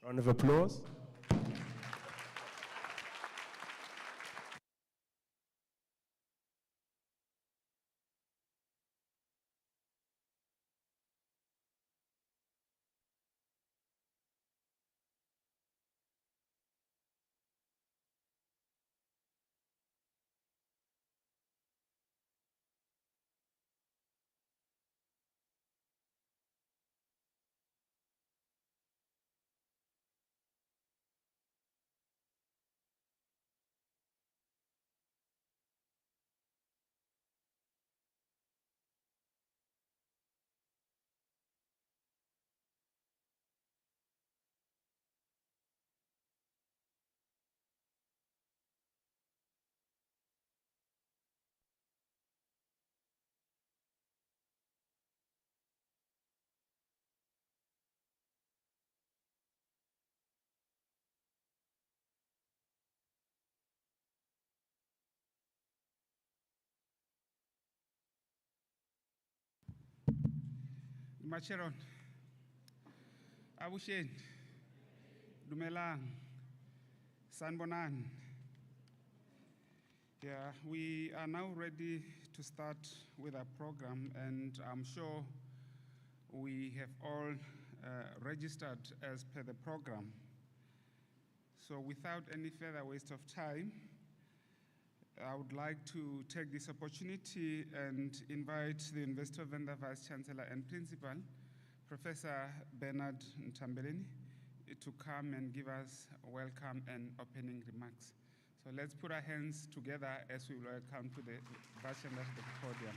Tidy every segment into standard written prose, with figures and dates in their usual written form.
Round of applause. Macheron, Abushen, Dumelang, Sanbonan. Yeah, we are now ready to start with our program, and I'm sure we have all registered as per the program. So without any further waste of time, I would like to take this opportunity and invite the Investor Vendor Vice Chancellor and Principal, Professor Bernard Nthambeleni, to come and give us welcome and opening remarks. So let's put our hands together as we welcome to the Vice Chancellor to the podium.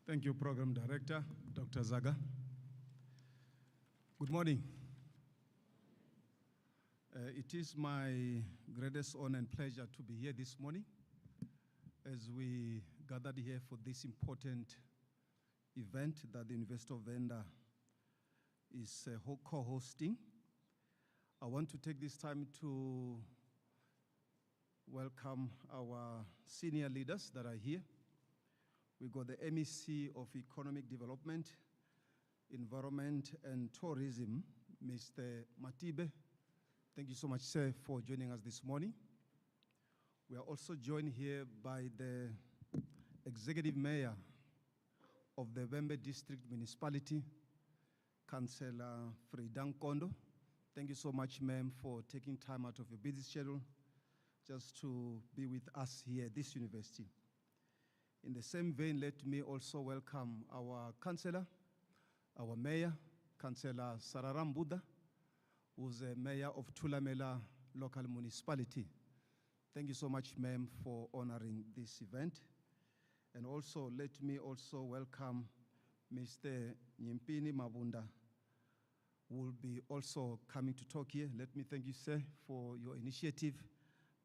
Thank you, Program Director, Dr. Zaga. Good morning. It is my greatest honor and pleasure to be here this morning as we gathered here for this important event that the Investor Vendor is co-hosting. I want to take this time to welcome our senior leaders that are here. We got the MEC of Economic Development, Environment and Tourism, Mr. Matibe. Thank you so much, sir, for joining us this morning. We are also joined here by the Executive Mayor of the Vembe District Municipality, Councillor Fredan Kondo. Thank you so much, ma'am, for taking time out of your busy schedule just to be with us here at this university. In the same vein, let me also welcome our Councillor, our Mayor, Councillor Sararam Buddha, who's the Mayor of Thulamela Local Municipality. Thank you so much, ma'am, for honoring this event. And also, let me also welcome Mr. Nyimipini Mabunda, who will be also coming to talk here. Let me thank you, sir, for your initiative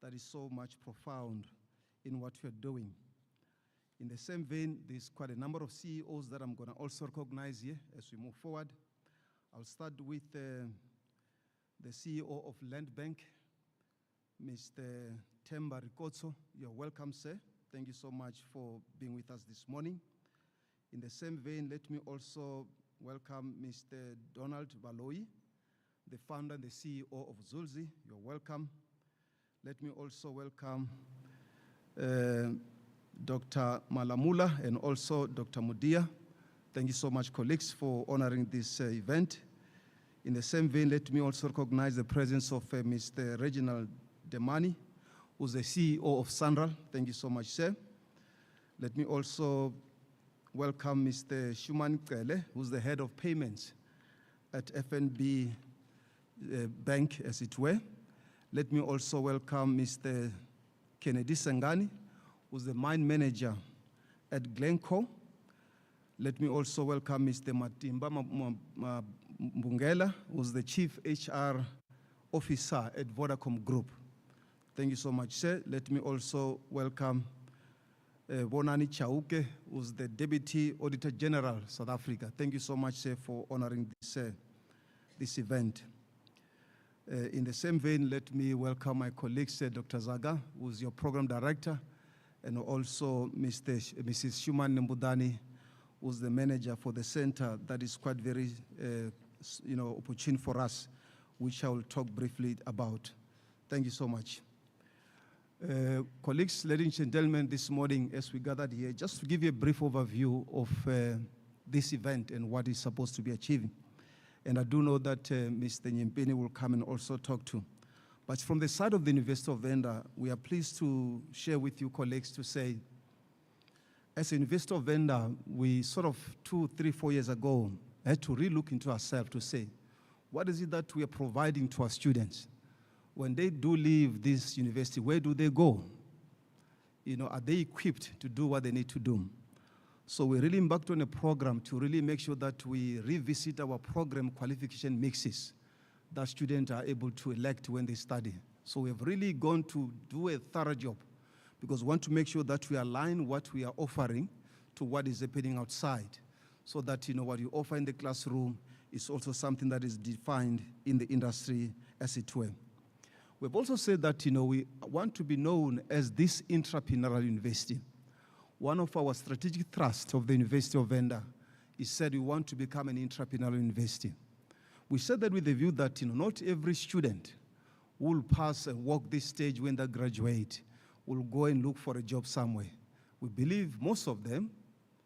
that is so much profound in what you're doing. In the same vein, there's quite a number of CEOs that I'm going to also recognize here as we move forward. I'll start with the CEO of Land Bank, Mr. Themba Rikotso. You're welcome, sir. Thank you so much for being with us this morning. In the same vein, let me also welcome Mr. Donald Baloi, the founder and the CEO of Zulzi. You're welcome. Let me also welcome Dr. Malamula and also Dr. Mudia. Thank you so much, colleagues, for honoring this event. In the same vein, let me also recognize the presence of Mr. Reginald Demani, who's the CEO of Sanral. Thank you so much, sir. Let me also welcome Mr. Shuman Kele, who's the head of payments at FNB Bank, as it were. Let me also welcome Mr. Kennedy Sengani, who's the mine manager at Glencore. Let me also welcome Mr. Matimba Mbungela, who's the Chief HR Officer at Vodacom Group. Thank you so much, sir. Let me also welcome Bonani Chauke, who's the Deputy Auditor General, South Africa. Thank you so much, sir, for honoring this event. In the same vein, let me welcome my colleague, Dr. Zaga, who's your Program Director, and also Mrs. Nthambeleni, who's the manager for the center. That is quite very opportune for us, which I will talk briefly about. Thank you so much. Colleagues, ladies and gentlemen, this morning as we gathered here, just to give you a brief overview of this event and what it's supposed to be achieving. And I do know that Mr. Nyimipini will come and also talk to. But from the side of the University of Venda, we are pleased to share with you, colleagues, to say, as a University of Venda, we sort of 2, 3, 4 years ago had to re-look into ourselves to say, what is it that we are providing to our students? When they do leave this university, where do they go? Are they equipped to do what they need to do? So we really embarked on a program to really make sure that we revisit our program qualification mixes that students are able to elect when they study. So we have really gone to do a thorough job because we want to make sure that we align what we are offering to what is happening outside so that what you offer in the classroom is also something that is defined in the industry as it were. We've also said that we want to be known as this entrepreneurial university. One of our strategic thrusts of the University of Venda is said we want to become an entrepreneurial university. We said that with the view that not every student will pass and walk this stage when they graduate, will go and look for a job somewhere. We believe most of them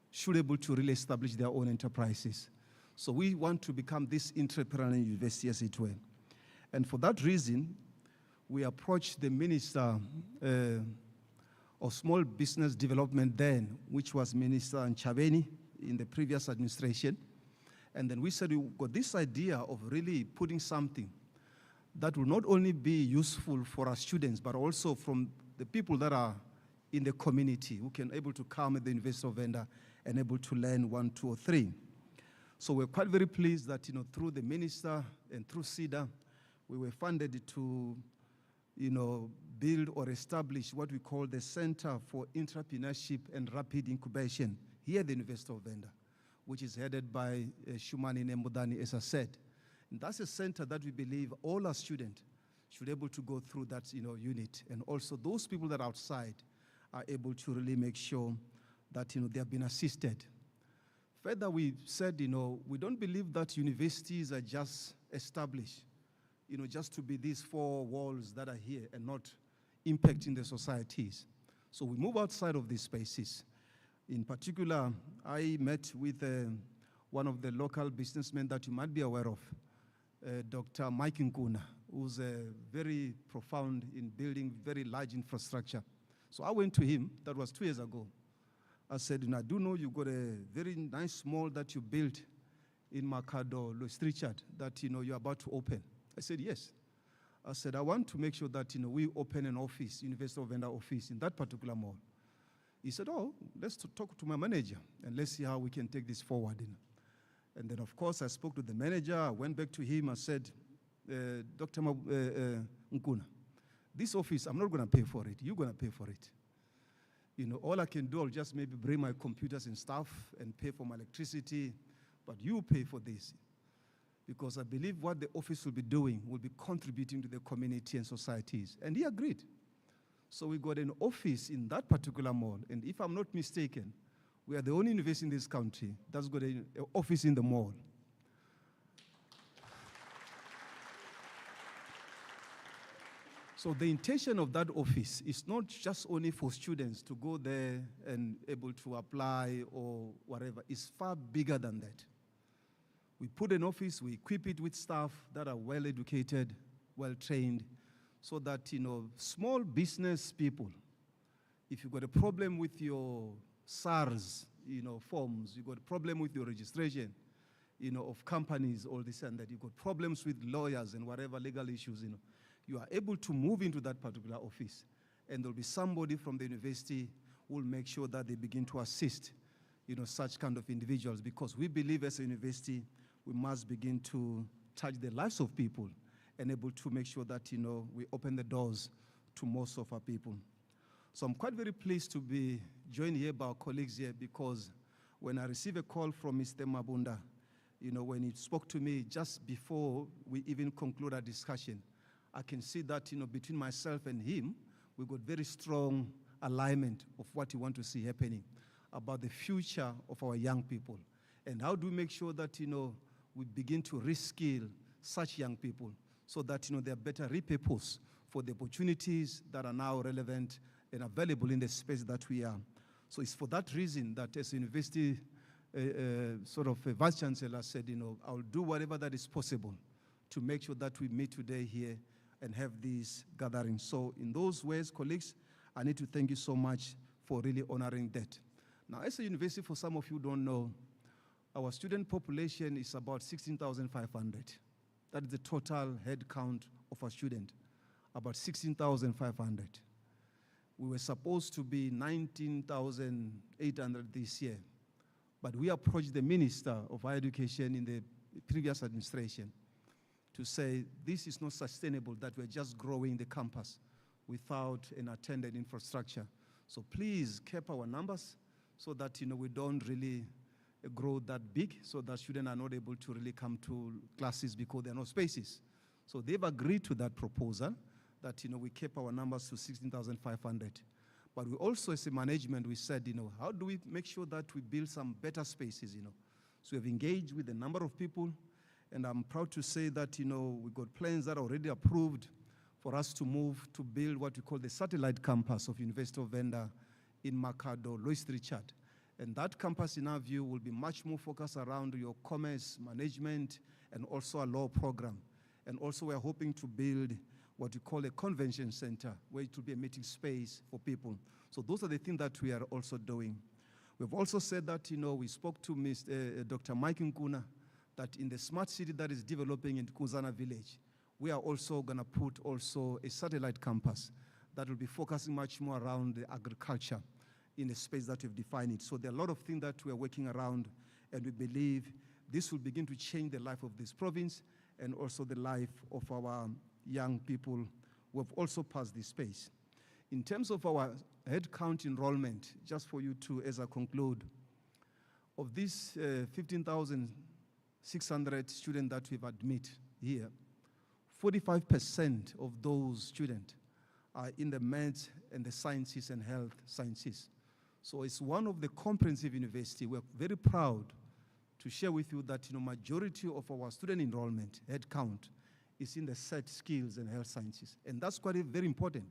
should be able to really establish their own enterprises. So we want to become this entrepreneurial university as it were. And for that reason, we approached the Minister of Small Business Development then, which was Minister Nthambeleni in the previous administration. And then we said we got this idea of really putting something that will not only be useful for our students, but also from the people that are in the community who can able to come at the University of Venda and able to learn 1, 2, or 3. So we're quite very pleased that through the minister and through SEDA, we were funded to build or establish what we call the Center for Entrepreneurship and Rapid Incubation here at the University of Venda, which is headed by Nthambeleni, as I said. And that's a center that we believe all our students should be able to go through that unit. And also those people that are outside are able to really make sure that they have been assisted. Further, we said we don't believe that universities are just established just to be these 4 walls that are here and not impacting the societies. So we move outside of these spaces. In particular, I met with one of the local businessmen that you might be aware of, Dr. Mike Nkuna, who's very profound in building very large infrastructure. So I went to him, that was 2 years ago. I said, I do know you got a very nice mall that you built in Makado, Louis Richard, that you're about to open. I said, yes. I said, I want to make sure that we open an office, University of Venda office, in that particular mall. He said, let's talk to my manager, and let's see how we can take this forward. And then, of course, I spoke to the manager. I went back to him. I said, Dr. Nkuna, this office, I'm not going to pay for it. You're going to pay for it. All I can do, I'll just maybe bring my computers and stuff and pay for my electricity, but you pay for this. Because I believe what the office will be doing will be contributing to the community and societies. And he agreed. So we got an office in that particular mall. And if I'm not mistaken, we are the only university in this country that's got an office in the mall. So the intention of that office is not just only for students to go there and able to apply or whatever. It's far bigger than that. We put an office, we equip it with staff that are well-educated, well-trained, so that, small business people, if you've got a problem with your SARS, forms, you've got a problem with your registration, of companies, all this and that, you've got problems with lawyers and whatever legal issues, you are able to move into that particular office. And there'll be somebody from the university who will make sure that they begin to assist, such kind of individuals, because we believe as a university, we must begin to touch the lives of people and able to make sure that, we open the doors to most of our people. So I'm quite very pleased to be joined here by our colleagues here, because when I received a call from Mr. Mabunda, when he spoke to me just before we even conclude our discussion, I can see that, between myself and him, we got very strong alignment of what we want to see happening about the future of our young people. And how do we make sure that, we begin to reskill such young people so that, they are better repurposed for the opportunities that are now relevant and available in the space that we are. So it's for that reason that as a university Vice Chancellor said, I'll do whatever that is possible to make sure that we meet today here and have these gatherings. So in those ways, colleagues, I need to thank you so much for really honoring that. Now, as a university, for some of you who don't know, our student population is about 16,500. That is the total head count of our student, about 16,500. We were supposed to be 19,800 this year, but we approached the Minister of Higher Education in the previous administration to say this is not sustainable, that we're just growing the campus without an attendant infrastructure. So please keep our numbers so that we don't really grow that big, so that students are not able to really come to classes because there are no spaces. So they've agreed to that proposal that we keep our numbers to 16,500. But we also, as a management, we said, how do we make sure that we build some better spaces, So we have engaged with a number of people, and I'm proud to say that, we got plans that are already approved for us to move to build what we call the satellite campus of University of Venda in Makado, Louis Richard. And that campus, in our view, will be much more focused around your commerce, management, and also a law program. And also we're hoping to build what we call a convention center, where it will be a meeting space for people. So those are the things that we are also doing. We've also said that, we spoke to Dr. Mike Nkuna, that in the smart city that is developing in Kuzana village, we are also gonna put also a satellite campus that will be focusing much more around the agriculture in the space that we've defined it. So there are a lot of things that we are working around, and we believe this will begin to change the life of this province and also the life of our young people who have also passed this space. In terms of our headcount enrollment, just for you to, as I conclude, of these 15,600 students that we've admitted here, 45% of those students are in the maths and the sciences and health sciences. So it's one of the comprehensive universities. We're very proud to share with you that majority of our student enrollment headcount is in the set skills and health sciences. And that's quite very important,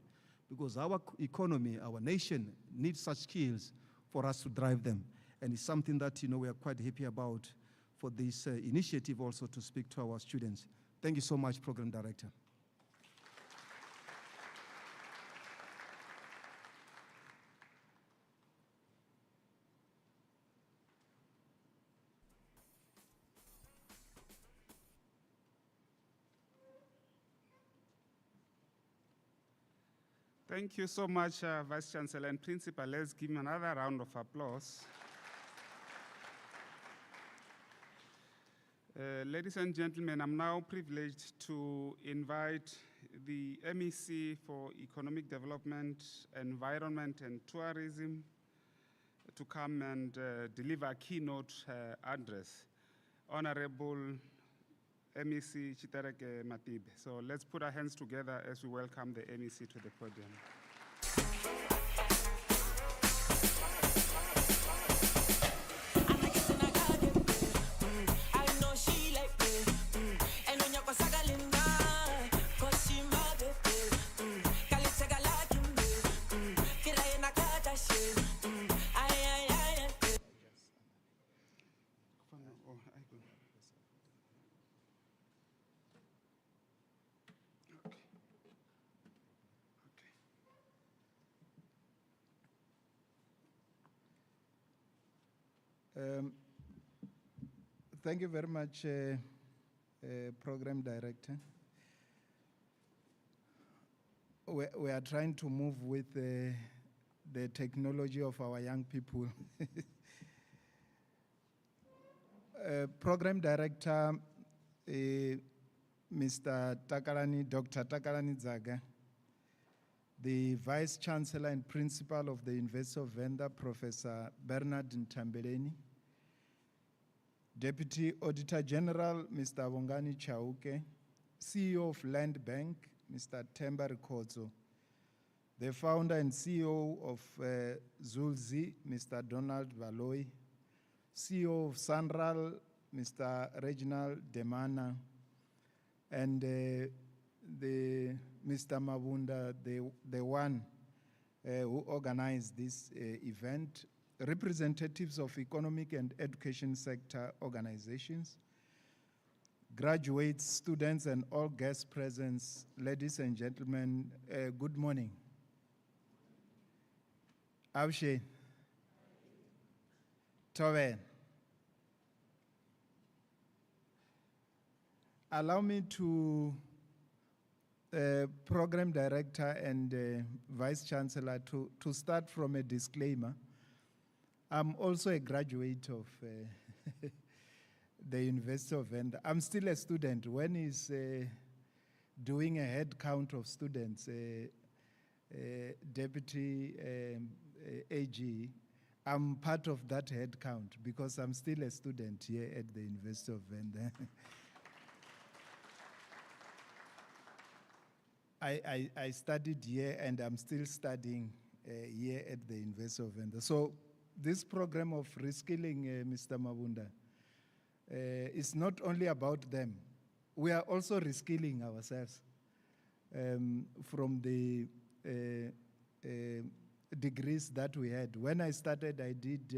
because our economy, our nation needs such skills for us to drive them. And it's something that we are quite happy about for this initiative also to speak to our students. Thank you so much, Program Director. Thank you so much, Vice Chancellor and Principal. Let's give him another round of applause. Ladies and gentlemen, I'm now privileged to invite the MEC for Economic Development, Environment and Tourism to come and deliver a keynote address. Honorable MEC Chitereke Matibe. So let's put our hands together as we welcome the MEC to the podium. Thank you very much, Program Director. We are trying to move with the technology of our young people. Program Director, Mr. Takalani, Dr. Takalani Zaga, the Vice Chancellor and Principal of the Investor Vendor, Professor Bernard Nthambeleni, Deputy Auditor General, Mr. Bongani Chauke, CEO of Land Bank, Mr. Themba Rikotso, the founder and CEO of Zulzi, Mr. Donald Valoy, CEO of Sanral, Mr. Reginald Demana, and the Mr. Mabunda, the one who organized this event, representatives of economic and education sector organizations, graduates, students, and all guest presents, ladies and gentlemen, good morning. Abshe, Tove. Allow me to Program Director and Vice Chancellor to start from a disclaimer. I'm also a graduate of the University of Venda. I'm still a student. When he's doing a head count of students, Deputy AG, I'm part of that head count because I'm still a student here at the University of Venda. I studied here and I'm still studying here at the University of Venda. So this program of reskilling, Mr. Mabunda, is not only about them. We are also reskilling ourselves from the degrees that we had. When I started, I did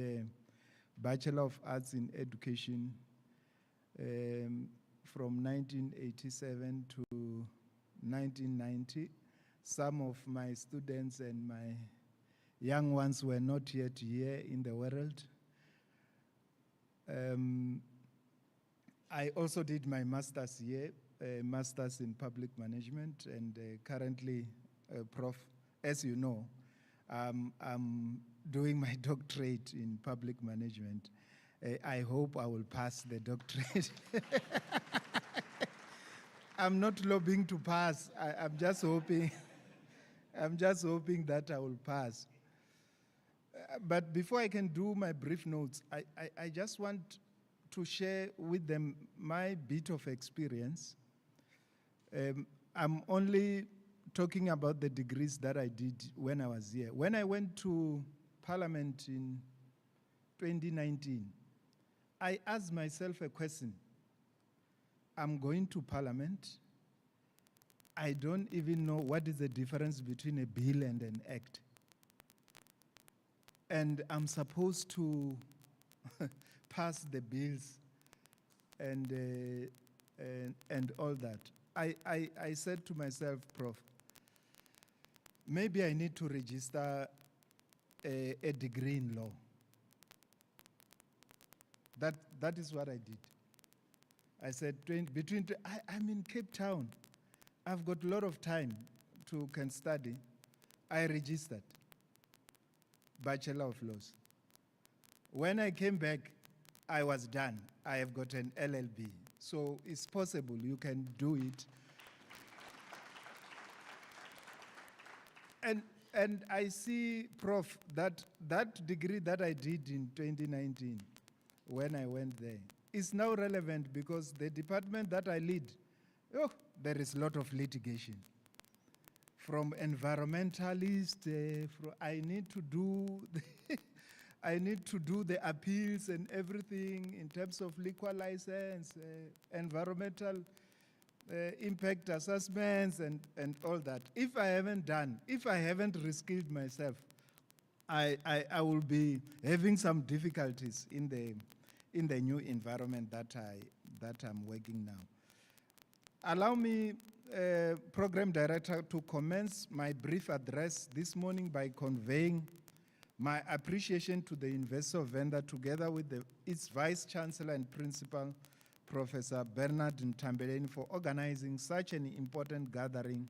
Bachelor of Arts in Education from 1987 to 1990. Some of my students and my young ones were not yet here in the world. I also did my master's here, master's in public management, and currently, Prof, as you know, I'm doing my doctorate in public management. I hope I will pass the doctorate. I'm not lobbying to pass. I'm just hoping. I'm just hoping that I will pass. But before I can do my brief notes, I just want to share with them my bit of experience. I'm only talking about the degrees that I did when I was here. When I went to Parliament in 2019, I asked myself a question. I'm going to Parliament. I don't even know what is the difference between a bill and an act. And I'm supposed to pass the bills and all that. I said to myself, Prof, maybe I need to register a degree in law. That is what I did. I said, I'm in Cape Town. I've got a lot of time to can study. I registered Bachelor of Laws. When I came back, I was done. I have got an LLB. So it's possible you can do it. And I see, Prof, that degree that I did in 2019, when I went there, is now relevant because the department that I lead, there is a lot of litigation. From environmentalist, I need to do I need to do the appeals and everything in terms of liquor license, environmental impact assessments and all that. If I haven't reskilled myself, I will be having some difficulties in the new environment that I'm working now. Allow me, Program Director, to commence my brief address this morning by conveying my appreciation to the Investor Vendor together with its Vice Chancellor and Principal, Professor Bernard Nthambeleni, for organizing such an important gathering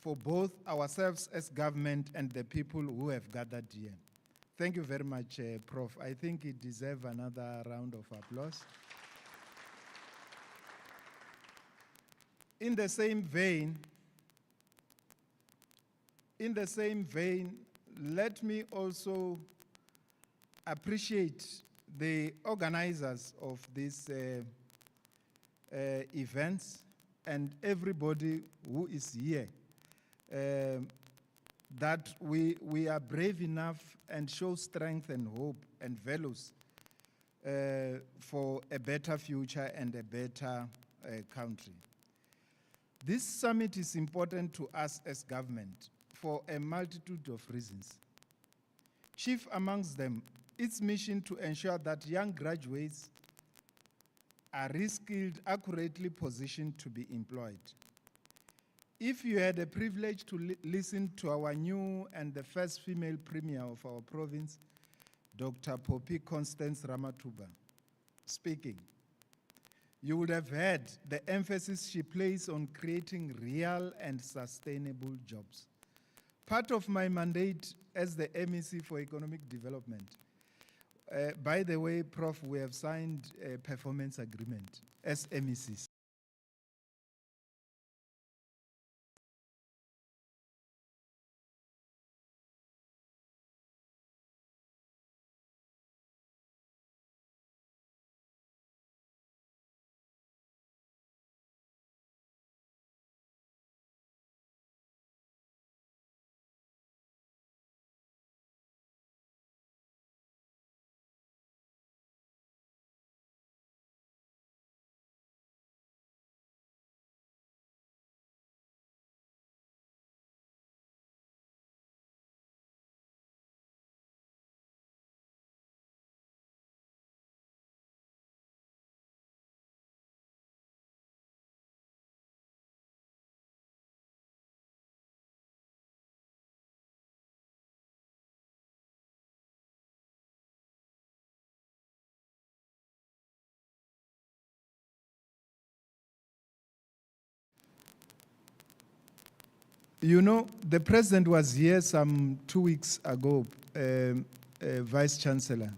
for both ourselves as government and the people who have gathered here. Thank you very much, Prof. I think it deserves another round of applause. In the same vein, In the same vein, let me also appreciate the organizers of these events and everybody who is here, that we are brave enough and show strength and hope and values for a better future and a better country. This summit is important to us as government for a multitude of reasons. Chief amongst them, its mission to ensure that young graduates are reskilled, accurately positioned to be employed. If you had the privilege to listen to our new and the first female premier of our province, Dr. Poppy Constance Ramathuba, speaking, you would have heard the emphasis she placed on creating real and sustainable jobs. Part of my mandate as the MEC for Economic Development, by the way, Prof, we have signed a performance agreement as MECs. You know, the president was here some 2 weeks ago, Vice Chancellor.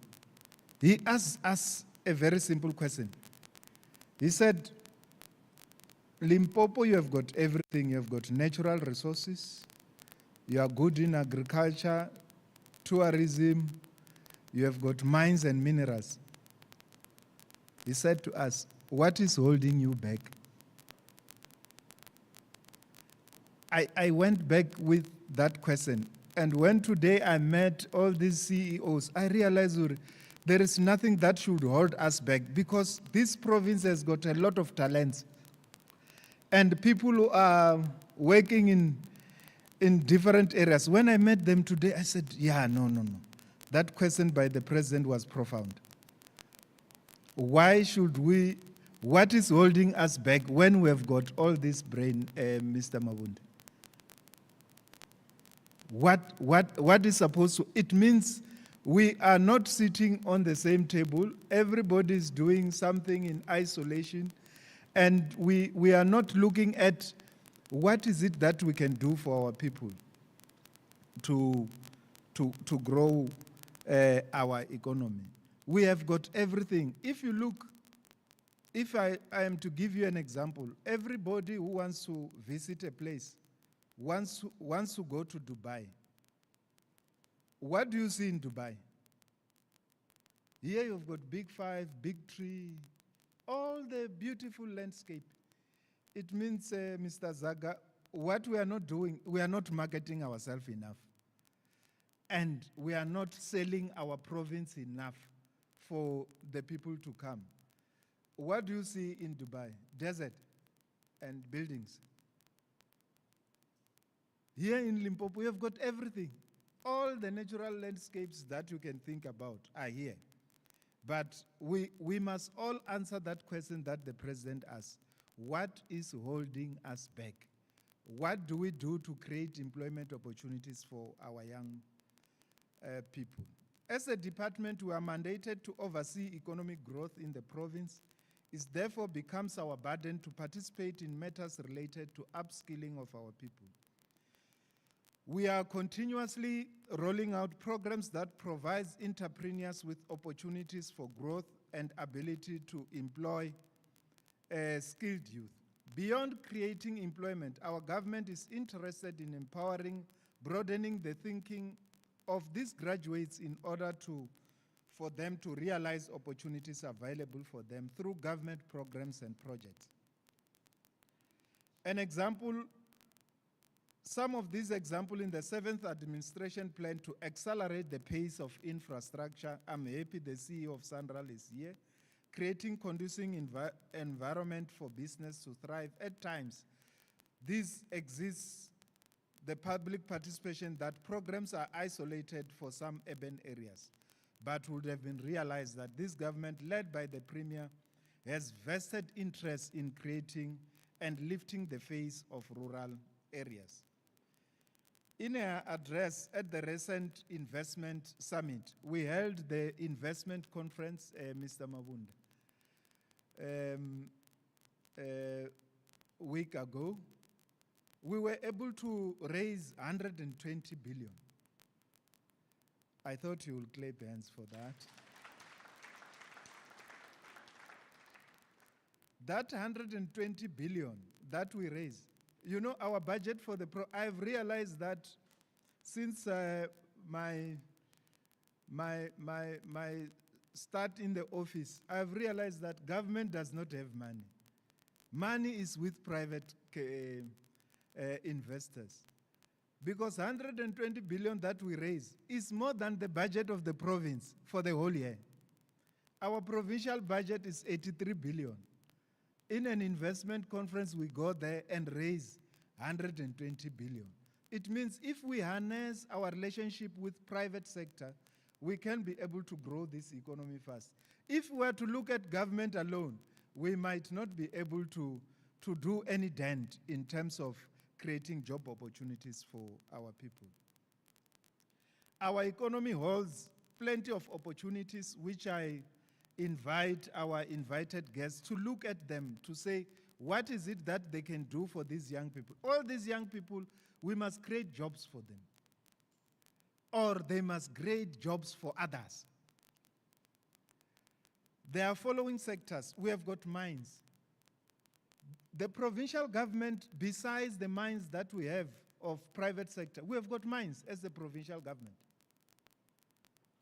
He asked us a very simple question. He said, Limpopo, you have got everything. You have got natural resources. You are good in agriculture, tourism. You have got mines and minerals. He said to us, what is holding you back? I went back with that question. And when today I met all these CEOs, I realized there is nothing that should hold us back because this province has got a lot of talents. And people who are working in different areas. When I met them today, I said, yeah, no. That question by the president was profound. Why should we, what is holding us back when we have got all this brain, Mr. Mabunda? What is supposed to, it means we are not sitting on the same table, everybody is doing something in isolation, and we are not looking at what is it that we can do for our people to grow our economy. We have got everything. If you look, if I am to give you an example, everybody who wants to visit a place wants to go to Dubai. What do you see in Dubai? Here you've got Big Five, Big Tree, all the beautiful landscape. It means, Mr. Zaga, what we are not doing, we are not marketing ourselves enough. And we are not selling our province enough for the people to come. What do you see in Dubai? Desert and buildings. Here in Limpopo, we have got everything. All the natural landscapes that you can think about are here. But we must all answer that question that the president asked. What is holding us back? What do we do to create employment opportunities for our young people? As a department, we are mandated to oversee economic growth in the province. It therefore becomes our burden to participate in matters related to upskilling of our people. We are continuously rolling out programs that provide entrepreneurs with opportunities for growth and ability to employ skilled youth. Beyond creating employment, our government is interested in empowering broadening the thinking of these graduates in order for them to realize opportunities available for them through government programs and projects. An example, some of these examples in the 7th administration plan to accelerate the pace of infrastructure. I'm happy the CEO of Sandral is here, creating conducive environment for business to thrive. At times, this exists, the public participation that programs are isolated for some urban areas, but would have been realized that this government, led by the Premier, has vested interest in creating and lifting the face of rural areas. In her address at the recent investment summit, we held the investment conference, Mr. Mabunda, a week ago. We were able to raise 120 billion. I thought you would clap hands for that. That 120 billion that we raised, you know, our budget for the I've realized that since my start in the office, I've realized that government does not have money. Money is with private investors. Because 120 billion that we raise is more than the budget of the province for the whole year. Our provincial budget is 83 billion. In an investment conference, we go there and raise 120 billion. It means if we harness our relationship with private sector, we can be able to grow this economy fast. If we were to look at government alone, we might not be able to do any dent in terms of creating job opportunities for our people. Our economy holds plenty of opportunities, which I invite our invited guests to look at them, to say, what is it that they can do for these young people? All these young people, we must create jobs for them. Or they must create jobs for others. There are following sectors. We have got mines. The provincial government, besides the mines that we have of private sector, we have got mines as the provincial government.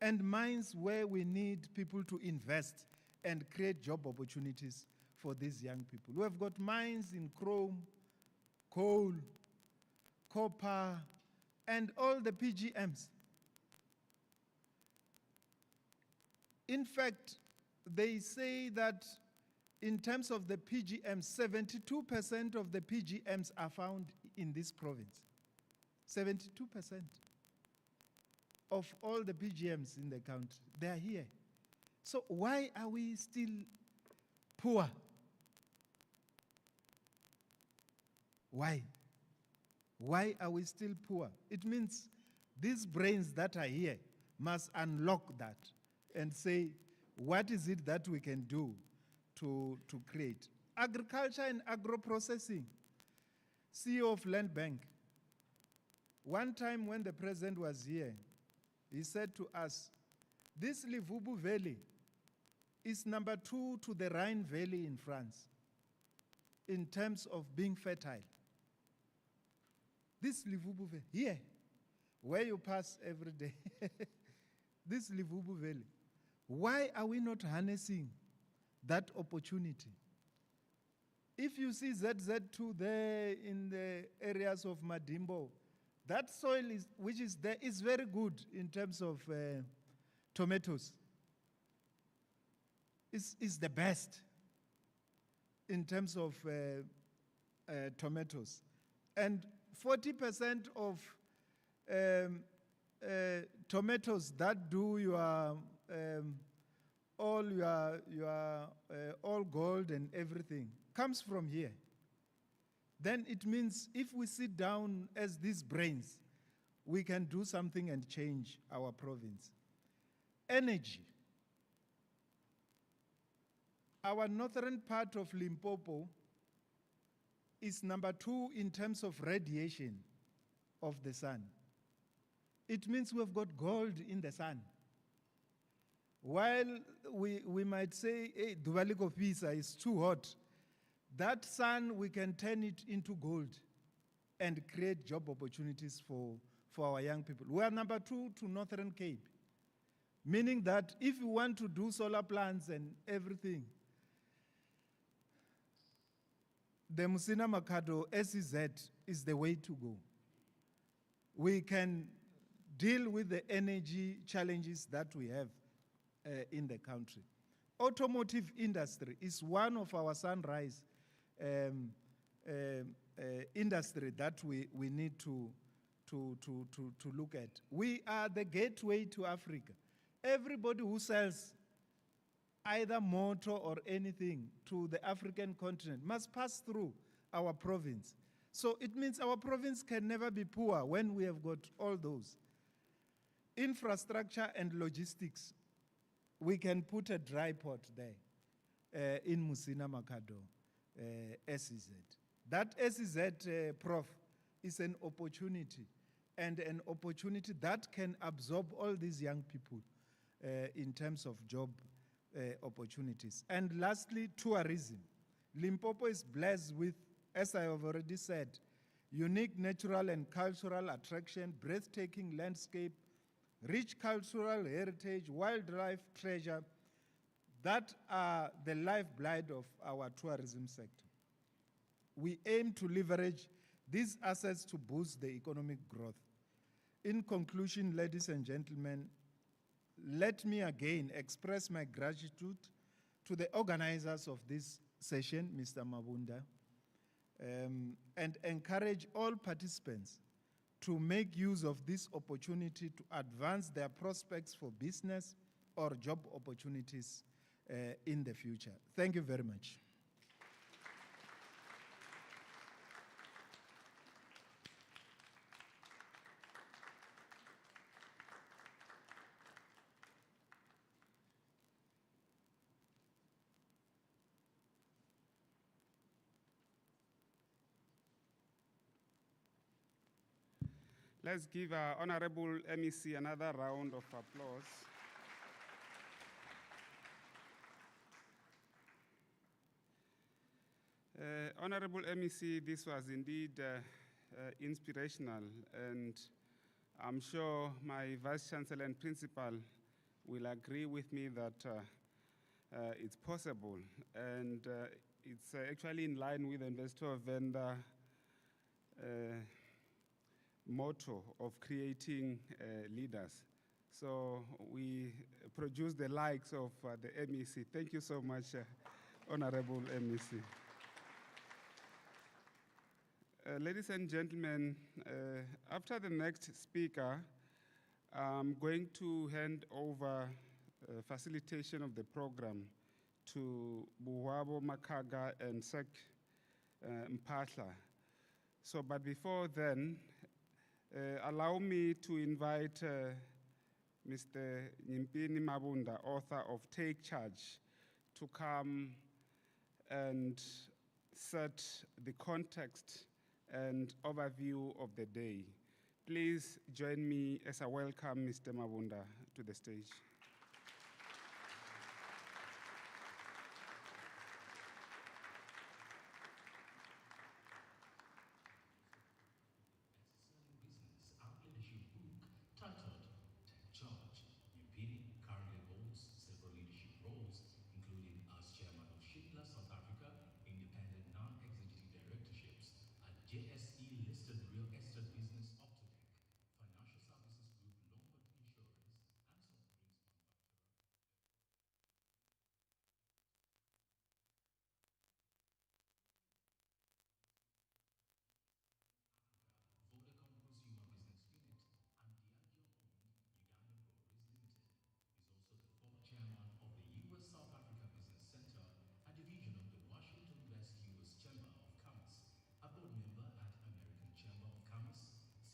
And mines where we need people to invest and create job opportunities for these young people. We have got mines in chrome, coal, copper, and all the PGMs. In fact, they say that in terms of the PGMs, 72% of the PGMs are found in this province. 72% of all the PGMs in the country, they are here. So why are we still poor? Why? Why are we still poor? It means these brains that are here must unlock that and say, what is it that we can do to create? Agriculture and agro-processing. CEO of Land Bank. One time when the president was here, he said to us, this Livubu Valley is number 2 to the Rhine Valley in France in terms of being fertile. This Livubu Valley, here, where you pass every day, this Livubu Valley. Why are we not harnessing that opportunity? If you see ZZ2 there in the areas of Madimbo, that soil which is there is very good in terms of tomatoes. It's the best in terms of tomatoes. And 40% of tomatoes that do your all gold and everything comes from here. Then it means if we sit down as these brains, we can do something and change our province. Energy. Our northern part of Limpopo is number 2 in terms of radiation of the sun. It means we've got gold in the sun. While we might say, hey, Duvaliko Pisa is too hot, that sun, we can turn it into gold and create job opportunities for for our young people. We are number 2 to Northern Cape, meaning that if you want to do solar plants and everything, the Musina Makado SEZ is the way to go. We can deal with the energy challenges that we have in the country. Automotive industry is one of our sunrise industry that we need to look at. We are the gateway to Africa. Everybody who sells either motor or anything to the African continent must pass through our province. So it means our province can never be poor when we have got all those. Infrastructure and logistics, we can put a dry port there in Musina Makado, SEZ. That SEZ, Prof, is an opportunity, and an opportunity that can absorb all these young people in terms of job opportunities. And lastly, tourism. Limpopo is blessed with, as I have already said, unique natural and cultural attraction, breathtaking landscape, rich cultural heritage, wildlife treasure that are the lifeblood of our tourism sector. We aim to leverage these assets to boost the economic growth. In conclusion, ladies and gentlemen, let me again express my gratitude to the organizers of this session, Mr. Mabunda, and encourage all participants to make use of this opportunity to advance their prospects for business or job opportunities in the future. Thank you very much. Let's give our Honorable MEC another round of applause. Honorable MEC, this was indeed inspirational, and I'm sure my Vice Chancellor and Principal will agree with me that it's possible, and it's actually in line with the investor vendor motto of creating leaders. So we produce the likes of the MEC. Thank you so much, Honorable MEC. Ladies and gentlemen, after the next speaker, I'm going to hand over facilitation of the program to Buwabo Makaga and Sek Mpatla. So, but before then, allow me to invite Mr. Nyimipini Mabunda, author of Take Charge, to come and set the context and overview of the day. Please join me as I welcome Mr. Mabunda to the stage.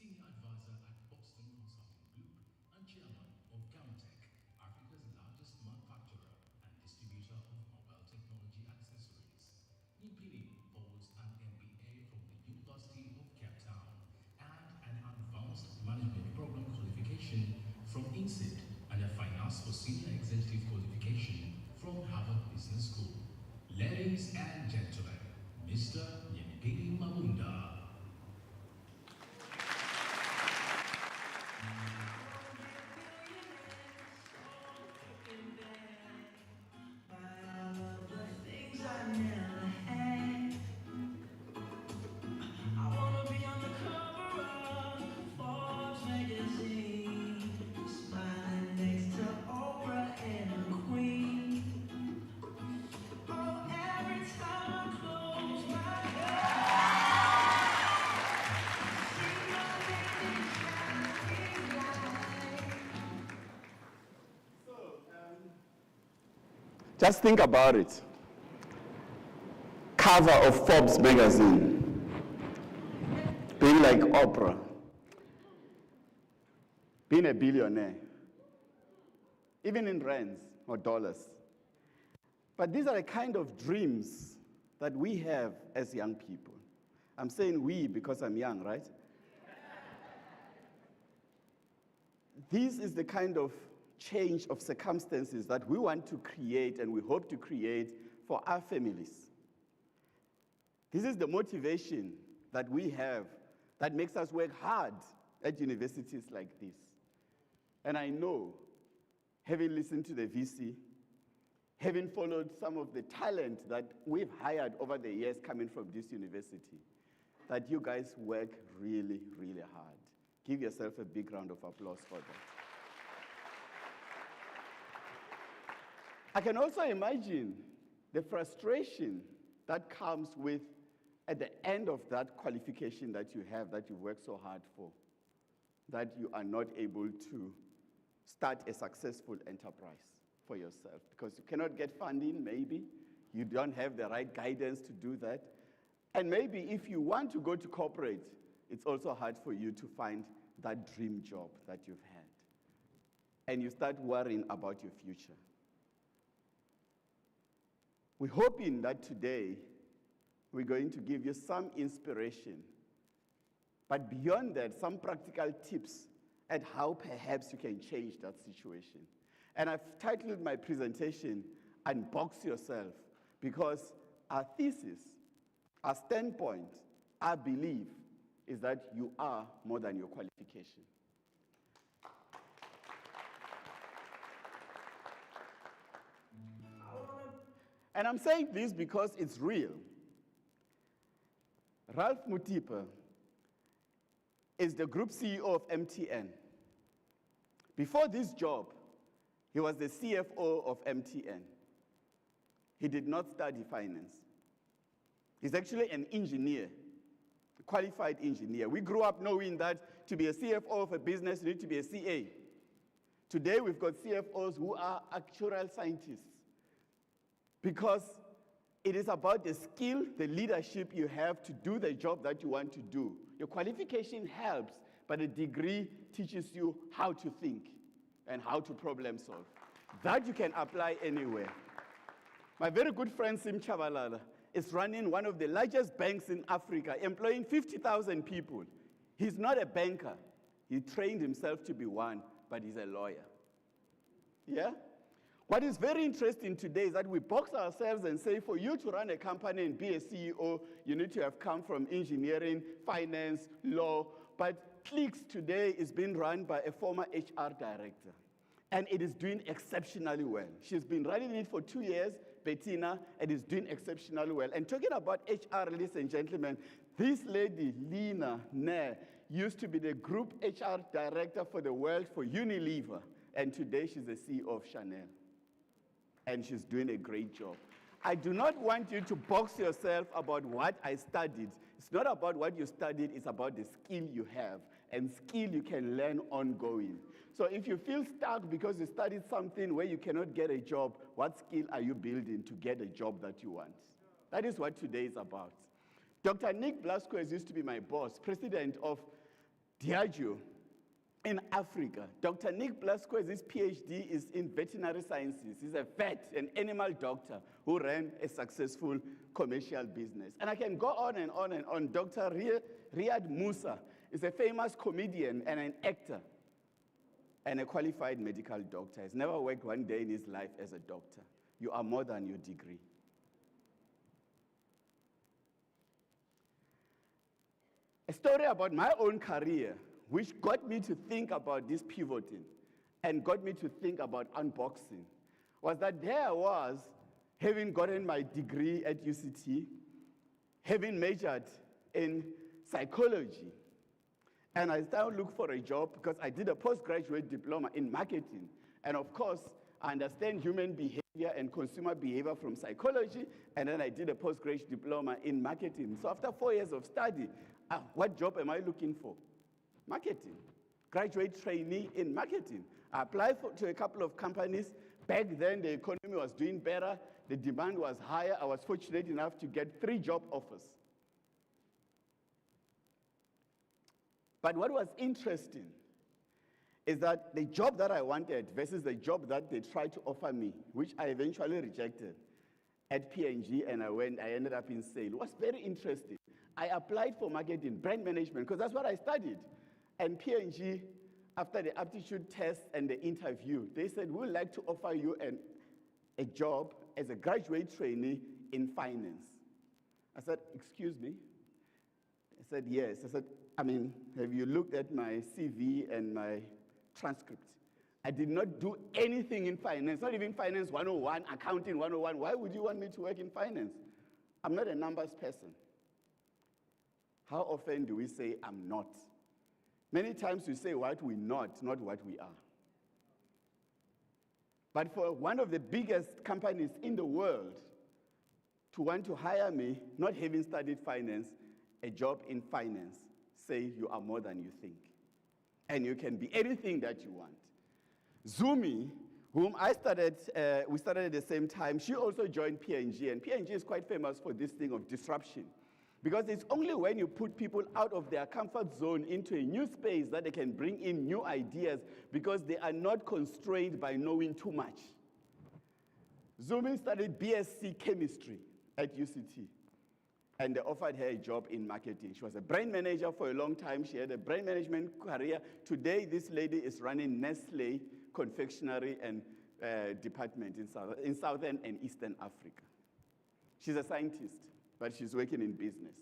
Senior Advisor at Boston Consulting Group, and Chairman of Gamtech, Africa's largest manufacturer and distributor of mobile technology accessories. Nyimipini holds an MBA from the University of Cape Town and an Advanced Management Program qualification from INSEAD and a Finance for Senior Executive qualification from Harvard Business School. Ladies and gentlemen, Mr. Nyimipini Mabunda. Just think about it. Cover of Forbes magazine, being like Oprah, being a billionaire, even in rands or dollars. But these are the kind of dreams that we have as young people. I'm saying we because I'm young, right? This is the kind of change of circumstances that we want to create and we hope to create for our families. This is the motivation that we have that makes us work hard at universities like this. And I know, having listened to the VC, having followed some of the talent that we've hired over the years coming from this university, that you guys work really, really hard. Give yourself a big round of applause for that. I can also imagine the frustration that comes with, at the end of that qualification that you have, that you work so hard for, that you are not able to start a successful enterprise for yourself because you cannot get funding, maybe. You don't have the right guidance to do that. And maybe if you want to go to corporate, it's also hard for you to find that dream job that you've had. And you start worrying about your future. We're hoping that today we're going to give you some inspiration, but beyond that, some practical tips at how perhaps you can change that situation. And I've titled my presentation, Unbox Yourself, because our thesis, our standpoint, our belief is that you are more than your qualification. And I'm saying this because it's real. Ralph Mutipa is the group CEO of MTN. Before this job, he was the CFO of MTN. He did not study finance. He's actually an engineer, a qualified engineer. We grew up knowing that to be a CFO of a business, you need to be a CA. Today, we've got CFOs who are actuarial scientists because it is about the skill, the leadership you have to do the job that you want to do. Your qualification helps, but a degree teaches you how to think and how to problem solve. That you can apply anywhere. My very good friend Sim Chabalala is running one of the largest banks in Africa, employing 50,000 people. He's not a banker. He trained himself to be one, but he's a lawyer. Yeah? What is very interesting today is that we box ourselves and say, for you to run a company and be a CEO, you need to have come from engineering, finance, law. But Clicks today is being run by a former HR director. And it is doing exceptionally well. She's been running it for 2 years, Bettina, and is doing exceptionally well. And talking about HR, ladies and gentlemen, this lady, Lena Nair, used to be the group HR director for the world for Unilever. And today she's the CEO of Chanel. And she's doing a great job. I do not want you to box yourself about what I studied. It's not about what you studied, it's about the skill you have and skill you can learn ongoing. So if you feel stuck because you studied something where you cannot get a job, what skill are you building to get a job that you want? That is what today is about. Dr. Nick Blasquez used to be my boss, president of Diageo in Africa. Dr. Nick Blasquez's PhD is in veterinary sciences. He's a vet, an animal doctor who ran a successful commercial business. And I can go on and on and on. Dr. Riyad Musa is a famous comedian and an actor and a qualified medical doctor. He's never worked one day in his life as a doctor. You are more than your degree. A story about my own career, which got me to think about this pivoting and got me to think about unboxing, was that there I was, having gotten my degree at UCT, having majored in psychology, and I started looking for a job because I did a postgraduate diploma in marketing. And of course, I understand human behavior and consumer behavior from psychology, and then I did a postgraduate diploma in marketing. So after 4 years of study, what job am I looking for? Marketing. Graduate trainee in marketing. I applied to a couple of companies. Back then, the economy was doing better. The demand was higher. I was fortunate enough to get 3 job offers. But what was interesting is that the job that I wanted versus the job that they tried to offer me, which I eventually rejected at P&G, and I ended up in sale, was very interesting. I applied for marketing, brand management, because that's what I studied. And P&G, after the aptitude test and the interview, they said, we'd like to offer you a job as a graduate trainee in finance. I said, excuse me? I said, yes. I said, have you looked at my CV and my transcript? I did not do anything in finance, not even finance 101, accounting 101. Why would you want me to work in finance? I'm not a numbers person. How often do we say, I'm not? Many times we say what we're not what we are. But for one of the biggest companies in the world to want to hire me, not having studied finance, a job in finance, say you are more than you think. And you can be anything that you want. Zumi, whom we started at the same time, she also joined P&G, and P&G is quite famous for this thing of disruption. Because it's only when you put people out of their comfort zone into a new space that they can bring in new ideas, because they are not constrained by knowing too much. Zumi studied BSc chemistry at UCT, and they offered her a job in marketing. She was a brand manager for a long time. She had a brand management career. Today, this lady is running Nestle confectionery and department in Southern and Eastern Africa. She's a scientist, but she's working in business.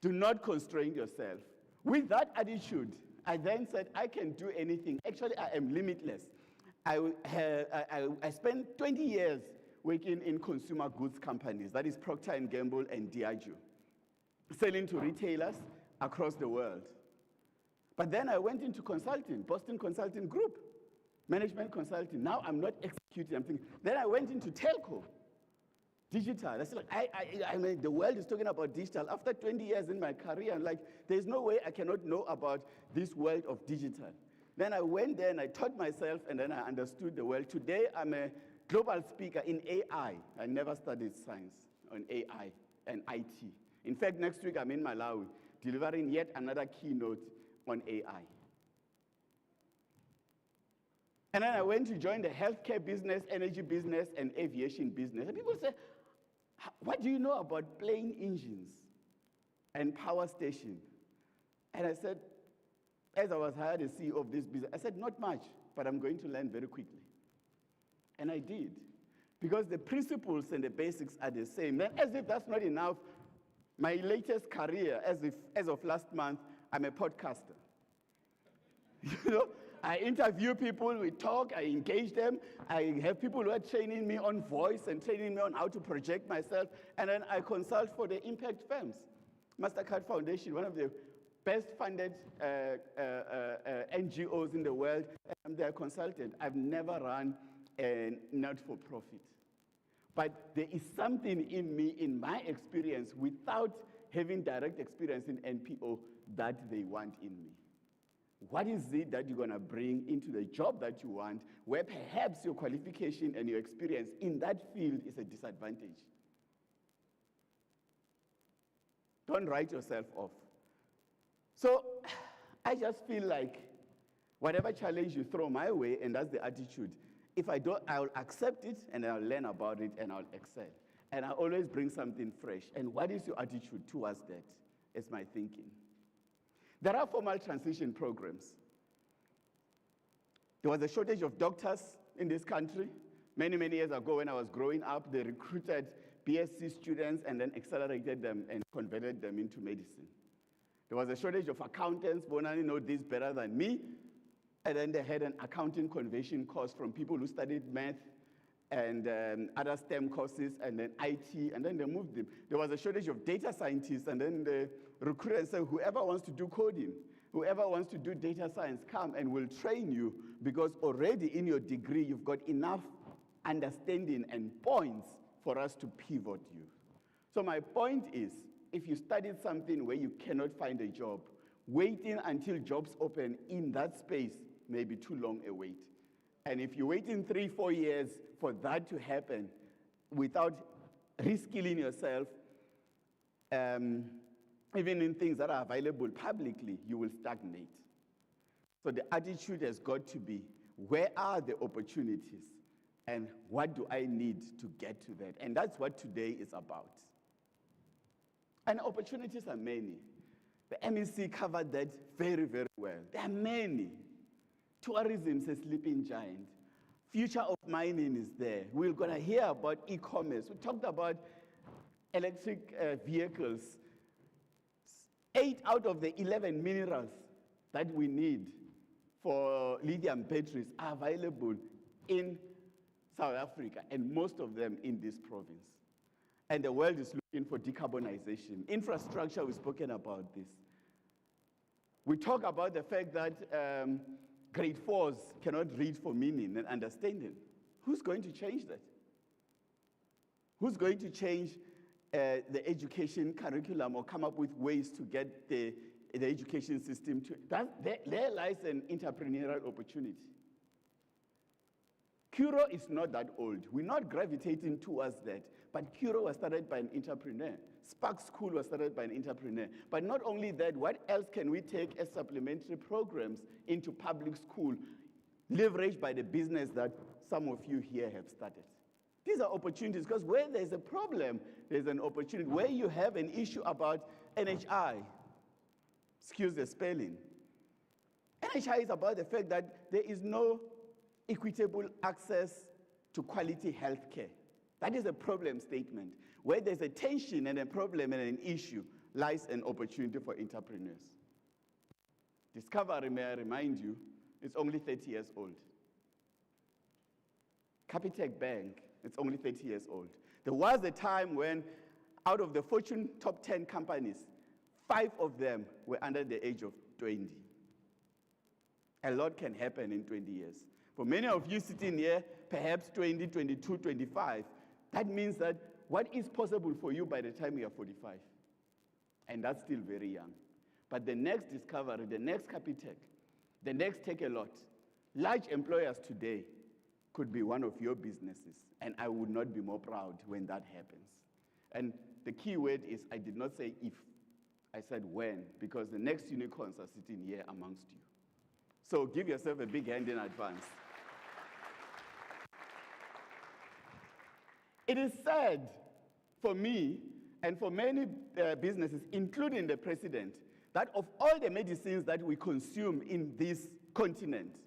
Do not constrain yourself. With that attitude, I then said, I can do anything. Actually, I am limitless. I spent 20 years working in consumer goods companies, that is Procter & Gamble and Diageo, selling to retailers across the world. But then I went into consulting, Boston Consulting Group, management consulting. Now I'm not executing, I'm thinking. Then I went into telco, digital. I said, like, the world is talking about digital. After 20 years in my career, I'm like, there's no way I cannot know about this world of digital. Then I went there and I taught myself, and then I understood the world. Today, I'm a global speaker in AI. I never studied science on AI and IT. In fact, next week I'm in Malawi, delivering yet another keynote on AI. And then I went to join the healthcare business, energy business, and aviation business. And people say, what do you know about plane engines and power station? And I said, as I was hired as CEO of this business, I said, not much, but I'm going to learn very quickly. And I did, because the principles and the basics are the same. Then, as if that's not enough, my latest career, as of last month, I'm a podcaster. You know, I interview people, we talk, I engage them. I have people who are training me on voice and training me on how to project myself. And then I consult for the impact firms. MasterCard Foundation, one of the best funded NGOs in the world. I'm their consultant. I've never run a not-for-profit. But there is something in me, in my experience, without having direct experience in NPO, that they want in me. What is it that you're going to bring into the job that you want, where perhaps your qualification and your experience in that field is a disadvantage? Don't write yourself off. So I just feel like whatever challenge you throw my way, and that's the attitude, if I don't, I'll accept it, and I'll learn about it, and I'll excel. And I always bring something fresh. And what is your attitude towards that? It's my thinking. There are formal transition programs. There was a shortage of doctors in this country. Many, many years ago when I was growing up, they recruited BSc students and then accelerated them and converted them into medicine. There was a shortage of accountants. Bonani know this better than me. And then they had an accounting conversion course from people who studied math and other STEM courses, and then IT, and then they moved them. There was a shortage of data scientists, and then the recruiter said, whoever wants to do coding, whoever wants to do data science, come and we'll train you, because already in your degree, you've got enough understanding and points for us to pivot you. So my point is, if you studied something where you cannot find a job, waiting until jobs open in that space may be too long a wait. And if you're waiting 3-4 years for that to happen without reskilling yourself, even in things that are available publicly, you will stagnate. So the attitude has got to be, where are the opportunities? And what do I need to get to that? And that's what today is about. And opportunities are many. The MEC covered that very, very well. There are many. Tourism is a sleeping giant. Future of mining is there. We're going to hear about e-commerce. We talked about electric vehicles. 8 out of the 11 minerals that we need for lithium batteries are available in South Africa, and most of them in this province. And the world is looking for decarbonization. Infrastructure, we've spoken about this. We talk about the fact that grade 4s cannot read for meaning and understanding. Who's going to change that? Who's going to change the education curriculum or come up with ways to get the education system to... There lies an entrepreneurial opportunity. Curo is not that old. We're not gravitating towards that. But Curo was started by an entrepreneur. Spark School was started by an entrepreneur. But not only that, what else can we take as supplementary programs into public school, leveraged by the business that some of you here have started? These are opportunities, because where there's a problem, there's an opportunity. Where you have an issue about NHI, excuse the spelling. NHI is about the fact that there is no equitable access to quality health care. That is a problem statement. Where there's a tension and a problem and an issue, lies an opportunity for entrepreneurs. Discovery, may I remind you, is only 30 years old. Capitec Bank, it's only 30 years old. There was a time when, out of the Fortune top 10 companies, 5 of them were under the age of 20. A lot can happen in 20 years. For many of you sitting here, perhaps 20, 22, 25, that means that what is possible for you by the time you are 45? And that's still very young. But the next Discovery, the next Capitec, the next Take a Lot, large employers today could be one of your businesses. And I would not be more proud when that happens. And the key word is, I did not say if, I said when, because the next unicorns are sitting here amongst you. So give yourself a big hand in advance. It is sad for me and for many businesses, including the president, that of all the medicines that we consume in this continent,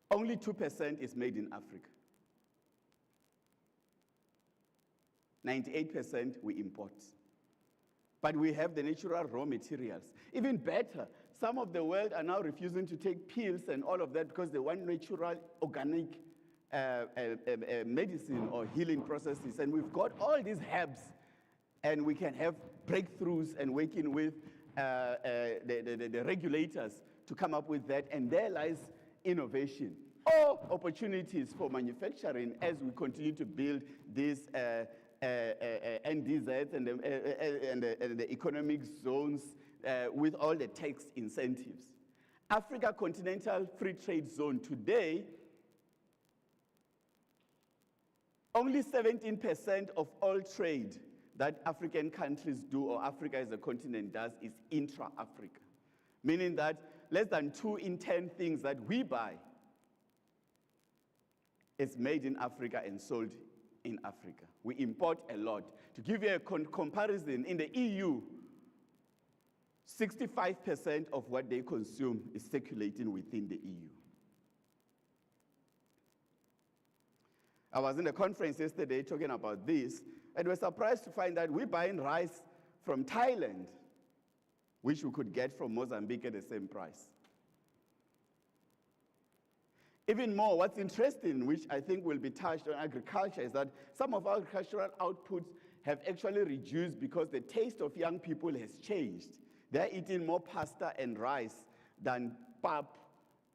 only 2% is made in Africa. 98% we import. But we have the natural raw materials. Even better, some of the world are now refusing to take pills and all of that because they want natural, organic medicine or healing processes. And we've got all these herbs, and we can have breakthroughs and working with the regulators to come up with that. And there lies innovation or opportunities for manufacturing as we continue to build these NDZs and the economic zones with all the tax incentives. Africa Continental Free Trade Zone today, only 17% of all trade that African countries do, or Africa as a continent does, is intra-Africa. Meaning that less than 2 in 10 things that we buy is made in Africa and sold in Africa. We import a lot. To give you a comparison, in the EU, 65% of what they consume is circulating within the EU. I was in a conference yesterday talking about this, and we're surprised to find that we're buying rice from Thailand, which we could get from Mozambique at the same price. Even more, what's interesting, which I think will be touched on agriculture, is that some of our agricultural outputs have actually reduced because the taste of young people has changed. They're eating more pasta and rice than pap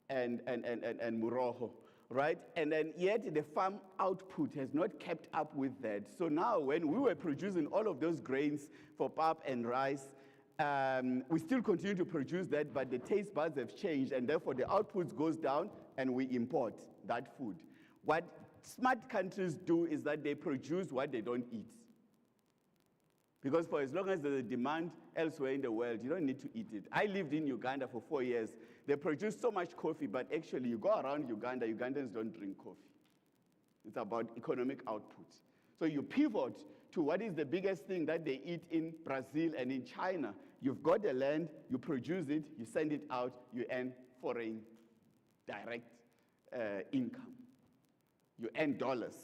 and muroho, right? And then yet the farm output has not kept up with that. So now when we were producing all of those grains for pap and rice, we still continue to produce that, but the taste buds have changed, and therefore the output goes down, and we import that food. What smart countries do is that they produce what they don't eat. Because for as long as there's a demand elsewhere in the world, you don't need to eat it. I lived in Uganda for 4 years. They produce so much coffee, but actually you go around Uganda, Ugandans don't drink coffee. It's about economic output. So you pivot to what is the biggest thing that they eat in Brazil and in China. You've got the land, you produce it, you send it out, you earn foreign direct income. You earn dollars.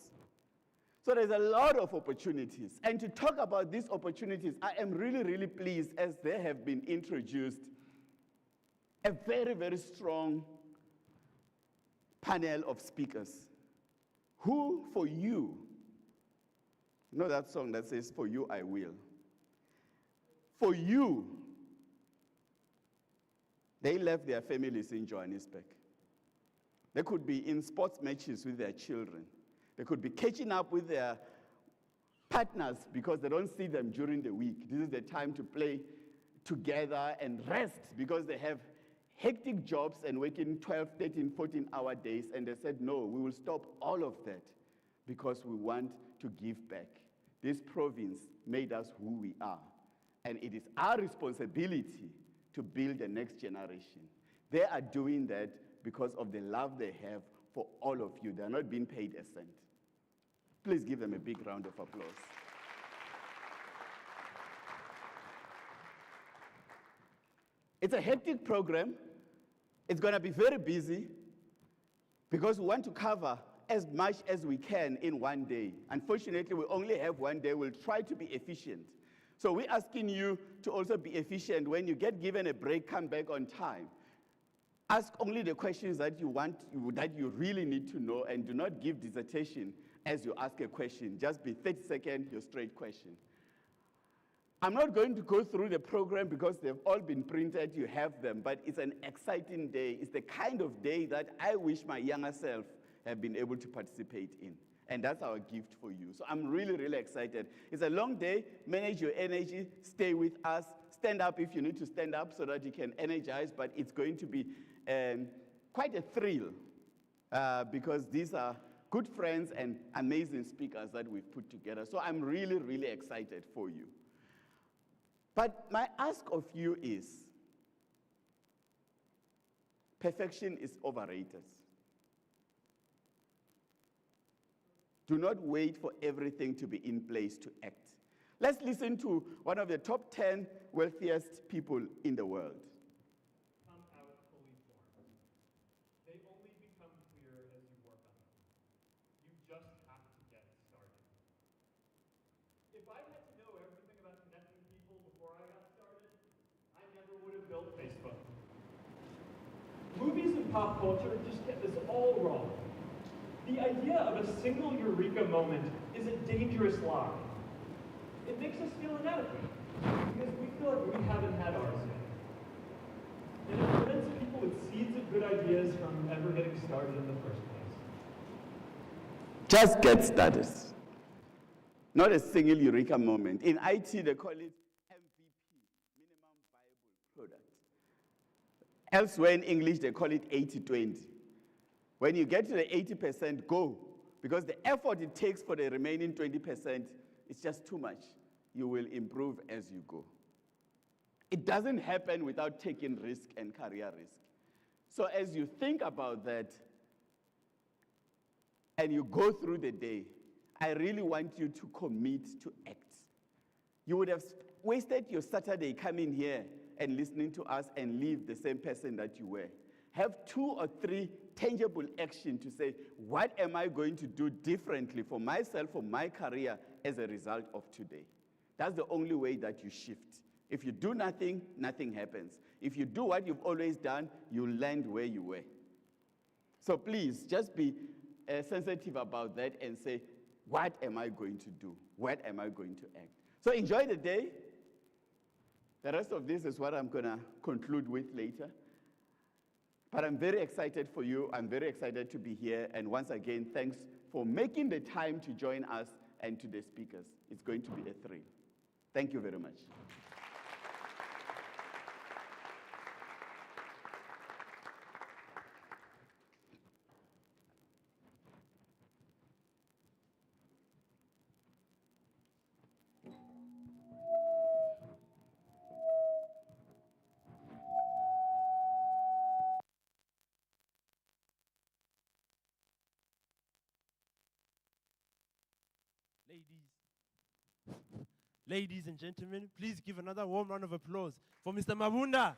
So there's a lot of opportunities. And to talk about these opportunities, I am really, really pleased as they have been introduced a very, very strong panel of speakers who, for you, know that song that says, "For you I will." For you, they left their families in Johannesburg. They could be in sports matches with their children. They could be catching up with their partners because they don't see them during the week. This is the time to play together and rest because they have hectic jobs and working 12, 13, 14-hour days. And they said, no, we will stop all of that because we want to give back. This province made us who we are. And it is our responsibility to build the next generation. They are doing that because of the love they have for all of you. They are not being paid a cent. Please give them a big round of applause. It's a hectic program. It's going to be very busy because we want to cover as much as we can in one day. Unfortunately, we only have one day. We'll try to be efficient. So we're asking you to also be efficient. When you get given a break, come back on time. Ask only the questions that you want, that you really need to know, and do not give dissertation as you ask a question. Just be 30 seconds, your straight question. I'm not going to go through the program because they've all been printed, you have them, but it's an exciting day. It's the kind of day that I wish my younger self had been able to participate in. And that's our gift for you. So I'm really, really excited. It's a long day. Manage your energy. Stay with us. Stand up if you need to stand up so that you can energize, but it's going to be quite a thrill because these are good friends and amazing speakers that we've put together. So I'm really, really excited for you. But my ask of you is, perfection is overrated. Do not wait for everything to be in place to act. Let's listen to one of the top 10 wealthiest people in the world. Come out fully formed. They only become clear as you work on them. You just have to get started. If I had to know everything about connecting people before I got started, I never would have built Facebook. Movies and pop culture just get this all wrong. The idea of a single eureka moment is a dangerous lie. It makes us feel inadequate because we feel like we haven't had ours yet. And it prevents people with seeds of good ideas from ever getting started in the first place. Just get started. Not a single eureka moment. In IT, they call it MVP, minimum viable product. Elsewhere in English, they call it 80-20. When you get to the 80%, go. Because the effort it takes for the remaining 20% is just too much. You will improve as you go. It doesn't happen without taking risk and career risk. So as you think about that and you go through the day, I really want you to commit to act. You would have wasted your Saturday coming here and listening to us and leave the same person that you were. Have 2 or 3 tangible action to say, what am I going to do differently for myself, for my career as a result of today? That's the only way that you shift. If you do nothing, nothing happens. If you do what you've always done, you land where you were. So please, just be sensitive about that and say, what am I going to do? What am I going to act? So enjoy the day. The rest of this is what I'm going to conclude with later. But I'm very excited for you. I'm very excited to be here. And once again, thanks for making the time to join us and to the speakers. It's going to be a thrill. Thank you very much. Ladies and gentlemen, please give another warm round of applause for Mr. Mabunda.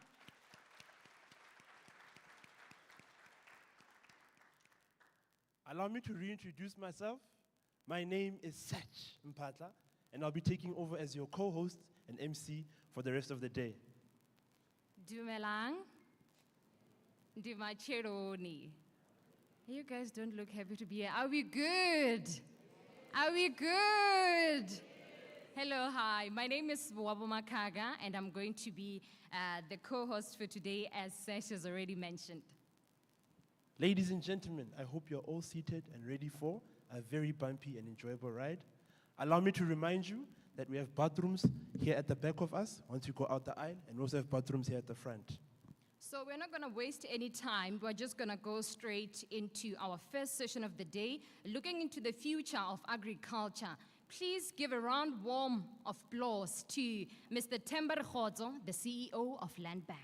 Allow me to reintroduce myself. My name is Sach Mpatla, and I'll be taking over as your co-host and MC for the rest of the day. Dumelang. Dumacheroni. You guys don't look happy to be here. Are we good? Are we good? Hello, hi. My name is Waboma Kaga, and I'm going to be the co-host for today, as Sash has already mentioned. Ladies and gentlemen, I hope you're all seated and ready for a very bumpy and enjoyable ride. Allow me to remind you that we have bathrooms here at the back of us once you go out the aisle, and we also have bathrooms here at the front. So we're not going to waste any time. We're just going to go straight into our first session of the day, looking into the future of agriculture. Please give a round warm of applause to Mr. Tember Khodzo, the CEO of Land Bank.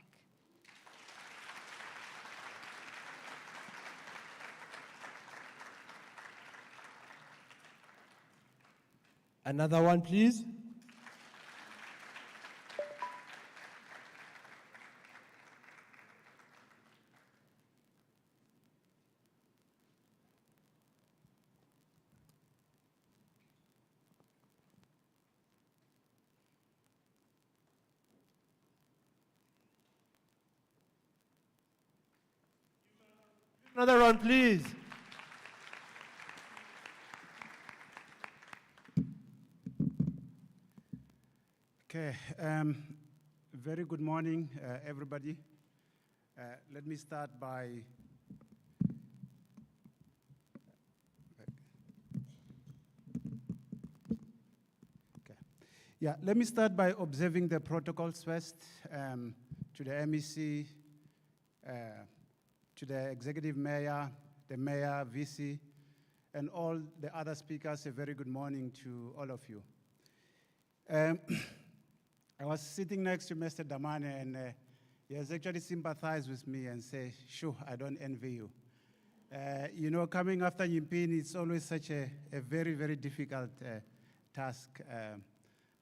Another one, please. Another round, please. Okay, very good morning, everybody. Let me start by let me start by observing the protocols first. To the MEC, to the executive mayor, the mayor, VC, and all the other speakers, a very good morning to all of you. I was sitting next to Mr. Damane, and he has actually sympathized with me and said, sure, I don't envy you. You know, coming after Nyimipini, it's always such a very, very difficult task,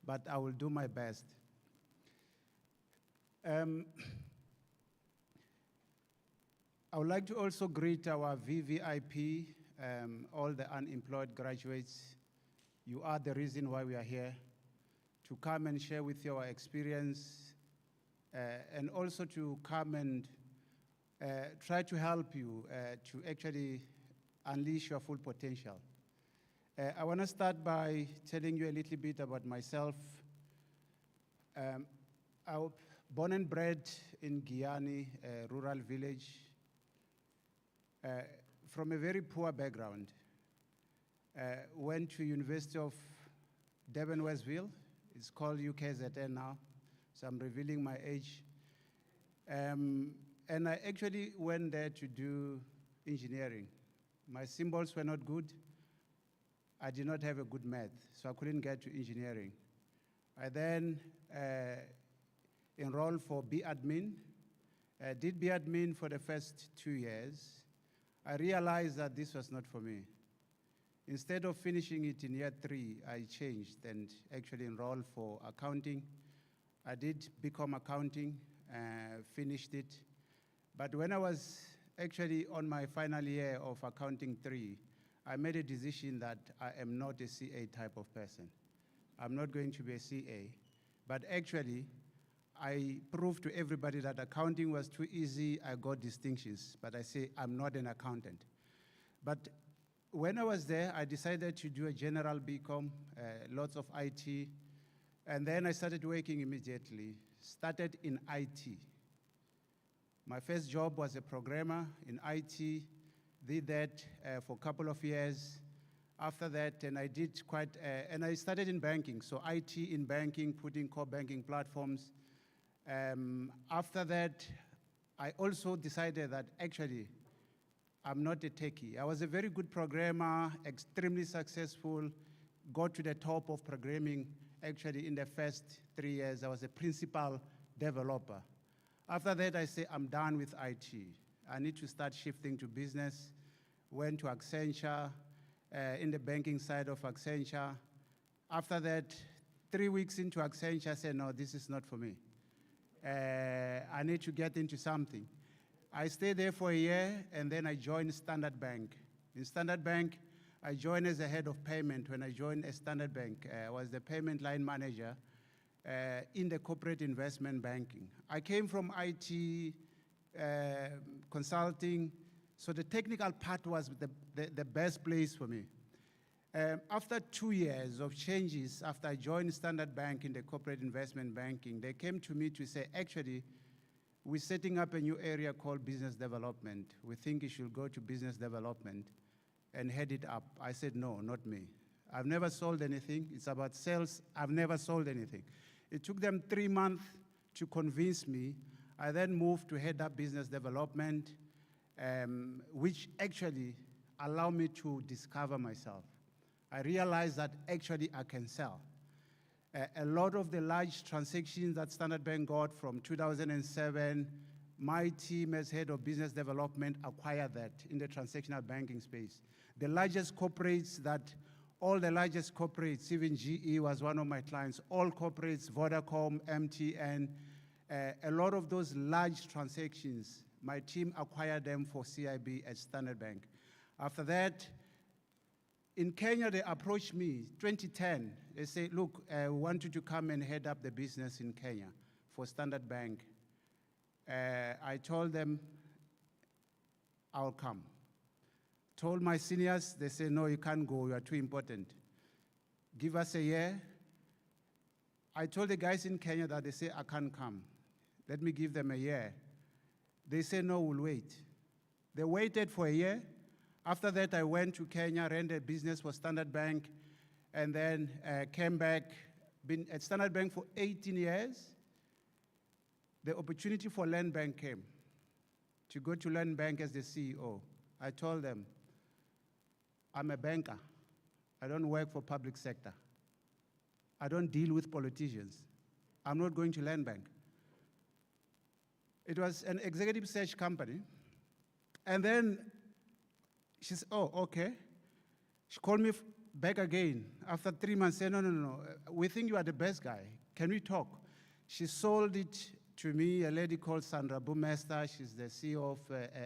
but I will do my best. I would like to also greet our VVIP, all the unemployed graduates. You are the reason why we are here, to come and share with you our experience, and also to come and try to help you to actually unleash your full potential. I want to start by telling you a little bit about myself. I was born and bred in Giyani, a rural village, from a very poor background. Went to University of Durban Westville. It's called UKZN now, so I'm revealing my age. And I actually went there to do engineering. My symbols were not good. I did not have a good math, so I couldn't get to engineering. I then enrolled for B-admin. Did B-admin for the first 2 years. I realized that this was not for me. Instead of finishing it in year 3, I changed and actually enrolled for accounting. I did become accounting, finished it. But when I was actually on my final year of accounting 3, I made a decision that I am not a CA type of person. I'm not going to be a CA. But actually, I proved to everybody that accounting was too easy. I got distinctions, but I say I'm not an accountant. But when I was there, I decided to do a general BCom, lots of IT, and then I started working immediately. Started in IT. My first job was a programmer in IT. Did that for a couple of years. After that, and I did quite, and I started in banking. So IT in banking, putting core banking platforms. After that, I also decided that actually, I'm not a techie. I was a very good programmer, extremely successful, got to the top of programming. Actually, in the first 3 years, I was a principal developer. After that, I say, I'm done with IT. I need to start shifting to business. Went to Accenture, in the banking side of Accenture. After that, 3 weeks into Accenture, I said, no, this is not for me. I need to get into something. I stayed there for a year, and then I joined Standard Bank. In Standard Bank, I joined as a head of payment. When I joined Standard Bank, I was the payment line manager in the corporate investment banking. I came from IT consulting, so the technical part was the best place for me. After 2 years of changes, after I joined Standard Bank in the corporate investment banking, they came to me to say, actually, we're setting up a new area called business development. We think you should go to business development and head it up. I said, no, not me. I've never sold anything. It's about sales. I've never sold anything. It took them 3 months to convince me. I then moved to head up business development, which actually allowed me to discover myself. I realized that actually I can sell. A lot of the large transactions that Standard Bank got from 2007, my team as head of business development acquired that in the transactional banking space. The largest corporates all the largest corporates, even GE was one of my clients, all corporates, Vodacom, MTN, a lot of those large transactions, my team acquired them for CIB at Standard Bank. After that, in Kenya, they approached me, 2010. They say, look, I want you to come and head up the business in Kenya for Standard Bank. I told them, I'll come. Told my seniors, they say, no, you can't go, you are too important. Give us a year. I told the guys in Kenya that they say, I can't come. Let me give them a year. They say, no, we'll wait. They waited for a year. After that, I went to Kenya, ran a business for Standard Bank, and then came back, been at Standard Bank for 18 years. The opportunity for Land Bank came, to go to Land Bank as the CEO. I told them, I'm a banker. I don't work for public sector. I don't deal with politicians. I'm not going to Land Bank. It was an executive search company. And then she said, oh, okay. She called me back again after 3 months, said, no. We think you are the best guy. Can we talk? She sold it to me, a lady called Sandra Bumester. She's the CEO of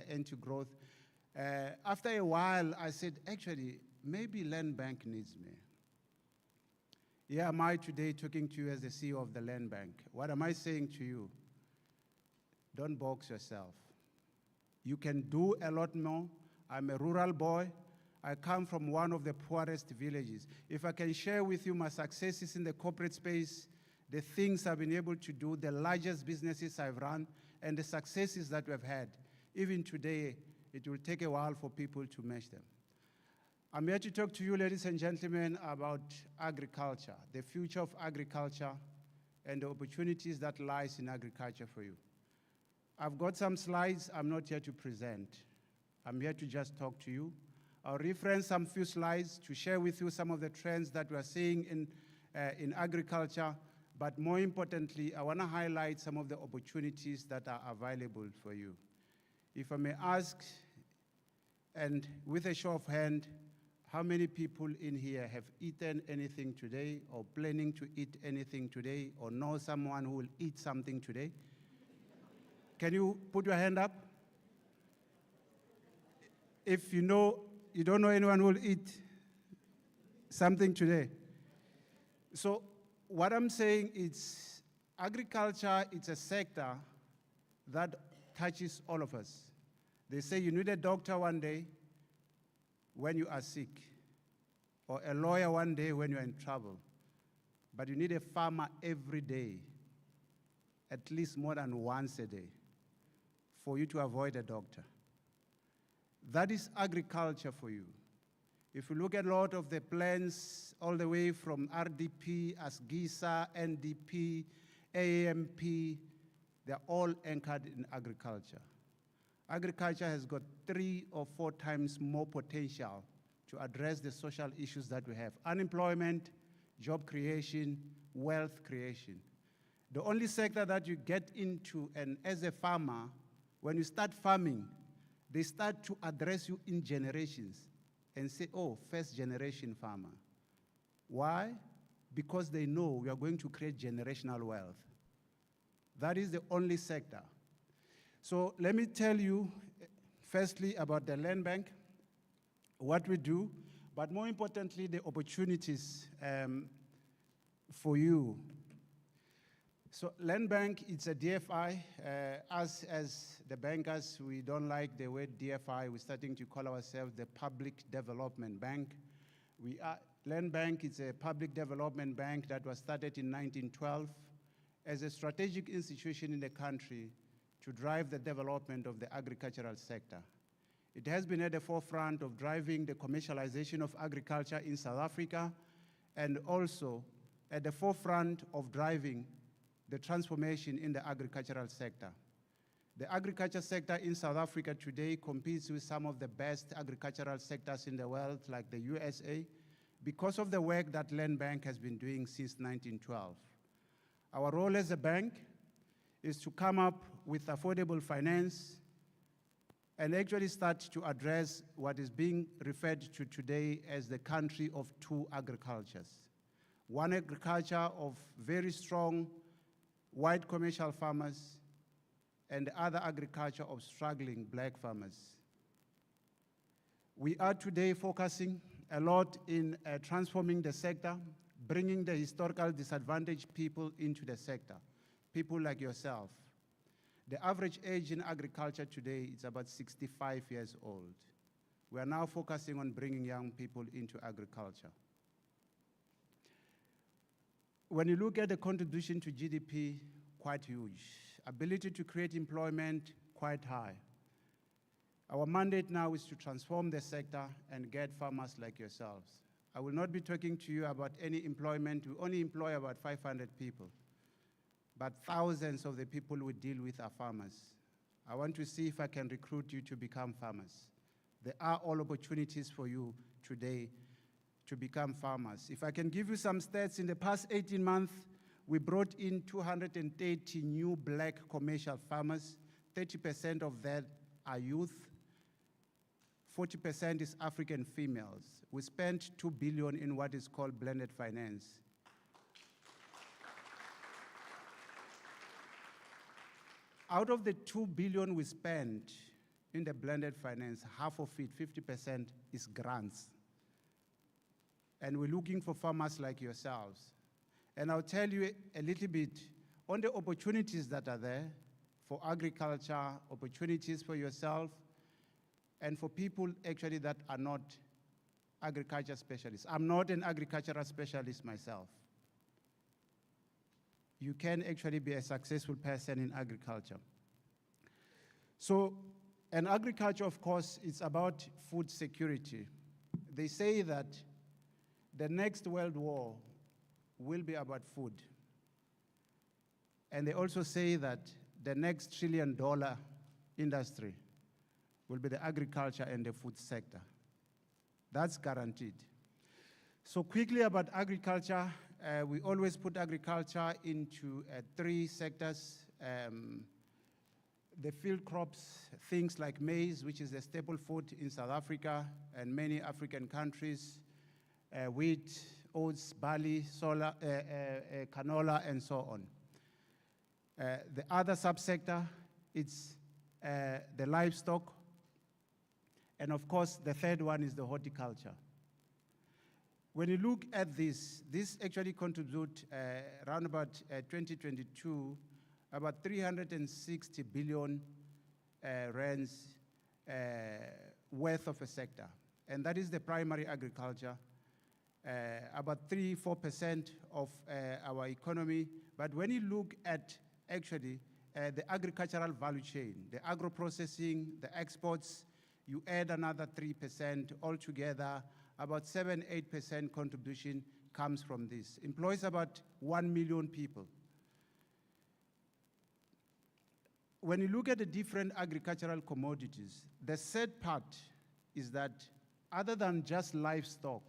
Into Growth. After a while, I said, actually, maybe Land Bank needs me. Here am I today talking to you as the CEO of the Land Bank. What am I saying to you? Don't box yourself. You can do a lot more. I'm a rural boy. I come from one of the poorest villages. If I can share with you my successes in the corporate space, the things I've been able to do, the largest businesses I've run, and the successes that we've had, even today, it will take a while for people to match them. I'm here to talk to you, ladies and gentlemen, about agriculture, the future of agriculture, and the opportunities that lies in agriculture for you. I've got some slides I'm not here to present. I'm here to just talk to you. I'll reference some few slides to share with you some of the trends that we're seeing in agriculture, but more importantly, I want to highlight some of the opportunities that are available for you. If I may ask, and with a show of hand, how many people in here have eaten anything today, or planning to eat anything today, or know someone who will eat something today? Can you put your hand up? If you don't know anyone who will eat something today. So what I'm saying is agriculture, it's a sector that touches all of us. They say you need a doctor one day when you are sick, or a lawyer one day when you're in trouble. But you need a farmer every day, at least more than once a day, for you to avoid a doctor. That is agriculture for you. If you look at a lot of the plans, all the way from RDP, ASGISA, NDP, AAMP, they're all anchored in agriculture. Agriculture has got 3 or 4 times more potential to address the social issues that we have: unemployment, job creation, wealth creation. The only sector that you get into, and as a farmer, when you start farming, they start to address you in generations and say, oh, first generation farmer. Why? because they know we are going to create generational wealth. That is the only sector. So let me tell you, firstly, about the land bank, what we do, but more importantly, the opportunities for you. So land bank, it's a DFI. Us as the bankers, we don't like the word DFI. We're starting to call ourselves the Public Development Bank. Land Bank is a public development bank that was started in 1912 as a strategic institution in the country to drive the development of the agricultural sector. It has been at the forefront of driving the commercialization of agriculture in South Africa, and also at the forefront of driving the transformation in the agricultural sector. The agriculture sector in South Africa today competes with some of the best agricultural sectors in the world, like the USA, because of the work that Land Bank has been doing since 1912. Our role as a bank is to come up with affordable finance and actually start to address what is being referred to today as the country of two agricultures. One agriculture of very strong white commercial farmers, and the other agriculture of struggling black farmers. We are today focusing a lot in transforming the sector, bringing the historical disadvantaged people into the sector, people like yourself. The average age in agriculture today is about 65 years old. We are now focusing on bringing young people into agriculture. When you look at the contribution to GDP, quite huge. Ability to create employment, quite high. Our mandate now is to transform the sector and get farmers like yourselves. I will not be talking to you about any employment. We only employ about 500 people, but thousands of the people we deal with are farmers. I want to see if I can recruit you to become farmers. There are all opportunities for you today to become farmers. If I can give you some stats, in the past 18 months, we brought in 230 new black commercial farmers. 30% of that are youth. 40% is African females. We spent $2 billion in what is called blended finance. Out of the $2 billion we spent in the blended finance, half of it, 50%, is grants. And we're looking for farmers like yourselves. And I'll tell you a little bit on the opportunities that are there for agriculture, opportunities for yourself, and for people actually that are not agriculture specialists. I'm not an agricultural specialist myself. You can actually be a successful person in agriculture. So, and agriculture, of course, is about food security. They say that the next world war will be about food. And they also say that the next $1 trillion industry will be the agriculture and the food sector. That's guaranteed. So quickly about agriculture, we always put agriculture into 3 sectors. The field crops, things like maize, which is a staple food in South Africa and many African countries, wheat, oats, barley, canola, and so on. The other subsector, it's the livestock. And of course, the third one is the horticulture. When you look at this actually contributes around about 2022, about 360 billion rands worth of a sector. And that is the primary agriculture, about 3-4% of our economy. But when you look at actually the agricultural value chain, the agro-processing, the exports, you add another 3% altogether, about 7-8% contribution comes from this. Employs about 1 million people. When you look at the different agricultural commodities, the sad part is that other than just livestock,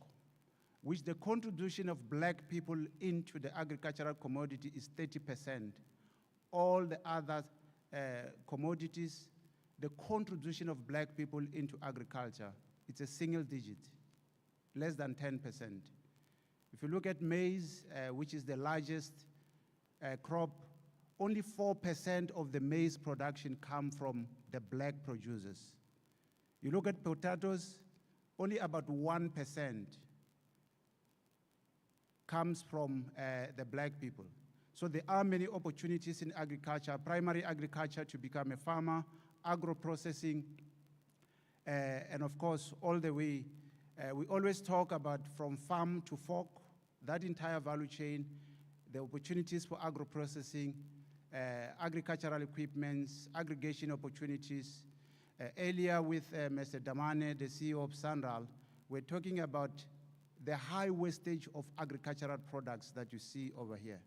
which the contribution of black people into the agricultural commodity is 30%, all the other commodities, the contribution of black people into agriculture, it's a single digit, less than 10%. If you look at maize, which is the largest crop, only 4% of the maize production come from the black producers. You look at potatoes, only about 1% comes from the black people. So there are many opportunities in agriculture, primary agriculture to become a farmer, agro-processing, and of course, all the way, we always talk about from farm to fork, that entire value chain, the opportunities for agro-processing, agricultural equipments, aggregation opportunities. Earlier with Mr. Damane, the CEO of Sanral, we're talking about the high wastage of agricultural products that you see over here.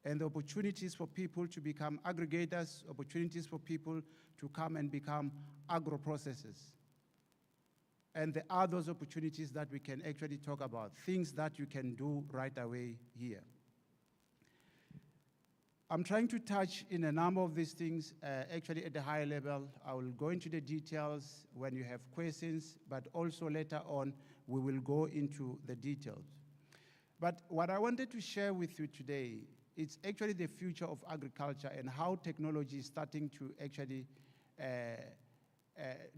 And the opportunities for people to become aggregators, opportunities for people to come and become agro-processors. And there are those opportunities that we can actually talk about, things that you can do right away here. I'm trying to touch in a number of these things, actually at a high level. I will go into the details when you have questions, but also later on, we will go into the details. But what I wanted to share with you today, it's actually the future of agriculture and how technology is starting to actually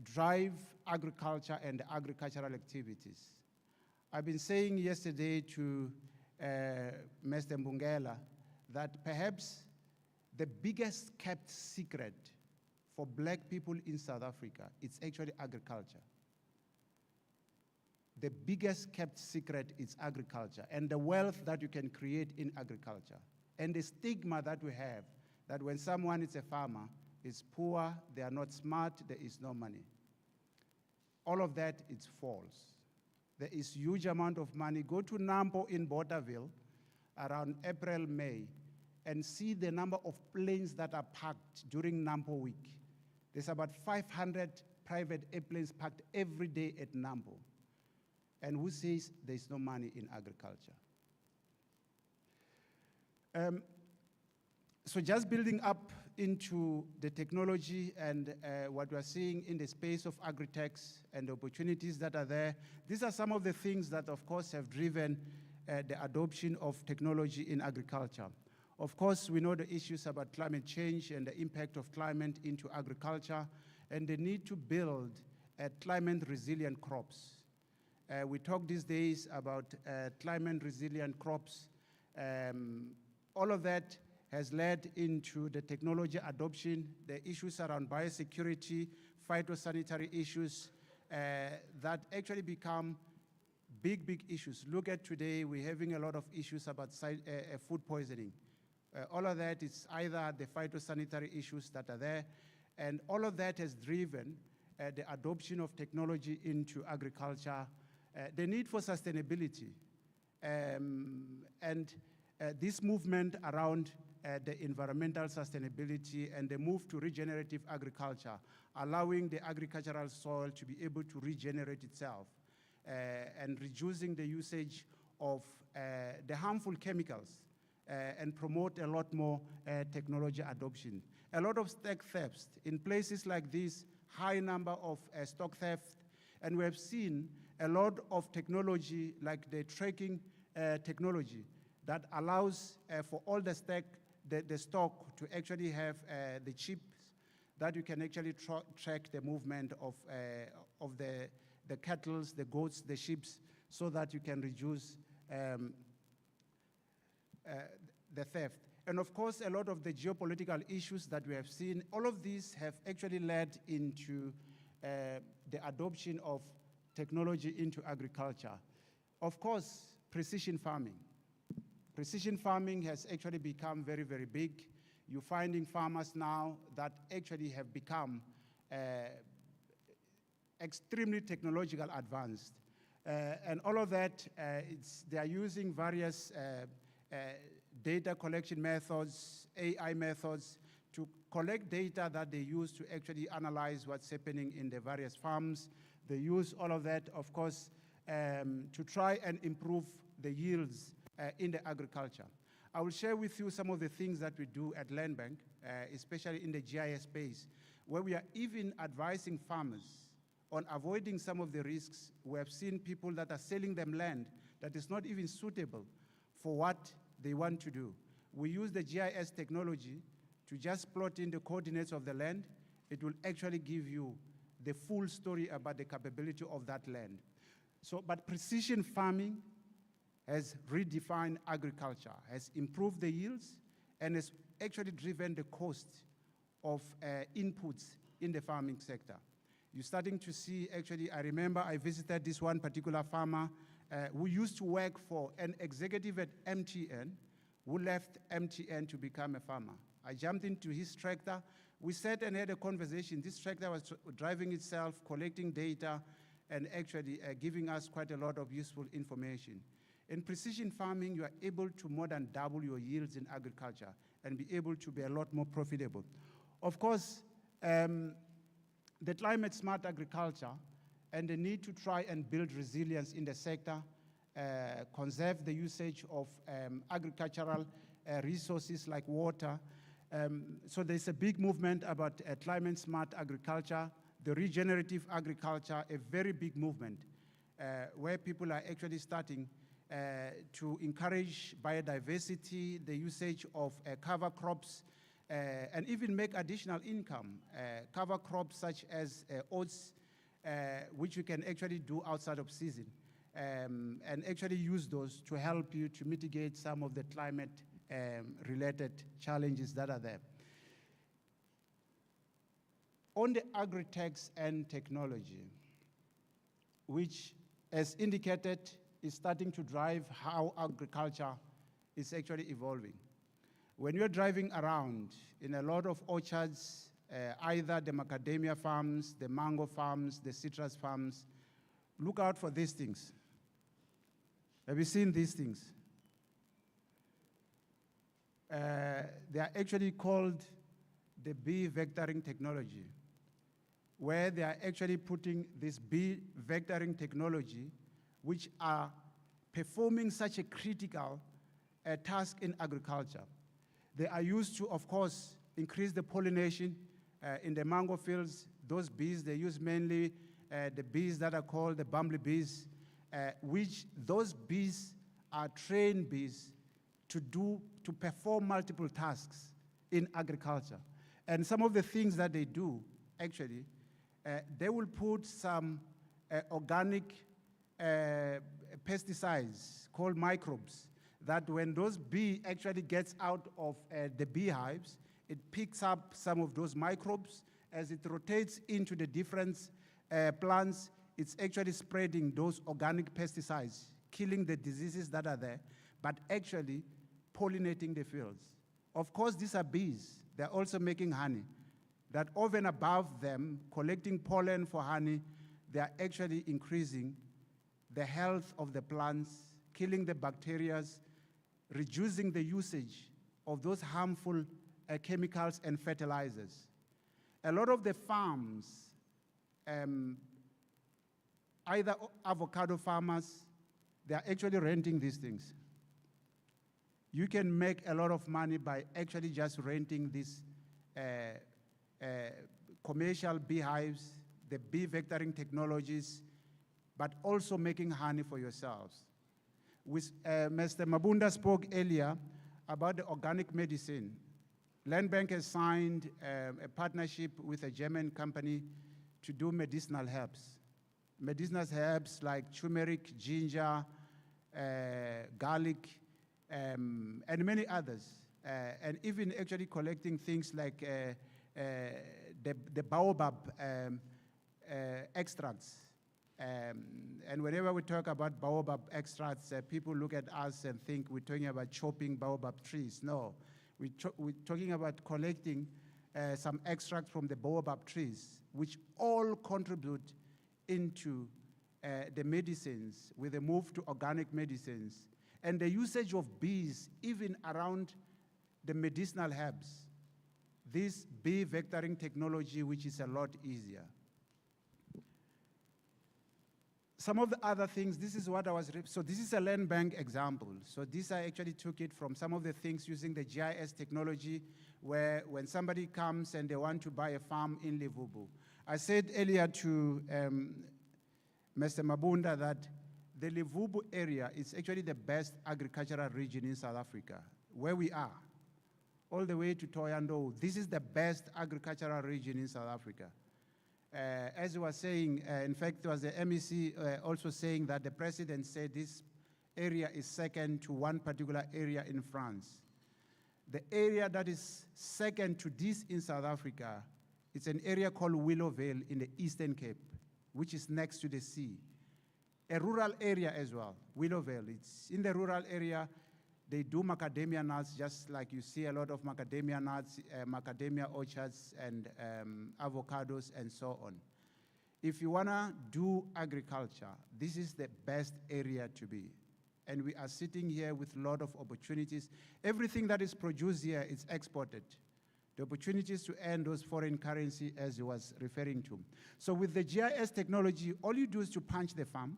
drive agriculture and agricultural activities. I've been saying yesterday to Mr. Mbungela that perhaps the biggest kept secret for black people in South Africa, it's actually agriculture. The biggest kept secret is agriculture and the wealth that you can create in agriculture. And the stigma that we have, that when someone is a farmer, is poor, they are not smart, there is no money. All of that is false. There is huge amount of money. Go to Nampo in Botterville around April, May, and see the number of planes that are parked during Nampo week. There's about 500 private airplanes parked every day at Nampo. And who says there's no money in agriculture? So just building up into the technology and what we're seeing in the space of agri-techs and the opportunities that are there, these are some of the things that, of course, have driven the adoption of technology in agriculture. Of course, we know the issues about climate change and the impact of climate into agriculture and the need to build climate-resilient crops. We talk these days about climate-resilient crops. All of that has led into the technology adoption, the issues around biosecurity, phytosanitary issues that actually become big, big issues. Look at today, we're having a lot of issues about food poisoning. All of that is either the phytosanitary issues that are there, and all of that has driven the adoption of technology into agriculture, the need for sustainability, and this movement around the environmental sustainability and the move to regenerative agriculture, allowing the agricultural soil to be able to regenerate itself and reducing the usage of the harmful chemicals and promote a lot more technology adoption. A lot of stock thefts in places like this, high number of stock theft, and we have seen a lot of technology like the tracking technology that allows for all the stock to actually have the chips that you can actually track the movement of the cattle, the goats, the sheep, so that you can reduce the theft. And of course, a lot of the geopolitical issues that we have seen, all of these have actually led into the adoption of technology into agriculture. Of course, precision farming. Precision farming has actually become very, very big. You're finding farmers now that actually have become extremely technological advanced. And all of that, they are using various data collection methods, AI methods, to collect data that they use to actually analyze what's happening in the various farms. They use all of that, of course, to try and improve the yields in the agriculture. I will share with you some of the things that we do at Land Bank, especially in the GIS space, where we are even advising farmers on avoiding some of the risks. We have seen people that are selling them land that is not even suitable for what they want to do. We use the GIS technology to just plot in the coordinates of the land. It will actually give you the full story about the capability of that land. So, but precision farming has redefined agriculture, has improved the yields, and has actually driven the cost of inputs in the farming sector. You're starting to see, actually, I remember I visited this one particular farmer who used to work for an executive at MTN, who left MTN to become a farmer. I jumped into his tractor. We sat and had a conversation. This tractor was driving itself, collecting data, and actually giving us quite a lot of useful information. In precision farming, you are able to more than double your yields in agriculture and be able to be a lot more profitable. Of course, the climate smart agriculture and the need to try and build resilience in the sector, conserve the usage of agricultural resources like water. So there's a big movement about climate smart agriculture, the regenerative agriculture, a very big movement where people are actually starting to encourage biodiversity, the usage of cover crops, and even make additional income. Cover crops such as oats, which you can actually do outside of season, and actually use those to help you to mitigate some of the climate related challenges that are there. On the agri-techs and technology, which as indicated is starting to drive how agriculture is actually evolving. When you're driving around in a lot of orchards, either the macadamia farms, the mango farms, the citrus farms, look out for these things. Have you seen these things? They are actually called the bee vectoring technology, where they are actually putting this bee vectoring technology, which are performing such a critical task in agriculture. They are used to, of course, increase the pollination in the mango fields. Those bees, they use mainly the bees that are called the bumblebees, which those bees are trained bees to perform multiple tasks in agriculture. And some of the things that they do, actually, they will put some organic pesticides called microbes that when those bee actually gets out of the beehives, it picks up some of those microbes. As it rotates into the different plants, it's actually spreading those organic pesticides, killing the diseases that are there, but actually pollinating the fields. Of course, these are bees. They're also making honey. That over and above them, collecting pollen for honey, they are actually increasing the health of the plants, killing the bacteria, reducing the usage of those harmful chemicals and fertilizers. A lot of the farms, either avocado farmers, they are actually renting these things. You can make a lot of money by actually just renting these commercial beehives, the bee vectoring technologies, but also making honey for yourselves. Mr. Mabunda spoke earlier about the organic medicine. Land Bank has signed a partnership with a German company to do medicinal herbs. Medicinal herbs like turmeric, ginger, garlic, and many others. And even actually collecting things like the baobab extracts. And whenever we talk about baobab extracts, people look at us and think we're talking about chopping baobab trees. No, we're talking about collecting some extracts from the baobab trees, which all contribute into the medicines with a move to organic medicines. And the usage of bees, even around the medicinal herbs, this bee vectoring technology, which is a lot easier. Some of the other things, this is what I was, so this is a land bank example. So this I actually took it from some of the things using the GIS technology, where when somebody comes and they want to buy a farm in Livubu, I said earlier to Mr. Mabunda that the Livubu area is actually the best agricultural region in South Africa, where we are, all the way to Thohoyandou. This is the best agricultural region in South Africa. As you were saying, in fact, there was the MEC also saying that the president said this area is second to one particular area in France. The area that is second to this in South Africa, it's an area called Willowvale in the Eastern Cape, which is next to the sea. A rural area as well, Willowvale. It's in the rural area. They do macadamia nuts, just like you see a lot of macadamia nuts, macadamia orchards, and avocados, and so on. If you wanna do agriculture, this is the best area to be. And we are sitting here with a lot of opportunities. Everything that is produced here is exported. The opportunities to earn those foreign currency, as he was referring to. So with the GIS technology, all you do is to punch the farm.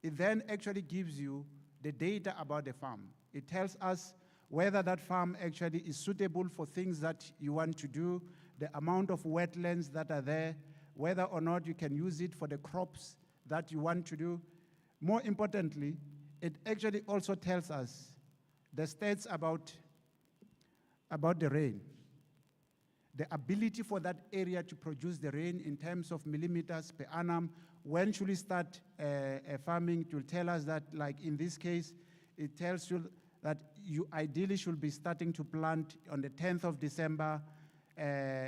It then actually gives you the data about the farm. It tells us whether that farm actually is suitable for things that you want to do, the amount of wetlands that are there, whether or not you can use it for the crops that you want to do. More importantly, it actually also tells us the stats about the rain, the ability for that area to produce the rain in terms of millimeters per annum. When should we start farming? It will tell us that, like in this case, it tells you that you ideally should be starting to plant on the 10th of December.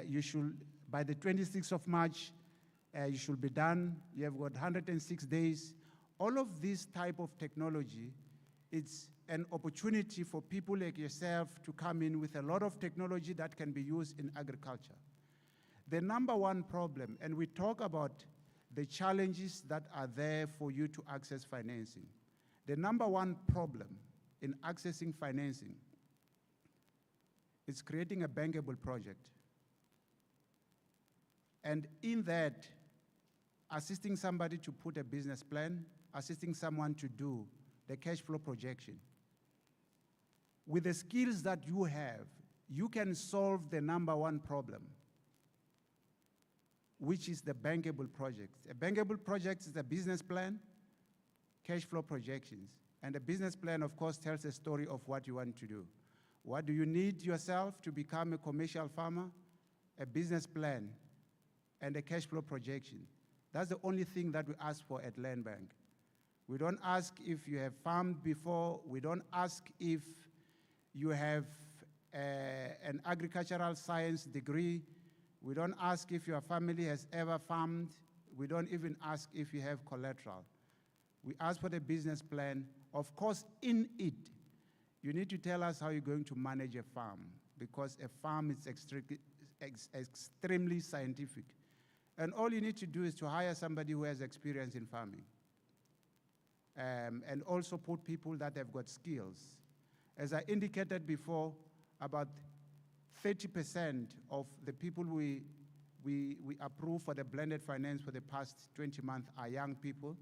You should, by the 26th of March, you should be done. You have got 106 days. All of this type of technology, it's an opportunity for people like yourself to come in with a lot of technology that can be used in agriculture. The number one problem, and we talk about the challenges that are there for you to access financing. The number one problem in accessing financing is creating a bankable project. And in that, assisting somebody to put a business plan, assisting someone to do the cash flow projection. With the skills that you have, you can solve the number one problem, which is the bankable project. A bankable project is a business plan, cash flow projections. And the business plan, of course, tells a story of what you want to do. What do you need yourself to become a commercial farmer? A business plan and a cash flow projection. That's the only thing that we ask for at Land Bank. We don't ask if you have farmed before. We don't ask if you have an agricultural science degree. We don't ask if your family has ever farmed. We don't even ask if you have collateral. We ask for the business plan. Of course, in it, you need to tell us how you're going to manage a farm, because a farm is extremely scientific. And all you need to do is to hire somebody who has experience in farming. And also put people that have got skills. As I indicated before, about 30% of the people we approve for the blended finance for the past 20 months are young people,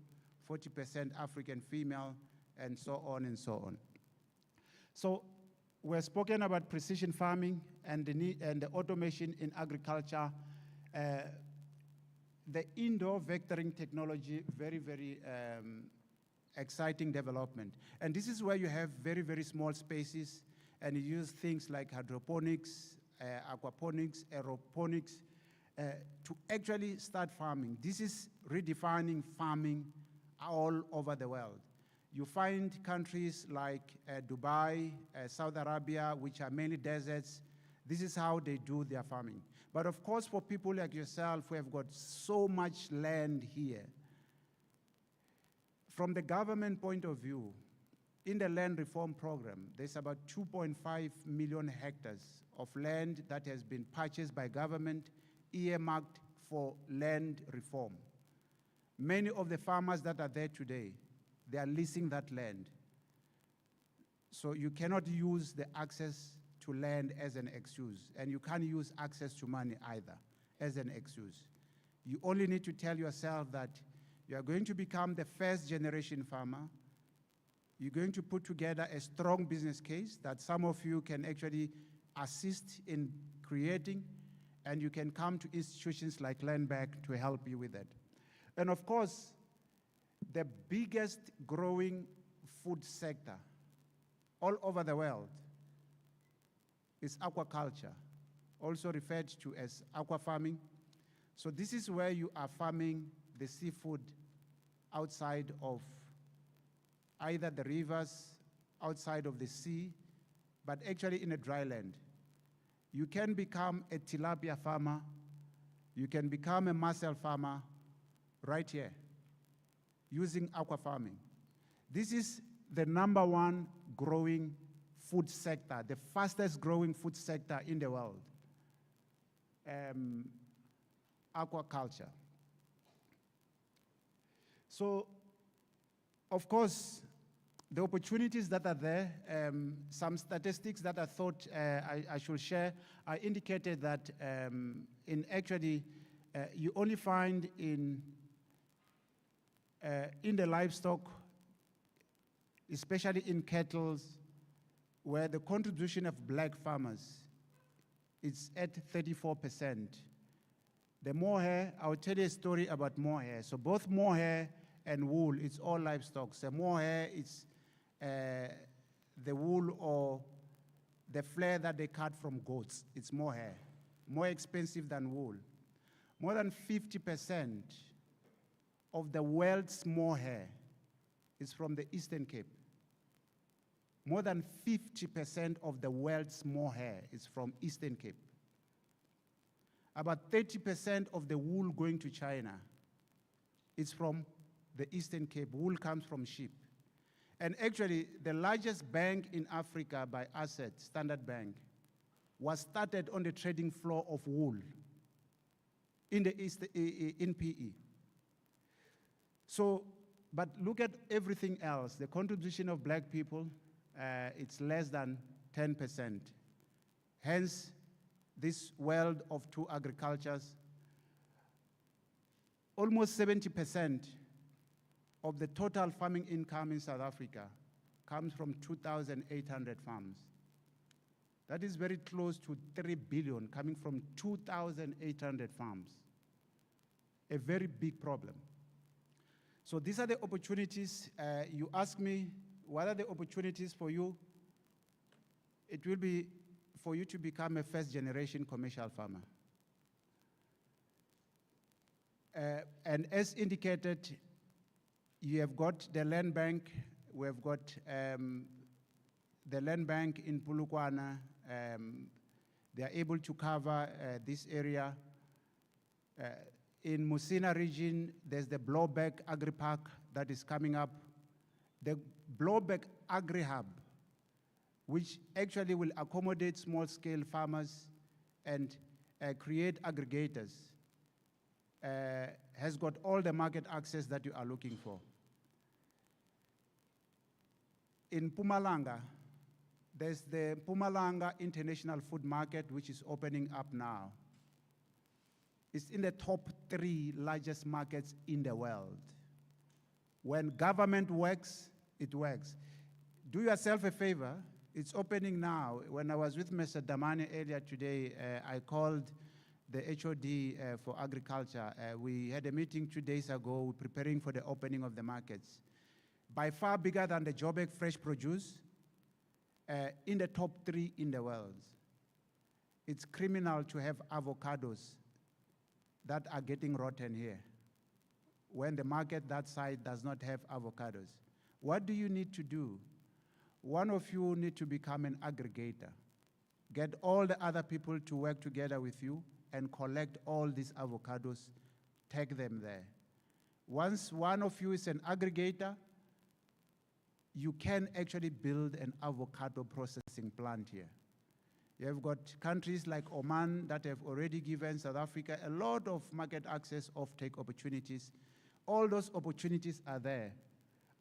40% African female, and so on and so on. So we've spoken about precision farming and the need and the automation in agriculture. The indoor vectoring technology, very, very exciting development. And this is where you have very, very small spaces, and you use things like hydroponics, aquaponics, aeroponics, to actually start farming. This is redefining farming all over the world. You find countries like Dubai, Saudi Arabia, which are mainly deserts. This is how they do their farming. But of course, for people like yourself who have got so much land here, from the government point of view, in the land reform program, there's about 2.5 million hectares of land that has been purchased by government, earmarked for land reform. Many of the farmers that are there today, they are leasing that land. So you cannot use the access to land as an excuse, and you can't use access to money either as an excuse. You only need to tell yourself that you are going to become the first generation farmer. You're going to put together a strong business case that some of you can actually assist in creating, And you can come to institutions like Landbank to help you with that. And of course, the biggest growing food sector all over the world is aquaculture, also referred to as aqua farming. So this is where you are farming the seafood outside of either the rivers, outside of the sea, but actually in a dry land. You can become a tilapia farmer, you can become a mussel farmer right here using aqua farming. This is the #1 growing food sector, the fastest growing food sector in the world, aquaculture. So, of course, the opportunities that are there, some statistics that I thought I should share, I indicated that in actually, you only find in the livestock, especially in cattle, where the contribution of black farmers is at 34%. The mohair, I'll tell you a story about mohair. So both mohair and wool, it's all livestock. So mohair is the wool or the flare that they cut from goats. It's mohair, more expensive than wool. More than 50% of the world's mohair is from the Eastern Cape. More than 50% of the world's mohair is from Eastern Cape. About 30% of the wool going to China is from the Eastern Cape. Wool comes from sheep. And actually, the largest bank in Africa by asset, Standard Bank, was started on the trading floor of wool in the East, in PE. So, but look at everything else. The contribution of black people, it's less than 10%. Hence, this world of two agricultures, almost 70% of the total farming income in South Africa comes from 2,800 farms. That is very close to 3 billion coming from 2,800 farms. A very big problem. So these are the opportunities. You ask me, what are the opportunities for you? It will be for you to become a first-generation commercial farmer. And as indicated, you have got the land bank. We have got the land bank in Polokwane. They are able to cover this area. In Musina region, there's the Blowback Agri Park that is coming up. The Blowback Agri Hub, which actually will accommodate small-scale farmers and create aggregators, has got all the market access that you are looking for. In Mpumalanga, there's the Mpumalanga International Food Market, which is opening up now. It's in the top 3 largest markets in the world. When government works, it works. Do yourself a favor, it's opening now. When I was with Mr. Damani earlier today, I called the HOD for agriculture. We had a meeting 2 days ago preparing for the opening of the markets. By far bigger than the Joburg Fresh Produce, in the top 3 in the world. It's criminal to have avocados that are getting rotten here when the market that side does not have avocados. What do you need to do? One of you need to become an aggregator. Get all the other people to work together with you and collect all these avocados, take them there. Once one of you is an aggregator, you can actually build an avocado processing plant here. You have got countries like Oman that have already given South Africa a lot of market access, off-take opportunities. All those opportunities are there.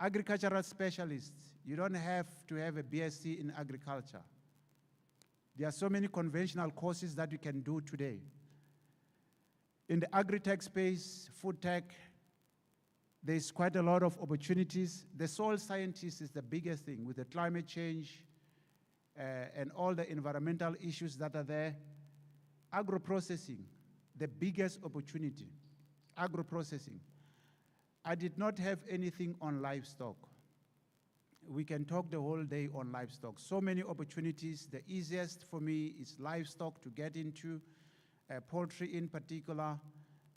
Agricultural specialists, you don't have to have a BSc in agriculture. There are so many conventional courses that you can do today. In the agri-tech space, food tech, there's quite a lot of opportunities. The soil scientist is the biggest thing with the climate change and all the environmental issues that are there. Agro-processing, the biggest opportunity. Agro-processing. I did not have anything on livestock. We can talk the whole day on livestock. So many opportunities. The easiest for me is livestock to get into, poultry in particular.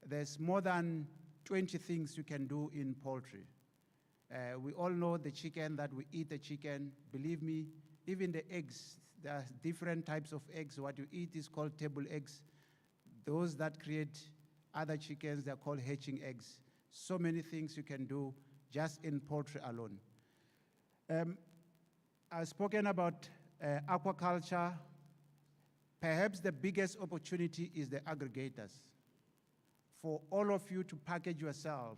There's more than 20 things you can do in poultry. We all know the chicken, that we eat the chicken. Believe me, even the eggs, there are different types of eggs. What you eat is called table eggs. Those that create other chickens, they're called hatching eggs. So many things you can do just in poultry alone. I've spoken about aquaculture. Perhaps the biggest opportunity is the aggregators. For all of you to package yourself,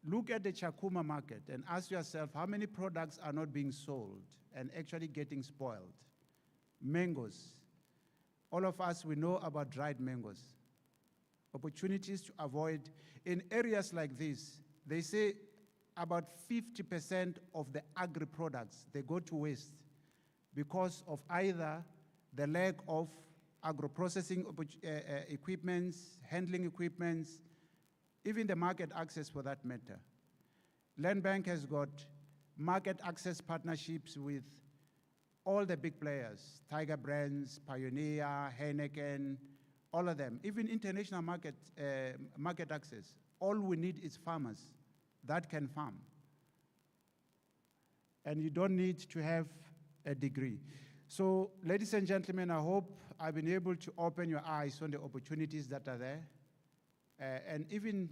look at the Chakuma market and ask yourself how many products are not being sold and actually getting spoiled. Mangoes. All of us, we know about dried mangoes. Opportunities to avoid. In areas like this, they say about 50% of the agri-products, they go to waste because of either the lack of agro-processing equipments, handling equipments, even the market access for that matter. Land Bank has got market access partnerships with all the big players, Tiger Brands, Pioneer, Heineken, all of them, even international market access. All we need is farmers that can farm. And you don't need to have a degree. So, ladies and gentlemen, I hope I've been able to open your eyes on the opportunities that are there, and even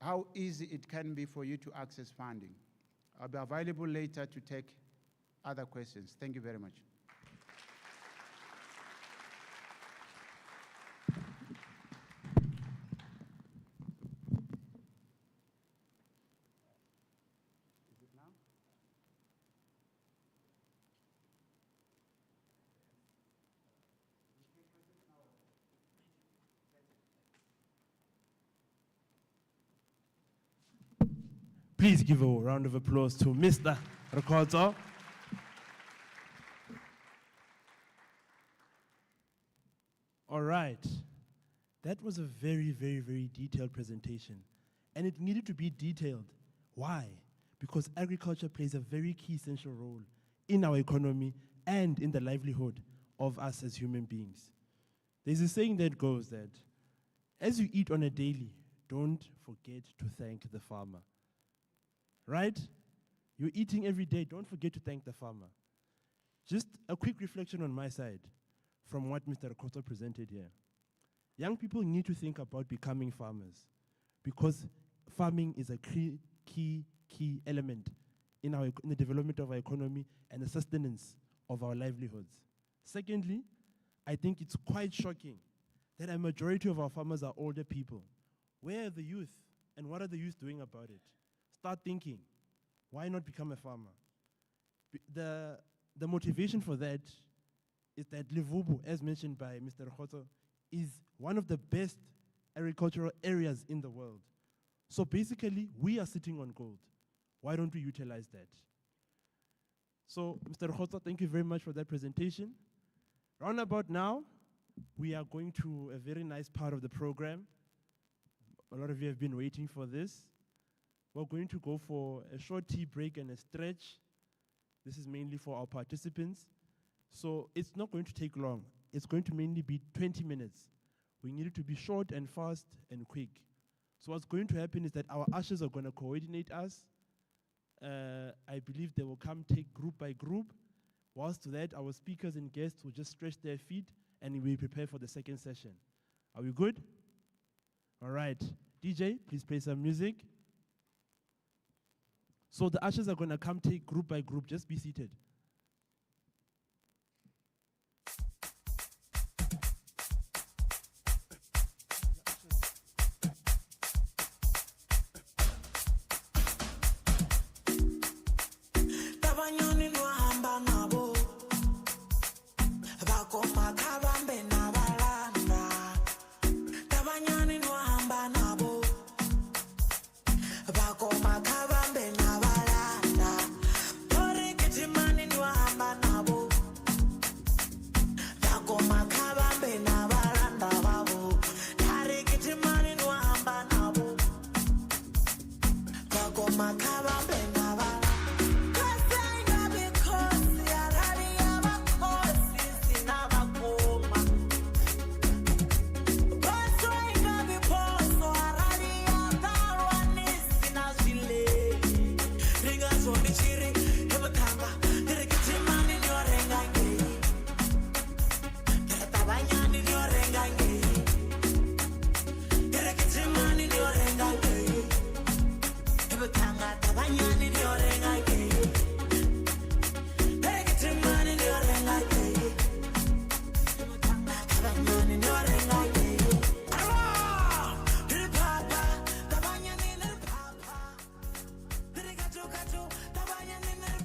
how easy it can be for you to access funding. I'll be available later to take other questions. Thank you very much. Please give a round of applause to Mr. Rekoto. All right. That was a very, very, very detailed presentation. And it needed to be detailed. Why? Because agriculture plays a very key essential role in our economy and in the livelihood of us as human beings. There's a saying that goes that, as you eat on a daily, don't forget to thank the farmer. Right? You're eating every day, don't forget to thank the farmer. Just a quick reflection on my side from what Mr. Rekoto presented here. Young people need to think about becoming farmers because farming is a key element in the development of our economy and the sustenance of our livelihoods. Secondly, I think it's quite shocking that a majority of our farmers are older people. Where are the youth and what are the youth doing about it? Start thinking, why not become a farmer? The motivation for that is that Livubu, as mentioned by Mr. Rekoto, is one of the best agricultural areas in the world. So basically, we are sitting on gold. Why don't we utilize that? So, Mr. Rekoto, thank you very much for that presentation. Round about now, we are going to a very nice part of the program. A lot of you have been waiting for this. We're going to go for a short tea break and a stretch. This is mainly for our participants. So it's not going to take long. It's going to mainly be 20 minutes. We need it to be short and fast and quick. So what's going to happen is that our ushers are going to coordinate us. I believe they will come take group by group. Whilst that, our speakers and guests will just stretch their feet and we'll prepare for the second session. Are we good? All right. DJ, please play some music. So the ushers are going to come take group by group. Just be seated. Money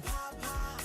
Papa.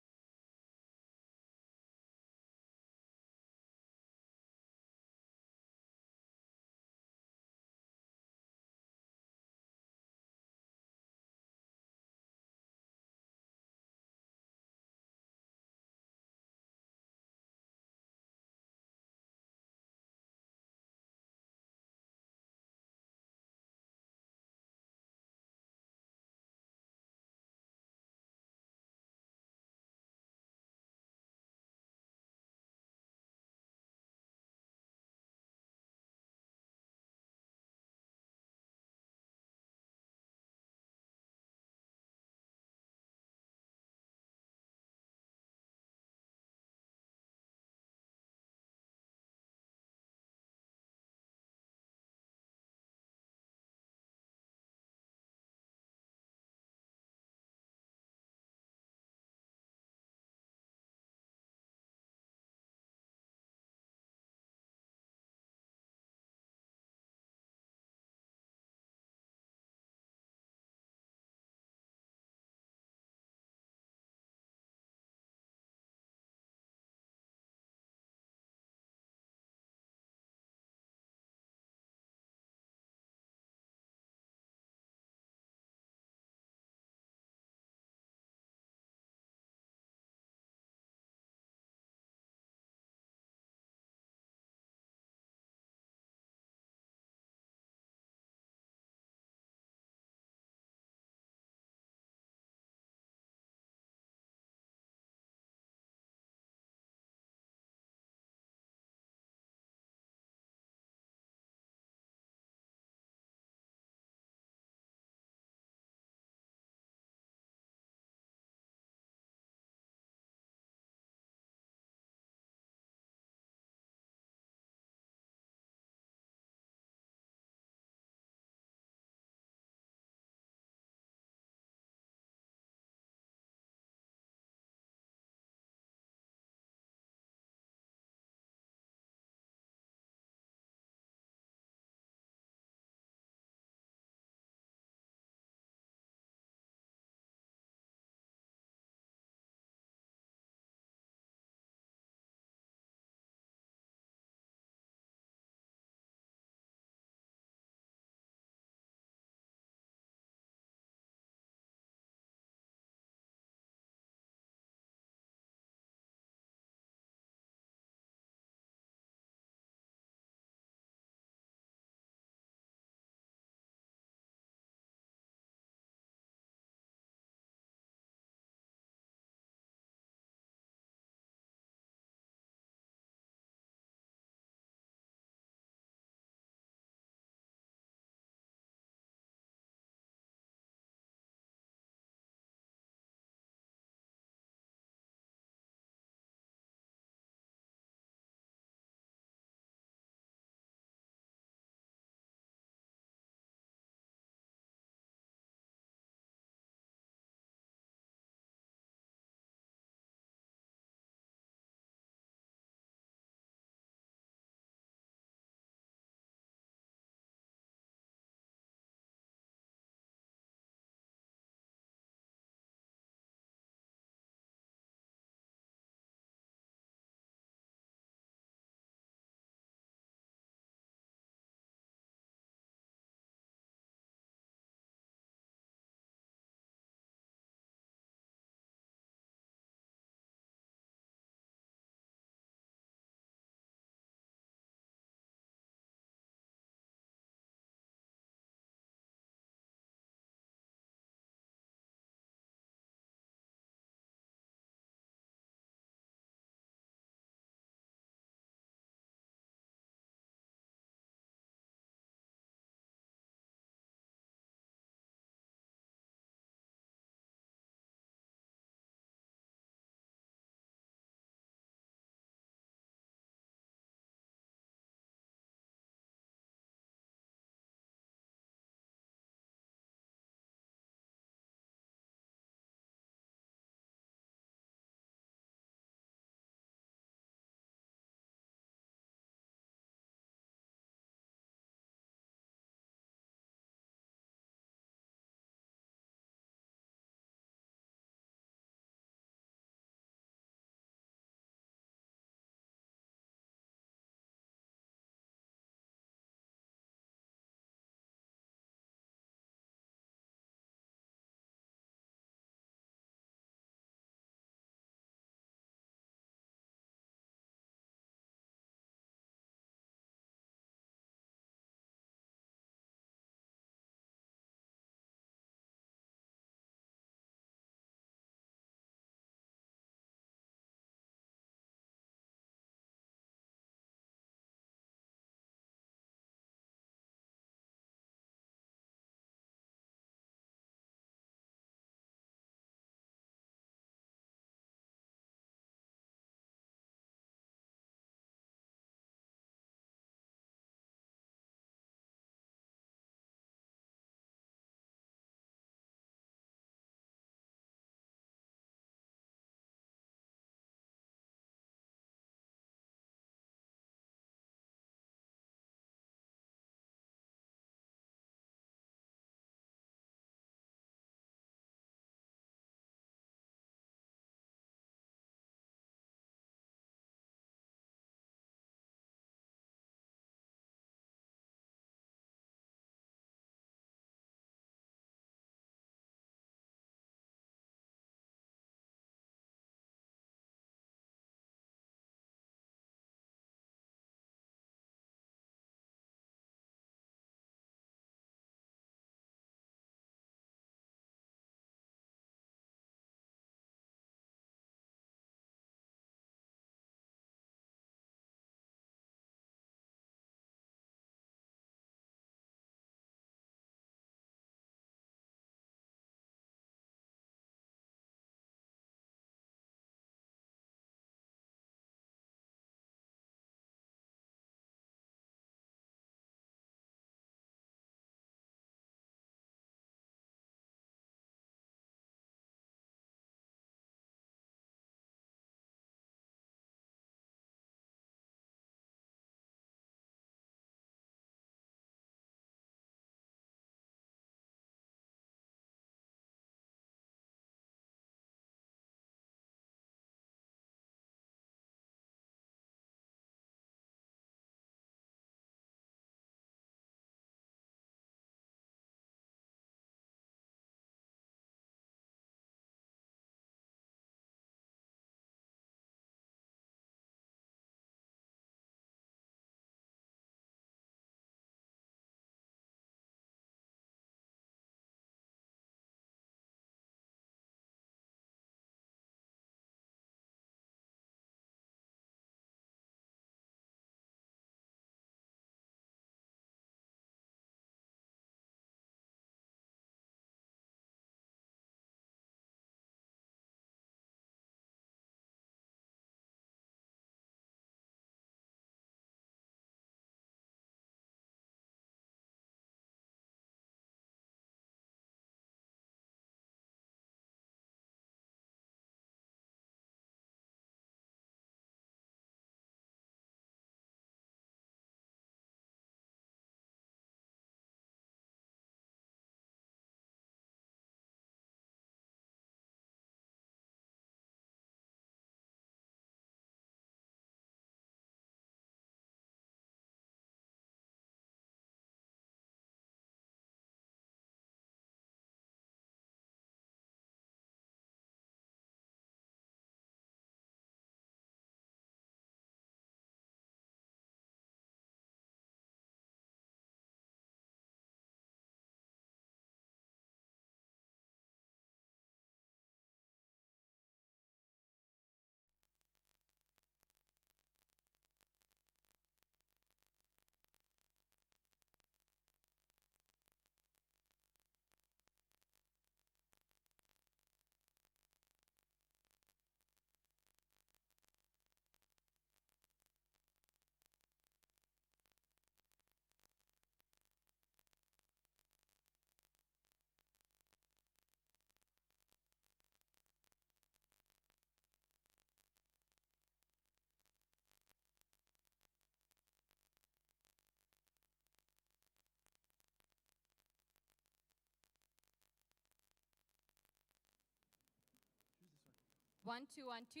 1, 2, 1, 2.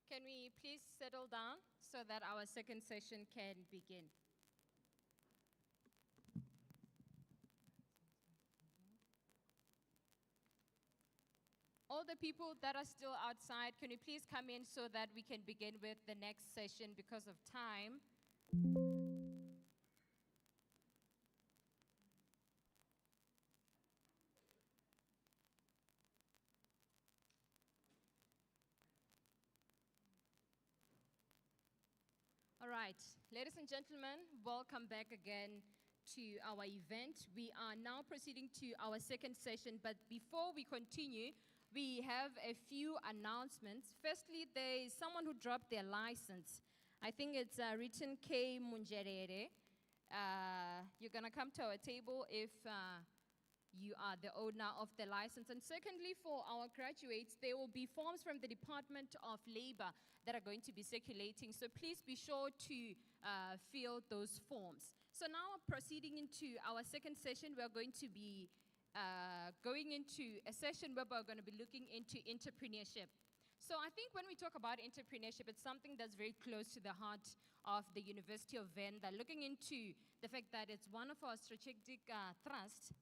Can we please settle down so that our second session can begin? All the people that are still outside, can you please come in so that we can begin with the next session because of time? All right, ladies and gentlemen, welcome back again to our event. We are now proceeding to our second session, but before we continue, we have a few announcements. Firstly, there is someone who dropped their license. I think it's written K. Munjerere. You're going to come to our table if you are the owner of the license. And secondly, for our graduates, there will be forms from the Department of Labor that are going to be circulating. So please be sure to fill those forms. So now proceeding into our second session, we're going to be going into a session where we're going to be looking into entrepreneurship. So I think when we talk about entrepreneurship, it's something that's very close to the heart of the University of Venda, looking into the fact that it's one of our strategic thrusts,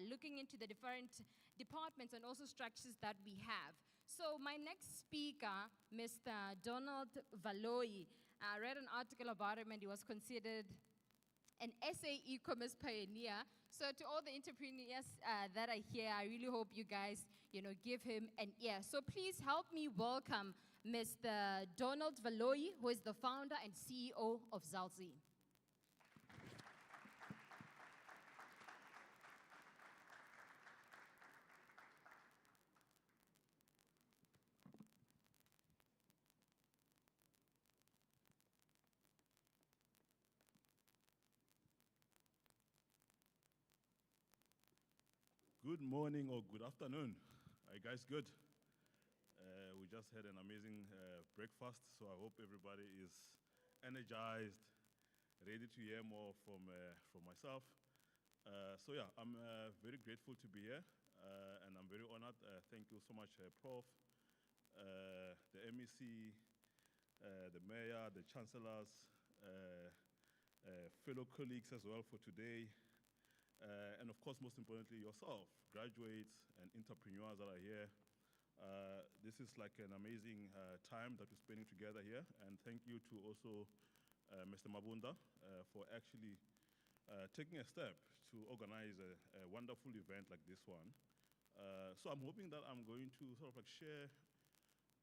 looking into the different departments and also structures that we have. So my next speaker, Mr. Donald Valoyi, I read an article about him and he was considered an SA e-commerce pioneer. So to all the entrepreneurs that are here, I really hope you guys, give him an ear. So please help me welcome Mr. Donald Valoyi, who is the founder and CEO of Zalzi. Good morning or good afternoon. Are you guys good? We just had an amazing breakfast, so I hope everybody is energized, ready to hear more from myself. So yeah, I'm very grateful to be here, and I'm very honored. Thank you so much, Prof, the MEC, the Mayor, the Chancellors, fellow colleagues as well for today. And of course, most importantly, yourself, graduates and entrepreneurs that are here. This is like an amazing time that we're spending together here. And thank you to also Mr. Mabunda for actually taking a step to organize a wonderful event like this one. So I'm hoping that I'm going to sort of like share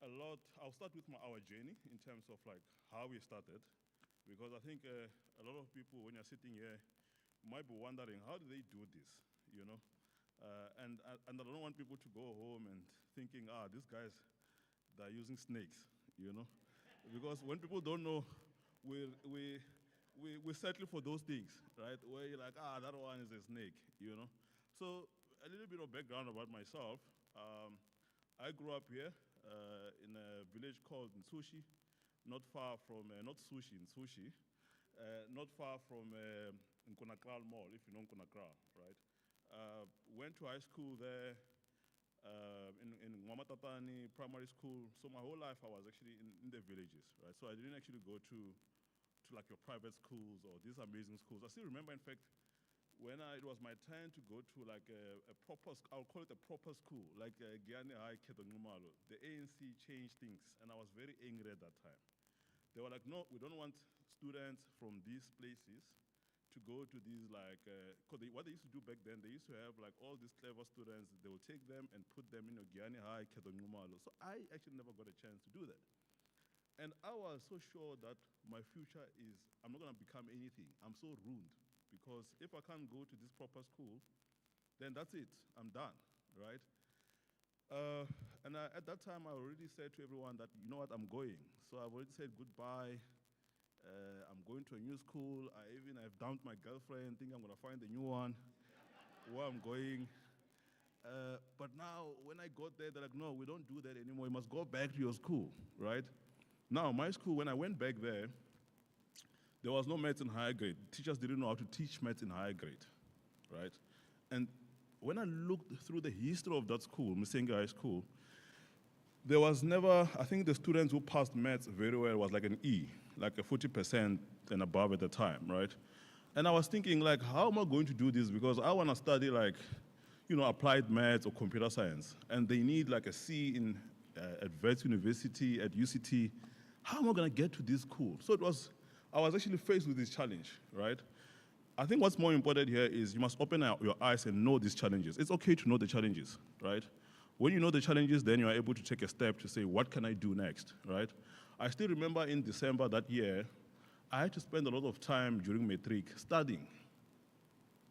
a lot. I'll start with our journey in terms of like how we started. Because I think a lot of people, when you're sitting here, might be wondering, how do they do this, and I don't want people to go home and thinking, these guys, they're using snakes, because when people don't know, we settle for those things, right? Where you're like, that one is a snake, So a little bit of background about myself. I grew up here in a village called Nsushi, not far from, not Sushi, Nsushi, not far from Nkunakral Mall, if you know Nkunakral, right? Went to high school there in Ngwamatatani Primary School. So my whole life I was actually in the villages, right? So I didn't actually go to like your private schools or these amazing schools. I still remember, in fact, when it was my turn to go to like a proper, I'll call it a proper school, like Giani High Kedongumalo. The ANC changed things, and I was very angry at that time. They were like, no, we don't want students from these places to go to these like, what they used to do back then, they used to have like all these clever students, they will take them and put them in Giani High, Kedongumalo. So I actually never got a chance to do that. And I was so sure that my future is, I'm not gonna become anything. I'm so ruined, because if I can't go to this proper school, then that's it, I'm done, right? And at that time, I already said to everyone that, you know what, I'm going. So I've already said goodbye. I'm going to a new school. I've dumped my girlfriend, think I'm gonna find a new one, where I'm going. But now, when I got there, they're like, no, we don't do that anymore. You must go back to your school, right? Now, my school, when I went back there was no maths in higher grade. Teachers didn't know how to teach maths in higher grade, right? And when I looked through the history of that school, Msenga High School, there was never, I think the students who passed maths very well was like an E, like a 40% and above at the time, right? And I was thinking, like, how am I going to do this? Because I want to study, like, you know, applied maths or computer science. And they need, like, a C in at Wits University, at UCT. How am I going to get to this school? So I was actually faced with this challenge, right? I think what's more important here is you must open your eyes and know these challenges. It's okay to know the challenges, right? When you know the challenges, then you are able to take a step to say, what can I do next, right? I still remember in December that year, I had to spend a lot of time during matric studying.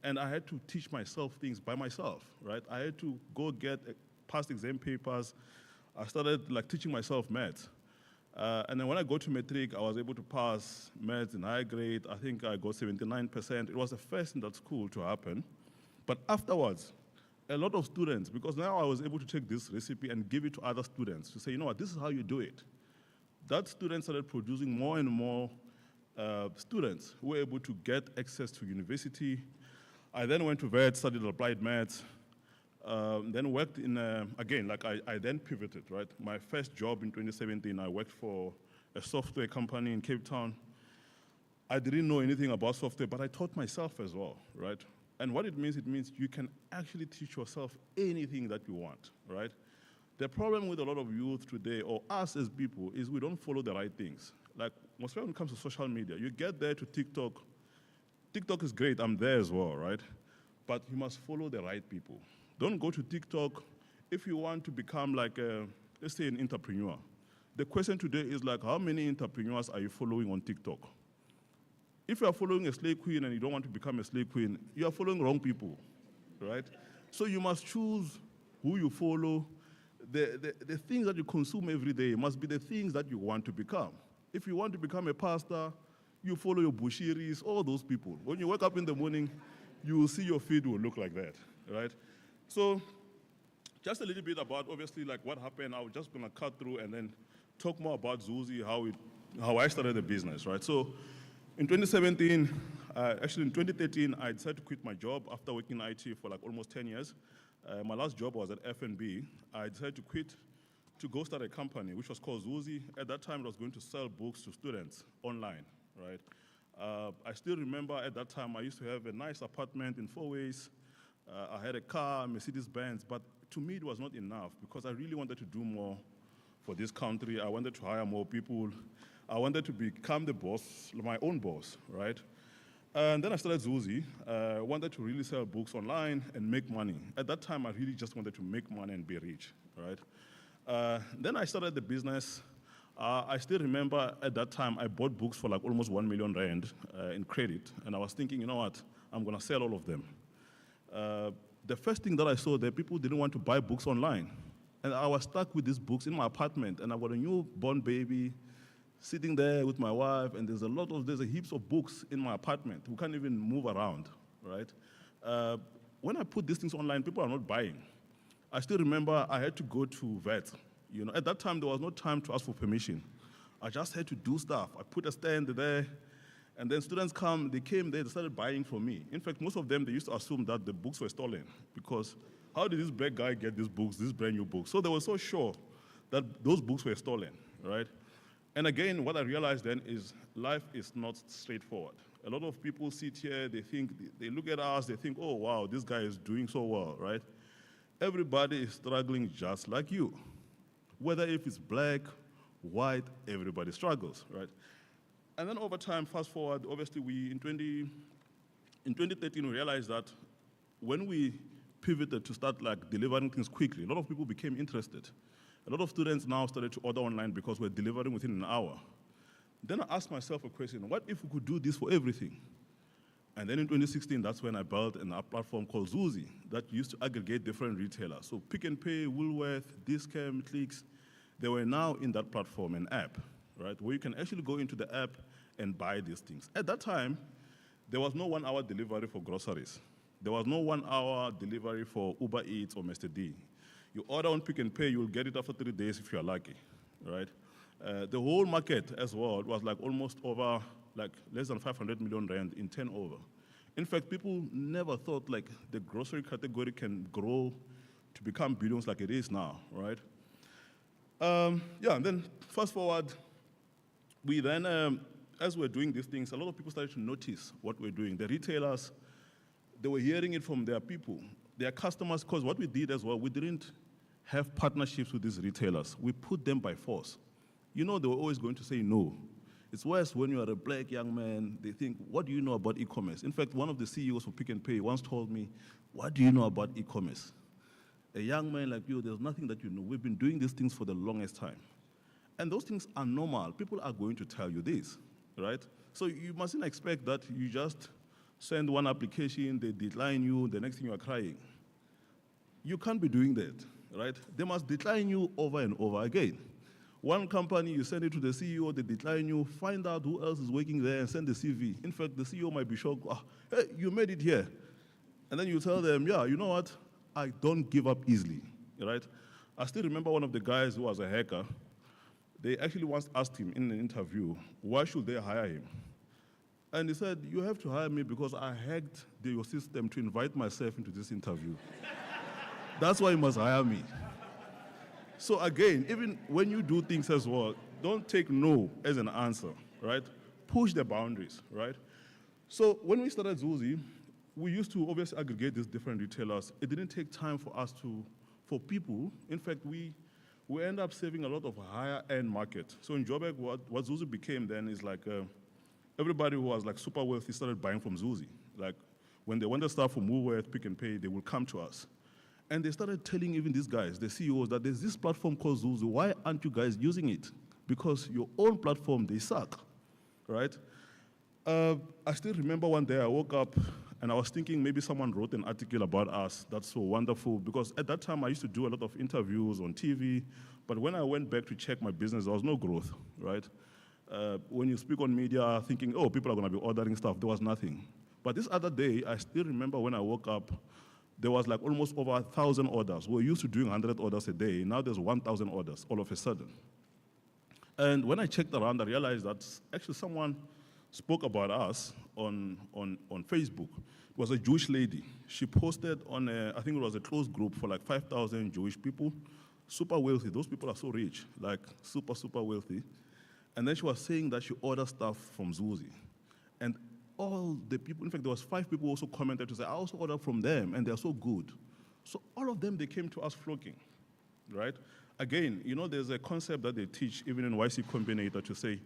And I had to teach myself things by myself, right? I had to go get past exam papers. I started like teaching myself maths. And then when I got to matric, I was able to pass maths in high grade. I think I got 79%. It was the first in that school to happen. But afterwards, a lot of students, because now I was able to take this recipe and give it to other students to say, you know what, this is how you do it. That students started producing more and more students who were able to get access to university. I then went to VET, studied applied maths, then worked in, again, like I then pivoted, right? My first job in 2017, I worked for a software company in Cape Town. I didn't know anything about software, but I taught myself as well, right? And what it means you can actually teach yourself anything that you want, right? The problem with a lot of youth today, or us as people, is we don't follow the right things. Like, most when it comes to social media, you get there to TikTok. TikTok is great, I'm there as well, right? But you must follow the right people. Don't go to TikTok if you want to become like, let's say, an entrepreneur. The question today is like, how many entrepreneurs are you following on TikTok? If you are following a slave queen and you don't want to become a slave queen, you are following wrong people, right? So you must choose who you follow. The things that you consume every day must be the things that you want to become. If you want to become a pastor, you follow your Bushiris, all those people. When you wake up in the morning, you will see your feed will look like that, right? So just a little bit about, obviously, like what happened. I'm just going to cut through and then talk more about Zuzi, how I started the business, right? So in 2017, actually in 2013, I decided to quit my job after working in IT for like almost 10 years. My last job was at F&B. I decided to quit to go start a company, which was called Zuzi. At that time, it was going to sell books to students online, right? I still remember at that time, I used to have a nice apartment in Four Ways. I had a car, Mercedes-Benz, but to me, it was not enough because I really wanted to do more for this country. I wanted to hire more people. I wanted to become the boss, my own boss, right? And then I started Zuzi. I wanted to really sell books online and make money. At that time, I really just wanted to make money and be rich, right? Then I started the business. I still remember at that time, I bought books for like almost 1 million rand in credit. And I was thinking, you know what, I'm going to sell all of them. The first thing that I saw there, people didn't want to buy books online. And I was stuck with these books in my apartment. And I got a newborn baby sitting there with my wife. And there's a heaps of books in my apartment. We can't even move around, right? When I put these things online, people are not buying. I still remember I had to go to VET. You know, at that time, there was no time to ask for permission. I just had to do stuff. I put a stand there, and then students they came there, they started buying from me. In fact, most of them, they used to assume that the books were stolen because how did this black guy get these books, these brand new books? So they were so sure that those books were stolen, right? And again, what I realized then is life is not straightforward. A lot of people sit here, they look at us, they think, oh, wow, this guy is doing so well, right? Everybody is struggling just like you. Whether if it's black, white, everybody struggles, right? And then over time, fast forward, obviously in 2013, we realized that when we pivoted to start like delivering things quickly, a lot of people became interested. A lot of students now started to order online because we're delivering within an hour. Then I asked myself a question, what if we could do this for everything? And then in 2016, that's when I built a platform called Zuzi that used to aggregate different retailers. So Pick n Pay, Woolworth, Discount, Clicks, they were now in that platform, an app, right, where you can actually go into the app and buy these things. At that time, there was no 1 hour delivery for groceries. There was no 1 hour delivery for Uber Eats or Mr. D. You order on Pick n Pay, you'll get it after 3 days if you're lucky, right? The whole market as well was like almost over like less than 500 million rand in turnover. In fact, people never thought like the grocery category can grow to become billions like it is now, right? Yeah, and then fast forward, we then, as we're doing these things, a lot of people started to notice what we're doing. The retailers, they were hearing it from their people, their customers, because what we did as well, we didn't have partnerships with these retailers. We put them by force. You know, they were always going to say no. It's worse when you are a black young man, they think, what do you know about e-commerce? In fact, one of the CEOs for Pick n Pay once told me, what do you know about e-commerce? A young man like you, there's nothing that you know. We've been doing these things for the longest time. And those things are normal. People are going to tell you this, right? So you mustn't expect that you just send one application, they decline you, the next thing you are crying. You can't be doing that, right? They must decline you over and over again. One company, you send it to the CEO, they decline you, find out who else is working there and send the CV. In fact, the CEO might be shocked, hey, you made it here. And then you tell them, yeah, you know what? I don't give up easily, right? I still remember one of the guys who was a hacker. They actually once asked him in an interview, why should they hire him? And he said, you have to hire me because I hacked your system to invite myself into this interview. That's why you must hire me. So again, even when you do things as well, don't take no as an answer, right? Push the boundaries, right? So when we started Zuzi, we used to obviously aggregate these different retailers. It didn't take time for us for people. In fact, we end up saving a lot of higher-end market. So in Joburg, what Zuzi became then is like everybody who was like super wealthy started buying from Zuzi. Like when they wanted stuff from Woolworth, Pick n Pay, they would come to us. And they started telling even these guys, the CEOs, that there's this platform called Zuzi. Why aren't you guys using it? Because your own platform, they suck, right? I still remember one day I woke up and I was thinking maybe someone wrote an article about us. That's so wonderful, because at that time I used to do a lot of interviews on TV, but when I went back to check my business, there was no growth, right? When you speak on media thinking, oh, people are gonna be ordering stuff, there was nothing. But this other day, I still remember when I woke up, there was like almost over 1,000 orders. We're used to doing 100 orders a day. Now there's 1,000 orders all of a sudden. And when I checked around, I realized that actually someone spoke about us on Facebook. It was a Jewish lady. She posted on I think it was a closed group for like 5,000 Jewish people, super wealthy. Those people are so rich, like super, super wealthy. And then she was saying that she orders stuff from Zuzi. And all the people, in fact, there was 5 people who also commented to say, I also ordered from them, and they're so good. So all of them, they came to us flocking, right? Again, you know, there's a concept that they teach even in YC Combinator to say,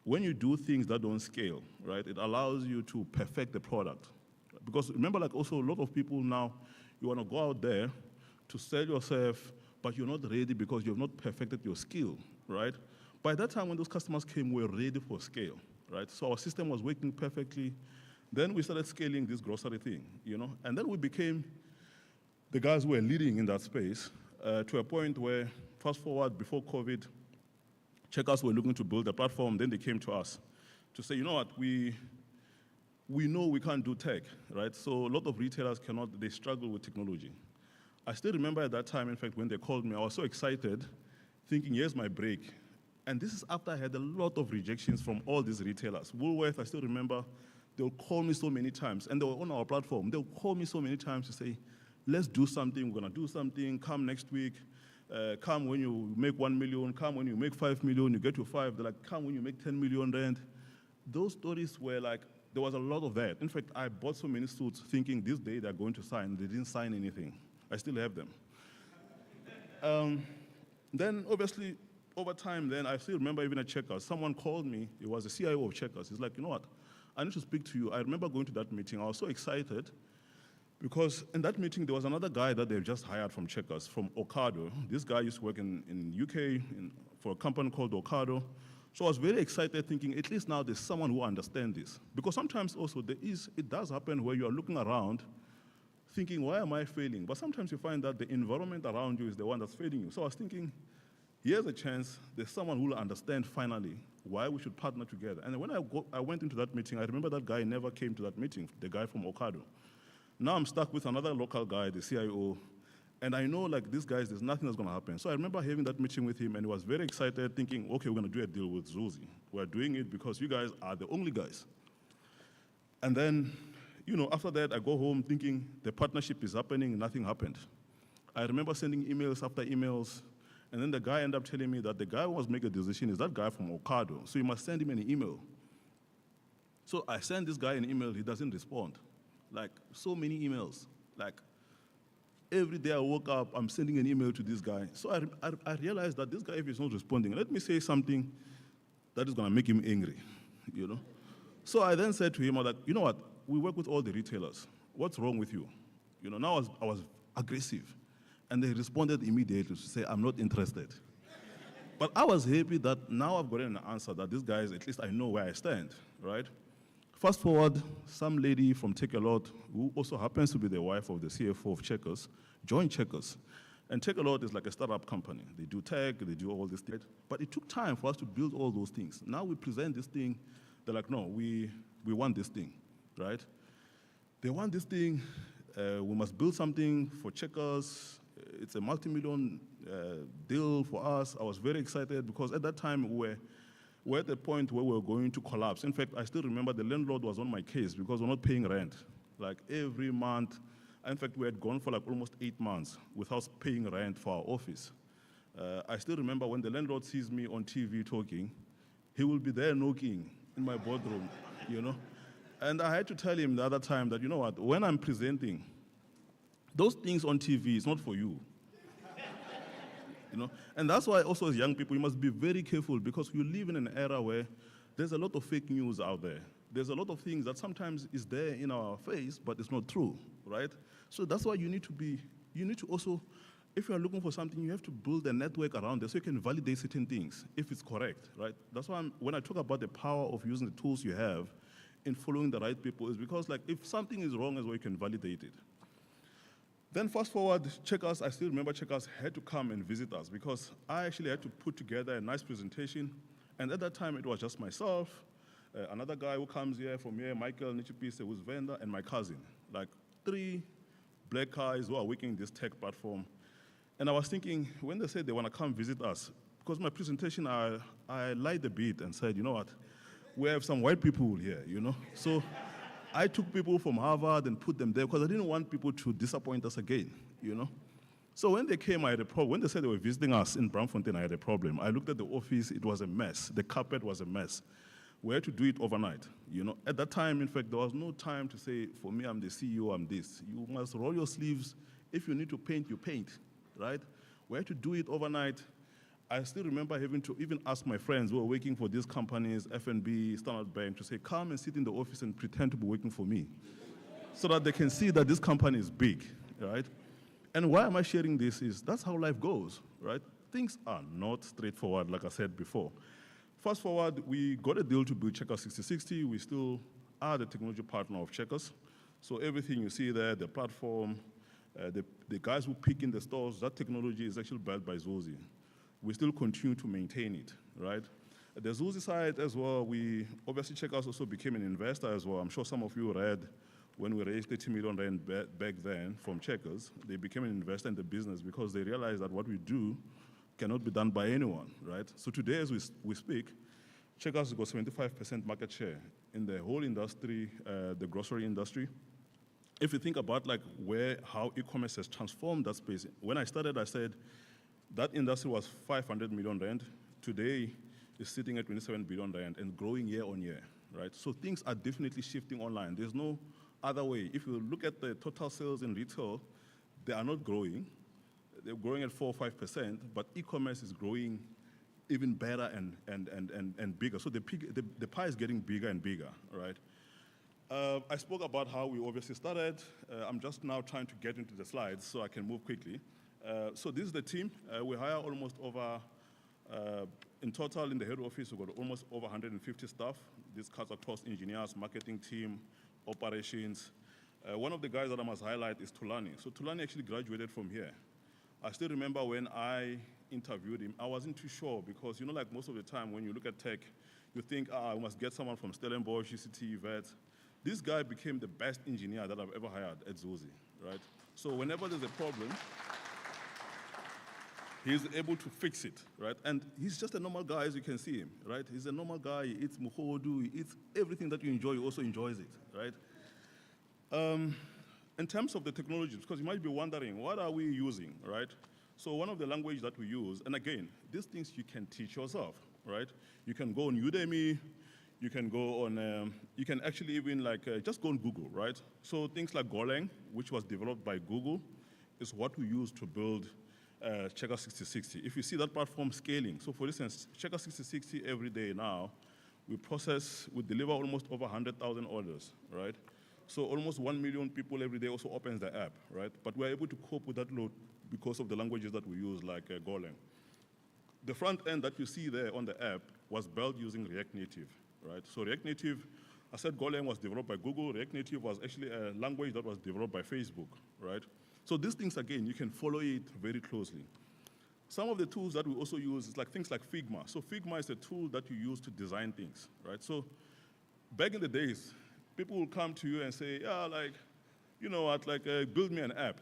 when you do things that don't scale, right, it allows you to perfect the product. Because remember, like also a lot of people now, you want to go out there to sell yourself, but you're not ready because you've not perfected your skill, right? By that time when those customers came, we were ready for scale, right? So our system was working perfectly. Then we started scaling this grocery thing, you know? And then we became the guys who were leading in that space to a point where, fast forward, before COVID, checkers were looking to build a platform. Then they came to us to say, you know what, we know we can't do tech, right? So a lot of retailers they struggle with technology. I still remember at that time, in fact, when they called me, I was so excited, thinking, here's my break. And this is after I had a lot of rejections from all these retailers. Woolworth, I still remember, they'll call me so many times, and they were on our platform. They'll call me so many times to say, let's do something, we're gonna do something, come next week, come when you make 1 million, come when you make 5 million, you get to 5, they're like, come when you make 10 million rand. Those stories were like, there was a lot of that. In fact, I bought so many suits thinking this day they're going to sign. They didn't sign anything. I still have them. Then obviously, over time then, I still remember even at Checkers, someone called me, it was the CIO of Checkers. He's like, you know what, I need to speak to you. I remember going to that meeting. I was so excited because in that meeting, there was another guy that they've just hired from Checkers, from Ocado. This guy used to work in UK for a company called Ocado. So I was very excited thinking, at least now there's someone who understands this. Because sometimes also it does happen where you are looking around thinking, why am I failing? But sometimes you find that the environment around you is the one that's failing you. So I was thinking, here's a chance, there's someone who will understand finally why we should partner together. And when I went into that meeting, I remember that guy never came to that meeting, the guy from Ocado. Now I'm stuck with another local guy, the CIO, and I know like these guys, there's nothing that's gonna happen. So I remember having that meeting with him and he was very excited thinking, okay, we're gonna do a deal with Zuzi. We're doing it because you guys are the only guys. And then, you know, after that, I go home thinking the partnership is happening, nothing happened. I remember sending emails after emails, And then the guy ended up telling me that the guy who was making a decision is that guy from Okado, so you must send him an email. So I send this guy an email, he doesn't respond. Like, so many emails. Like, every day I woke up, I'm sending an email to this guy. So I realized that this guy, if he's not responding, let me say something that is gonna make him angry, you know? So I then said to him, like, you know what, we work with all the retailers. What's wrong with you? You know, now I was aggressive. And they responded immediately to say, I'm not interested. But I was happy that now I've gotten an answer that this guy is, at least I know where I stand, right? Fast forward, some lady from Take a Lot, who also happens to be the wife of the CFO of Checkers, joined Checkers. And Take a Lot is like a startup company. They do tech, they do all this things. But it took time for us to build all those things. Now we present this thing, they're like, no, we want this thing, right? They want this thing, we must build something for Checkers. It's a multi-million deal for us. I was very excited because at that time we're at the point where we were going to collapse. In fact, I still remember the landlord was on my case because we're not paying rent. Like every month, in fact, we had gone for like almost 8 months without paying rent for our office. I still remember when the landlord sees me on TV talking, he will be there knocking in my boardroom, you know? And I had to tell him the other time that, you know what, when I'm presenting, those things on TV is not for you. You know? And that's why also as young people, you must be very careful because you live in an era where there's a lot of fake news out there. There's a lot of things that sometimes is there in our face, but it's not true, right? So that's why you need to also, if you're looking for something, you have to build a network around it so you can validate certain things if it's correct, right? That's why when I talk about the power of using the tools you have in following the right people is because like if something is wrong as well, you can validate it. Then fast forward, Checkers, I still remember Checkers had to come and visit us because I actually had to put together a nice presentation. And at that time, it was just myself, another guy who comes here from here, Michael Nyimipini, who's vendor, and my cousin. Like 3 black guys who are working this tech platform. And I was thinking, when they said they want to come visit us, because my presentation, I lied a bit and said, you know what, we have some white people here, you know? So I took people from Harvard and put them there because I didn't want people to disappoint us again, you know? So when they came, I had a problem. When they said they were visiting us in Braamfontein, I had a problem. I looked at the office, it was a mess. The carpet was a mess. We had to do it overnight, you know? At that time, in fact, there was no time to say, for me, I'm the CEO, I'm this. You must roll your sleeves. If you need to paint, you paint, right? We had to do it overnight. I still remember having to even ask my friends who were working for these companies, FNB, Standard Bank, to say, come and sit in the office and pretend to be working for me so that they can see that this company is big, right? And why am I sharing this is that's how life goes, right? Things are not straightforward, like I said before. Fast forward, we got a deal to build Checkers 6060. We still are the technology partner of Checkers. So everything you see there, the platform, the guys who pick in the stores, that technology is actually built by Zuzi. We still continue to maintain it, right? At the Zuzi side as well, we obviously Checkers also became an investor as well. I'm sure some of you read when we raised 30 million rand back then from Checkers, they became an investor in the business because they realized that what we do cannot be done by anyone, right? So today as we speak, Checkers has got 75% market share in the whole industry, the grocery industry. If you think about like how e-commerce has transformed that space, when I started, I said, that industry was 500 million rand. Today, it's sitting at 27 billion rand and growing year on year, right? So things are definitely shifting online. There's no other way. If you look at the total sales in retail, they are not growing. They're growing at 4 or 5%, but e-commerce is growing even better and bigger. So the pie is getting bigger and bigger, right? I spoke about how we obviously started. I'm just now trying to get into the slides so I can move quickly. So this is the team. We hire almost over, in total in the head office, we've got almost over 150 staff. This cuts across engineers, marketing team, operations. One of the guys that I must highlight is Tulani. So Tulani actually graduated from here. I still remember when I interviewed him, I wasn't too sure because, you know, like most of the time when you look at tech, you think, we must get someone from Stellenbosch, UCT, VET. This guy became the best engineer that I've ever hired at Zuzi, right? So whenever there's a problem, he's able to fix it, right? And he's just a normal guy, as you can see him, right? He's a normal guy. He eats muhodu. He eats everything that you enjoy. He also enjoys it, right? In terms of the technologies, because you might be wondering, what are we using, right? So one of the languages that we use, and again, these things you can teach yourself, right? You can go on Udemy, you can go on, you can actually even just go on Google, right? So things like Golang, which was developed by Google, is what we use to build Checker 6060. If you see that platform scaling, so for instance, Checker 6060 every day now, we deliver almost over 100,000 orders, right? So almost 1 million people every day also opens the app, right? But we're able to cope with that load because of the languages that we use, like Golang. The front end that you see there on the app was built using React Native, right? So React Native, I said Golang was developed by Google. React Native was actually a language that was developed by Facebook, right? So these things, again, you can follow it very closely. Some of the tools that we also use is things like Figma. So Figma is a tool that you use to design things, right? So back in the days, people will come to you and say, yeah, you know what, build me an app.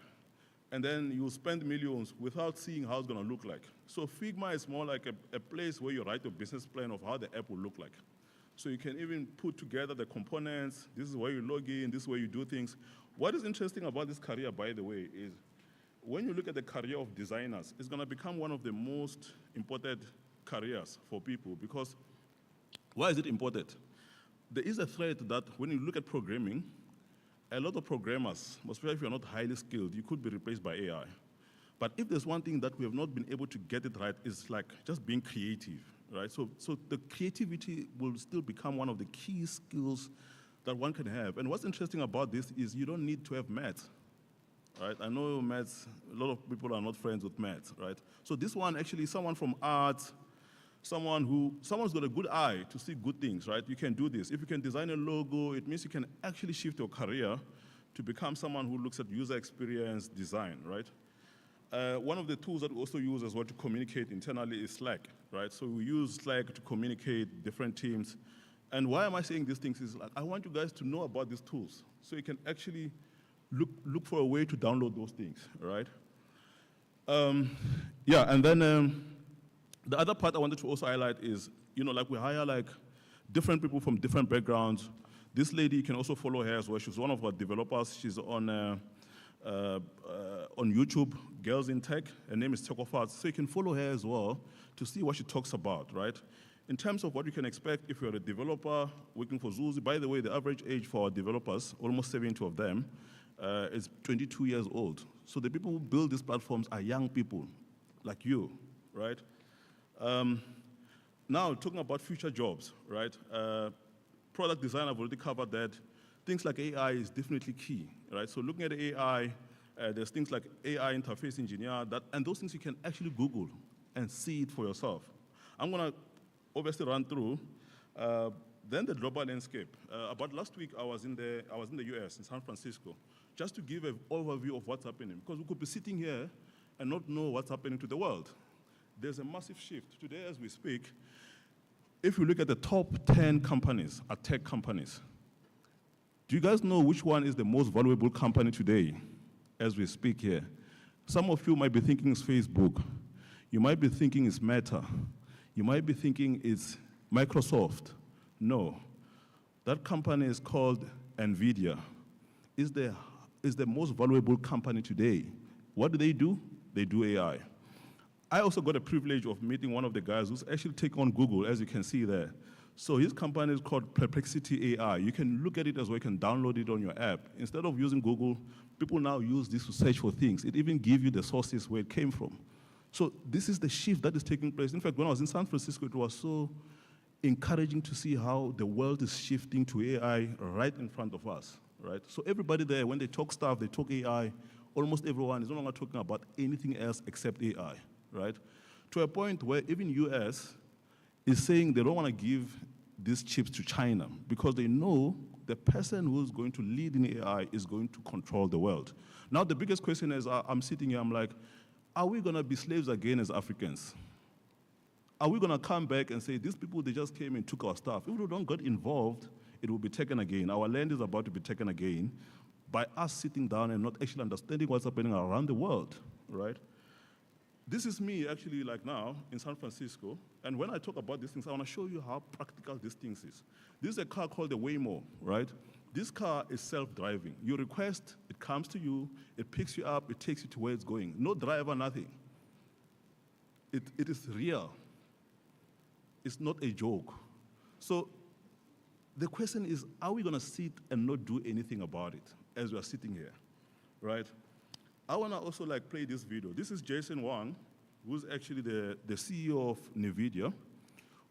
And then you'll spend millions without seeing how it's going to look like. So Figma is more like a place where you write a business plan of how the app will look like. So you can even put together the components. This is where you log in. This is where you do things. What is interesting about this career, by the way, is when you look at the career of designers, it's going to become one of the most important careers for people, because why is it important? There is a threat that when you look at programming, a lot of programmers, especially if you're not highly skilled, you could be replaced by AI. But if there's one thing that we have not been able to get it right, is just being creative, right? So the creativity will still become one of the key skills that one can have. And what's interesting about this is you don't need to have maths, right? I know maths, a lot of people are not friends with maths, right? So this one actually, someone from arts, someone's got a good eye to see good things, right? You can do this. If you can design a logo, it means you can actually shift your career to become someone who looks at user experience design, right? One of the tools that we also use as well to communicate internally is Slack, right? So we use Slack to communicate different teams. And why am I saying these things is I want you guys to know about these tools so you can actually look for a way to download those things, right? Yeah, and then the other part I wanted to also highlight is, we hire different people from different backgrounds. This lady, you can also follow her as well. She's one of our developers. She's on YouTube, Girls in Tech. Her name is Tekofat. So you can follow her as well to see what she talks about, right? In terms of what you can expect if you're a developer working for Zuzi, by the way, the average age for our developers, almost 70 of them, is 22 years old. So the people who build these platforms are young people, like you, right? Now, talking about future jobs, right? Product design, I've already covered that. Things like AI is definitely key, right? So looking at AI, there's things like AI interface engineer, and those things you can actually Google and see it for yourself. I'm going to obviously run through. Then the global landscape. About last week, I was in the US, in San Francisco, just to give an overview of what's happening, because we could be sitting here and not know what's happening to the world. There's a massive shift. Today, as we speak, if you look at the top 10 companies, are tech companies. Do you guys know which one is the most valuable company today, as we speak here? Some of you might be thinking it's Facebook. You might be thinking it's Meta. You might be thinking it's Microsoft. No. That company is called NVIDIA. It's the most valuable company today. What do? They do AI. I also got the privilege of meeting one of the guys who's actually taken on Google, as you can see there. So his company is called Perplexity AI. You can look at it as well, you can download it on your app. Instead of using Google, people now use this to search for things. It even gives you the sources where it came from. So this is the shift that is taking place. In fact, when I was in San Francisco, it was so encouraging to see how the world is shifting to AI right in front of us, right? So everybody there, when they talk stuff, they talk AI. Almost everyone is no longer talking about anything else except AI, right? To a point where even US is saying they don't want to give these chips to China because they know the person who's going to lead in AI is going to control the world. Now, the biggest question is, I'm sitting here, I'm like, are we going to be slaves again as Africans? Are we going to come back and say, these people, they just came and took our stuff? If we don't get involved, it will be taken again. Our land is about to be taken again by us sitting down and not actually understanding what's happening around the world, right? This is me actually like now in San Francisco, and when I talk about these things, I want to show you how practical these things is. This is a car called the Waymo, right? This car is self-driving. You request, it comes to you, it picks you up, it takes you to where it's going. No driver, nothing. it is real. It's not a joke. So the question is, are we going to sit and not do anything about it as we are sitting here, right? I want to also play this video. This is Jason Wang, who's actually the CEO of NVIDIA,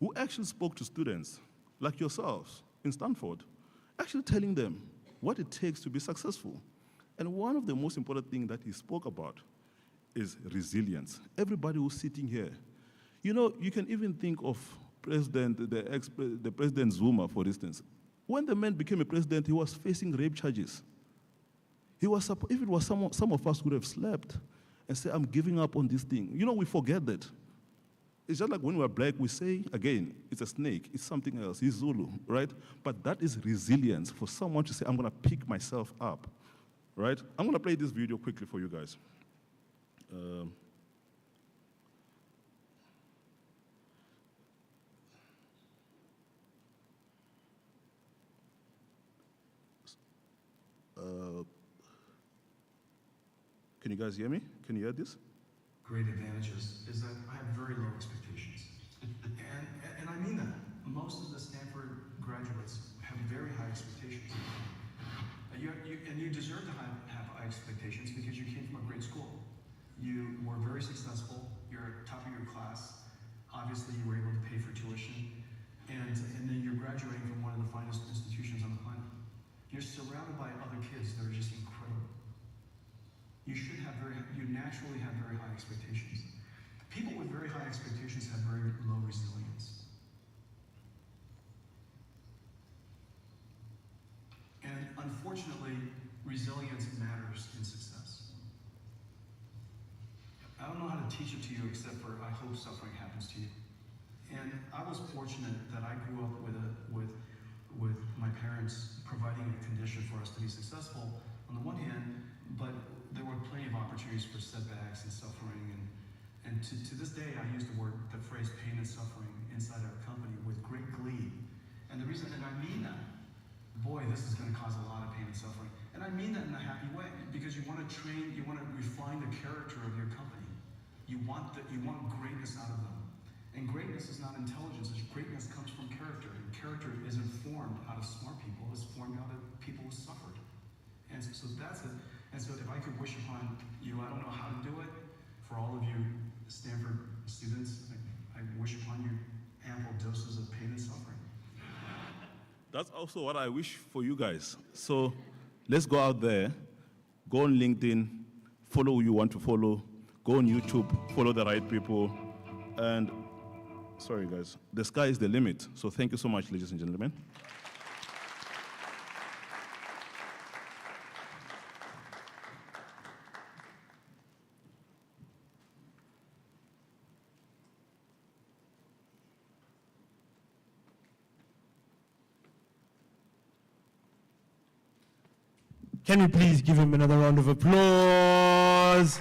who actually spoke to students like yourselves in Stanford, actually telling them what it takes to be successful. And one of the most important things that he spoke about is resilience. Everybody who's sitting here, you can even think of the President Zuma, for instance. When the man became a president, he was facing rape charges. If it was some of us would have slept and said, I'm giving up on this thing. We forget that. It's just like when we're black, we say, again, it's a snake, it's something else, it's Zulu, right? But that is resilience for someone to say, I'm going to pick myself up, right? I'm going to play this video quickly for you guys. Can you guys hear me? Can you hear this? Great advantages is that I have very low expectations. and I mean that. Most of the Stanford graduates have very high expectations. And you deserve to have high expectations because you came from a great school. You were very successful. You're top of your class. Obviously, you were able to pay for tuition. And then you're graduating from one of the finest institutions on the planet. You're surrounded by other kids that are just incredible. You naturally have very high expectations. People with very high expectations have very low resilience. And unfortunately, resilience matters in success. I don't know how to teach it to you except for I hope suffering happens to you. And I was fortunate that I grew up with my parents providing a condition for us to be successful on the one hand, but there were plenty of opportunities for setbacks and suffering, and to this day I use the phrase pain and suffering inside our company with great glee. And the reason, and I mean that, boy, this is going to cause a lot of pain and suffering. And I mean that in a happy way, because you want to train, you want to refine the character of your company. You want greatness out of them. And greatness is not intelligence, greatness comes from character. And character isn't formed out of smart people, it's formed out of people who suffered. And so that's it. And so if I could wish upon you, I don't know how to do it, for all of you Stanford students, I wish upon you ample doses of pain and suffering. That's also what I wish for you guys. So let's go out there, go on LinkedIn, follow who you want to follow, go on YouTube, follow the right people, and sorry guys, the sky is the limit. So thank you so much, ladies and gentlemen. Can we please give him another round of applause?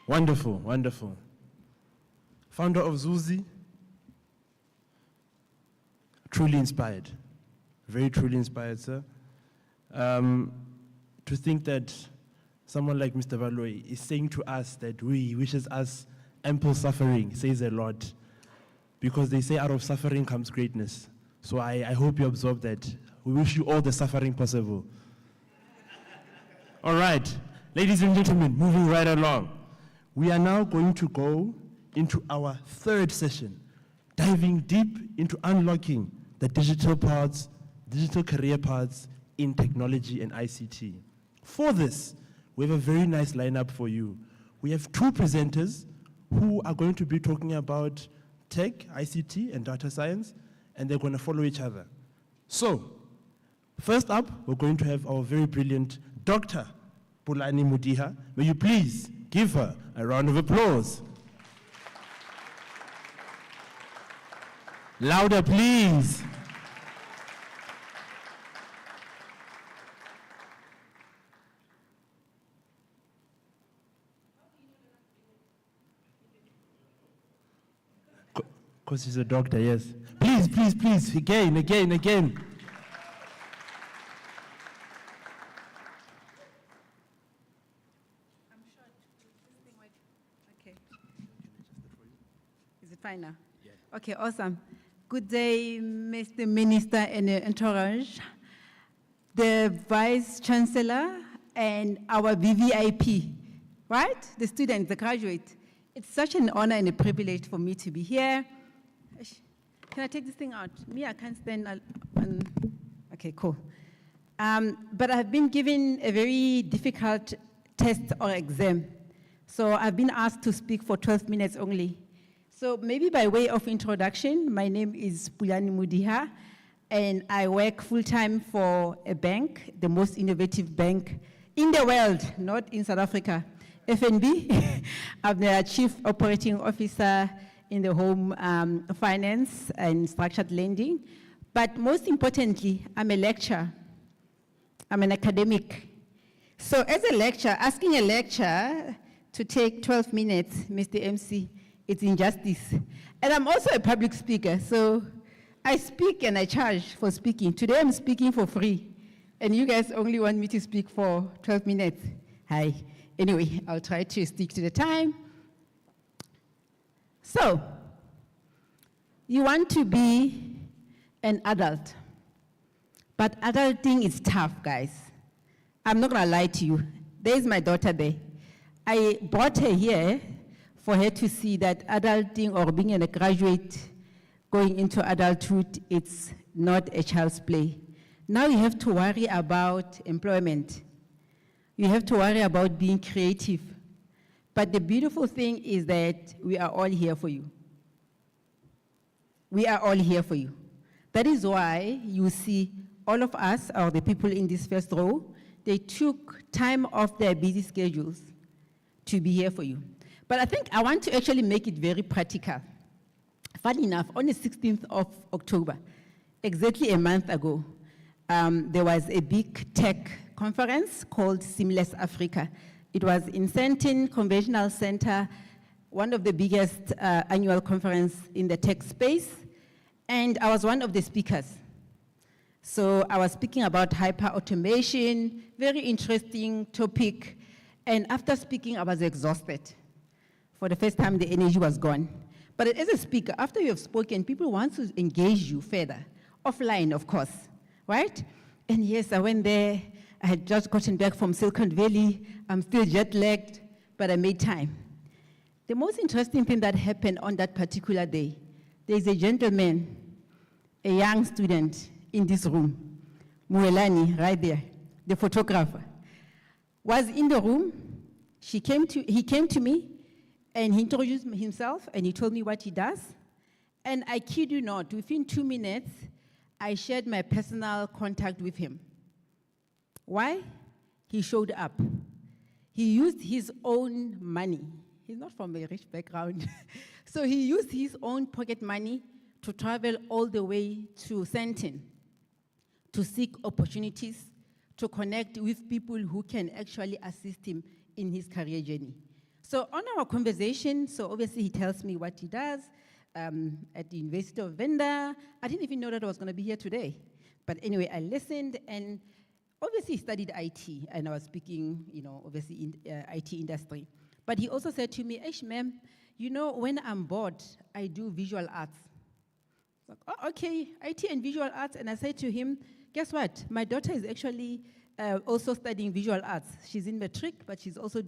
Wonderful, wonderful. Founder of Zuzi, truly inspired, very truly inspired, sir. To think that someone like Mr. Valoy is saying to us that he wishes us ample suffering says a lot, because they say out of suffering comes greatness. So I hope you absorb that. We wish you all the suffering possible. All right, ladies and gentlemen, moving right along. We are now going to go into our third session, diving deep into unlocking the digital career paths in technology and ICT. For this, we have a very nice lineup for you. We have two presenters who are going to be talking about tech, ICT, and data science, and they're going to follow each other. So, first up, we're going to have our very brilliant Dr. Pulani Mudiha. May you please give her a round of applause. Louder, please. Because she's a doctor, yes. Please, please, please, again. fine now. Okay, awesome. Good day, Mr. Minister and the entourage, the Vice Chancellor, and our VVIP, right? The students, the graduates. It's such an honor and a privilege for me to be here. Can I take this thing out? Me, I can't stand on. Okay, cool. But I've been given a very difficult test or exam. So I've been asked to speak for 12 minutes only. So maybe by way of introduction, my name is Pulani Mudiha, and I work full-time for a bank, the most innovative bank in the world, not in South Africa, FNB. I'm the Chief Operating Officer in the home finance and structured lending. But most importantly, I'm a lecturer. I'm an academic. So as a lecturer, asking a lecturer to take 12 minutes, Mr. MC, it's injustice. And I'm also a public speaker, so I speak and I charge for speaking. Today I'm speaking for free, and you guys only want me to speak for 12 minutes. Hi. Anyway, I'll try to stick to the time. So, you want to be an adult, but adulting is tough, guys. I'm not gonna lie to you. There's my daughter there. I brought her here for her to see that adulting or being a graduate going into adulthood, it's not a child's play. Now you have to worry about employment. You have to worry about being creative. But the beautiful thing is that we are all here for you. We are all here for you. That is why you see all of us, or the people in this first row, they took time off their busy schedules to be here for you. But I think I want to actually make it very practical. Funny enough, on the 16th of October, exactly a month ago, there was a big tech conference called Seamless Africa. It was in Sandton Conventional Center, one of the biggest annual conference in the tech space, and I was one of the speakers. So I was speaking about hyper-automation, very interesting topic, and after speaking, I was exhausted. For the first time, the energy was gone. But as a speaker, after you have spoken, people want to engage you further, offline, of course, right? And yes, I went there. I had just gotten back from Silicon Valley. I'm still jet-lagged, but I made time. The most interesting thing that happened on that particular day, there's a gentleman, a young student in this room, Muelani, right there, the photographer, was in the room. He came to me, and he introduced himself, and he told me what he does. And I kid you not, within 2 minutes, I shared my personal contact with him. Why? He showed up. He used his own money. He's not from a rich background. So he used his own pocket money to travel all the way to Sandton to seek opportunities, to connect with people who can actually assist him in his career journey. So on our conversation, so obviously he tells me what he does at the University of Venda. I didn't even know that I was going to be here today. But anyway, I listened, and obviously he studied IT, and I was speaking, obviously in IT industry. But he also said to me, "Eish, ma'am, when I'm bored, I do visual arts." Like, oh, okay, IT and visual arts. And I said to him, guess what? My daughter is actually also studying visual arts. She's in matric, but she's also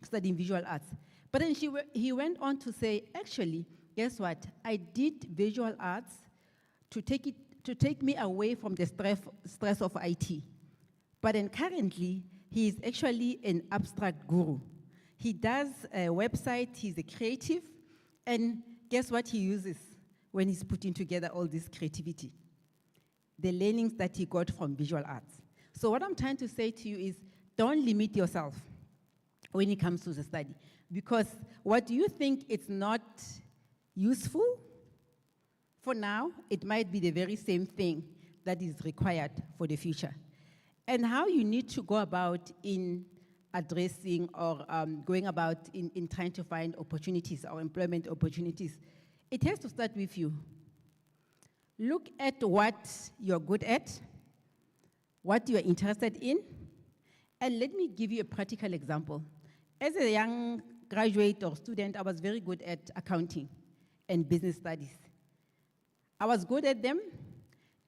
studying visual arts. But then he went on to say, actually, guess what? I did visual arts to take me away from the stress of IT. But then currently, he is actually an abstract guru. He does a website, he's a creative, and guess what he uses when he's putting together all this creativity? The learnings that he got from visual arts. So what I'm trying to say to you is, don't limit yourself when it comes to the study, because what you think is not useful for now, it might be the very same thing that is required for the future. And how you need to go about in addressing or going about in trying to find opportunities or employment opportunities, it has to start with you. Look at what you're good at, what you're interested in, and let me give you a practical example. As a young graduate or student, I was very good at accounting. and business studies. I was good at them,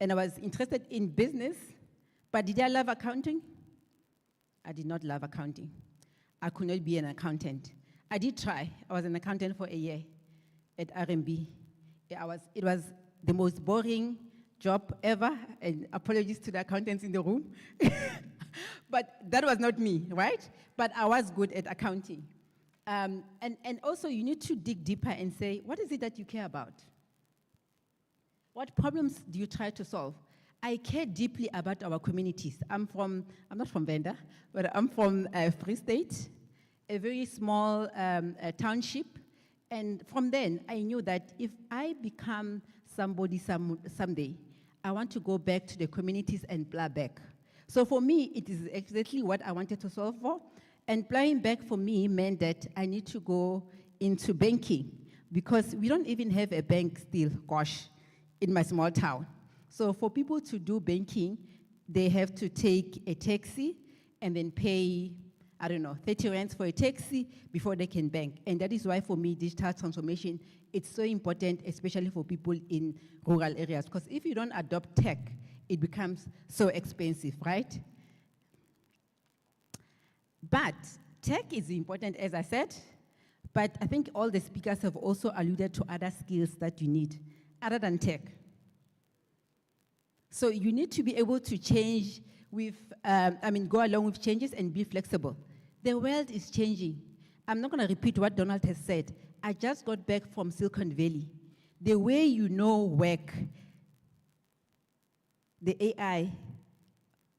and I was interested in business, but did I love accounting? I did not love accounting. I could not be an accountant. I did try. I was an accountant for a year at RMB. It was the most boring job ever, and apologies to the accountants in the room. But that was not me, right? But I was good at accounting. And also, you need to dig deeper and say, what is it that you care about? What problems do you try to solve? I care deeply about our communities. I'm not from Venda, but I'm from Free State, a very small township. And from then, I knew that if I become somebody someday, I want to go back to the communities and plow back. So for me, it is exactly what I wanted to solve for. And plowing back for me meant that I need to go into banking, because we don't even have a bank still, gosh, in my small town. So for people to do banking, they have to take a taxi and then pay, I don't know, 30 rands for a taxi before they can bank. And that is why, for me, digital transformation, it's so important, especially for people in rural areas. Because if you don't adopt tech, it becomes so expensive, right? But tech is important, as I said, but I think all the speakers have also alluded to other skills that you need, other than tech. So you need to be able to change with, go along with changes and be flexible. The world is changing. I'm not going to repeat what Donald has said. I just got back from Silicon Valley. The way you know work, the AI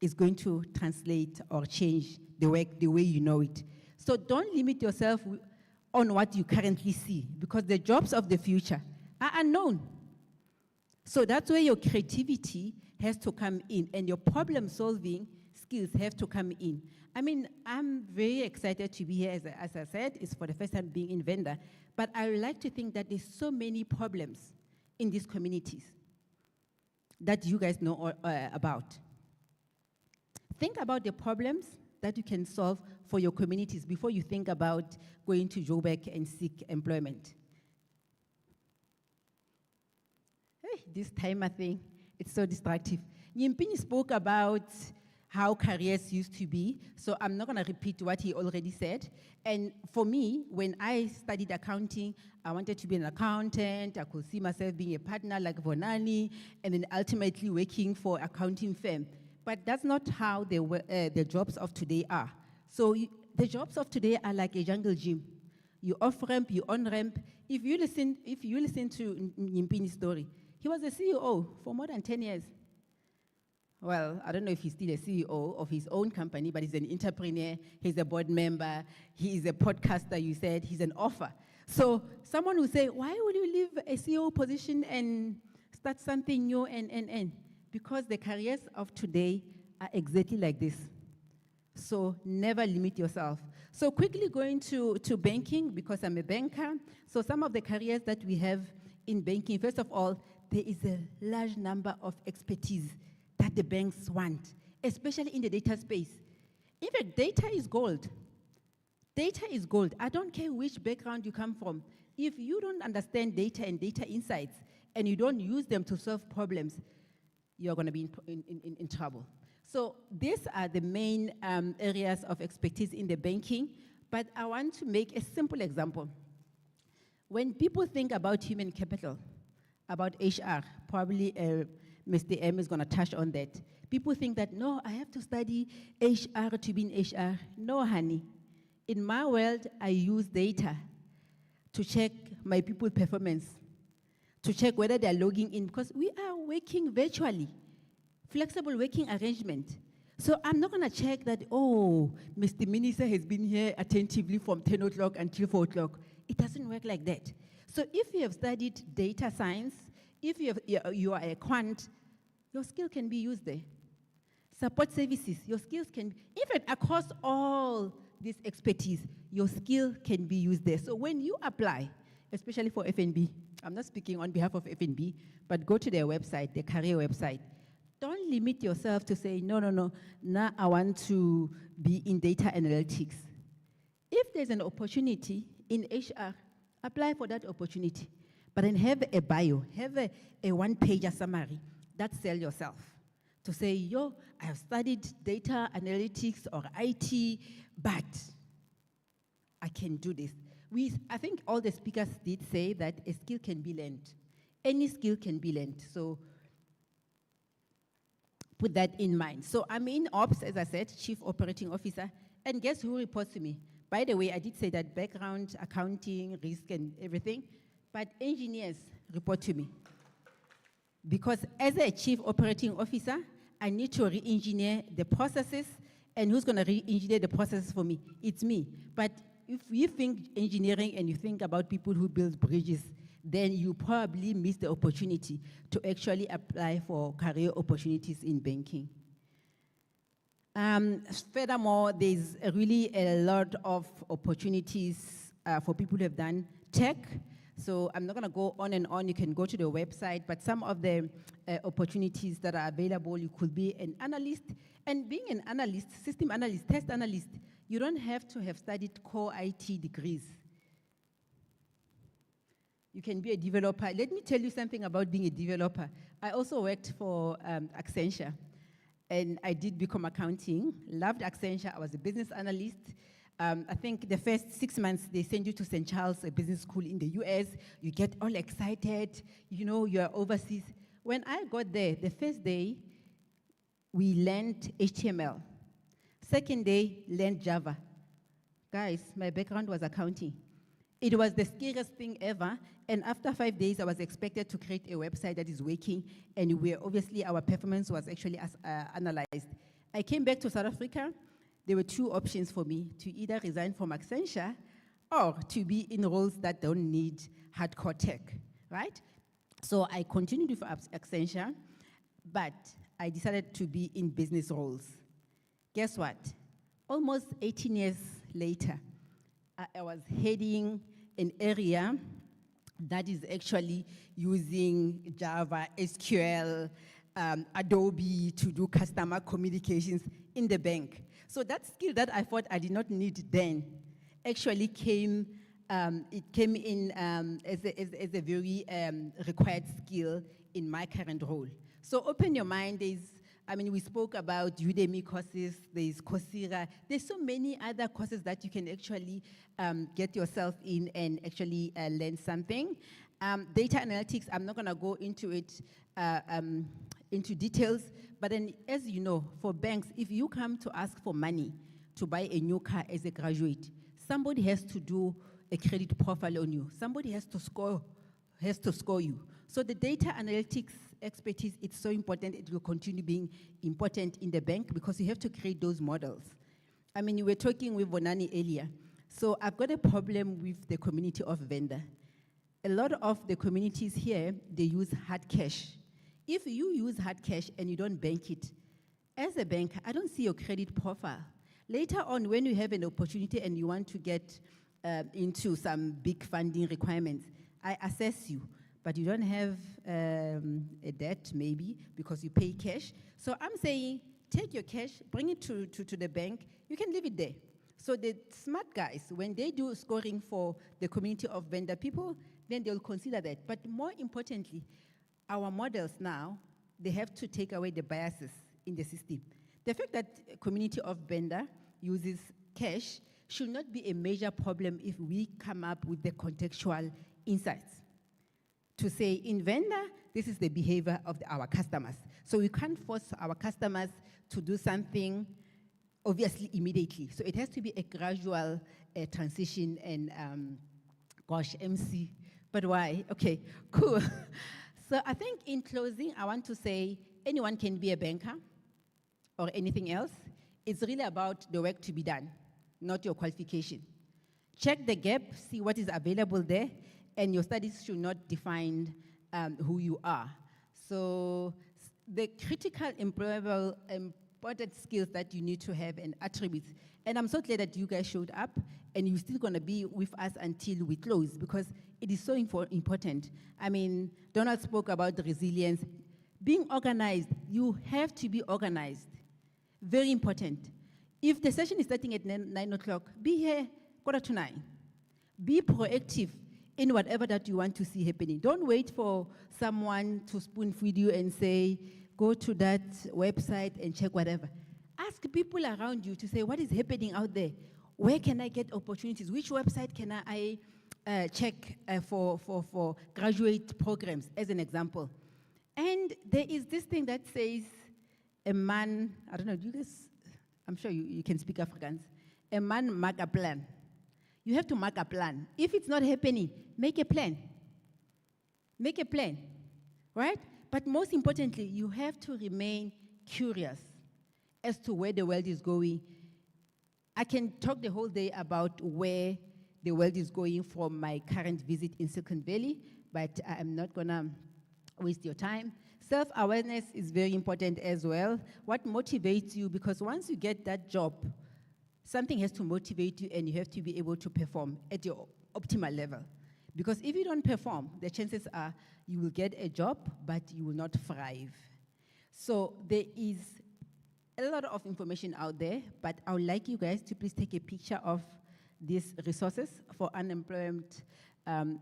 is going to translate or change the work the way you know it. So don't limit yourself on what you currently see, because the jobs of the future are unknown. So that's where your creativity has to come in, and your problem-solving skills have to come in. I mean, I'm very excited to be here. As I said, it's for the first time being in Venda, but I would like to think that there's so many problems in these communities that you guys know about. Think about the problems that you can solve for your communities before you think about going to Joburg and seek employment. Hey, this timer thing, it's so distractive. Nyimipini spoke about how careers used to be, so I'm not gonna repeat what he already said. And for me, when I studied accounting, I wanted to be an accountant. I could see myself being a partner like Vonani, and then ultimately working for an accounting firm. But that's not how the jobs of today are. So the jobs of today are like a jungle gym. You off-ramp, you on-ramp. If you listen to Nyimipini's story, he was a CEO for more than 10 years. Well, I don't know if he's still a CEO of his own company, but he's an entrepreneur, he's a board member, he is a podcaster, you said, he's an author. So someone will say, why would you leave a CEO position and start something new and? Because the careers of today are exactly like this. So never limit yourself. So quickly going to banking, because I'm a banker. So some of the careers that we have in banking, first of all, there is a large number of expertise that the banks want, especially in the data space. In fact, data is gold. Data is gold. I don't care which background you come from. If you don't understand data and data insights, and you don't use them to solve problems, you're going to be in trouble. So these are the main areas of expertise in the banking, but I want to make a simple example. When people think about human capital, about HR, probably Mr. M is going to touch on that. People think that, no, I have to study HR to be in HR. No, honey. In my world, I use data to check my people's performance, to check whether they're logging in, because we are working virtually, flexible working arrangement. So I'm not going to check that, oh, Mr. Minister has been here attentively from 10 o'clock until 4 o'clock. It doesn't work like that. So if you have studied data science, if you are a quant, your skill can be used there. Support services, your skills can, in fact, across all this expertise, your skill can be used there. So when you apply, especially for FNB, I'm not speaking on behalf of FNB, but go to their website, their career website. Don't limit yourself to say, no, now I want to be in data analytics. If there's an opportunity in HR, apply for that opportunity. but then have a bio, have a one-pager summary that sell yourself. To say, yo, I have studied data analytics or IT, but I can do this. I think all the speakers did say that a skill can be learned. Any skill can be learned. So put that in mind. So I'm in ops, as I said, Chief Operating Officer. And guess who reports to me? By the way, I did say that background, accounting, risk, and everything. But engineers report to me. Because as a Chief Operating Officer, I need to re-engineer the processes. And who's going to re-engineer the processes for me? It's me. But if you think engineering and you think about people who build bridges, then you probably miss the opportunity to actually apply for career opportunities in banking. Furthermore, there's really a lot of opportunities for people who have done tech. So I'm not going to go on and on. You can go to the website. But some of the opportunities that are available, you could be an analyst. And being an analyst, system analyst, test analyst, you don't have to have studied core IT degrees. You can be a developer. Let me tell you something about being a developer. I also worked for Accenture, and I did become accounting. Loved Accenture. I was a business analyst. I think the first 6 months, they send you to St. Charles, a business school in the US. You get all excited. You know, you're overseas. When I got there, the first day, we learned HTML. Second day, learned Java. Guys, my background was accounting. It was the scariest thing ever, and after 5 days, I was expected to create a website that is working, and obviously our performance was actually analyzed. I came back to South Africa. There were two options for me, to either resign from Accenture or to be in roles that don't need hardcore tech, right? So I continued with Accenture, but I decided to be in business roles. Guess what? Almost 18 years later, I was heading an area that is actually using Java, SQL, Adobe to do customer communications in the bank. So that skill that I thought I did not need then actually came in as a very required skill in my current role. So open your mind. We spoke about Udemy courses, there's Coursera, there's so many other courses that you can actually get yourself in and actually learn something. Data analytics, I'm not gonna go into it, into details, but then as you know, for banks, if you come to ask for money to buy a new car as a graduate, somebody has to do a credit profile on you. Somebody has to score you. So the data analytics expertise, it's so important. It will continue being important in the bank because you have to create those models. You were talking with Bonani earlier. So I've got a problem with the community of vendor. A lot of the communities here, they use hard cash. If you use hard cash and you don't bank it, as a bank, I don't see your credit profile. Later on, when you have an opportunity and you want to get into some big funding requirements, I assess you. But you don't have a debt, maybe, because you pay cash. So I'm saying, take your cash, bring it to the bank, you can leave it there. So the smart guys, when they do scoring for the community of vendor people, then they'll consider that. But more importantly, our models now, they have to take away the biases in the system. The fact that community of vendor uses cash should not be a major problem if we come up with the contextual insights. To say, in vendor, this is the behavior of our customers. So we can't force our customers to do something, obviously, immediately. So it has to be a gradual transition and, gosh, MC, but why? Okay, cool. So I think in closing, I want to say anyone can be a banker or anything else. It's really about the work to be done, not your qualification. Check the gap, see what is available there, and your studies should not define who you are. So the critical employable important skills that you need to have and attributes. And I'm so glad that you guys showed up and you're still gonna be with us until we close because it is so important. Donald spoke about the resilience. Being organized, you have to be organized. Very important. If the session is starting at 9 o'clock, be here 9:15. Be proactive. in whatever that you want to see happening. Don't wait for someone to spoon feed you and say, go to that website and check whatever. Ask people around you to say, what is happening out there? Where can I get opportunities? Which website can I check for graduate programs, as an example? And there is this thing that says, a man, I don't know, do you guys, I'm sure you can speak Afrikaans. A man make a plan. You have to make a plan. If it's not happening, make a plan. Make a plan, right? But most importantly, you have to remain curious as to where the world is going. I can talk the whole day about where the world is going from my current visit in Silicon Valley, but I'm not gonna waste your time. Self-awareness is very important as well. What motivates you, because once you get that job, something has to motivate you and you have to be able to perform at your optimal level. Because if you don't perform, the chances are you will get a job, but you will not thrive. So there is a lot of information out there, but I would like you guys to please take a picture of these resources for unemployed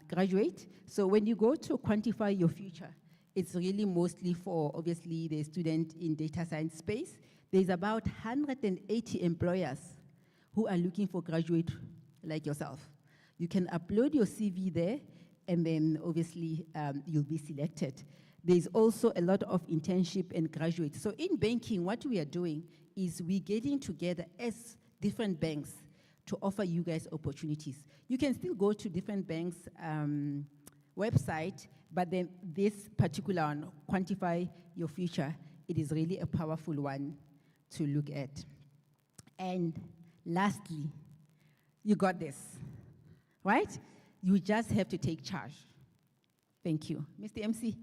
graduate. So when you go to quantify your future, it's really mostly for, obviously, the student in data science space. There's about 180 employers who are looking for graduate like yourself. You can upload your CV there, and then obviously you'll be selected. There's also a lot of internship and graduates. So in banking, what we are doing is we're getting together as different banks to offer you guys opportunities. You can still go to different banks' website, but then this particular one, Quantify Your Future, it is really a powerful one to look at. And lastly, you got this, right? You just have to take charge. Thank you. Mr. MC.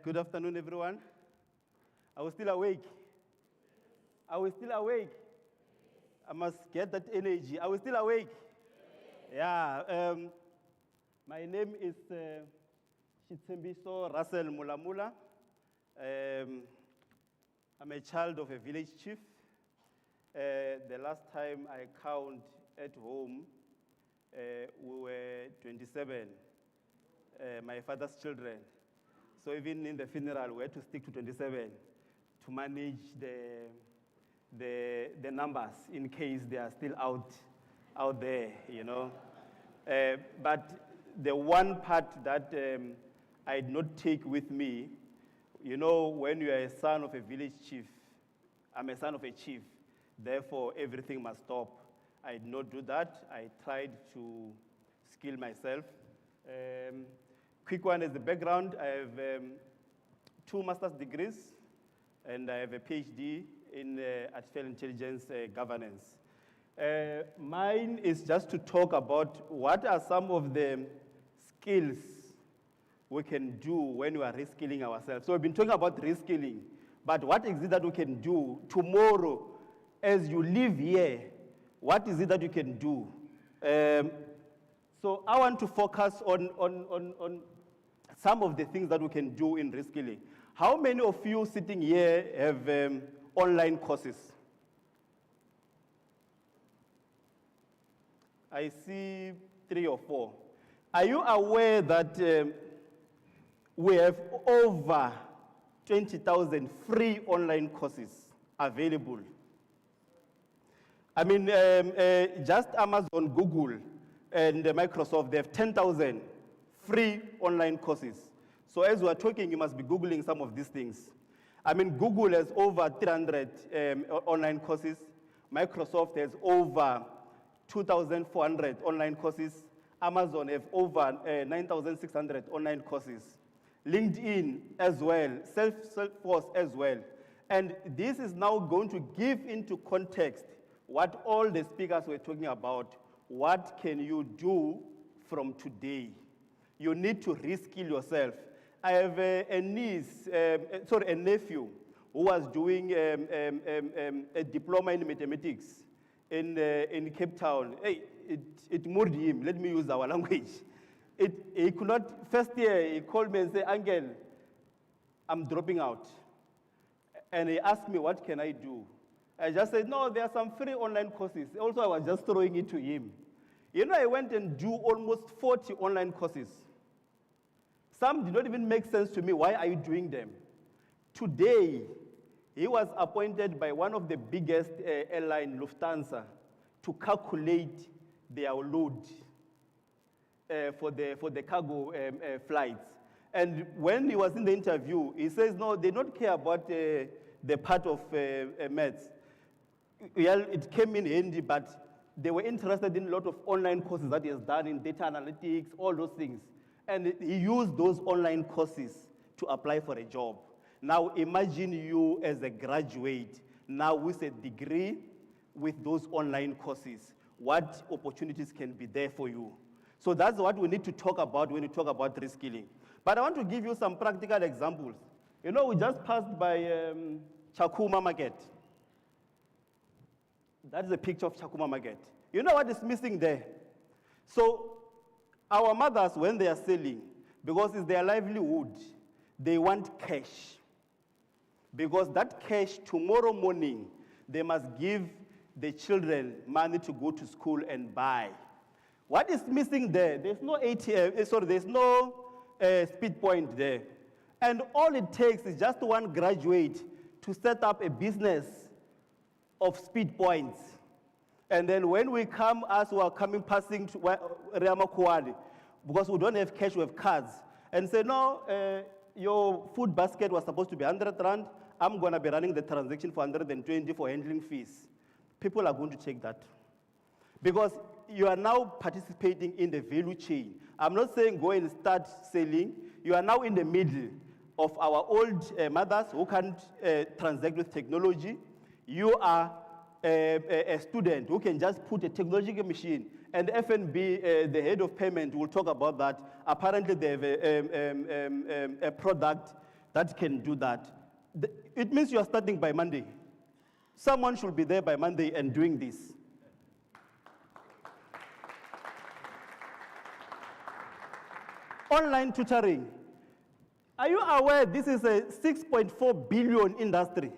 Good afternoon, everyone. Are we still awake? Are we still awake? I must get that energy. Are we still awake? Yeah. My name is Chitsembiso Russell Mulamula. I'm a child of a village chief. The last time I count at home, we were 27, my father's children. So even in the funeral, we had to stick to 27 to manage the numbers in case they are still out there, you know. But the one part that I did not take with me, you know, when you are a son of a village chief, I'm a son of a chief, therefore everything must stop. I did not do that. I tried to skill myself. Quick one is the background. I have 2 master's degrees, and I have a PhD in artificial intelligence governance. Mine is just to talk about what are some of the skills we can do when we are reskilling ourselves. So we've been talking about reskilling, but what is it that we can do tomorrow as you live here? What is it that you can do? So I want to focus on some of the things that we can do in reskilling. How many of you sitting here have online courses? I see 3 or 4. Are you aware that we have over 20,000 free online courses available? I mean, just Amazon, Google, and Microsoft, they have 10,000 free online courses. So as we're talking, you must be Googling some of these things. I mean, Google has over 300 online courses. Microsoft has over 2,400 online courses. Amazon have over 9,600 online courses. LinkedIn as well, Salesforce as well. And this is now going to give into context what all the speakers were talking about. What can you do from today? You need to reskill yourself. I have a nephew who was doing a diploma in mathematics in Cape Town. Hey, it moved him. Let me use our language. He could not, first year, he called me and said, Angel, I'm dropping out. And he asked me, what can I do? I just said, no, there are some free online courses. Also, I was just throwing it to him. You know, I went and do almost 40 online courses. Some did not even make sense to me. Why are you doing them? Today, he was appointed by one of the biggest airline, Lufthansa, to calculate their load for the cargo flights. And when he was in the interview, he says, no, they don't care about the part of maths. Well, it came in handy, but they were interested in a lot of online courses that he has done in data analytics, all those things. And he used those online courses to apply for a job. Now imagine you as a graduate, now with a degree, with those online courses. What opportunities can be there for you? So that's what we need to talk about when we talk about reskilling. But I want to give you some practical examples. You know, we just passed by Chakuma Market. That is a picture of Chakuma Market. You know what is missing there? So our mothers, when they are selling, because it's their livelihood, they want cash. Because that cash, tomorrow morning, they must give the children money to go to school and buy. What is missing there? There's no ATM, there's no speed point there. And all it takes is just one graduate to set up a business of speed points. And then when we come, as we are passing to Ramakwali, because we don't have cash, we have cards, and say, no, your food basket was supposed to be 100 rand, I'm going to be running the transaction for 120 for handling fees. People are going to take that. Because you are now participating in the value chain. I'm not saying go and start selling. You are now in the middle of our old mothers who can't transact with technology. You are a student who can just put a technological machine. And FNB, the head of payment, will talk about that. Apparently, they have a product that can do that. It means you are starting by Monday. Someone should be there by Monday and doing this. Online tutoring. Are you aware this is a 6.4 billion industry?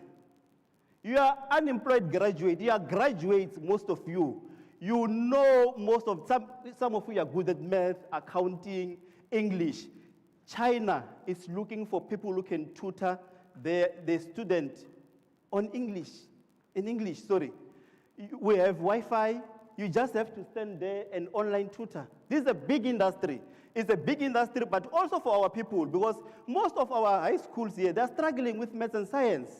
You are unemployed graduate. You are graduates, most of you. You know some of you are good at math, accounting, English. China is looking for people who can tutor the student on English. In English, sorry. We have Wi-Fi. You just have to stand there and online tutor. This is a big industry. It's a big industry, but also for our people, because most of our high schools here, they're struggling with maths and science.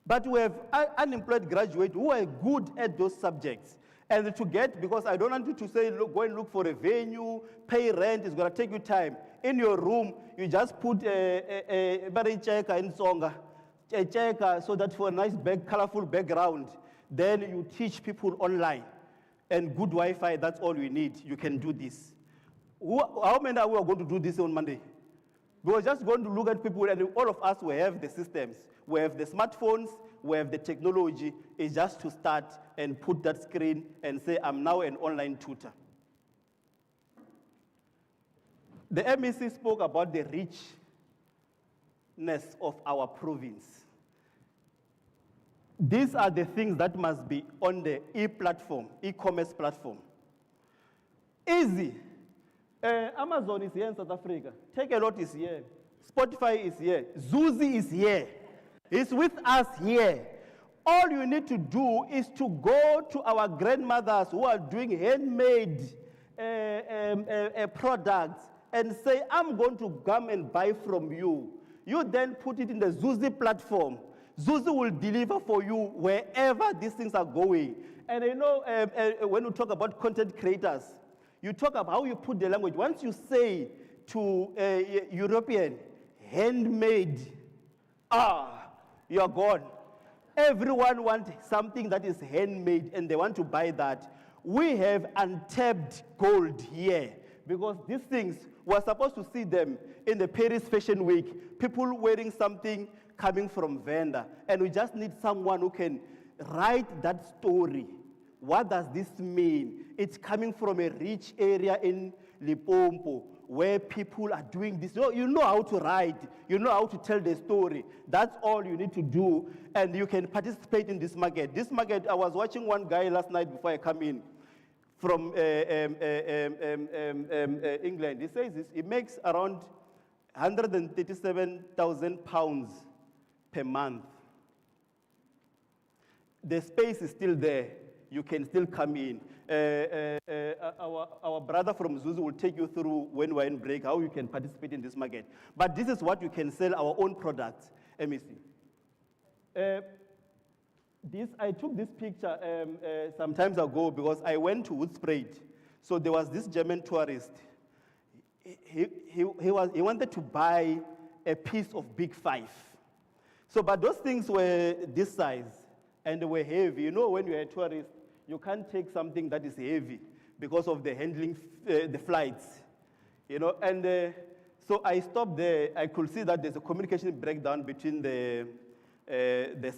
But we have unemployed graduates who are good at those subjects. And to get, because I don't want you to say, look, go and look for a venue, pay rent, it's going to take you time. In your room, you just put a checker in Songa, a checker, so that for a nice, colorful background, then you teach people online. And good Wi-Fi, that's all we need. You can do this. How many are we going to do this on Monday? We're just going to look at people, and all of us will have the systems. We have the smartphones, we have the technology. It's just to start and put that screen and say, I'm now an online tutor. The MEC spoke about the richness of our province. These are the things that must be on the e-platform, e-commerce platform. Easy. Amazon is here in South Africa. Take a Lot is here. Spotify is here. Zuzi is here. It's with us here. All you need to do is to go to our grandmothers who are doing handmade products and say, I'm going to come and buy from you. You then put it in the Zuzi platform. Zuzu will deliver for you wherever these things are going. And you know, when you talk about content creators, you talk about how you put the language. Once you say to a European, handmade, you're gone. Everyone wants something that is handmade and they want to buy that. We have untapped gold here because these things, we're supposed to see them in the Paris Fashion Week, people wearing something coming from vendor. And we just need someone who can write that story. What does this mean? It's coming from a rich area in Limpopo where people are doing this. You know how to write. You know how to tell the story. That's all you need to do, and you can participate in this market. This market, I was watching one guy last night before I come in from England. He says this, he makes around 137,000 pounds per month. The space is still there. You can still come in. Our brother from Zuzu will take you through when we're in break, how you can participate in this market. But this is what you can sell our own products. Let me see. I took this picture some times ago because I went to Woodspray. So there was this German tourist. He wanted to buy a piece of Big Five. So, but those things were this size and they were heavy. You know, when you're a tourist, you can't take something that is heavy because of the handling, the flights, you know. And so I stopped there. I could see that there's a communication breakdown between the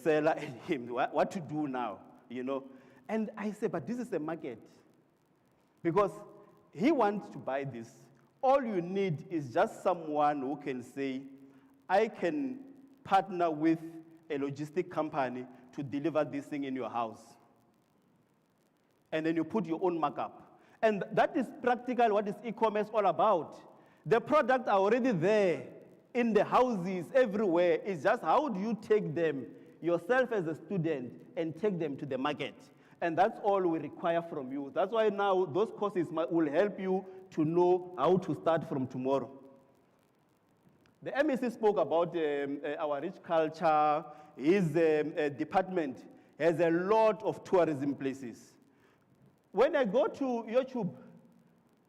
seller and him. What to do now, you know? And I said, but this is a market. Because he wants to buy this. All you need is just someone who can say, I can partner with a logistic company to deliver this thing in your house. And then you put your own markup. And that is practical what is e-commerce all about. The products are already there in the houses everywhere. It's just how do you take them yourself as a student and take them to the market. And that's all we require from you. That's why now those courses will help you to know how to start from tomorrow. The MEC spoke about our rich culture. His department has a lot of tourism places. When I go to YouTube,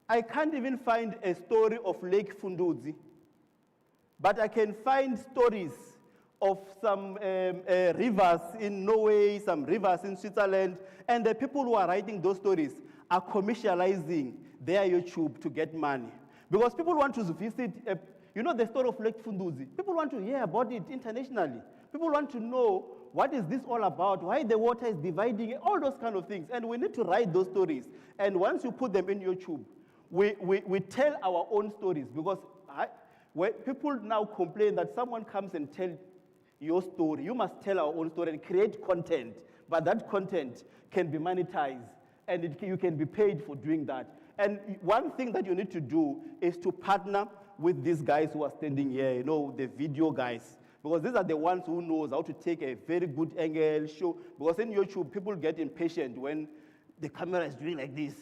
I can't even find a story of Lake Fundudzi, but I can find stories of some rivers in Norway, some rivers in Switzerland, and the people who are writing those stories are commercializing their YouTube to get money. Because people want to visit, you know the story of Lake Fundudzi. People want to hear about it internationally. People want to know what is this all about, why the water is dividing, all those kind of things. And we need to write those stories. And once you put them in YouTube, we tell our own stories. Because when people now complain that someone comes and tells your story, you must tell our own story and create content. But that content can be monetized, and you can be paid for doing that. And one thing that you need to do is to partner with these guys who are standing here, you know, the video guys. Because these are the ones who knows how to take a very good angle, show. Because in YouTube, people get impatient when the camera is doing like this.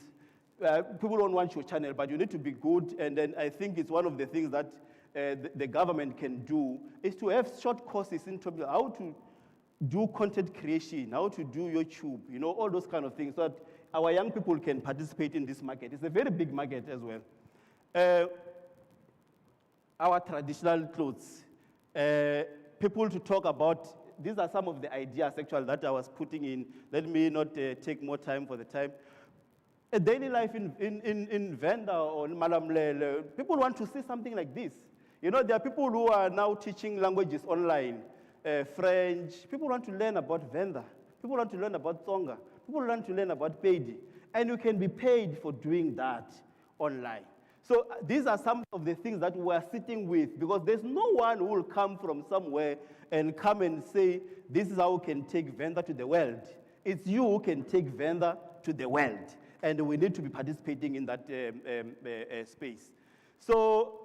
People don't want your channel, but you need to be good. And then I think it's one of the things that the government can do is to have short courses in terms of how to do content creation, how to do YouTube, you know, all those kind of things, so that our young people can participate in this market. It's a very big market as well. Our traditional clothes. People to talk about, these are some of the ideas actually that I was putting in. Let me not take more time for the time. A daily life in Venda or in Malamlele, people want to see something like this. You know, there are people who are now teaching languages online, French. People want to learn about Venda. People want to learn about Tsonga. People want to learn about Pedi. And you can be paid for doing that online. So these are some of the things that we're sitting with, because there's no one who will come from somewhere and come and say, this is how we can take Venda to the world. It's you who can take Venda to the world. And we need to be participating in that space. So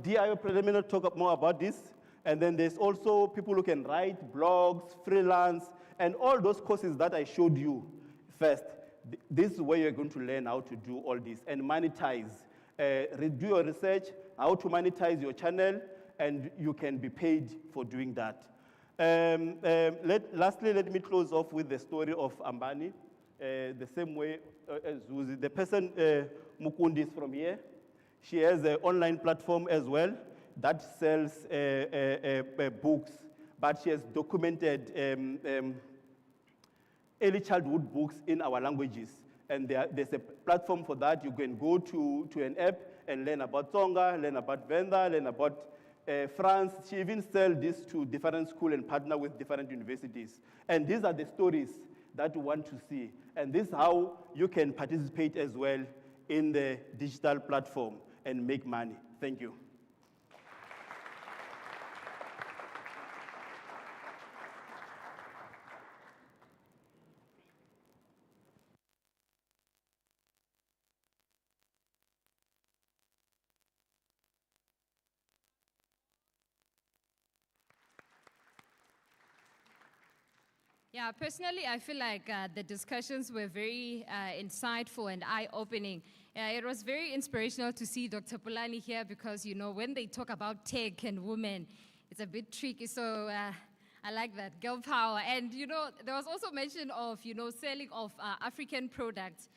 DIO preliminary talk more about this. And then there's also people who can write blogs, freelance, and all those courses that I showed you first. This is where you're going to learn how to do all this and monetize. Do your research, how to monetize your channel, and you can be paid for doing that. Lastly, let me close off with the story of Ambani. The same way as Zuzi. The person, Mukundi, is from here. She has an online platform as well that sells books, but she has documented early childhood books in our languages. And there's a platform for that. You can go to an app and learn about Tonga, learn about Venda, learn about France. She even sells this to different schools and partner with different universities. And these are the stories that we want to see. And this is how you can participate as well in the digital platform and make money. Thank you. Yeah, personally, I feel like the discussions were very insightful and eye-opening. It was very inspirational to see Dr. Pulani here because, you know, when they talk about tech and women, it's a bit tricky. So I like that, girl power. And, you know, there was also mention of, you know, selling of African products.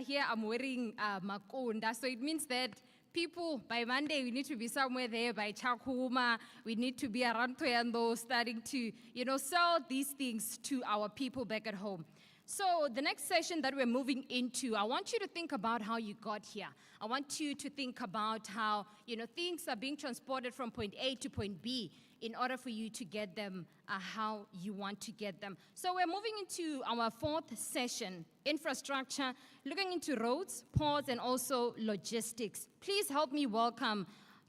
Here I'm wearing Mabunda, so it means that people, by Monday, we need to be somewhere there by Chakuma. We need to be around Toyando, starting to, you know, sell these things to our people back at home. So the next session that we're moving into, I want you to think about how you got here. I want you to think about how, you know, things are being transported from point A to point B in order for you to get them how you want to get them. So we're moving into our fourth session, infrastructure, looking into roads, ports, and also logistics. Please help me welcome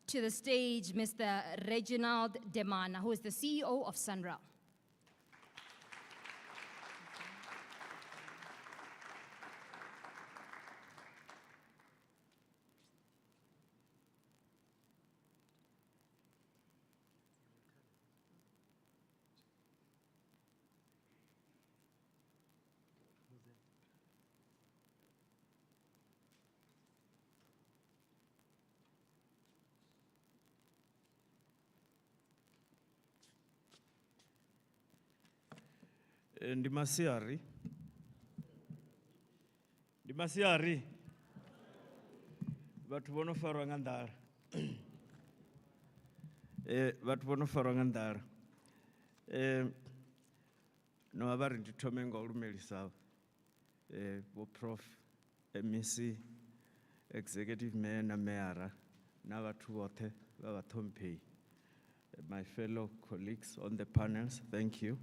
to the stage Mr. Reginald Demana, who is the CEO of Sunrail. Ndimasiari vhathu vho no farwa nga nḓala vhathu vho no farwa nga nḓala no vha ri ndi thome nga u lumelisa vho Prof, MEC, Executive Mayor na Mayara na vhathu vhoṱhe vha vhaṱhomphei, my fellow colleagues on the panels, thank you.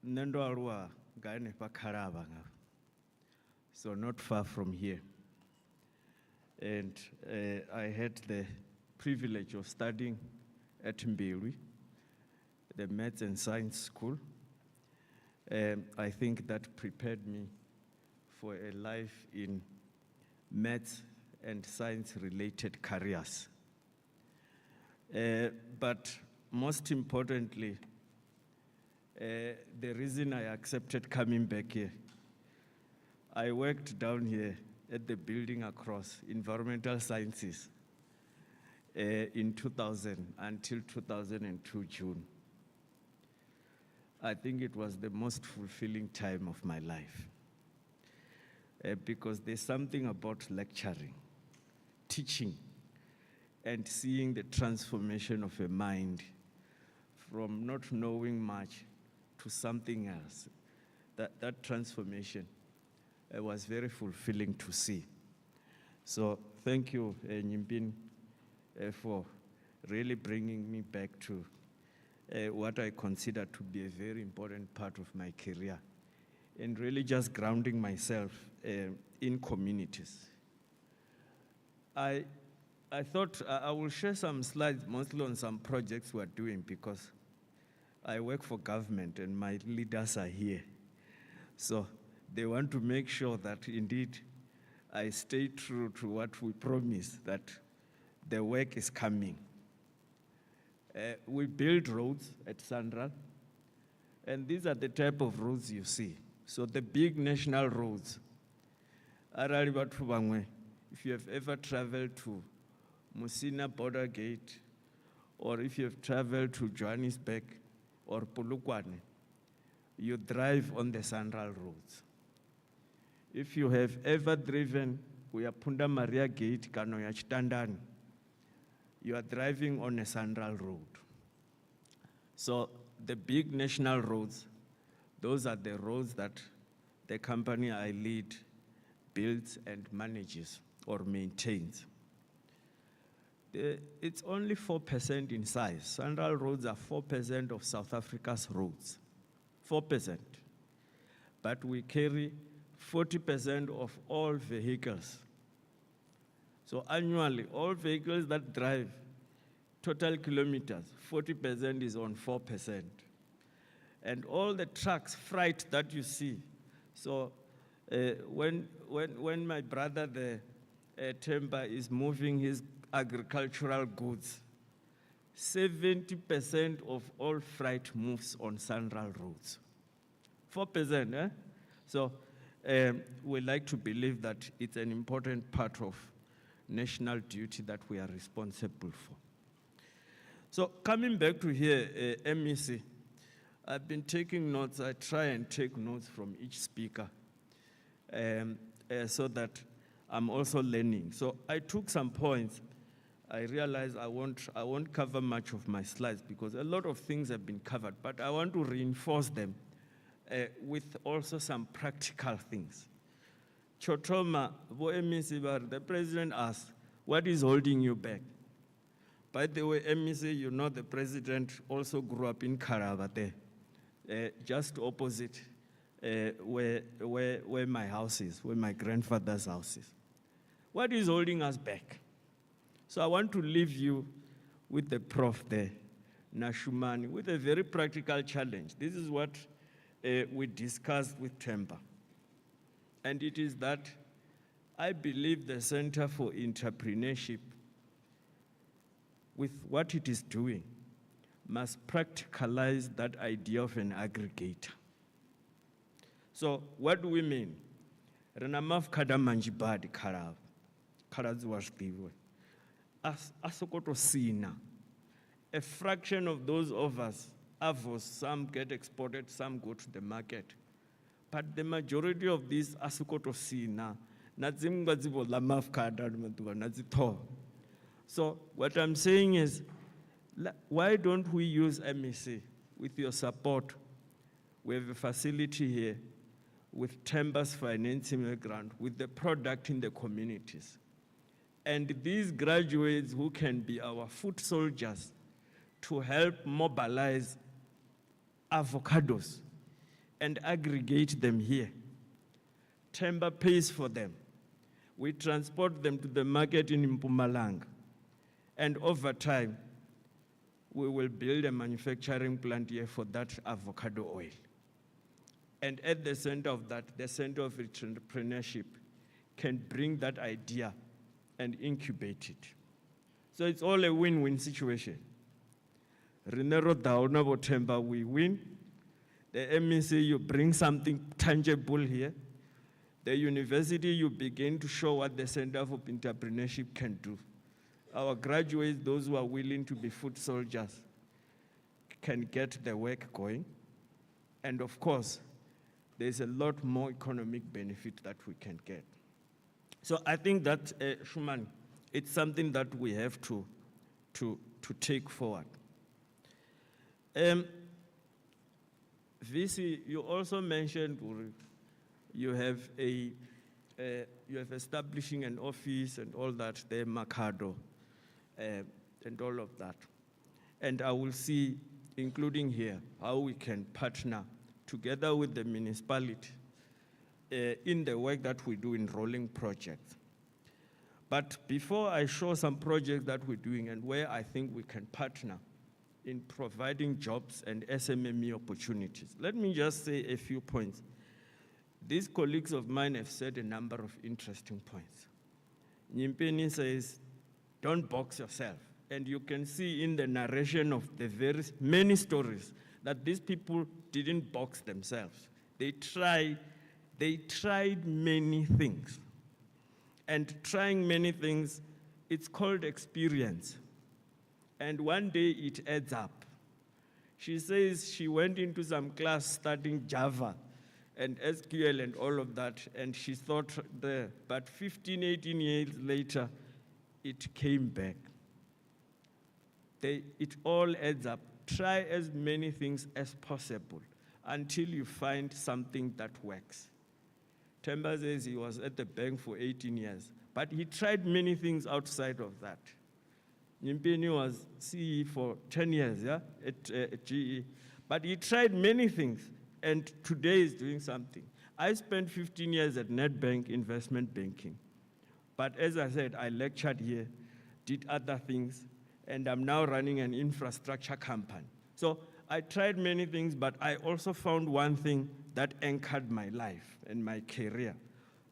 Nendo aluwa nga henefha Khalavha nga, so not far from here. And I had the privilege of studying at Mbilwi, the Maths and Science School. I think that prepared me for a life in maths and science-related careers. But most importantly, the reason I accepted coming back here, I worked down here at the building across environmental sciences in 2000 until 2002 June. I think it was the most fulfilling time of my life because there's something about lecturing, teaching, and seeing the transformation of a mind from not knowing much to something else. That transformation was very fulfilling to see. So thank you, Nyimipini, for really bringing me back to what I consider to be a very important part of my career, and really just grounding myself in communities. I thought I will share some slides mostly on some projects we're doing because I work for government and my leaders are here. So they want to make sure that indeed I stay true to what we promised, that the work is coming. We build roads at Sunrail, and these are the type of roads you see. So the big national roads. If you have ever traveled to Musina Border Gate or if you have traveled to Johannesburg or Polokwane, you drive on the Central roads. If you have ever driven Punda Maria Gate, Kanoya Chitandani, you are driving on a Central road. So the big national roads, those are the roads that the company I lead builds and manages or maintains. It's only 4% in size. Central roads are 4% of South Africa's roads, 4%. But we carry 40% of all vehicles. So annually, all vehicles that drive, total kilometers, 40% is on 4%. And all the trucks, freight that you see. So when my brother, the Themba, is moving his agricultural goods, 70% of all freight moves on Central roads. 4%, eh? So we like to believe that it's an important part of national duty that we are responsible for. So coming back to here, MEC, I've been taking notes. I try and take notes from each speaker so that I'm also learning. So I took some points. I realized I won't cover much of my slides because a lot of things have been covered, but I want to reinforce them with also some practical things. Chotoma, the president asked, what is holding you back? By the way, MEC, you know the president also grew up in Karabate, just opposite where my house is, where my grandfather's house is. What is holding us back? So I want to leave you with the Prof there, Nashumani, with a very practical challenge. This is what we discussed with Themba. And it is that I believe the Center for Entrepreneurship, with what it is doing, must practicalize that idea of an aggregator. So what do we mean? Renamaf kada manjibadi karab, karadzuwashtiwe. Asokoto sina. A fraction of those of us, avos, some get exported, some go to the market. But the majority of these asukoto sina, nazimbazibo lamaf kada nazito. So what I'm saying is, why don't we use MEC with your support? We have a facility here with Themba's financing grant, with the product in the communities. And these graduates who can be our foot soldiers to help mobilize avocados and aggregate them here. Themba pays for them. We transport them to the market in Mpumalanga. And over time, we will build a manufacturing plant here for that avocado oil. And at the center of that, the Center of Entrepreneurship can bring that idea and incubate it. So it's all a win-win situation. Renero Daunabo Themba, we win. The MEC, you bring something tangible here. The university, you begin to show what the Center for Entrepreneurship can do. Our graduates, those who are willing to be foot soldiers, can get the work going. And of course, there's a lot more economic benefit that we can get. So I think that, Shuman, it's something that we have to take forward. VC, you also mentioned you have establishing an office and all that, the Mercado, and all of that. And I will see, including here, how we can partner together with the municipality in the work that we do in rolling projects. But before I show some projects that we're doing and where I think we can partner in providing jobs and SMME opportunities, let me just say a few points. These colleagues of mine have said a number of interesting points. Nyimipini says, don't box yourself. And you can see in the narration of the very many stories that these people didn't box themselves. They tried many things. And trying many things, it's called experience. And one day it adds up. She says she went into some class studying Java and SQL and all of that, and she thought there, but 15, 18 years later, it came back. It all adds up. Try as many things as possible until you find something that works. Themba says he was at the bank for 18 years, but he tried many things outside of that. Nyimipini was CE for 10 years, at GE. But he tried many things, and today is doing something. I spent 15 years at Nedbank investment banking. But as I said, I lectured here, did other things, and I'm now running an infrastructure company. So I tried many things, but I also found one thing that anchored my life and my career,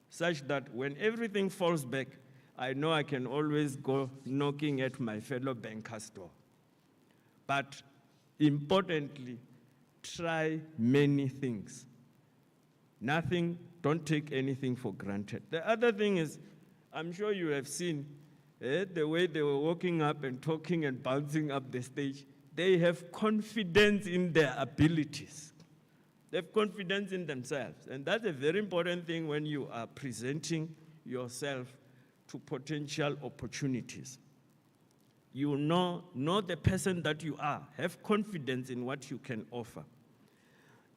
such that when everything falls back, I know I can always go knocking at my fellow banker's door. But importantly, try many things. Don't take anything for granted. The other thing is, I'm sure you have seen the way they were walking up and talking and bouncing up the stage. They have confidence in their abilities. They have confidence in themselves. And that's a very important thing when you are presenting yourself to potential opportunities. You know the person that you are. Have confidence in what you can offer.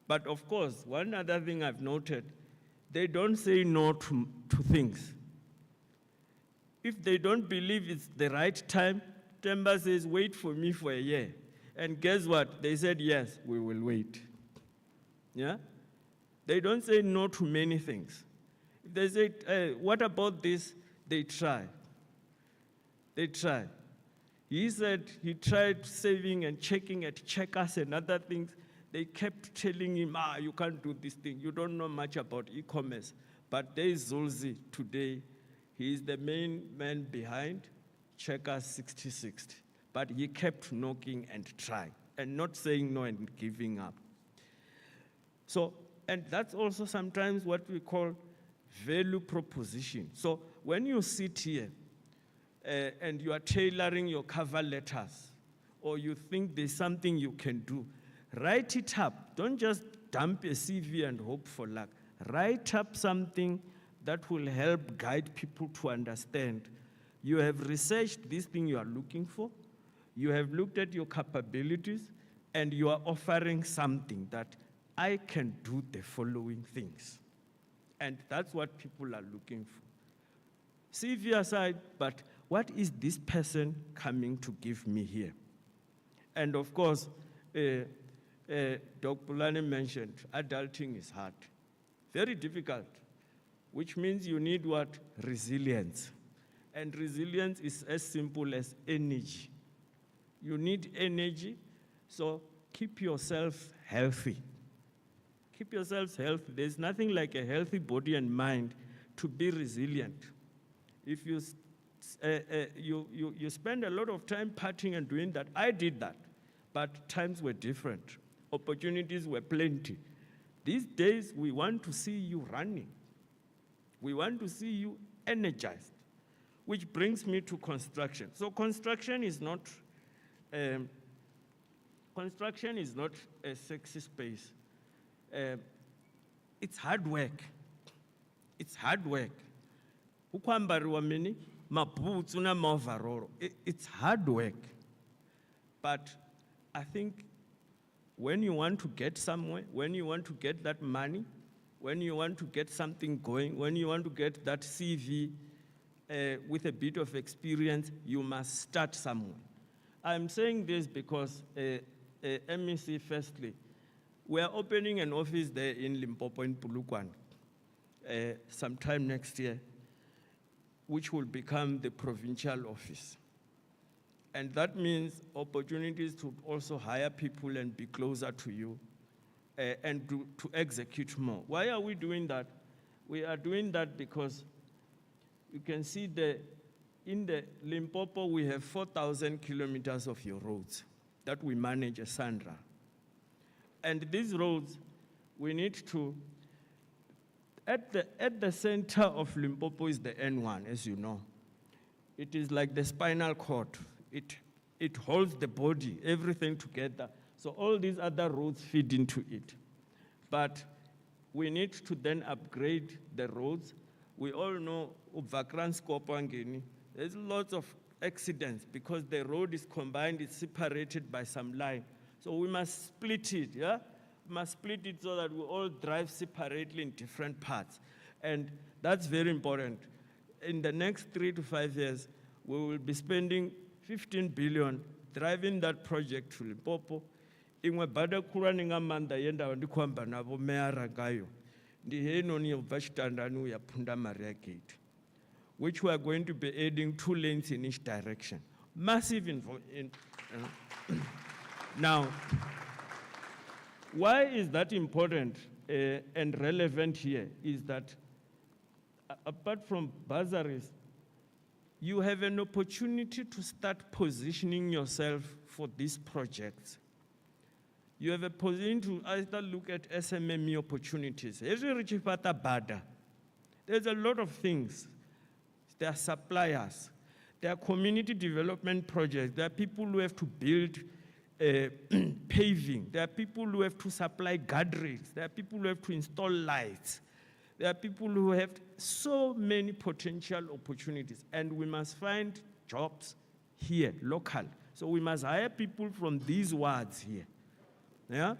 But of course, one other thing I've noted, they don't say no to things. If they don't believe it's the right time, Themba says, wait for me for a year. And guess what? They said, yes, we will wait. Yeah? They don't say no to many things. If they say, hey, what about this? They try. They try. He said he tried saving and checking at Checkers and other things. They kept telling him, you can't do this thing. You don't know much about e-commerce. But there is Zulzi today. He is the main man behind Checkers 6060. But he kept knocking and trying and not saying no and giving up. So, and that's also sometimes what we call value proposition. So when you sit here and you are tailoring your cover letters, or you think there's something you can do, write it up. Don't just dump a CV and hope for luck. Write up something that will help guide people to understand. You have researched this thing you are looking for, you have looked at your capabilities, and you are offering something that I can do the following things. And that's what people are looking for. CV aside, but what is this person coming to give me here? And of course, Dr. Pulane mentioned, adulting is hard. Very difficult, which means you need what? Resilience. And resilience is as simple as energy. You need energy, so keep yourself healthy. Keep yourselves healthy. There's nothing like a healthy body and mind to be resilient. If you spend a lot of time partying and doing that, I did that, but times were different. Opportunities were plenty. These days, we want to see you running. We want to see you energized, which brings me to construction. So construction is not a sexy space. It's hard work. It's hard work. It's hard work. But I think when you want to get somewhere, when you want to get that money, when you want to get something going, when you want to get that CV with a bit of experience, you must start somewhere. I'm saying this because MEC, firstly, we are opening an office there in Limpopo, in Polokwane, sometime next year, which will become the provincial office. And that means opportunities to also hire people and be closer to you and to execute more. Why are we doing that? We are doing that because you can see in the Limpopo, we have 4,000 kilometers of your roads that we manage as Sandra. And these roads, we need to, at the center of Limpopo is the N1, as you know. It is like the spinal cord. It it holds the body, everything together. So all these other roads feed into it. But we need to then upgrade the roads. We all know there's lots of accidents because the road is combined, it's separated by some line. So we must split it, yeah? We must split it so that we all drive separately in different parts. And that's very important. In the next 3 to 5 years, we will be spending 15 billion driving that project to Limpopo. Ingwe bada kura ninga manda yenda wandikuamba nabo meara gayo. Ndi heno ni vashitandanu ya Punda Maria Gate, which we are going to be adding 2 lanes in each direction. Massive Now, why is that important and relevant here is that apart from bursaries, you have an opportunity to start positioning yourself for these projects. You have a position to either look at SMME opportunities. There's a lot of things. There are suppliers. There are community development projects. There are people who have to build paving. There are people who have to supply guardrails. There are people who have to install lights. There are people who have so many potential opportunities, and we must find jobs here, local. So we must hire people from these wards here. Yeah?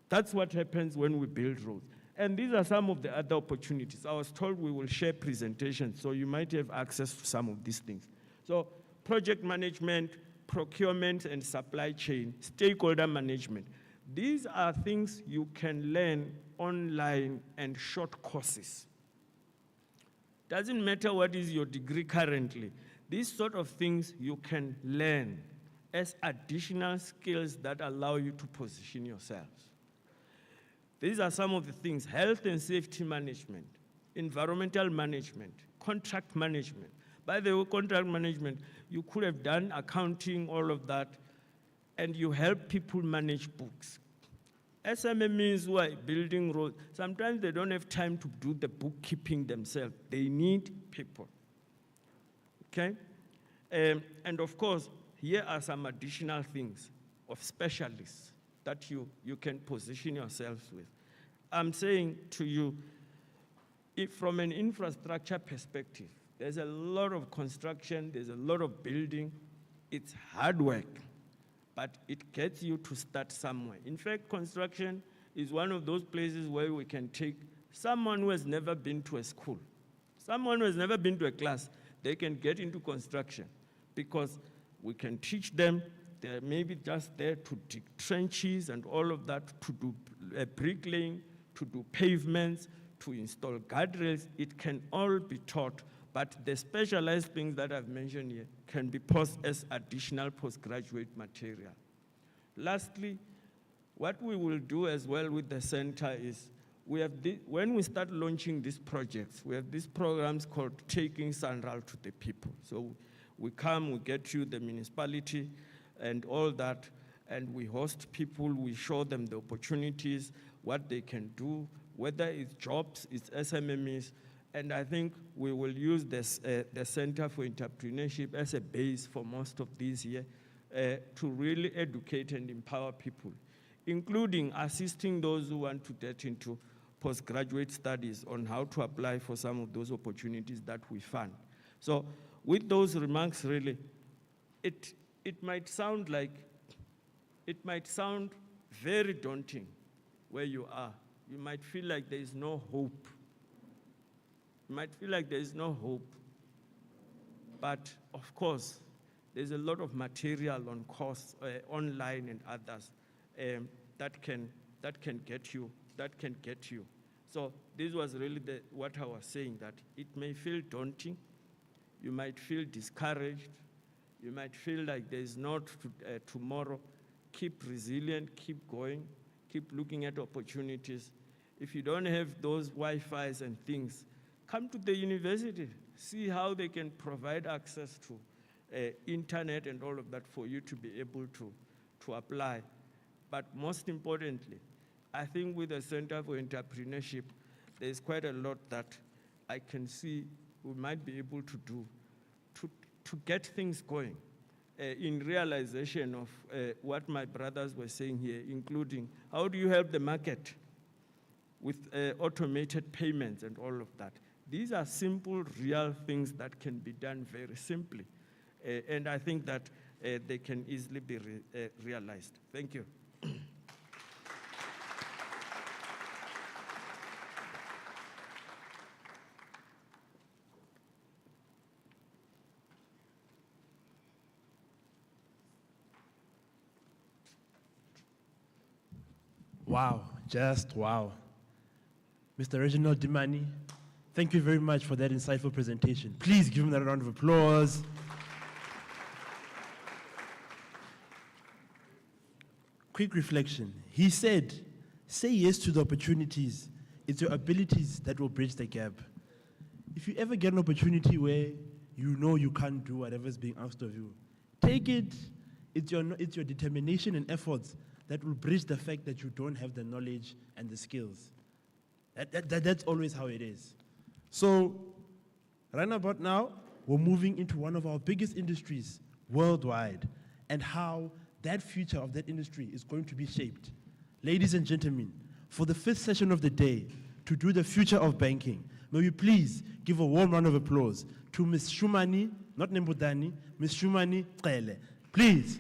That's what happens when we build roads. And these are some of the other opportunities. I was told we will share presentations, so you might have access to some of these things. So project management, procurement and supply chain, stakeholder management. These are things you can learn online and short courses. Doesn't matter what is your degree currently. These sort of things you can learn as additional skills that allow you to position yourselves. These are some of the things: health and safety management, environmental management, contract management. By the way, contract management, you could have done accounting, all of that, and you help people manage books. SMMEs who are building roads, sometimes they don't have time to do the bookkeeping themselves. They need people, okay? And of course, here are some additional things of specialists that you can position yourselves with. I'm saying to you, if from an infrastructure perspective, there's a lot of construction, there's a lot of building. It's hard work, but it gets you to start somewhere. In fact, construction is one of those places where we can take someone who has never been to a school, someone who has never been to a class, they can get into construction because we can teach them. They're maybe just there to dig trenches and all of that, to do bricklaying, to do pavements, to install guardrails. It can all be taught, but the specialized things that I've mentioned here can be posted as additional postgraduate material. Lastly, what we will do as well with the center is, when we start launching these projects, we have these programs called Taking Sanral to the People. So we come, we get you the municipality and all that, and we host people, we show them the opportunities, what they can do, whether it's jobs, it's SMMEs, and I think we will use this, the Center for Entrepreneurship as a base for most of these here to really educate and empower people, including assisting those who want to get into postgraduate studies on how to apply for some of those opportunities that we fund. So with those remarks, really, it might sound very daunting where you are. You might feel like there is no hope. You might feel like there is no hope. But of course, there's a lot of material on course, online and others that can get you. So this was really what I was saying, that it may feel daunting. You might feel discouraged. You might feel like there is not tomorrow. Keep resilient, keep going, keep looking at opportunities. If you don't have those Wi-Fis and things, come to the university, see how they can provide access to internet and all of that for you to be able to apply. But most importantly, I think with the Center for Entrepreneurship, there's quite a lot that I can see we might be able to do to get things going. in realization of what my brothers were saying here, including how do you help the market with automated payments and all of that. These are simple, real things that can be done very simply. And I think that they can easily be realized. Thank you. Wow, just wow. Mr. Reginald Dimani, thank you very much for that insightful presentation. Please give him that round of applause. Quick reflection. He said, say yes to the opportunities. It's your abilities that will bridge the gap. If you ever get an opportunity where you know you can't do whatever's being asked of you, take it. It's your determination and efforts that will bridge the fact that you don't have the knowledge and the skills. That's always how it is. So, right about now, we're moving into one of our biggest industries worldwide, and how that future of that industry is going to be shaped. Ladies and gentlemen, for the fifth session of the day, to do the future of banking, may we please give a warm round of applause to Ms. Shumani, not Nembudani, Ms. Shumani Qele. Please.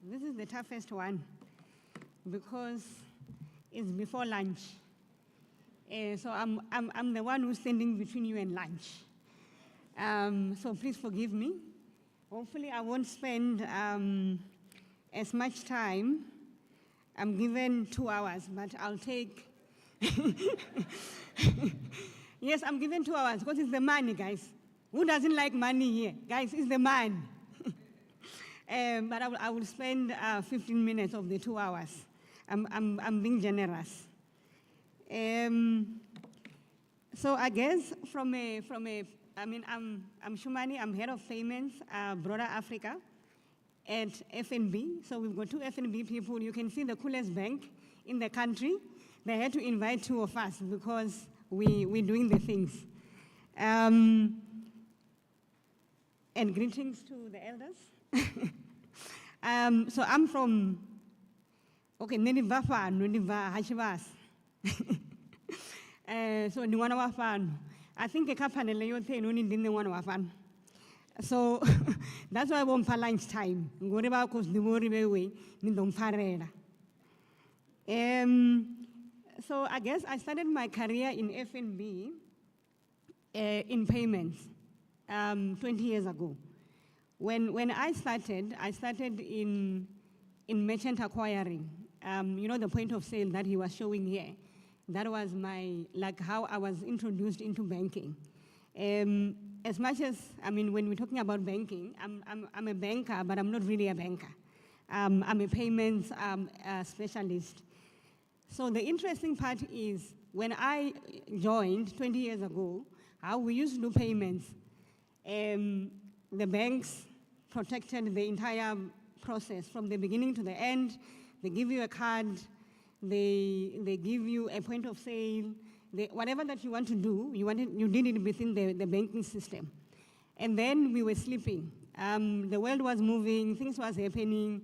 This is the toughest one because it's before lunch. So I'm the one who's standing between you and lunch. So please forgive me. Hopefully I won't spend as much time. I'm given 2 hours, but I'll take... Yes, I'm given 2 hours because it's the money, guys. Who doesn't like money here? Guys, it's the money. But I will spend 15 minutes of the 2 hours. I'm being generous. So I guess I'm Shumani, I'm head of payments, broader Africa at FNB. So we've got 2 FNB people. You can see the coolest bank in the country. They had to invite 2 of us because we're doing the things. And greetings to the elders. So I'm from, okay, Neniva Neniva Hashivas. So Niwana Wafan. I think a couple of Leote only didn't want to Wafan. So that's why I won't for lunch time. Go about because the worry way, Nindom Farera. So I guess I started my career in FNB in payments 20 years ago. When I started in merchant acquiring. You know, the point of sale that he was showing here. That was how I was introduced into banking. As much as, when we're talking about banking, I'm a banker, but I'm not really a banker. I'm a payments specialist. So the interesting part is, when I joined 20 years ago, how we used to do payments, the banks protected the entire process from the beginning to the end. They give you a card, they give you a point of sale, whatever that you want to do, you did it within the banking system. And then we were sleeping. The world was moving, things was happening,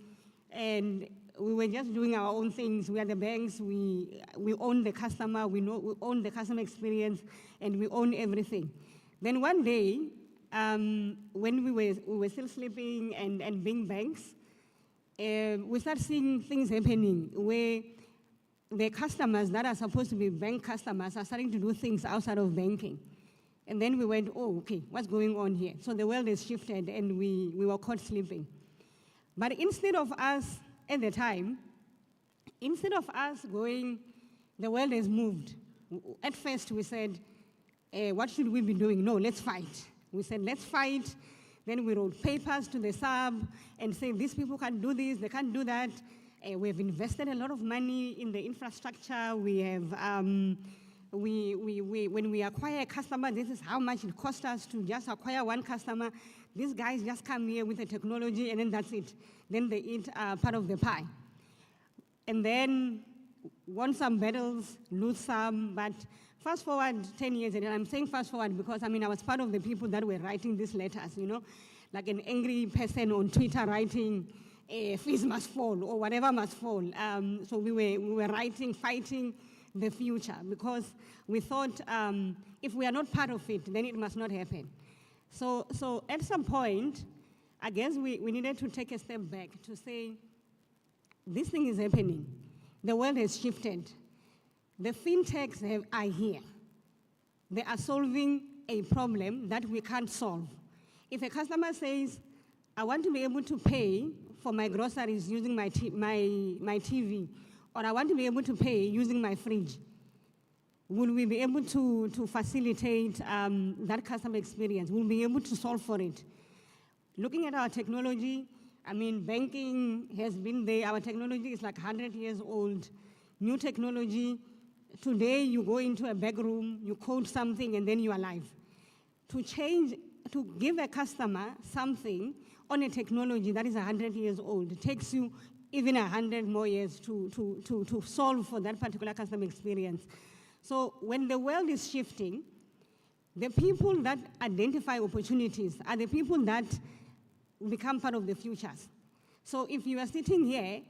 and we were just doing our own things. We are the banks, we own the customer, we own the customer experience, and we own everything. Then one day, when we were still sleeping and being banks, we started seeing things happening where the customers that are supposed to be bank customers are starting to do things outside of banking. And then we went, oh, okay, what's going on here? So the world has shifted and we were caught sleeping. But instead of us, at the time, instead of us going, the world has moved. At first we said, what should we be doing? No, let's fight. We said, let's fight. Then we wrote papers to the sub and said, these people can't do this, they can't do that. We have invested a lot of money in the infrastructure. We have, when we acquire a customer, this is how much it costs us to just acquire one customer. These guys just come here with the technology and then that's it. Then they eat part of the pie. And then won some battles, lose some, but fast forward 10 years, and I'm saying fast forward because I was part of the people that were writing these letters, like an angry person on Twitter writing, fees must fall or whatever must fall. So we were writing, fighting the future because we thought if we are not part of it, then it must not happen. So at some point, I guess we needed to take a step back to say, this thing is happening. The world has shifted. The fintechs are here. They are solving a problem that we can't solve. If a customer says, I want to be able to pay for my groceries using my TV, or I want to be able to pay using my fridge, will we be able to facilitate that customer experience? Will we be able to solve for it? Looking at our technology, banking has been there. Our technology is like 100 years old. New technology, today you go into a back room, you code something, and then you are live. To give a customer something on a technology that is 100 years old, it takes you even 100 more years to solve for that particular customer experience. So when the world is shifting, the people that identify opportunities are the people that become part of the futures. So if you are sitting here,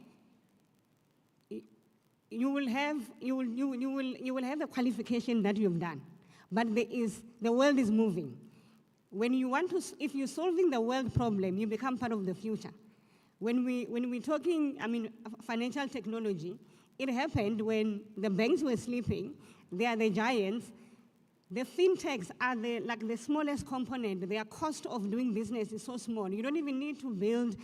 you will have the qualification that you've done, but the world is moving. If you're solving the world problem, you become part of the future. When we're talking, financial technology, it happened when the banks were sleeping. They are the giants. The fintechs are the smallest component. Their cost of doing business is so small. You don't even need to build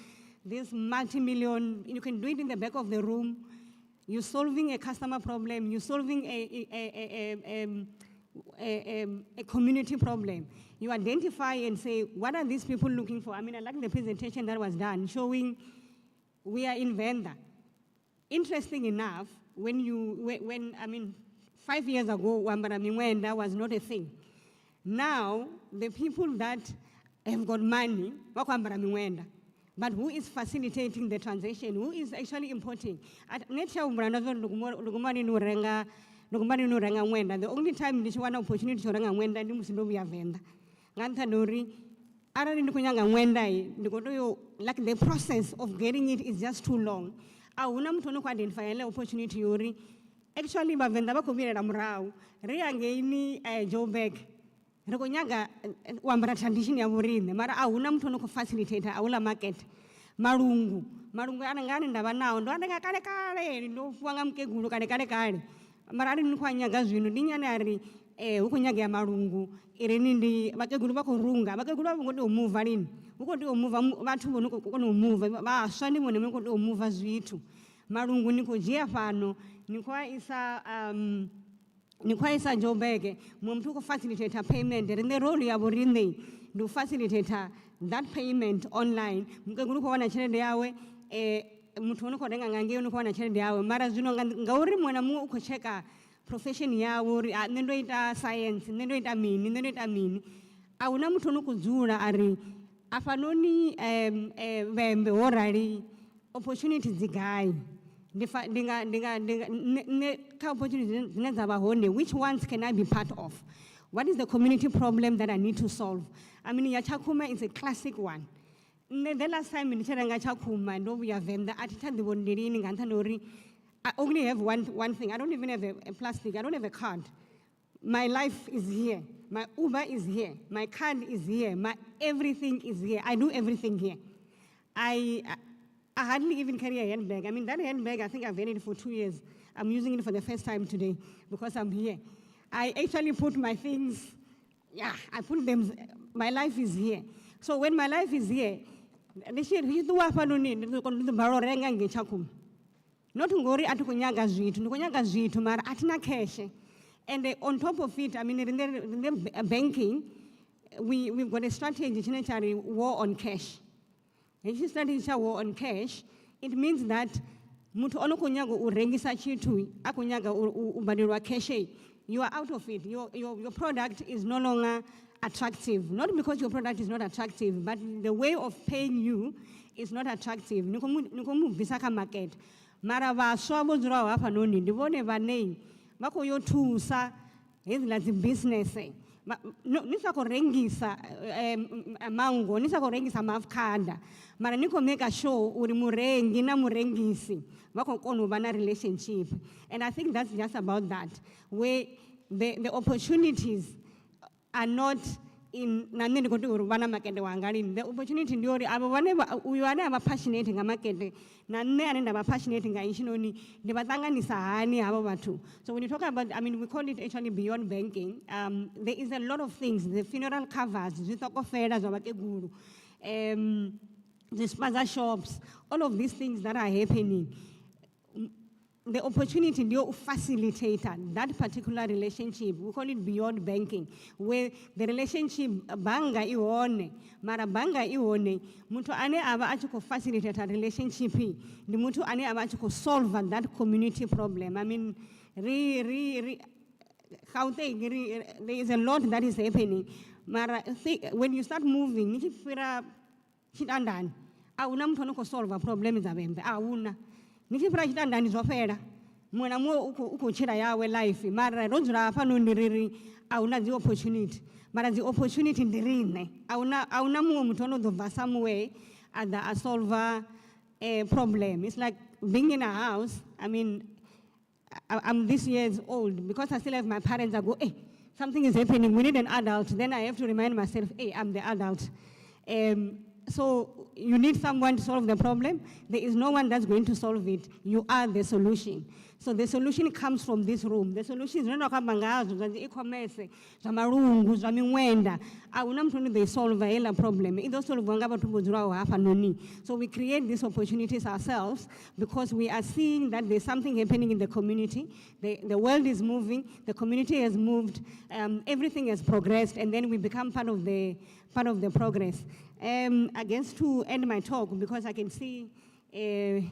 this multi-million. You can do it in the back of the room. You're solving a customer problem. You're solving a community problem. You identify and say, what are these people looking for? I like the presentation that was done showing we are in vendor. Interesting enough, 5 years ago, Wambara was not a thing. Now, the people that have got money, but who is facilitating the transaction? Who is actually importing? The only time this one opportunity to run wenda ni musindo venda. Nganta nori ara ni kunyanga wenda like the process of getting it is just too long. Awuna mtu no identify ile opportunity yori. Actually bavenda bakubira ramrao. Reangeini Joburg. Rekonyaga wambara tradition ya burinde. Mara awuna mtu no facilitator awula market. Marungu anangani ndaba nawo ndo andanga kale ndo fuanga mkegulu kale. Marari nkwanya zwino dinyana ukunyaga ya marungu irenindi bakegulu bakorunga bakegulu ngoti move alini ukoti move bathu bono kono move ba swani mone ngoti move zwitu marungu niko jia fano nikwa isa Joburg mumtu ko facilitate payment in the role ya borinde do facilitate that payment online mkegulu ko wana chene yawe mtu uno kodenga ngange uno kwa na chende yawe mara zino ngauri mwana mu uko cheka profession yawo nendo ita science nendo ita mini awuna mtu uno kuzura ari afanoni vembe orali opportunities zigai dinga ka opportunities zinazaba hone which ones can I be part of? What is the community problem that I need to solve? Yachakuma is a classic one. The last time in Chakuma, no, we have them. I only have one thing. I don't even have a plastic. I don't have a card. My life is here. My Uber is here. My card is here. My everything is here. I do everything here. I hardly even carry a handbag. That handbag, I think I've had it for 2 years. I'm using it for the first time today because I'm here. I actually put my things, I put them, my life is here. So when my life is here, not ngori atukunyaga zwitu mara atina cash. And on top of it, in the banking, we've got a strategy, war on cash. If you strategy war on cash, it means that mutu ono kunyago urengisa chitu akunyaga ubadirwa cash. You are out of it. Your product is no longer attractive. Not because your product is not attractive, but the way of paying you is not attractive. Nikomuvisa ka market. Mara vaswa vozura hapa noni ndivone vanei vako yothusa hezila business. Nisa korengisa mango, nisa korengisa mavkada. Mara niko make a show uri murengi na murengisi. Vako kono vana relationship. And I think that's just about that. Where the opportunities are not in nani niko tu urubana market wangari. The opportunity ndiori aba wane aba passionate nga market. Nane anenda aba passionate nga ishinoni. Debatanga ni sahani aba watu. So when you talk about, I mean, we call it actually beyond banking. There is a lot of things. The funeral covers, the sponsor shops, all of these things that are happening. The opportunity to facilitate that particular relationship, we call it beyond banking, where the relationship banga ione, mara banga ione, mutu ane aba achuko facilitate a relationship, the mutu ane aba achuko solve that community problem. I mean, there is a lot that is happening. Mara, when you start moving, nikifira chitandan, auna mtu anoko solve a problem zabembe, auna. Nikifira chitandani zofera, mwana mo uko chira yawe life, mara rozura hapa nundiriri, auna the opportunity. Mara the opportunity ndirine, auna mo mtono dova some way, and a solve a problem. It's like being in a house. I mean, I'm this years old, because I still have my parents that go, hey, something is happening, we need an adult. Then I have to remind myself, hey, I'm the adult. So you need someone to solve the problem. There is no one that's going to solve it. You are the solution. So the solution comes from this room. The solution is not about e-commerce, zamarungu, zamingwenda. They solve a problem. So we create these opportunities ourselves because we are seeing that there's something happening in the community. The world is moving. The community has moved. Everything has progressed, and then we become part of the progress. I guess to end my talk, because I can see to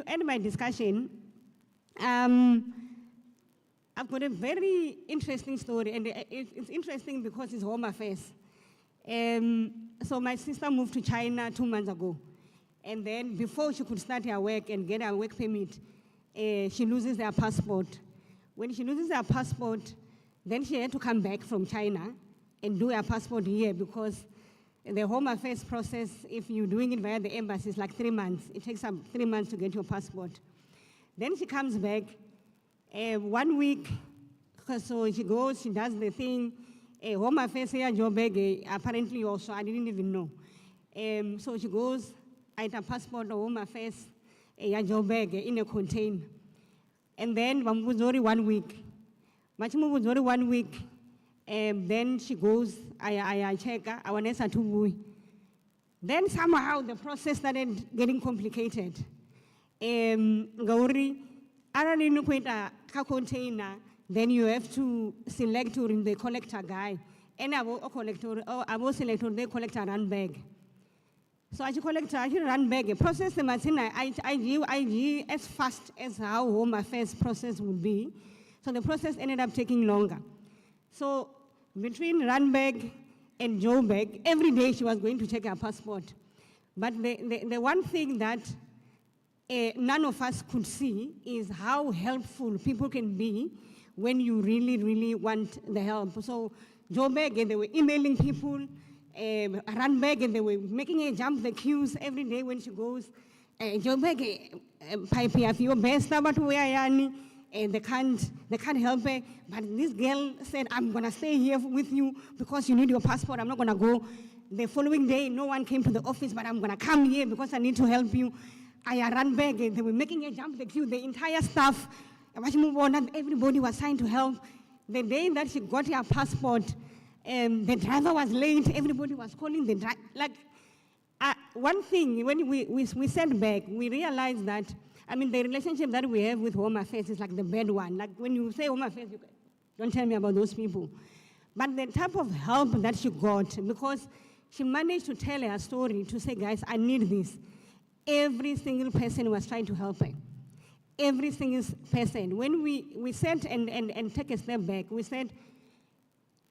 end my discussion, I've got a very interesting story, and it's interesting because it's Home Affairs. So my sister moved to China 2 months ago, and then before she could start her work and get her work permit, she loses her passport. When she loses her passport, then she had to come back from China and do her passport here, because the Home Affairs process, if you're doing it via the embassy, is like 3 months. It takes 3 months to get your passport. Then she comes back 1 week, so she goes, she does the thing. Home Affairs here, job bag, apparently also, I didn't even know. So she goes, I had a passport, Home Affairs, a job bag in a container. And then, was only 1 week. Machimu was only 1 week. Then she goes, I check her, I want to say. Then somehow the process started getting complicated. Gauri, a container, then you have to select the collector guy. And I will select the collector run bag. So I collect run bag, process the machine, I as fast as how Home Affairs process would be. So the process ended up taking longer. So between run bag and Joe bag, every day she was going to check her passport. But the one thing that none of us could see is how helpful people can be when you really, really want the help. So Joe bag, they were emailing people, run back, and they were making her jump the queues every day when she goes. Joe bag, pipe if your best about where they can't help her. But this girl said, I'm gonna stay here with you because you need your passport. I'm not gonna go. The following day, no one came to the office, but I'm gonna come here because I need to help you. I ran back, and they were making her jump the queue. The entire staff, everybody was trying to help. The day that she got her passport, the driver was late. Everybody was calling the driver. One thing, when we sat back, we realized that, I mean, the relationship that we have with Home Affairs is like the bad one. Like when you say Home Affairs, you don't tell me about those people. But the type of help that she got, because she managed to tell her story, to say, guys, I need this. Every single person was trying to help her. every single person. When we sat and take a step back, we said,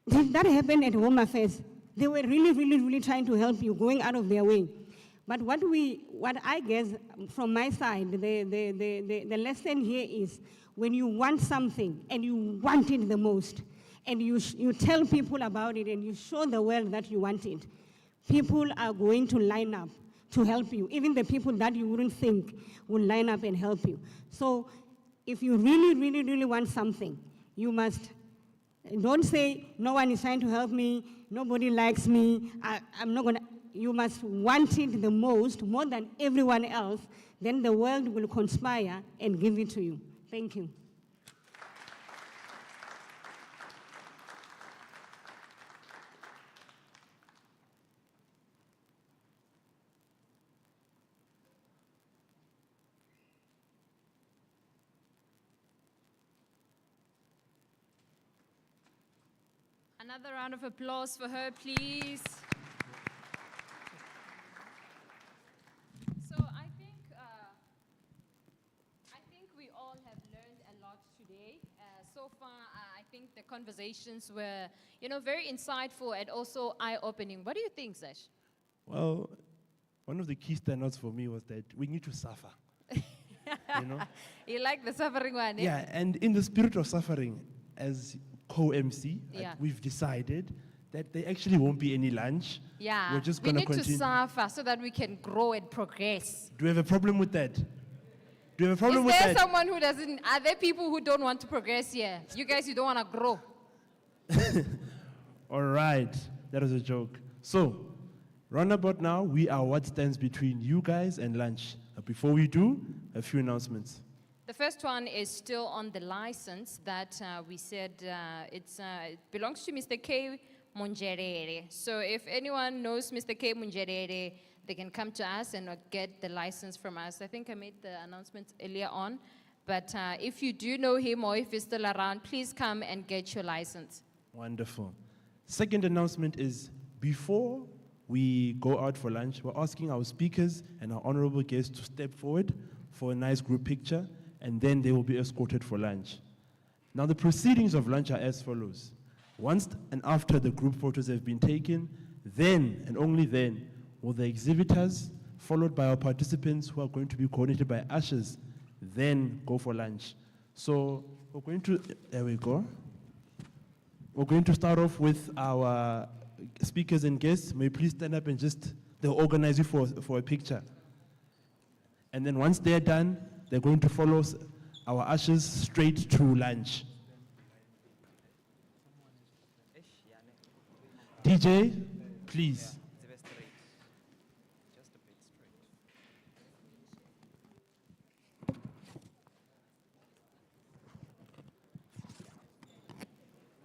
did that happen at Home Affairs? They were really trying to help you, going out of their way. But what I guess from my side, the lesson here is when you want something and you want it the most, and you tell people about it and you show the world that you want it, people are going to line up to help you. Even the people that you wouldn't think will line up and help you. So if you really want something, you must, don't say, no one is trying to help me, nobody likes me, I'm not gonna, you must want it the most, more than everyone else, then the world will conspire and give it to you. Thank you. Another round of applause for her, please. So I think we all have learned a lot today. So far, I think the conversations were, very insightful and also eye-opening. What do you think, Zesh? Well, one of the key standouts for me was that we need to suffer. You like the suffering one, eh? Yeah, and in the spirit of suffering, as co-MC, Yeah. we've decided that there actually won't be any lunch. Yeah, We're just we going need continue. to suffer so that we can grow and progress. Do you have a problem with that? Do you have a problem Is with there that? someone who doesn't, are there people who don't want to progress here? You guys, you don't want to grow. All right, that was a joke. So, roundabout now, we are what stands between you guys and lunch. Before we do, a few announcements. The first one is still on the license that we said it belongs to Mr. K. Munjerere. So if anyone knows Mr. K. Munjerere, they can come to us and get the license from us. I think I made the announcement earlier on. But if you do know him or if he's still around, please come and get your license. Wonderful. Second announcement is before we go out for lunch, we're asking our speakers and our honorable guests to step forward for a nice group picture, and then they will be escorted for lunch. Now, the proceedings of lunch are as follows. Once and after the group photos have been taken, then and only then will the exhibitors, followed by our participants who are going to be coordinated by ushers, then go for lunch. So we're going to, there we go. We're going to start off with our speakers and guests. May you please stand up and they'll organize you for a picture. And then once they're done, they're going to follow our ushers straight to lunch. DJ, please.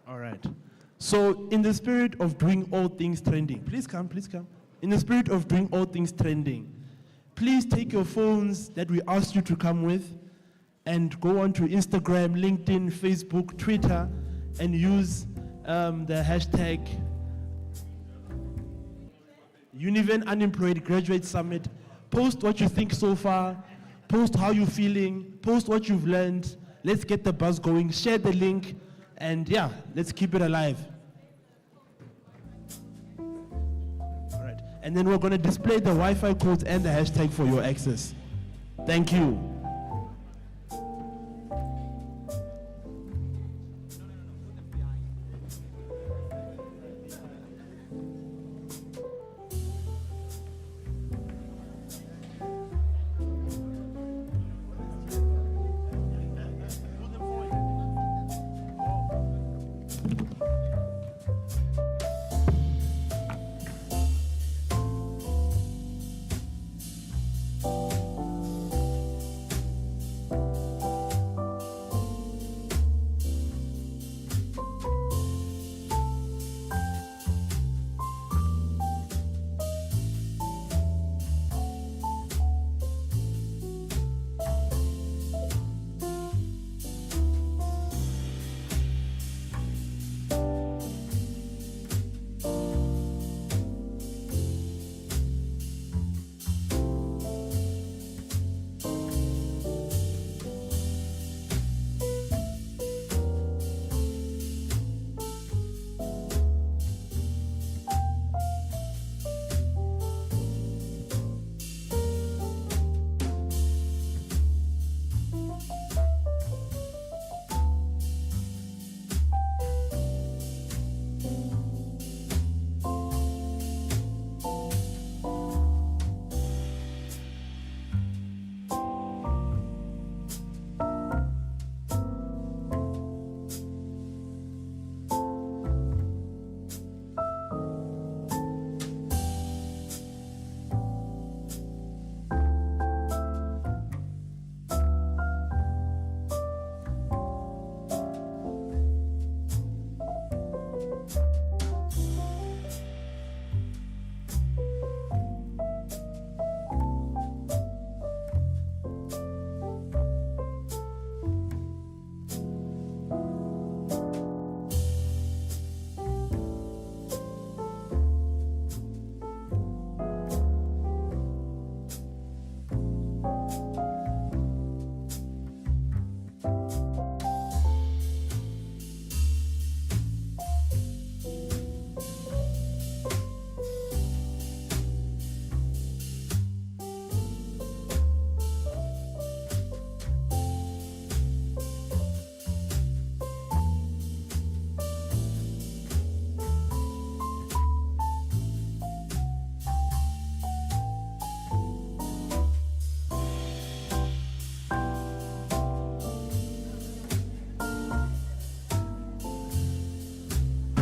All right. So in the spirit of doing all things trending, please come. In the spirit of doing all things trending, please take your phones that we asked you to come with and go on to Instagram, LinkedIn, Facebook, Twitter, and use the hashtag Univen Unemployed Graduate Summit. Post what you think so far, post how you're feeling, post what you've learned. Let's get the buzz going, share the link, and yeah, let's keep it alive. All right, and then we're going to display the Wi-Fi codes and the hashtag for your access. Thank you.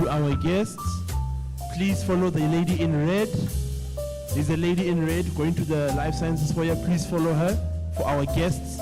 to our guests. Please follow the lady in red. There's a lady in red going to the life sciences foyer. Please follow her for our guests.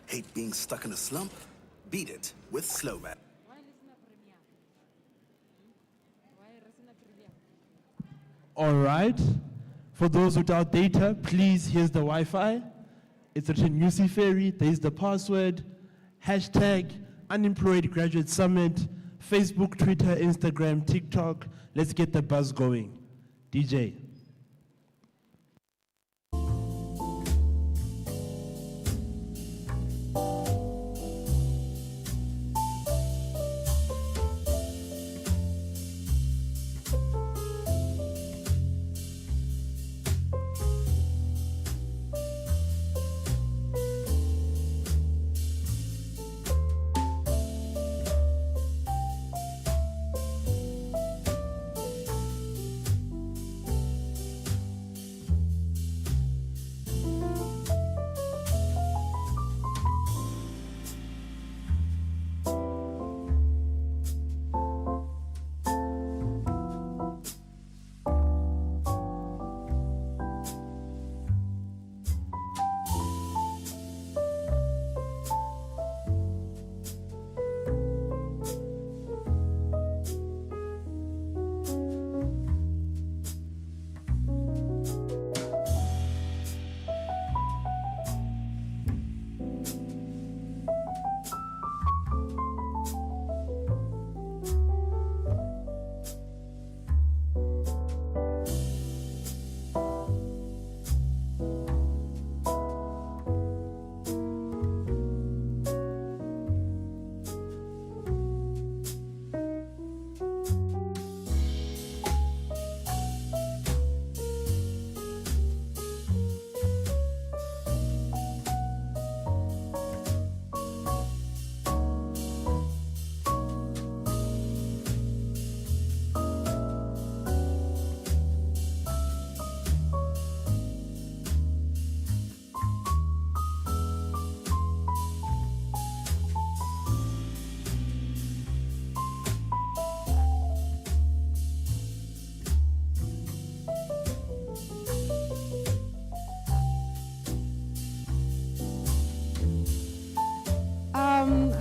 Hate being stuck in a slump? Beat it with Slowman. All right. For those without data, please, here's the Wi-Fi. It's written UC Ferry. There's the password. Hashtag Unemployed Graduate Summit. Facebook, Twitter, Instagram, TikTok. Let's get the buzz going. DJ.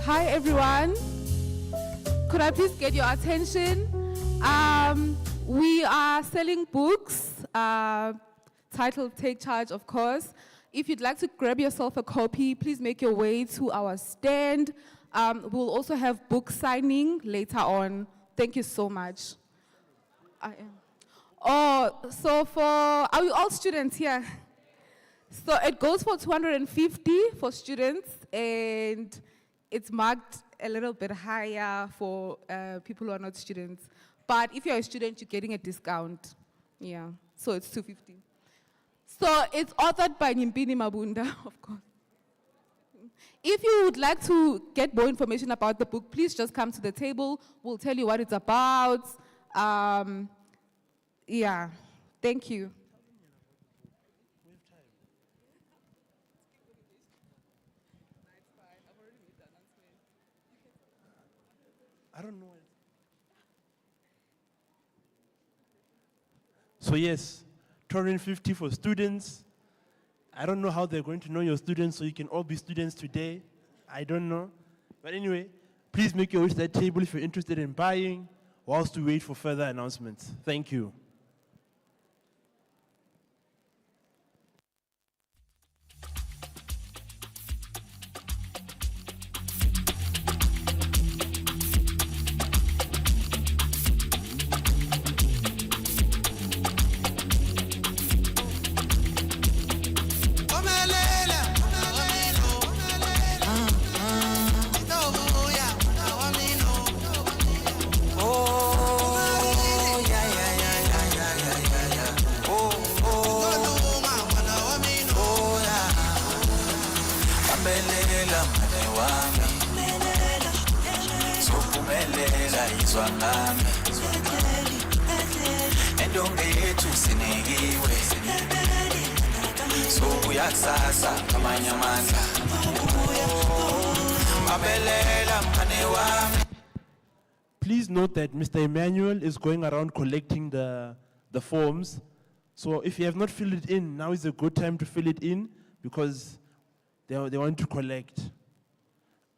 Hi everyone, could I please get your attention? We are selling books, titled Take Charge, of course. If you'd like to grab yourself a copy, please make your way to our stand. We'll also have book signing later on. Thank you so much. Are we all students here? So it goes for 250 for students, and it's marked a little bit higher for people who are not students. But if you're a student, you're getting a discount. Yeah, so it's 250. So it's authored by Nyimipini Mabunda, of course. If you would like to get more information about the book, please just come to the table. We'll tell you what it's about. Yeah, thank you. I don't know. So yes, Turin 50 for students. I don't know how they're going to know your students, so you can all be students today. I don't know. But anyway, please make your way to that table if you're interested in buying, whilst we wait for further announcements. Thank you. Please note that Mr. Emmanuel is going around collecting the forms. So if you have not filled it in, now is a good time to fill it in because they want to collect.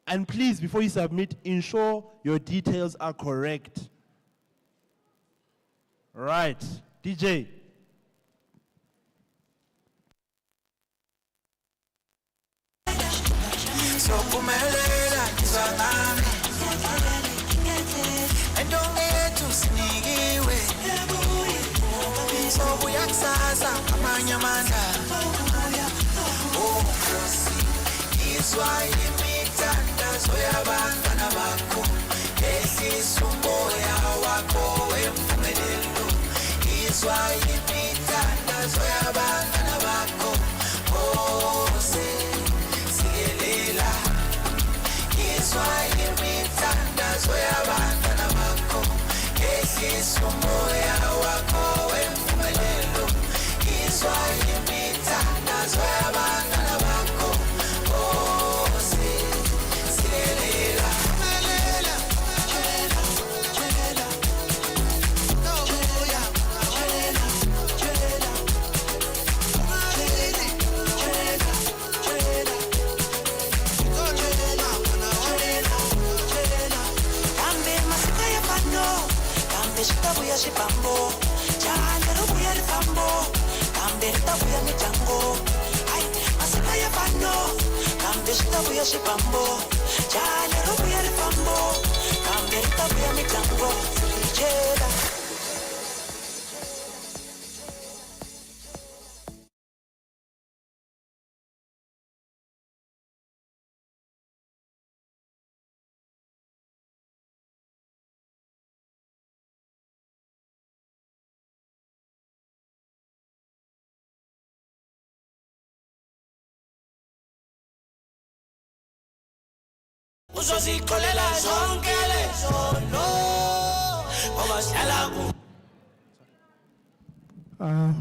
And please, before you submit, ensure your details are correct. Right, DJ.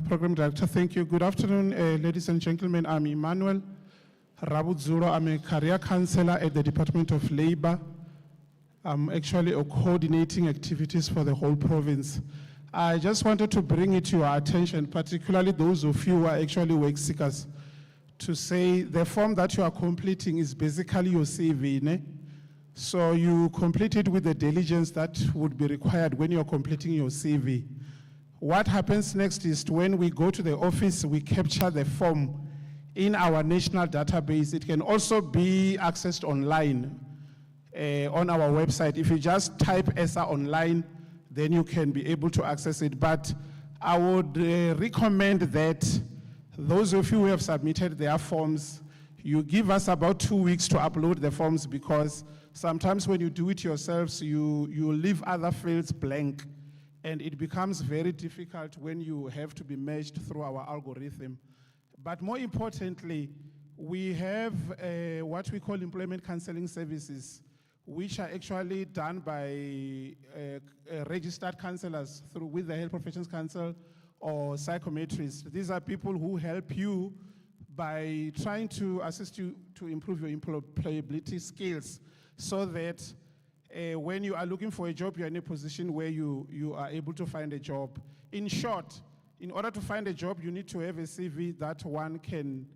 Program Director, thank you. Good afternoon, ladies and gentlemen. I'm Emmanuel Rabudzuro. I'm a career counselor at the Department of Labor. I'm actually coordinating activities for the whole province. I just wanted to bring it to your attention, particularly those of you who are actually work seekers, to say the form that you are completing is basically your CV. Ne? So you complete it with the diligence that would be required when you're completing your CV. What happens next is when we go to the office, we capture the form in our national database. It can also be accessed online on our website. If you just type ESA online, then you can be able to access it. But I would recommend that those of you who have submitted their forms, you give us about 2 weeks to upload the forms, because sometimes when you do it yourselves, you leave other fields blank, and it becomes very difficult when you have to be matched through our algorithm. But more importantly, We have what we call employment counseling services, which are actually done by registered counselors with the Health Professions Council or psychometrists. These are people who help you by trying to assist you to improve your employability skills so that when you are looking for a job, you're in a position where you are able to find a job. In short, in order to find a job, you need to have a CV that one can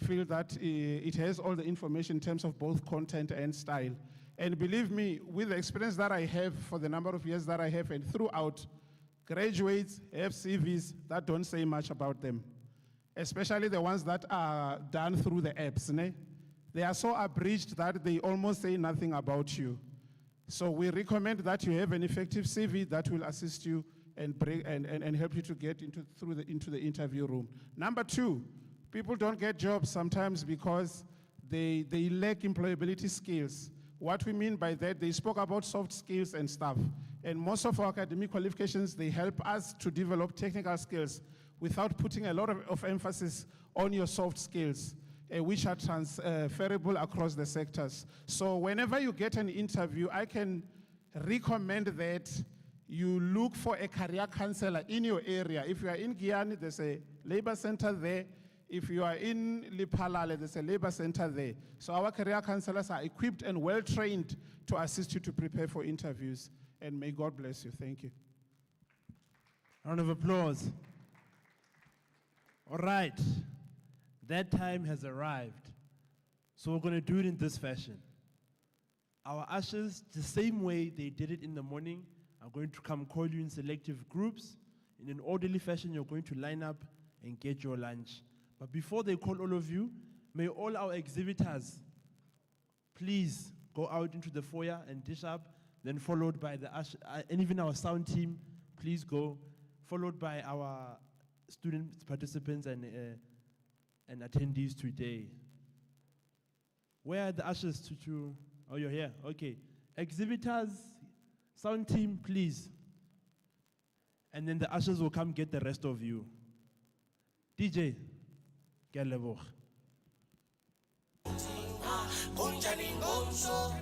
feel that it has all the information in terms of both content and style. And believe me, with the experience that I have for the number of years that I have and throughout, graduates have CVs that don't say much about them, especially the ones that are done through the apps. They are so abridged that they almost say nothing about you. So we recommend that you have an effective CV that will assist you and help you to get into the interview room. Number two, people don't get jobs sometimes because they lack employability skills. What we mean by that, they spoke about soft skills and stuff. And most of our academic qualifications, they help us to develop technical skills without putting a lot of emphasis on your soft skills, which are transferable across the sectors. So whenever you get an interview, I can recommend that you look for a career counselor in your area. If you are in Giyani, there's a labor center there. If you are in Lipalale, there's a labor center there. So our career counselors are equipped and well-trained to assist you to prepare for interviews. And may God bless you. Thank you. Round of applause. All right. That time has arrived. So we're going to do it in this fashion. Our ushers, the same way they did it in the morning, are going to come call you in selective groups. In an orderly fashion, you're going to line up and get your lunch. But before they call all of you, may all our exhibitors please go out into the foyer and dish up, then followed by the usher, and even our sound team, please go, followed by our student participants and attendees today. Where are the ushers oh, you're here, okay. Exhibitors, sound team, please. And then the ushers will come get the rest of you. DJ, ke a leboga. Cordially, also,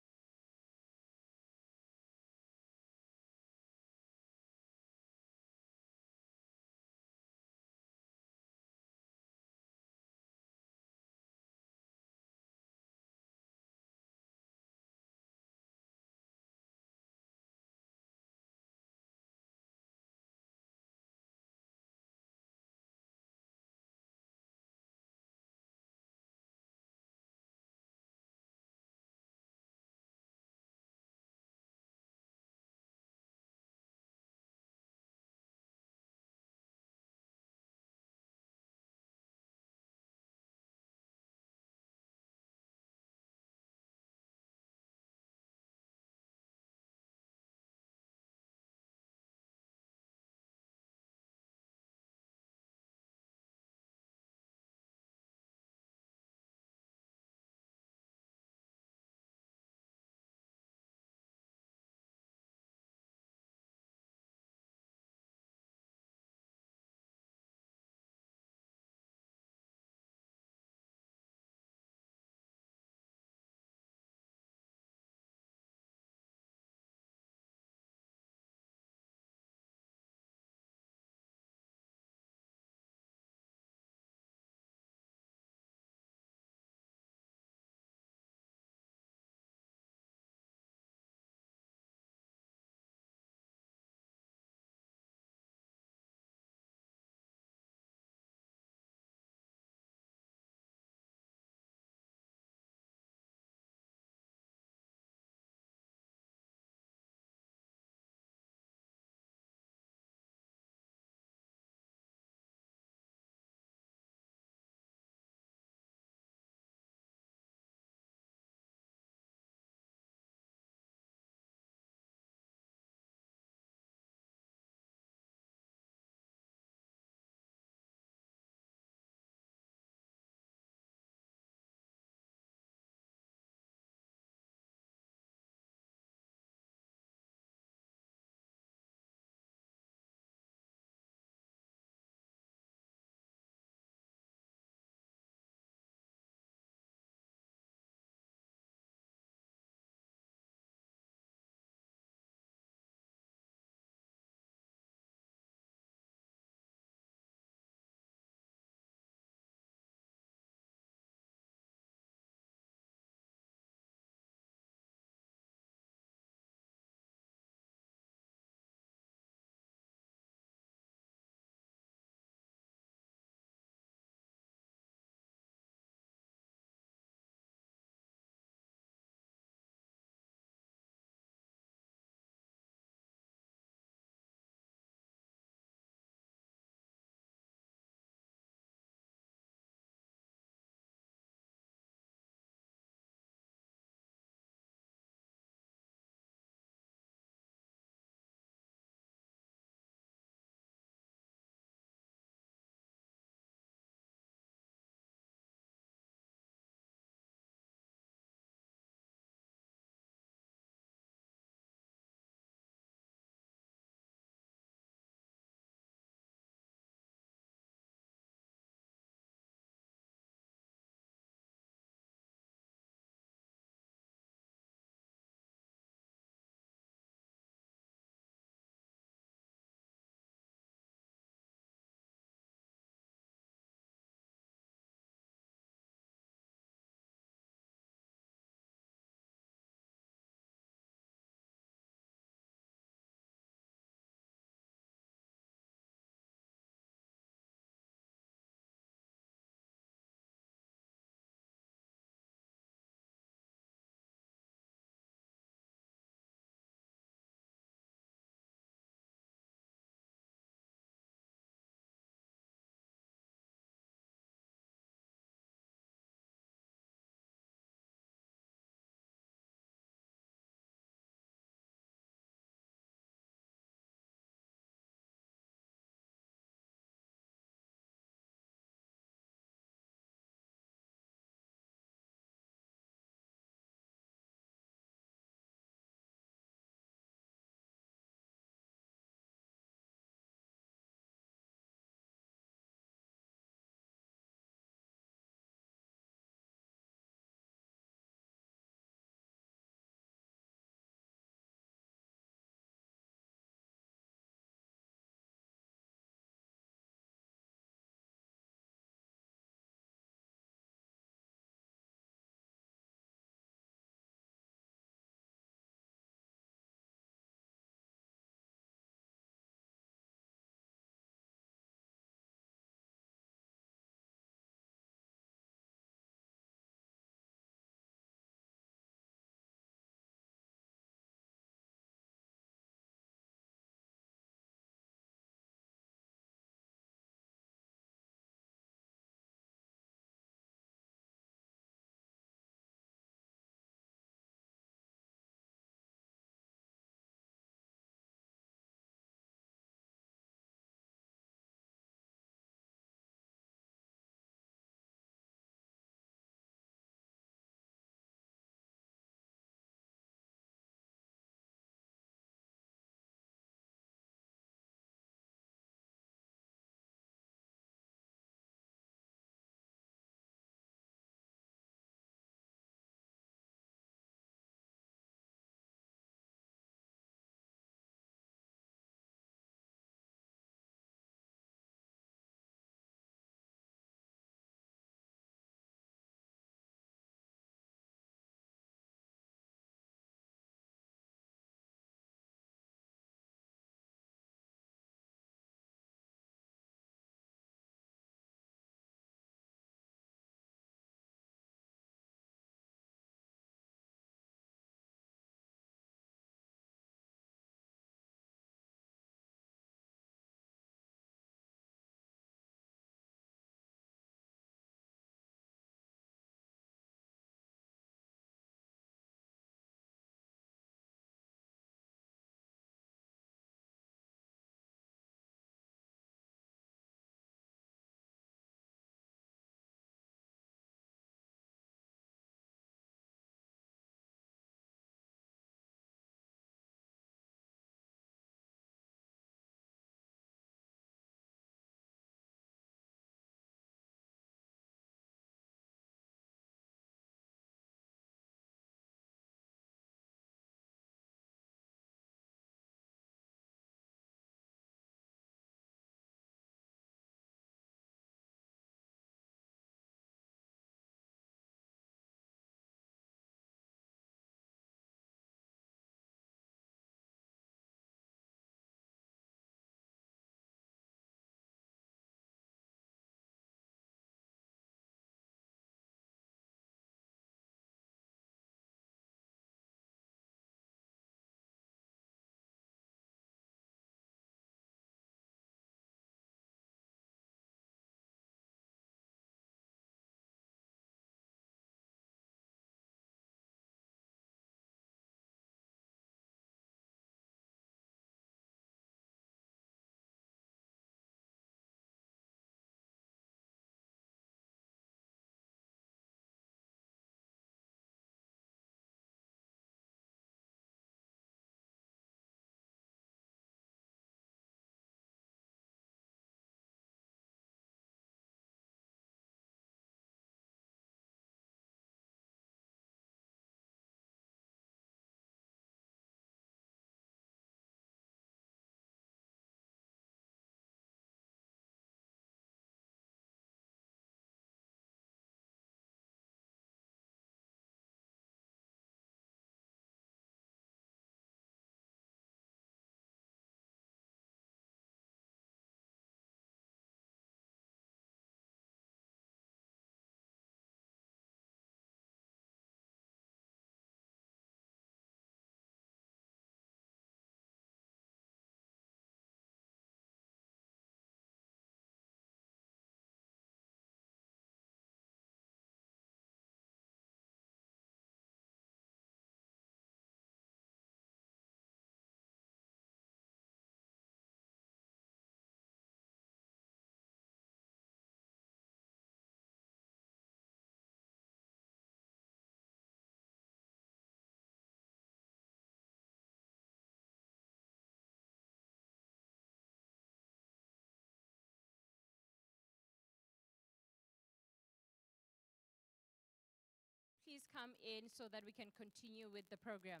please come in so that we can continue with the program?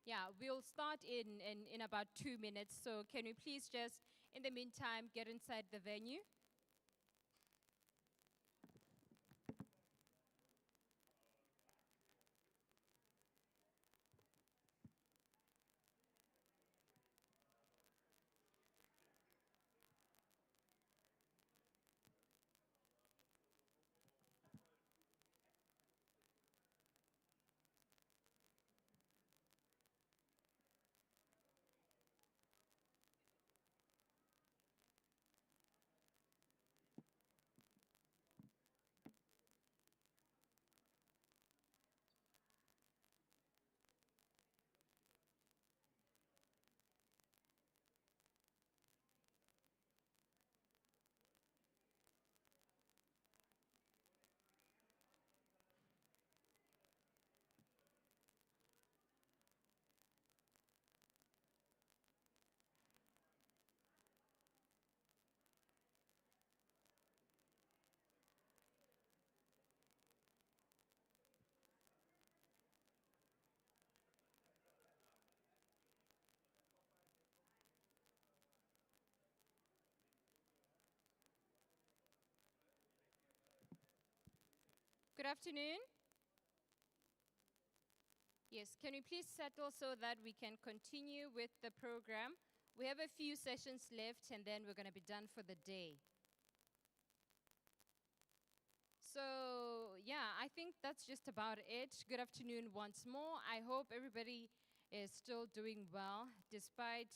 Yeah, we'll start in about 2 minutes. So can we please just, in the meantime, get inside the venue? Good afternoon. Yes, can we please settle so that we can continue with the program? We have a few sessions left and then we're going to be done for the day. So, yeah, I think that's just about it. Good afternoon once more. I hope everybody is still doing well, despite,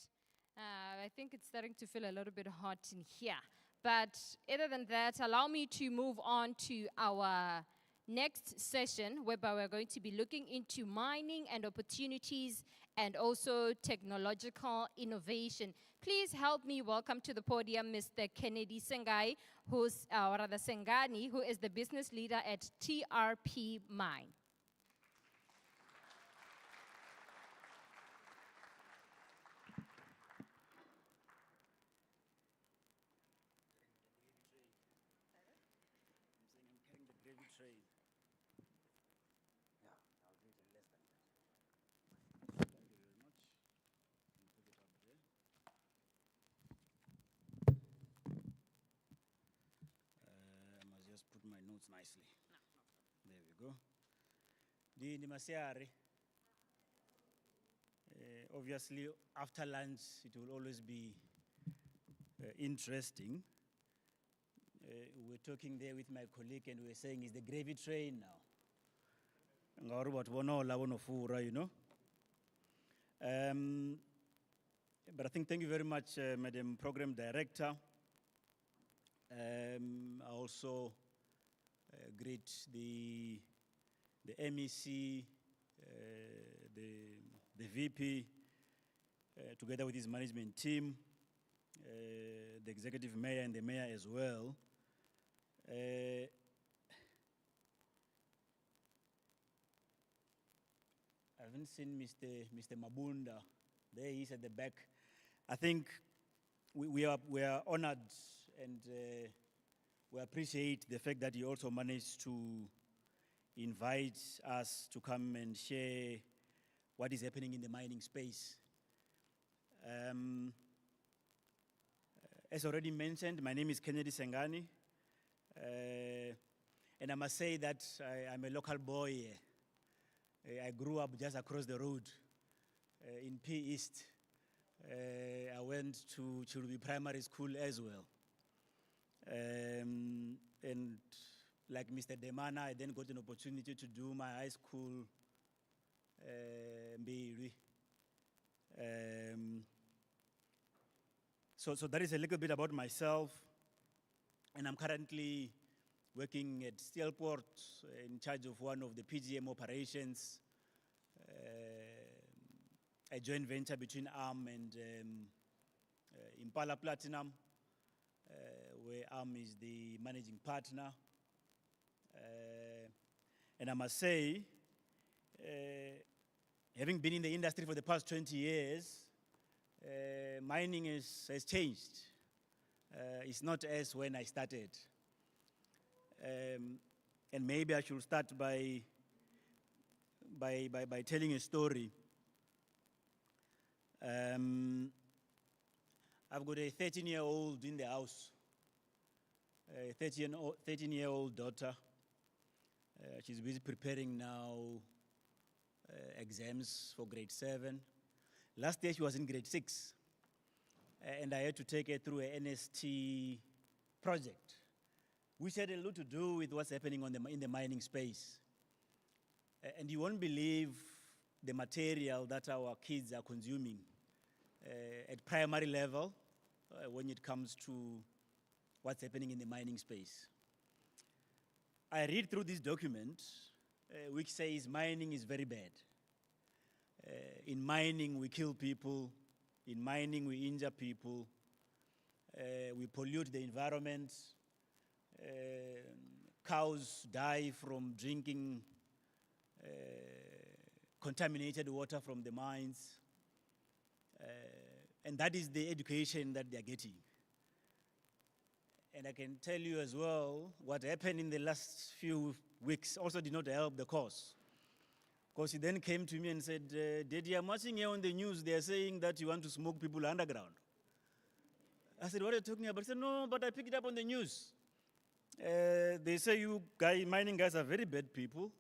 I think it's starting to feel a little bit hot in here. But other than that, allow me to move on to our next session, whereby we're going to be looking into mining and opportunities and also technological innovation. Please help me welcome to the podium Mr. Kennedy Sengai, or rather Sengani, who is the business leader at TRP Mine. I'm carrying the gravy tray. Yeah, I'll do it in less than that. Thank you very much. You put it up there. I must just put my notes nicely. There we go. Dini Masiari. Obviously, after lunch, it will always be interesting. We're talking there with my colleague and we're saying, is the gravy train now? You know. But I think thank you very much, Madam Program Director. I also greet the MEC, the VP, together with his management team, the executive mayor and the mayor as well. I haven't seen Mr. Mabunda. There he is at the back. I think we are honored and we appreciate the fact that he also managed to invite us to come and share what is happening in the mining space. As already mentioned, my name is Kennedy Sengani. And I must say that I'm a local boy here. I grew up just across the road in P East. I went to Chirubi Primary School as well. And like Mr. Demana, I then got an opportunity to do my high school Mbiri. So that is a little bit about myself. And I'm currently working at Steelport in charge of one of the PGM operations, a joint venture between ARM and Impala Platinum, where ARM is the managing partner. And I must say, having been in the industry for the past 20 years, mining has changed. It's not as when I started. And maybe I should start by telling a story. I've got a 13-year-old in the house, a 13-year-old daughter. She's busy preparing now exams for grade 7. Last year she was in grade 6, and I had to take her through an NST project, which had a lot to do with what's happening in the mining space. And you won't believe the material that our kids are consuming at primary level when it comes to what's happening in the mining space. I read through this document, which says mining is very bad. In mining, we kill people. In mining, we injure people. We pollute the environment. Cows die from drinking contaminated water from the mines. And that is the education that they're getting. And I can tell you as well, what happened in the last few weeks also did not help the cause. Because he then came to me and said, Daddy, I'm watching here on the news, they're saying that you want to smoke people underground. I said, what are you talking about? He said, no, but I picked it up on the news. They say you mining guys are very bad people.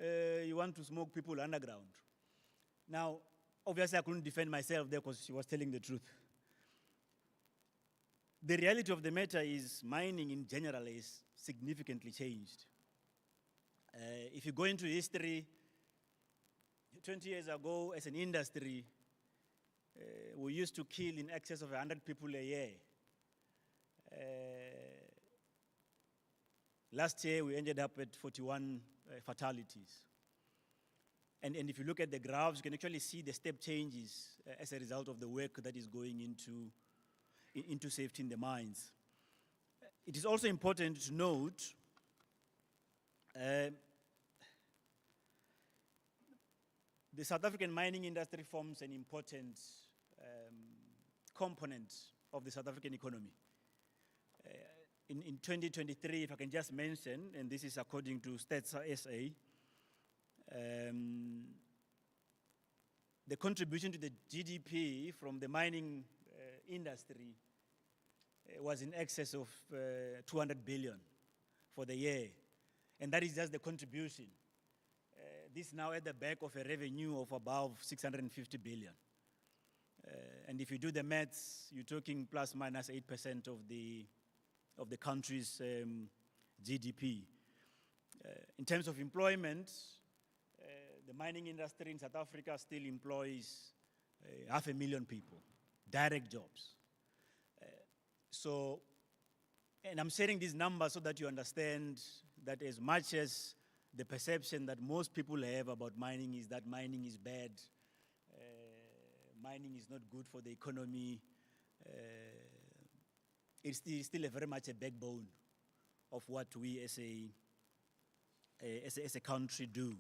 You want to smoke people underground. Now, obviously I couldn't defend myself there because she was telling the truth. The reality of the matter is mining in general is significantly changed. If you go into history, 20 years ago as an industry, we used to kill in excess of 100 people a year. Last year we ended up at 41 fatalities. And if you look at the graphs, you can actually see the step changes as a result of the work that is going into safety in the mines. It is also important to note the South African mining industry forms an important component of the South African economy. In 2023, if I can just mention, and this is according to Stats SA, the contribution to the GDP from the mining industry was in excess of 200 billion for the year. And that is just the contribution. This now at the back of a revenue of above 650 billion. And if you do the maths, you're talking plus minus 8% of the country's GDP. In terms of employment, the mining industry in South Africa still employs 500,000 people, direct jobs. And I'm sharing these numbers so that you understand that as much as the perception that most people have about mining is that mining is bad, mining is not good for the economy, it's still very much a backbone of what we as a country do.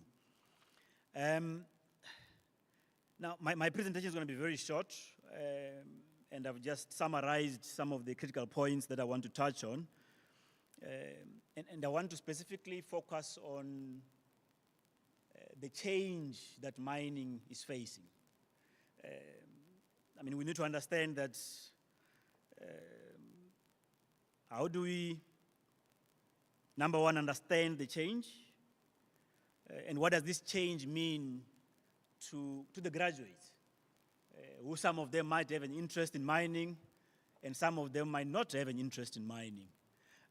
Now, my presentation is going to be very short, and I've just summarized some of the critical points that I want to touch on. And I want to specifically focus on the change that mining is facing. I mean, we need to understand that how do we, number one, understand the change? And what does this change mean to the graduates? Who some of them might have an interest in mining, and some of them might not have an interest in mining.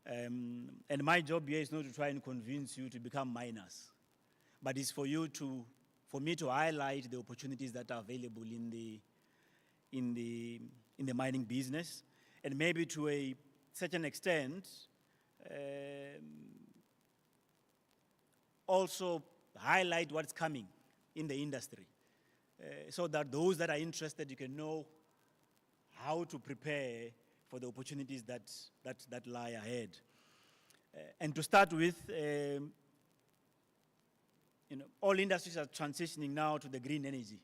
And my job here is not to try and convince you to become miners, but it's for me to highlight the opportunities that are available in the mining business, and maybe to a certain extent, also highlight what's coming in the industry, so that those that are interested, you can know how to prepare for the opportunities that lie ahead. And to start with, all industries are transitioning now to the green energy,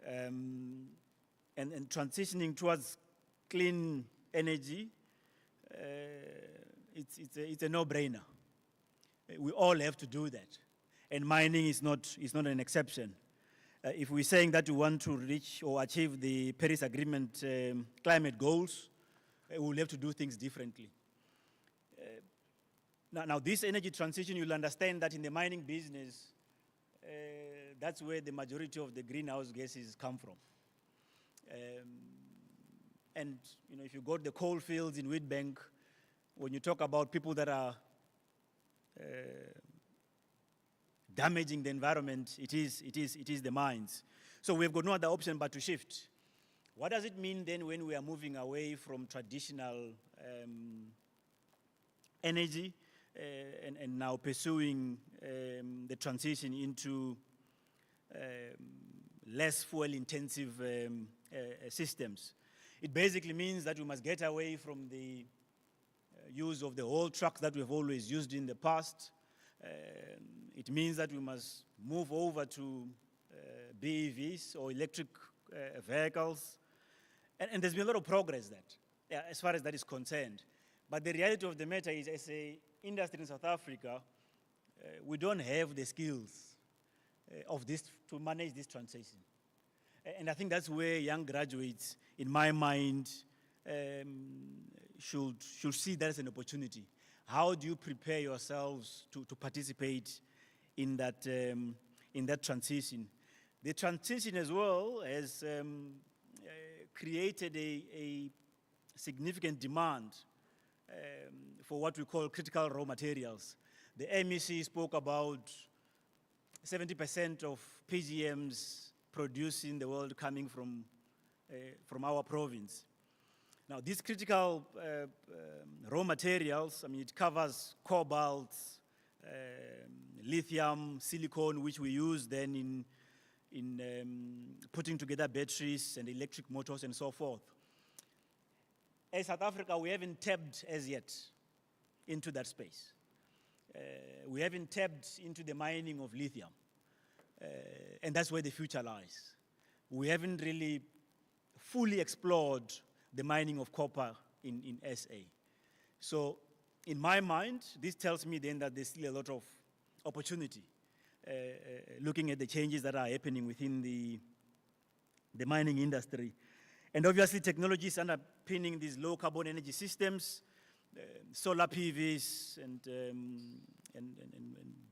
and transitioning towards clean energy it's a no-brainer. We all have to do that. And mining is not an exception. If we're saying that we want to reach or achieve the Paris Agreement climate goals, we'll have to do things differently. Now, this energy transition, you'll understand that in the mining business, that's where the majority of the greenhouse gases come from. And if you go to the coal fields in Witbank, when you talk about people that are damaging the environment, it is the mines. So we've got no other option but to shift. What does it mean then when we are moving away from traditional energy and now pursuing the transition into less fuel-intensive systems? It basically means that we must get away from the use of the old trucks that we've always used in the past. It means that we must move over to BEVs or electric vehicles. And there's been a lot of progress as far as that is concerned. But the reality of the matter is, as an industry in South Africa, we don't have the skills to manage this transition. And I think that's where young graduates, in my mind, should see that as an opportunity. How do you prepare yourselves to participate in that transition? The transition as well has created a significant demand for what we call critical raw materials. The MEC spoke about 70% of PGMs produced in the world coming from our province. Now, these critical raw materials, it covers cobalt, lithium, silicon, which we use then in putting together batteries and electric motors and so forth. As South Africa, we haven't tapped as yet into that space. We haven't tapped into the mining of lithium. And that's where the future lies. We haven't really fully explored the mining of copper in SA. So in my mind, this tells me then that there's still a lot of opportunity looking at the changes that are happening within the mining industry. And obviously technology is underpinning these low carbon energy systems, solar PVs and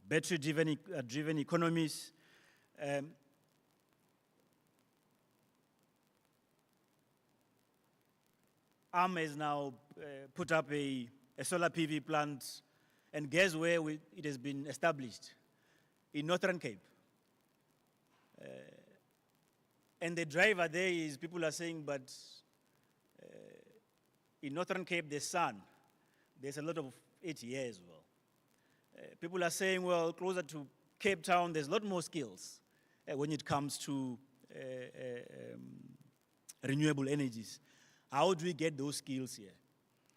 battery driven economies. ARM has now put up a solar PV plant, and guess where it has been established? In Northern Cape. And the driver there is, people are saying, but in Northern Cape, there's sun. There's a lot of it here as well. People are saying, well, closer to Cape Town, there's a lot more skills when it comes to renewable energies. How do we get those skills here?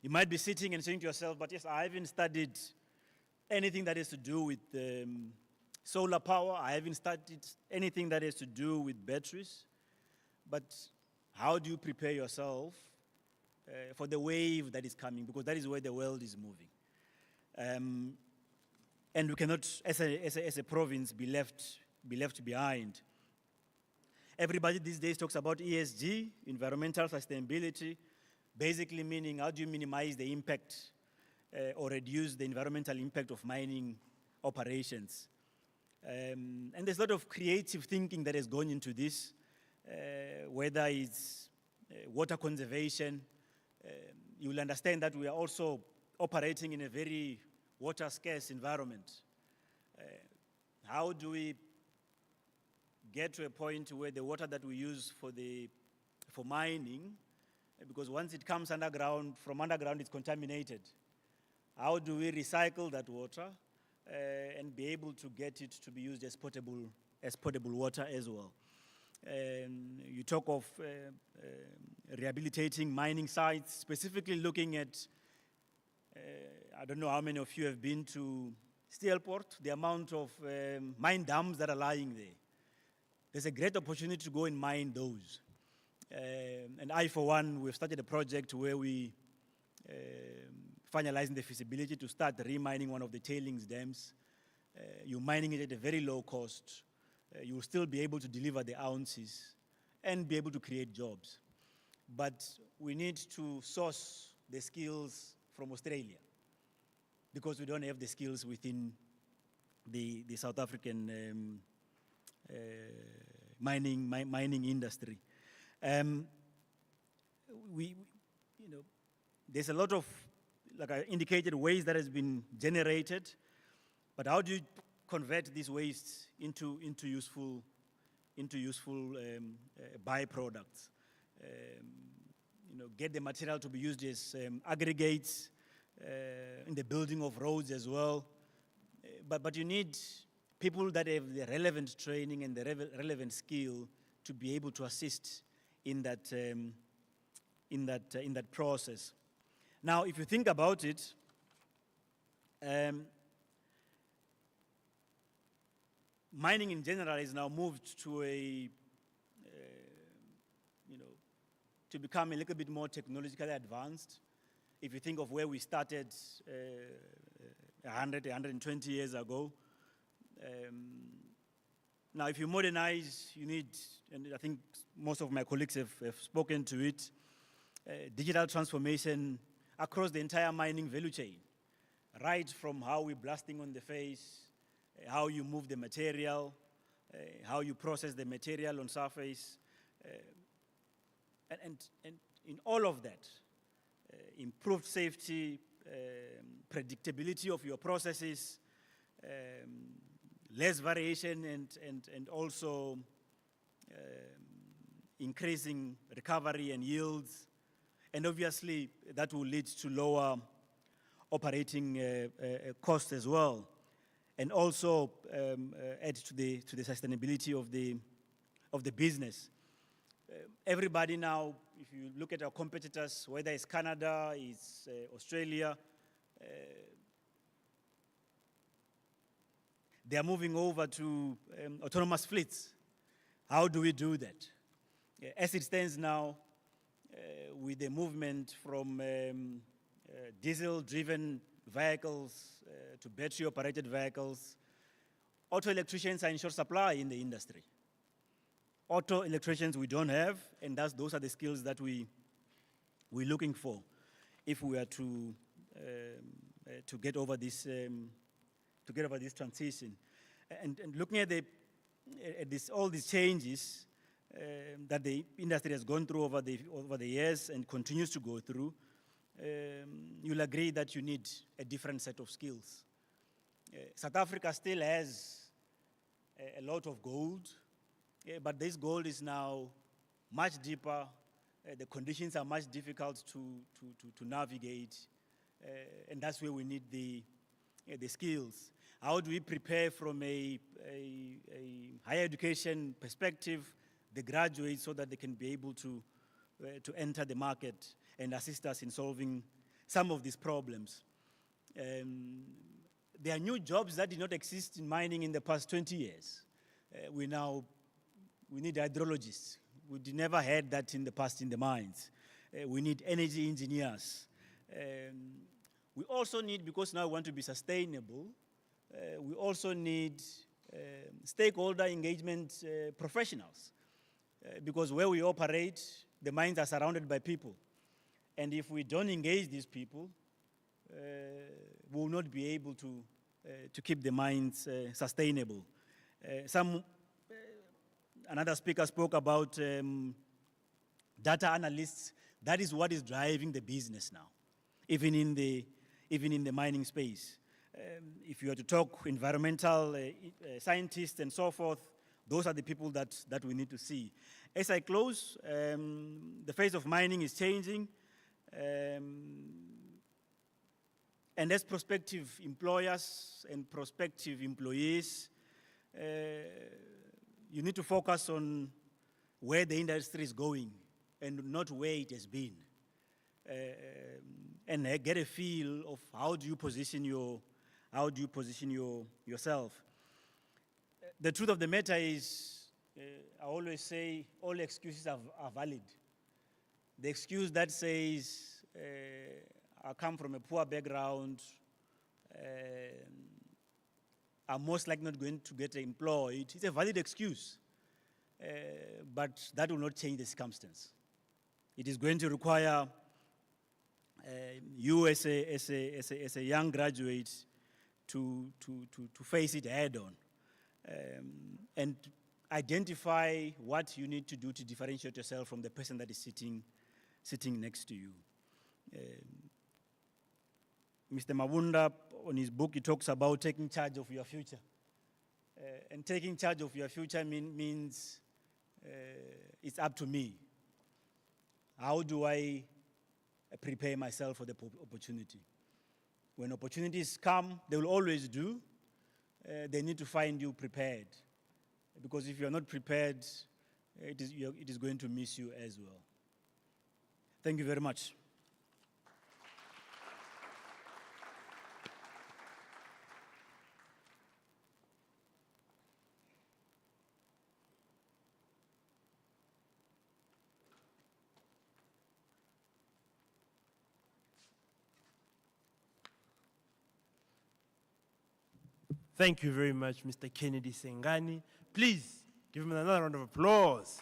You might be sitting and saying to yourself, but yes, I haven't studied anything that has to do with solar power. I haven't studied anything that has to do with batteries. But how do you prepare yourself for the wave that is coming? Because that is where the world is moving. And we cannot, as a province, be left behind. Everybody these days talks about ESG, environmental sustainability, basically meaning how do you minimize the impact or reduce the environmental impact of mining operations. And there's a lot of creative thinking that has gone into this, whether it's water conservation. You will understand that we are also operating in a very water-scarce environment. How do we get to a point where the water that we use for mining, because once it comes underground, from underground it's contaminated. How do we recycle that water and be able to get it to be used as potable water as well? You talk of rehabilitating mining sites, specifically looking at, I don't know how many of you have been to Steelport, the amount of mine dams that are lying there. There's a great opportunity to go and mine those. And I, for one, we've started a project where we finalizing the feasibility to start remining one of the tailings dams. You're mining it at a very low cost. You will still be able to deliver the ounces and be able to create jobs. But we need to source the skills from Australia because we don't have the skills within the South African mining industry. There's a lot of, like I indicated, waste that has been generated, but how do you convert these wastes into useful byproducts? Get the material to be used as aggregates in the building of roads as well. But you need people that have the relevant training and the relevant skill to be able to assist in that process. Now, if you think about it, mining in general has now moved to to become a little bit more technologically advanced. If you think of where we started 100, 120 years ago, now if you modernize, you need, and I think most of my colleagues have spoken to it, digital transformation across the entire mining value chain, right from how we're blasting on the face, how you move the material, how you process the material on surface, and in all of that, improved safety, predictability of your processes, less variation, and also increasing recovery and yields. And obviously, that will lead to lower operating costs as well, and also add to the sustainability of the business. Everybody now, if you look at our competitors, whether it's Canada, it's Australia, they are moving over to autonomous fleets. How do we do that? As it stands now, with the movement from diesel-driven vehicles to battery-operated vehicles, auto electricians are in short supply in the industry. Auto electricians we don't have, and those are the skills that we're looking for if we are to get over this transition. And looking at all these changes that the industry has gone through over the years and continues to go through, you'll agree that you need a different set of skills. South Africa still has a lot of gold, but this gold is now much deeper. The conditions are much difficult to navigate, and that's where we need the skills. How do we prepare from a higher education perspective the graduates so that they can be able to enter the market and assist us in solving some of these problems? There are new jobs that did not exist in mining in the past 20 years. We need hydrologists. We never had that in the past in the mines. We need energy engineers. We also need, because now we want to be sustainable, we also need stakeholder engagement professionals. Because where we operate, the mines are surrounded by people. And if we don't engage these people, we will not be able to keep the mines sustainable. Another speaker spoke about data analysts. That is what is driving the business now, even in the mining space. If you are to talk environmental scientists and so forth, those are the people that we need to see. As I close, the face of mining is changing, and as prospective employers and prospective employees, you need to focus on where the industry is going and not where it has been, and get a feel of how do you position yourself. The truth of the matter is, I always say all excuses are valid. The excuse that says come from a poor background, are most likely not going to get employed. It's a valid excuse, but that will not change the circumstance. It is going to require you as a young graduate to face it head on and identify what you need to do to differentiate yourself from the person that is sitting next to you. Mr. Mabunda, on his book, he talks about taking charge of your future. And taking charge of your future means it's up to me. How do I prepare myself for the opportunity? When opportunities come, they will always do. They need to find you prepared. Because if you're not prepared, it is going to miss you as well. Thank you very much. Thank you very much, Mr. Kennedy Sengani. Please give him another round of applause.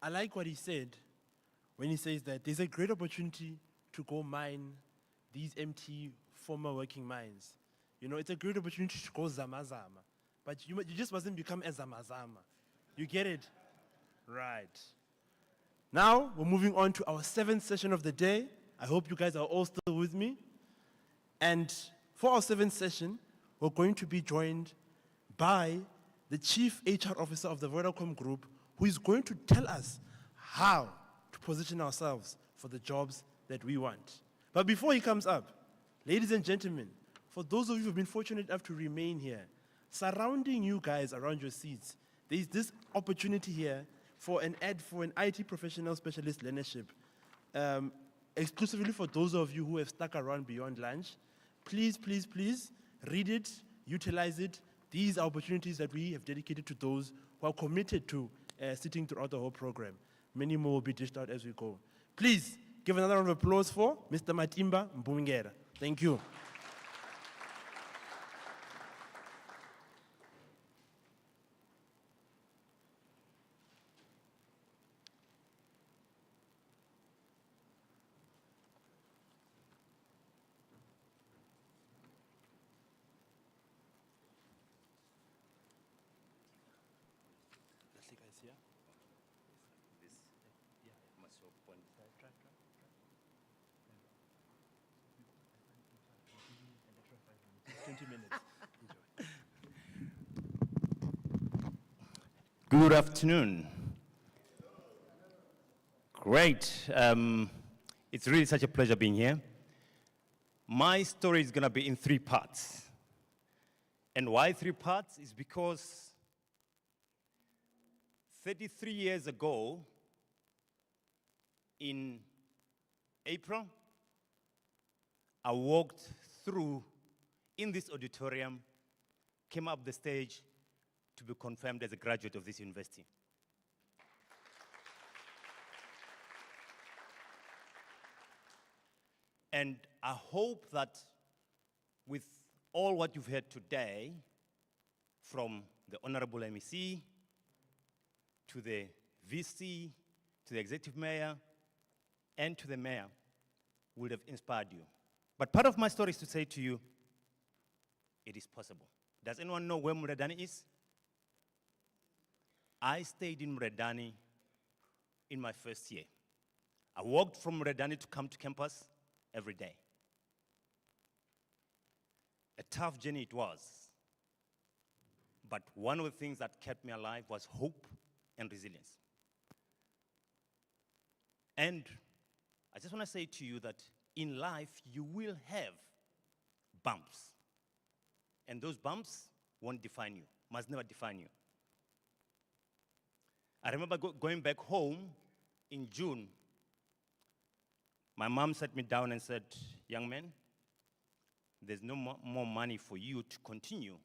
I like what he said when he says that there's a great opportunity to go mine these empty former working mines. You know, it's a great opportunity to go zama-zama, but you just mustn't become a zama-zama. You get it? Right. Now, we're moving on to our 7th session of the day. I hope you guys are all still with me. And for our 7th session, we're going to be joined by the Chief HR Officer of the Vodacom Group, who is going to tell us how to position ourselves for the jobs that we want. But before he comes up, ladies and gentlemen, for those of you who have been fortunate enough to remain here, surrounding you guys around your seats, there is this opportunity here for an ad for an IT professional specialist learnership. Exclusively for those of you who have stuck around beyond lunch. Please, please, please read it, utilize it. These are opportunities that we have dedicated to those who are committed to sitting throughout the whole program. Many more will be dished out as we go. Please give another round of applause for Mr. Matimba Mbungera. Thank you. Good afternoon. Great. It's really such a pleasure being here. My story is going to be in 3 parts. And why 3 parts? Is because 33 years ago, in April, I walked through in this auditorium, came up the stage to be confirmed as a graduate of this university. And I hope that with all what you've heard today, from the Honorable MEC, to the VC, to the Executive Mayor, and to the Mayor, would have inspired you. But part of my story is to say to you, it is possible. Does anyone know where Muradani is? I stayed in Muradani in my first year. I walked from Muradani to come to campus every day. A tough journey it was. But one of the things that kept me alive was hope and resilience. And I just want to say to you that in life, you will have bumps. And those bumps won't define you, must never define you. I remember going back home in June. My mom sat me down and said, young man, there's no more money for you to continue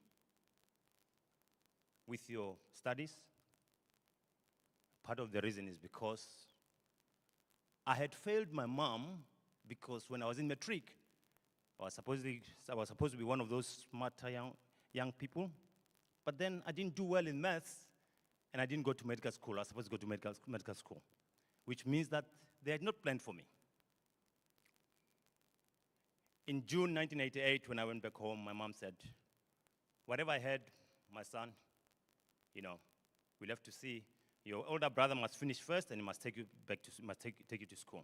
with your studies. Part of the reason is because I had failed my mom because when I was in matric, I was supposed to be one of those smarter young people. But then I didn't do well in maths, and I didn't go to medical school. I was supposed to go to medical school, which means that they had not planned for me. In June 1988, when I went back home, my mom said, whatever I had, my son, we'll have to see. Your older brother must finish first, and he must take you take you to school.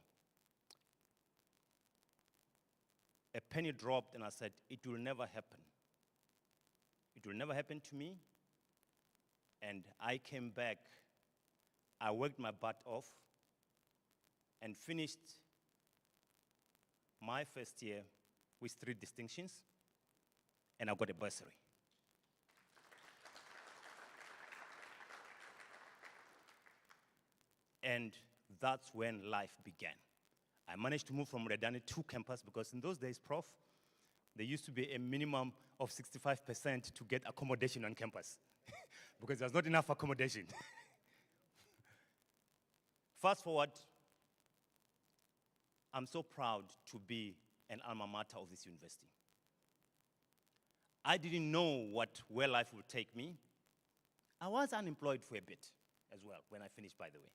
A penny dropped, and I said, it will never happen. It will never happen to me. And I came back. I worked my butt off and finished my first year with 3 distinctions, and I got a bursary. And that's when life began. I managed to move from Redani to campus because in those days, Prof, there used to be a minimum of 65% to get accommodation on campus because there's not enough accommodation. Fast forward, I'm so proud to be an alma mater of this university. I didn't know where life would take me. I was unemployed for a bit as well when I finished, by the way.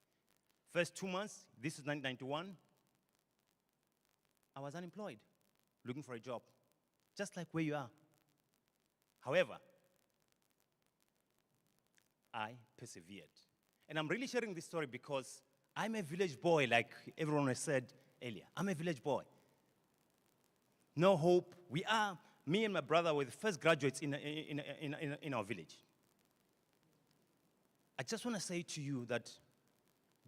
First 2 months, this is 1991, I was unemployed, looking for a job, just like where you are. However, I persevered. And I'm really sharing this story because I'm a village boy, like everyone has said earlier. I'm a village boy. No hope. Me and my brother were the first graduates in our village. I just want to say to you that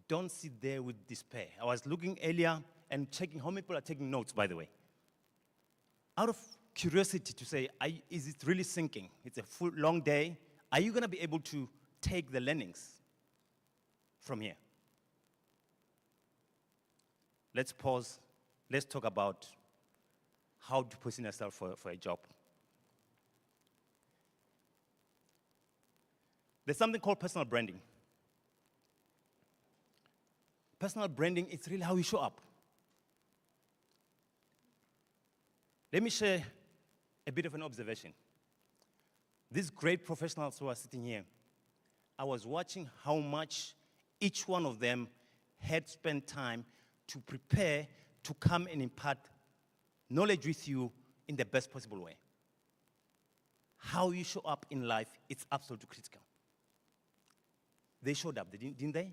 don't sit there with despair. I was looking earlier and checking how many people are taking notes, by the way. Out of curiosity to say, is it really sinking? It's a full, long day. Are you going to be able to take the learnings from here? Let's pause. Let's talk about how to position yourself for a job. There's something called personal branding. Personal branding is really how you show up. Let me share a bit of an observation. These great professionals who are sitting here, I was watching how much each one of them had spent time to prepare to come and impart knowledge with you in the best possible way. How you show up in life is absolutely critical. They showed up, didn't they?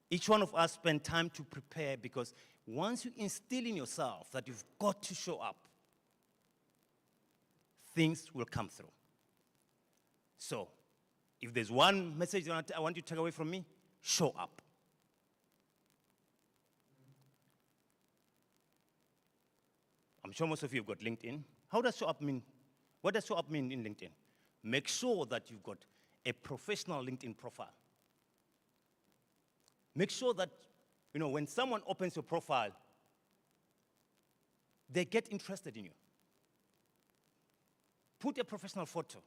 Each one of us spent time to prepare because once you instill in yourself that you've got to show up, things will come through. So, if there's one message I want you to take away from me, show up. I'm sure most of you have got LinkedIn. How does show up mean? What does show up mean in LinkedIn? Make sure that you've got a professional LinkedIn profile. Make sure that, when someone opens your profile, they get interested in you. Put a professional photo.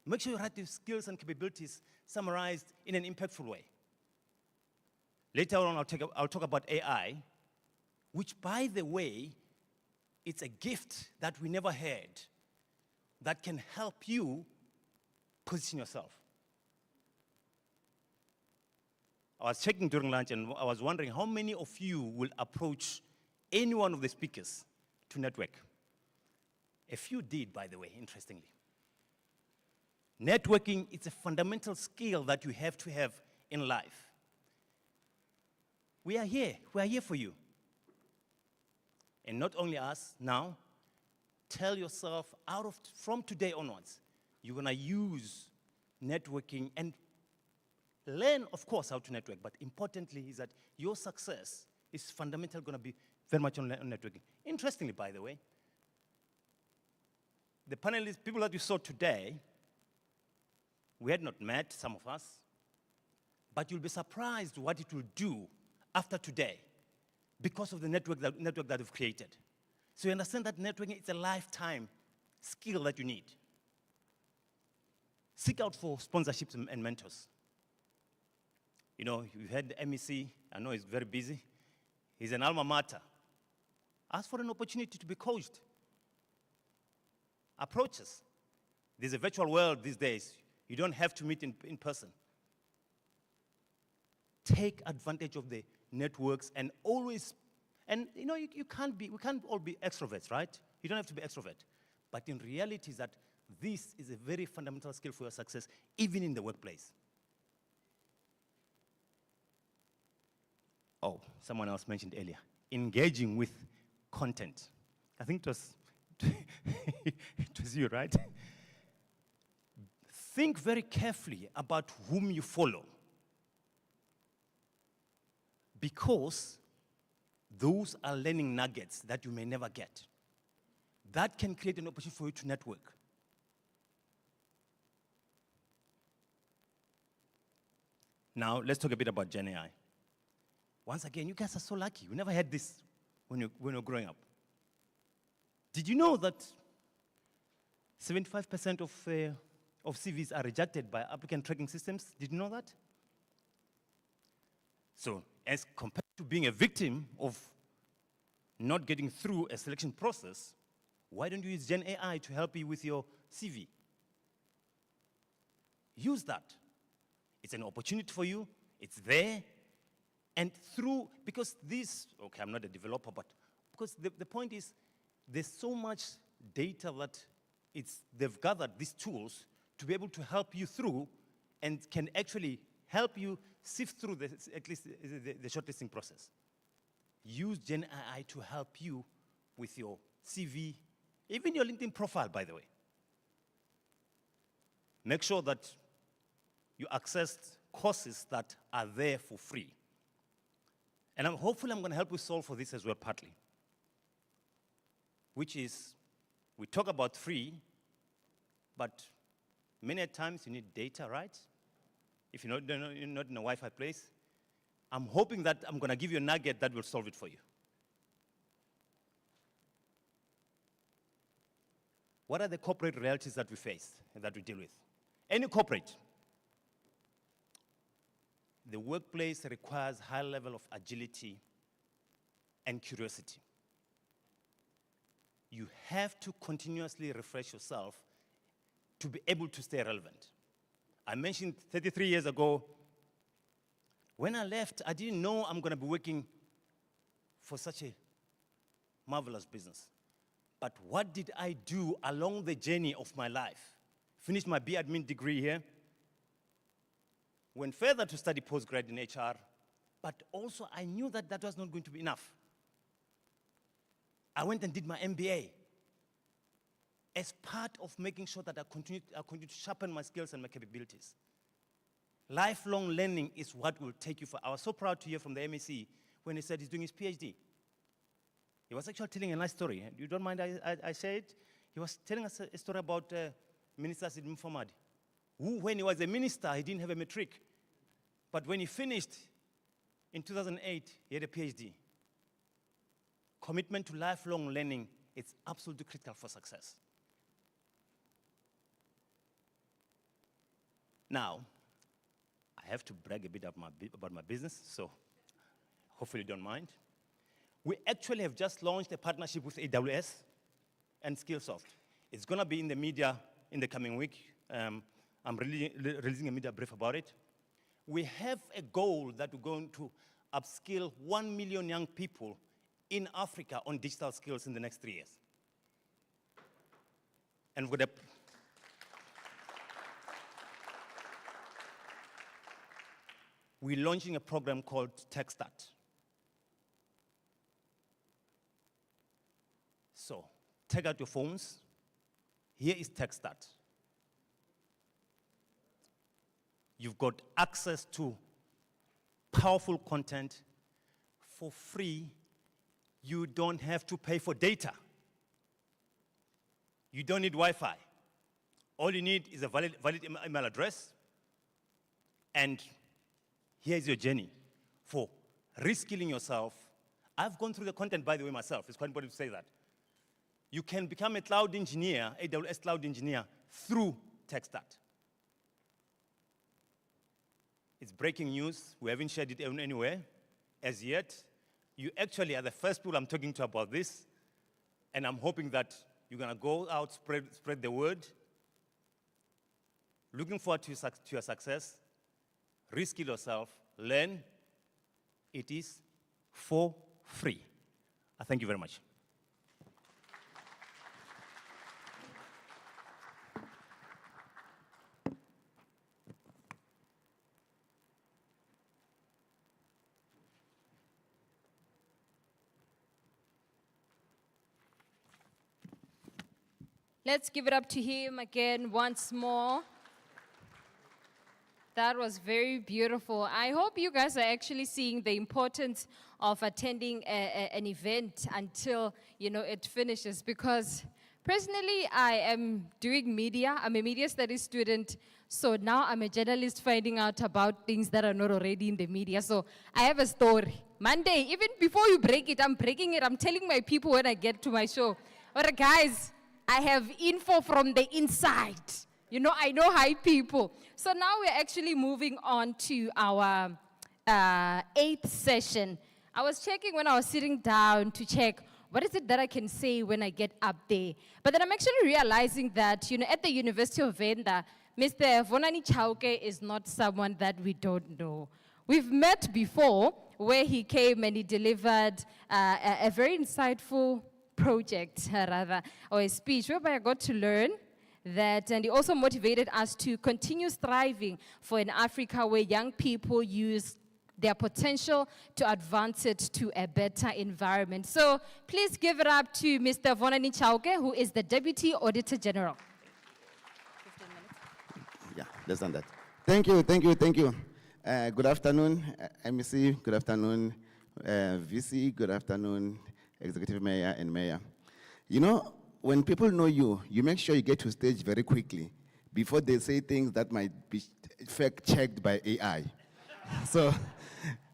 Make sure you write your skills and capabilities summarized in an impactful way. Later on, I'll talk about AI, which, by the way, it's a gift that we never had that can help you position yourself. I was checking during lunch and I was wondering how many of you will approach any one of the speakers to network. A few did, by the way, interestingly. Networking is a fundamental skill that you have to have in life. We are here for you. And not only us, now, tell yourself from today onwards, you're going to use networking and learn, of course, how to network, but importantly is that your success is fundamentally going to be very much on networking. Interestingly, by the way, the panelists, people that you saw today, we had not met, some of us, but you'll be surprised what it will do after today because of the network that we've created. So you understand that networking is a lifetime skill that you need. Seek out for sponsorships and mentors. You've had the MEC, I know it's very busy. He's an alma mater. Ask for an opportunity to be coached. Approach us. There's a virtual world these days. You don't have to meet in person. Take advantage of the networks and always, and you know, we can't all be extroverts, right? You don't have to be extrovert. But in reality is that this is a very fundamental skill for your success, even in the workplace. Oh, someone else mentioned earlier, engaging with content. I think it was, it was you, right? Think very carefully about whom you follow, because those are learning nuggets that you may never get. That can create an opportunity for you to network. Now, let's talk a bit about Gen AI. Once again, you guys are so lucky. We never had this when you were growing up. Did you know that 75% of CVs are rejected by applicant tracking systems? Did you know that? So, as compared to being a victim of not getting through a selection process, why don't you use Gen AI to help you with your CV? Use that. It's an opportunity for you. It's there. And through, because this, okay, I'm not a developer, but because the point is, there's so much data that they've gathered these tools to be able to help you through and can actually help you sift through at least the shortlisting process. Use Gen AI to help you with your CV, even your LinkedIn profile, by the way. Make sure that you access courses that are there for free. And hopefully I'm going to help you solve for this as well, partly. Which is, we talk about free, but many times you need data, right? If you're not in a Wi-Fi place. I'm hoping that I'm going to give you a nugget that will solve it for you. What are the corporate realities that we face and that we deal with? Any corporate, the workplace requires high level of agility and curiosity. You have to continuously refresh yourself to be able to stay relevant. I mentioned 33 years ago, when I left, I didn't know I'm going to be working for such a marvelous business. But what did I do along the journey of my life? Finished my B.Admin degree here, went further to study postgrad in HR, but also I knew that that was not going to be enough. I went and did my MBA as part of making sure that I continue to sharpen my skills and my capabilities. Lifelong learning is what will take you for. I was so proud to hear from the MEC when he said he's doing his PhD. He was actually telling a nice story. You don't mind I say it? He was telling us a story about Minister Sid Mfamadi, who, when he was a minister, he didn't have a matric. But when he finished in 2008, he had a PhD. Commitment to lifelong learning is absolutely critical for success. Now, I have to brag a bit about my business, so hopefully you don't mind. We actually have just launched a partnership with AWS and Skillsoft. It's going to be in the media in the coming week. I'm releasing a media brief about it. We have a goal that we're going to upskill 1 million young people in Africa on digital skills in the next 3 years. And with we're launching a program called TechStart. So, take out your phones. Here is TechStart. You've got access to powerful content for free. You don't have to pay for data. You don't need Wi-Fi. All you need is a valid email address. And here's your journey for reskilling yourself. I've gone through the content, by the way, myself. It's quite important to say that. You can become a cloud engineer, AWS cloud engineer, through TechStart. It's breaking news. We haven't shared it anywhere as yet. You actually are the first people I'm talking to about this, and I'm hoping that you're going to go out, spread the word. Looking forward to your success. Reskill yourself, learn. It is for free. Thank you very much. Let's give it up to him again once more. That was very beautiful. I hope you guys are actually seeing the importance of attending an event until, it finishes, because personally, I am doing media. I'm a media studies student, so now I'm a journalist finding out about things that are not already in the media. So I have a story. Monday, even before you break it, I'm breaking it. I'm telling my people when I get to my show, all right, guys, I have info from the inside. I know high people. So now we're actually moving on to our 8th session. I was checking when I was sitting down to check what is it that I can say when I get up there. But then I'm actually realizing that, at the University of Venda, Mr. Vonani Chauke is not someone that we don't know. We've met before where he came and he delivered a very insightful project, or a speech, whereby I got to learn that, and he also motivated us to continue striving for an Africa where young people use their potential to advance it to a better environment. So please give it up to Mr. Vonani Chauke, who is the Deputy Auditor General. 15 minutes. Yeah, less than that. Thank you. Good afternoon, MEC. Good afternoon, VC. Good afternoon, Executive Mayor and Mayor. When people know you, you make sure you get to stage very quickly before they say things that might be fact-checked by AI. So,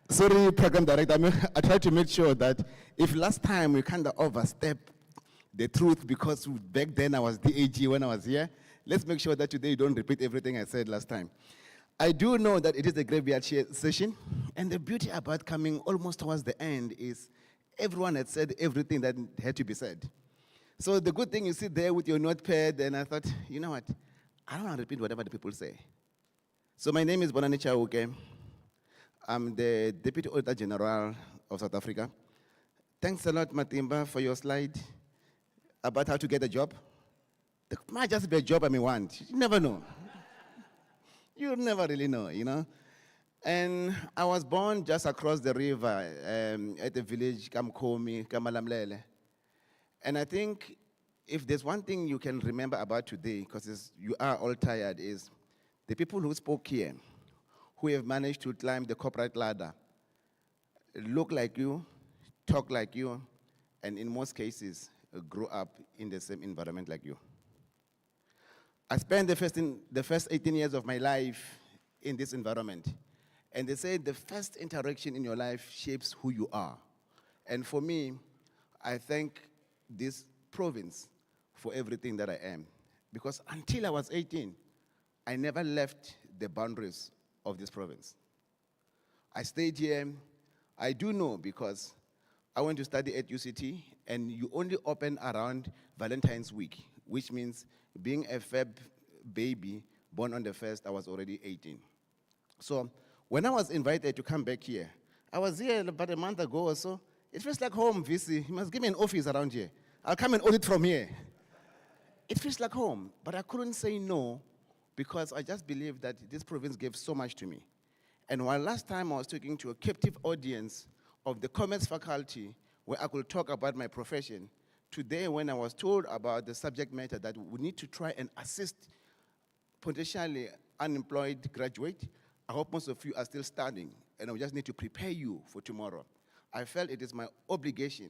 sorry, Program Director, I try to make sure that if last time we kind of overstep the truth because back then I was DAG when I was here, let's make sure that today you don't repeat everything I said last time. I do know that it is a graveyard session, and the beauty about coming almost towards the end is everyone had said everything that had to be said. So the good thing, you sit there with your notepad, and I thought, you know what? I don't want to repeat whatever the people say. So my name is Bonani Chauke. I'm the Deputy Auditor General of South Africa. Thanks a lot, Matimba, for your slide about how to get a job. It might just be a job I may want. You never know. You never really know, And I was born just across the river at the village, Kamkomi, Kamalamlele. And I think if there's one thing you can remember about today, because you are all tired, is the people who spoke here, who have managed to climb the corporate ladder, look like you, talk like you, and in most cases, grew up in the same environment like you. I spent the first 18 years of my life in this environment. And they say the first interaction in your life shapes who you are. And for me, I thank this province for everything that I am. Because until I was 18, I never left the boundaries of this province. I stayed here. I do know because I went to study at UCT, and you only open around Valentine's week, which means being a Feb baby born on the 1st, I was already 18. So when I was invited to come back here, I was here about a month ago or so. It feels like home, VC. You must give me an office around here. I'll come and audit from here. It feels like home, but I couldn't say no because I just believe that this province gave so much to me. And while last time I was talking to a captive audience of the commerce faculty where I could talk about my profession, today when I was told about the subject matter that we need to try and assist potentially unemployed graduate, I hope most of you are still studying, and I just need to prepare you for tomorrow. I felt it is my obligation,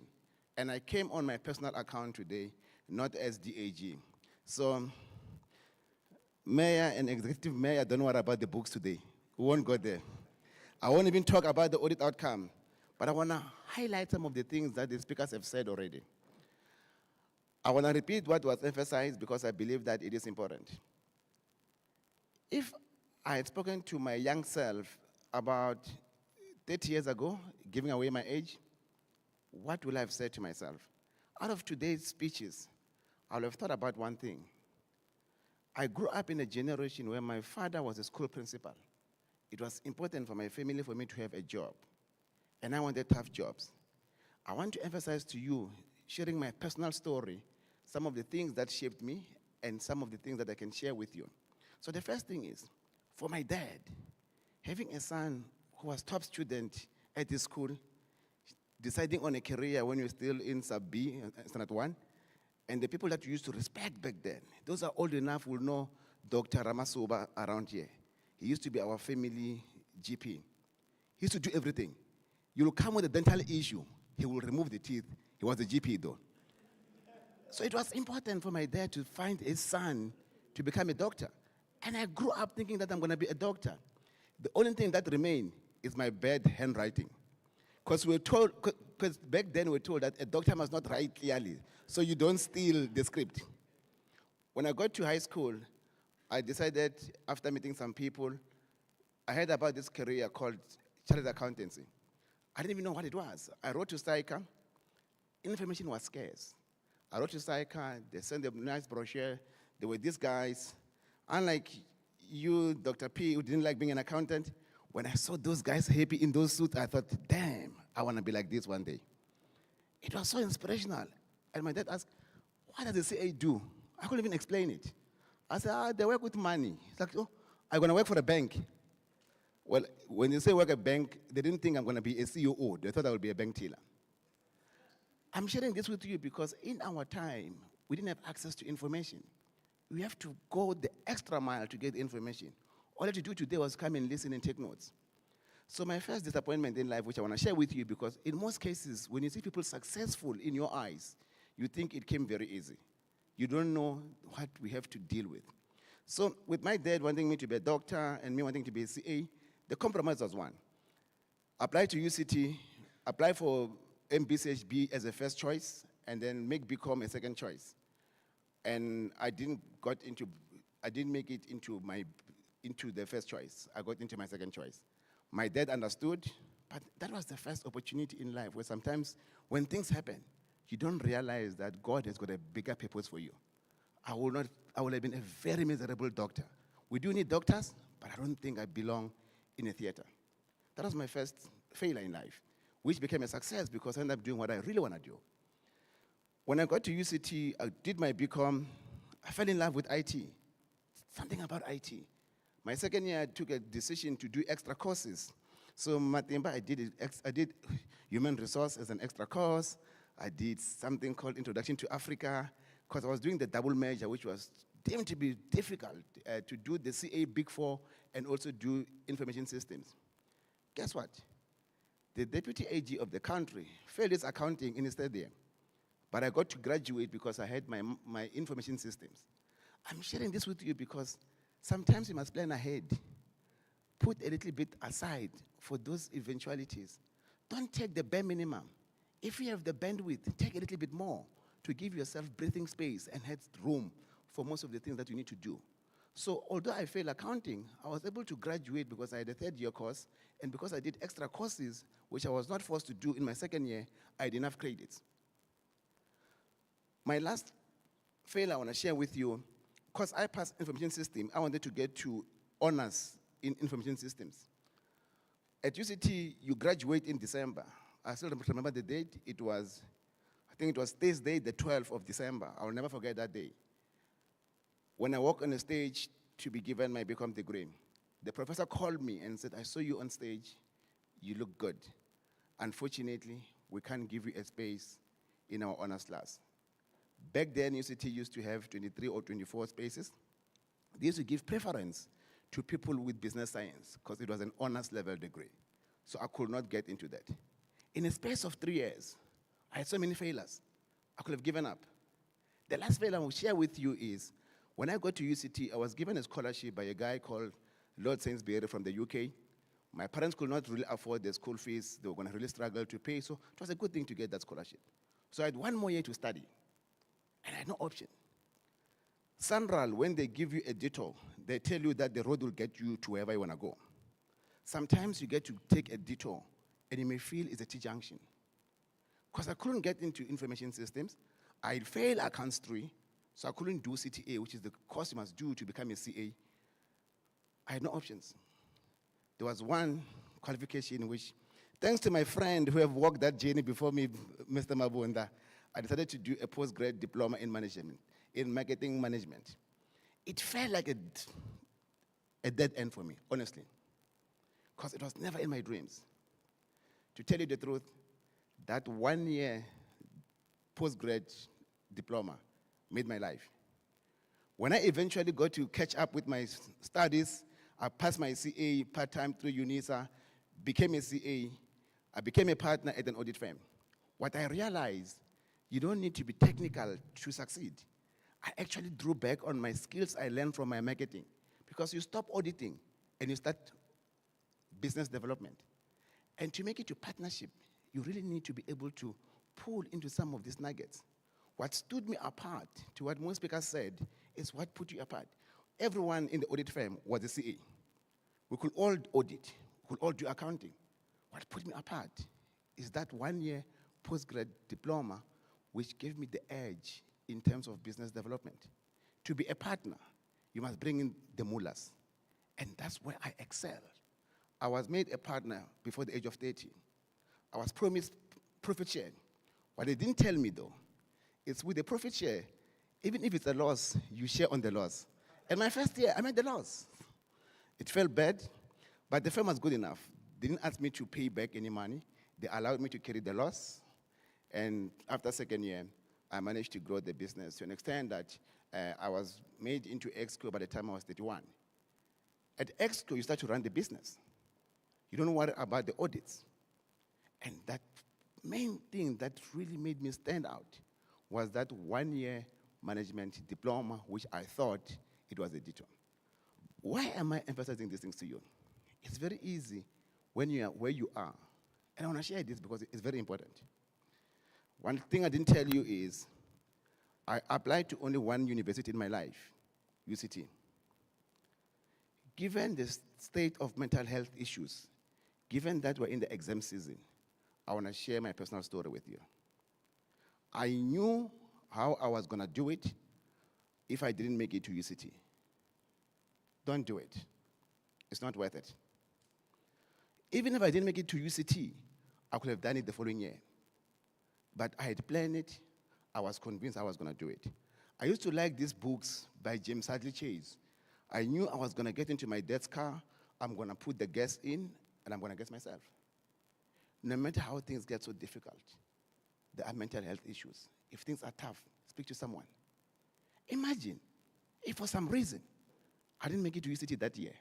and I came on my personal account today, not as DAG. So, Mayor and Executive Mayor, don't worry about the books today. We won't go there. I won't even talk about the audit outcome, but I want to highlight some of the things that the speakers have said already. I want to repeat what was emphasized because I believe that it is important. If I had spoken to my young self about 30 years ago, giving away my age, what will I have said to myself? Out of today's speeches, I will have thought about one thing. I grew up in a generation where my father was a school principal. It was important for my family for me to have a job, and I wanted to have jobs. I want to emphasize to you, sharing my personal story, some of the things that shaped me and some of the things that I can share with you. So the first thing is, for my dad, having a son who was top student at his school, deciding on a career when you're still in sub B, standard 1, and the people that you used to respect back then, those are old enough will know Dr. Ramasuba around here. He used to be our family GP. He used to do everything. You'll come with a dental issue, he will remove the teeth. He was a GP though. So it was important for my dad to find a son to become a doctor. And I grew up thinking that I'm going to be a doctor. The only thing that remained is my bad handwriting. Because back then we were told that a doctor must not write clearly, so you don't steal the script. When I got to high school, I decided, after meeting some people, I heard about this career called chartered accountancy. I didn't even know what it was. I wrote to SAICA. Information was scarce. I wrote to SAICA. They sent a nice brochure. There were these guys. Unlike you, Dr. P, who didn't like being an accountant, when I saw those guys happy in those suits, I thought, damn, I want to be like this one day. It was so inspirational. And my dad asked, what does the CA do? I couldn't even explain it. I said, they work with money. He's like, oh, I'm going to work for a bank. Well, when they say work at a bank, they didn't think I'm going to be a COO. They thought I would be a bank teller. I'm sharing this with you because in our time, we didn't have access to information. We have to go the extra mile to get the information. All I had to do today was come and listen and take notes. So my first disappointment in life, which I want to share with you, because in most cases, when you see people successful in your eyes, you think it came very easy. You don't know what we have to deal with. So with my dad wanting me to be a doctor and me wanting to be a CA, the compromise was one. Apply to UCT, apply for MBCHB as a first choice, and then make BCom a second choice. And I didn't make it into the first choice. I got into my second choice. My dad understood, but that was the first opportunity in life where sometimes when things happen, you don't realize that God has got a bigger purpose for you. I would have been a very miserable doctor. We do need doctors, but I don't think I belong in a theater. That was my first failure in life, which became a success because I ended up doing what I really want to do. When I got to UCT, I did my BCom. I fell in love with IT, something about IT. My second year, I took a decision to do extra courses. So Matimba, I did human resource as an extra course. I did something called Introduction to Africa, because I was doing the double major, which was deemed to be difficult to do the CA Big Four and also do information systems. Guess what? The deputy AG of the country failed his accounting in his third year. But I got to graduate because I had my information systems. I'm sharing this with you because sometimes you must plan ahead. Put a little bit aside for those eventualities. Don't take the bare minimum. If you have the bandwidth, take a little bit more to give yourself breathing space and head room for most of the things that you need to do. So although I failed accounting, I was able to graduate because I had a third-year course, and because I did extra courses, which I was not forced to do in my second year, I had enough credits. My last failure I want to share with you, because I passed information system, I wanted to get to honors in information systems. At UCT, you graduate in December. I still remember the date. I think it was Thursday, the 12th of December. I will never forget that day. When I walked on the stage to be given my BCom degree, the professor called me and said, I saw you on stage. You look good. Unfortunately, we can't give you a space in our honors class. Back then, UCT used to have 23 or 24 spaces. They used to give preference to people with business science because it was an honors level degree. So I could not get into that. In a space of 3 years, I had so many failures. I could have given up. The last failure I will share with you is, when I got to UCT, I was given a scholarship by a guy called Lord Sainsbury from the UK. My parents could not really afford the school fees. They were going to really struggle to pay, so it was a good thing to get that scholarship. So I had 1 more year to study, and I had no option. Sanral, when they give you a detour, they tell you that the road will get you to wherever you want to go. Sometimes you get to take a detour, and you may feel it's a T-junction. because I couldn't get into information systems. I failed accounts 3, so I couldn't do CTA, which is the course you must do to become a CA. I had no options. There was one qualification which, thanks to my friend who have walked that journey before me, Mr. Mabunda, I decided to do a postgrad diploma in management, in marketing management. It felt like a dead end for me, honestly, because it was never in my dreams. To tell you the truth, that 1 year postgrad diploma made my life. When I eventually got to catch up with my studies, I passed my CA part-time through UNISA, became a CA, I became a partner at an audit firm. What I realized, you don't need to be technical to succeed. I actually drew back on my skills I learned from my marketing, because you stop auditing and you start business development. And to make it to partnership, you really need to be able to pull into some of these nuggets. What stood me apart to what most speakers said is what put you apart. Everyone in the audit firm was a CA. We could all audit, we could all do accounting. What put me apart is that 1 year postgrad diploma, which gave me the edge in terms of business development. To be a partner, you must bring in the mullahs. And that's where I excelled. I was made a partner before the age of 30. I was promised profit share. What they didn't tell me, though, is with the profit share, even if it's a loss, you share on the loss. And my first year, I made the loss. It felt bad, but the firm was good enough. They didn't ask me to pay back any money. They allowed me to carry the loss. And after second year, I managed to grow the business to an extent that I was made into ExCo by the time I was 31. At ExCo, you start to run the business. You don't worry about the audits. And that main thing that really made me stand out was that 1 year management diploma, which I thought it was a detour. Why am I emphasizing these things to you? It's very easy when you are where you are. And I want to share this because it's very important. One thing I didn't tell you is I applied to only one university in my life, UCT. Given the state of mental health issues, given that we're in the exam season, I want to share my personal story with you. I knew how I was going to do it if I didn't make it to UCT. Don't do it. It's not worth it. Even if I didn't make it to UCT, I could have done it the following year. But I had planned it. I was convinced I was going to do it. I used to like these books by James Hadley Chase. I knew I was going to get into my dad's car, I'm going to put the gas in, and I'm going to get myself. No matter how things get so difficult, there are mental health issues. If things are tough, speak to someone. Imagine if for some reason I didn't make it to UCT that year.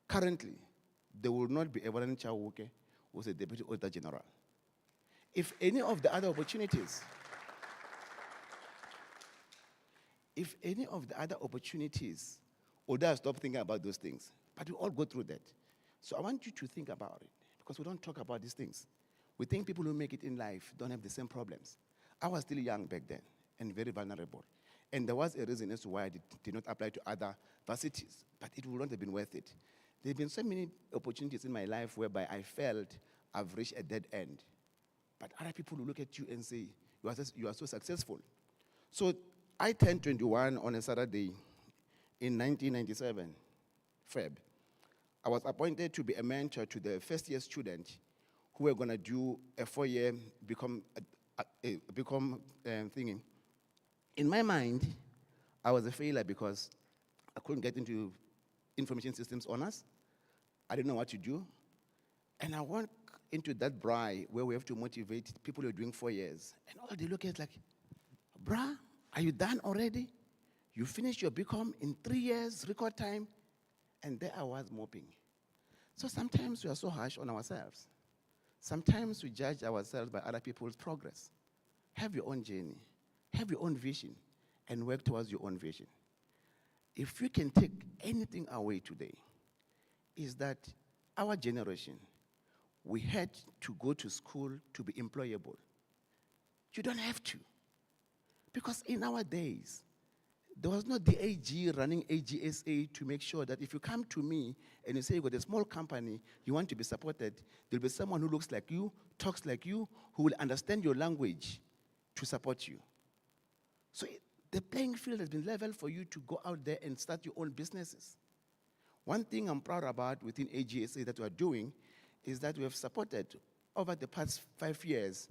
Currently, there will not be Evelyn Chawuke, who's a Deputy Auditor General. If any of the other opportunities, although I stop thinking about those things, but we all go through that. So I want you to think about it, because we don't talk about these things. We think people who make it in life don't have the same problems. I was still young back then and very vulnerable. And there was a reason as to why I did not apply to other varsities, but it would not have been worth it. There have been so many opportunities in my life whereby I felt I've reached a dead end. But other people will look at you and say, you are so successful. So I turned 21 on a Saturday in 1997, Feb. I was appointed to be a mentor to the first-year student who were going to do a 4-year become thingy. In my mind, I was a failure because I couldn't get into information systems honors. I didn't know what to do. And I went into that braai where we have to motivate people who are doing 4 years. And all they look at like, bruh, are you done already? You finished your BCom in 3 years, record time. And there I was moping. So sometimes we are so harsh on ourselves. Sometimes we judge ourselves by other people's progress. Have your own journey. Have your own vision and work towards your own vision. If you can take anything away today, is that our generation, we had to go to school to be employable. You don't have to. Because in our days, There was no DAG running AGSA to make sure that if you come to me and you say you've got a small company, you want to be supported, there'll be someone who looks like you, talks like you, who will understand your language to support you. So the playing field has been leveled for you to go out there and start your own businesses. One thing I'm proud about within AGSA that we are doing is that we have supported over the past 5 years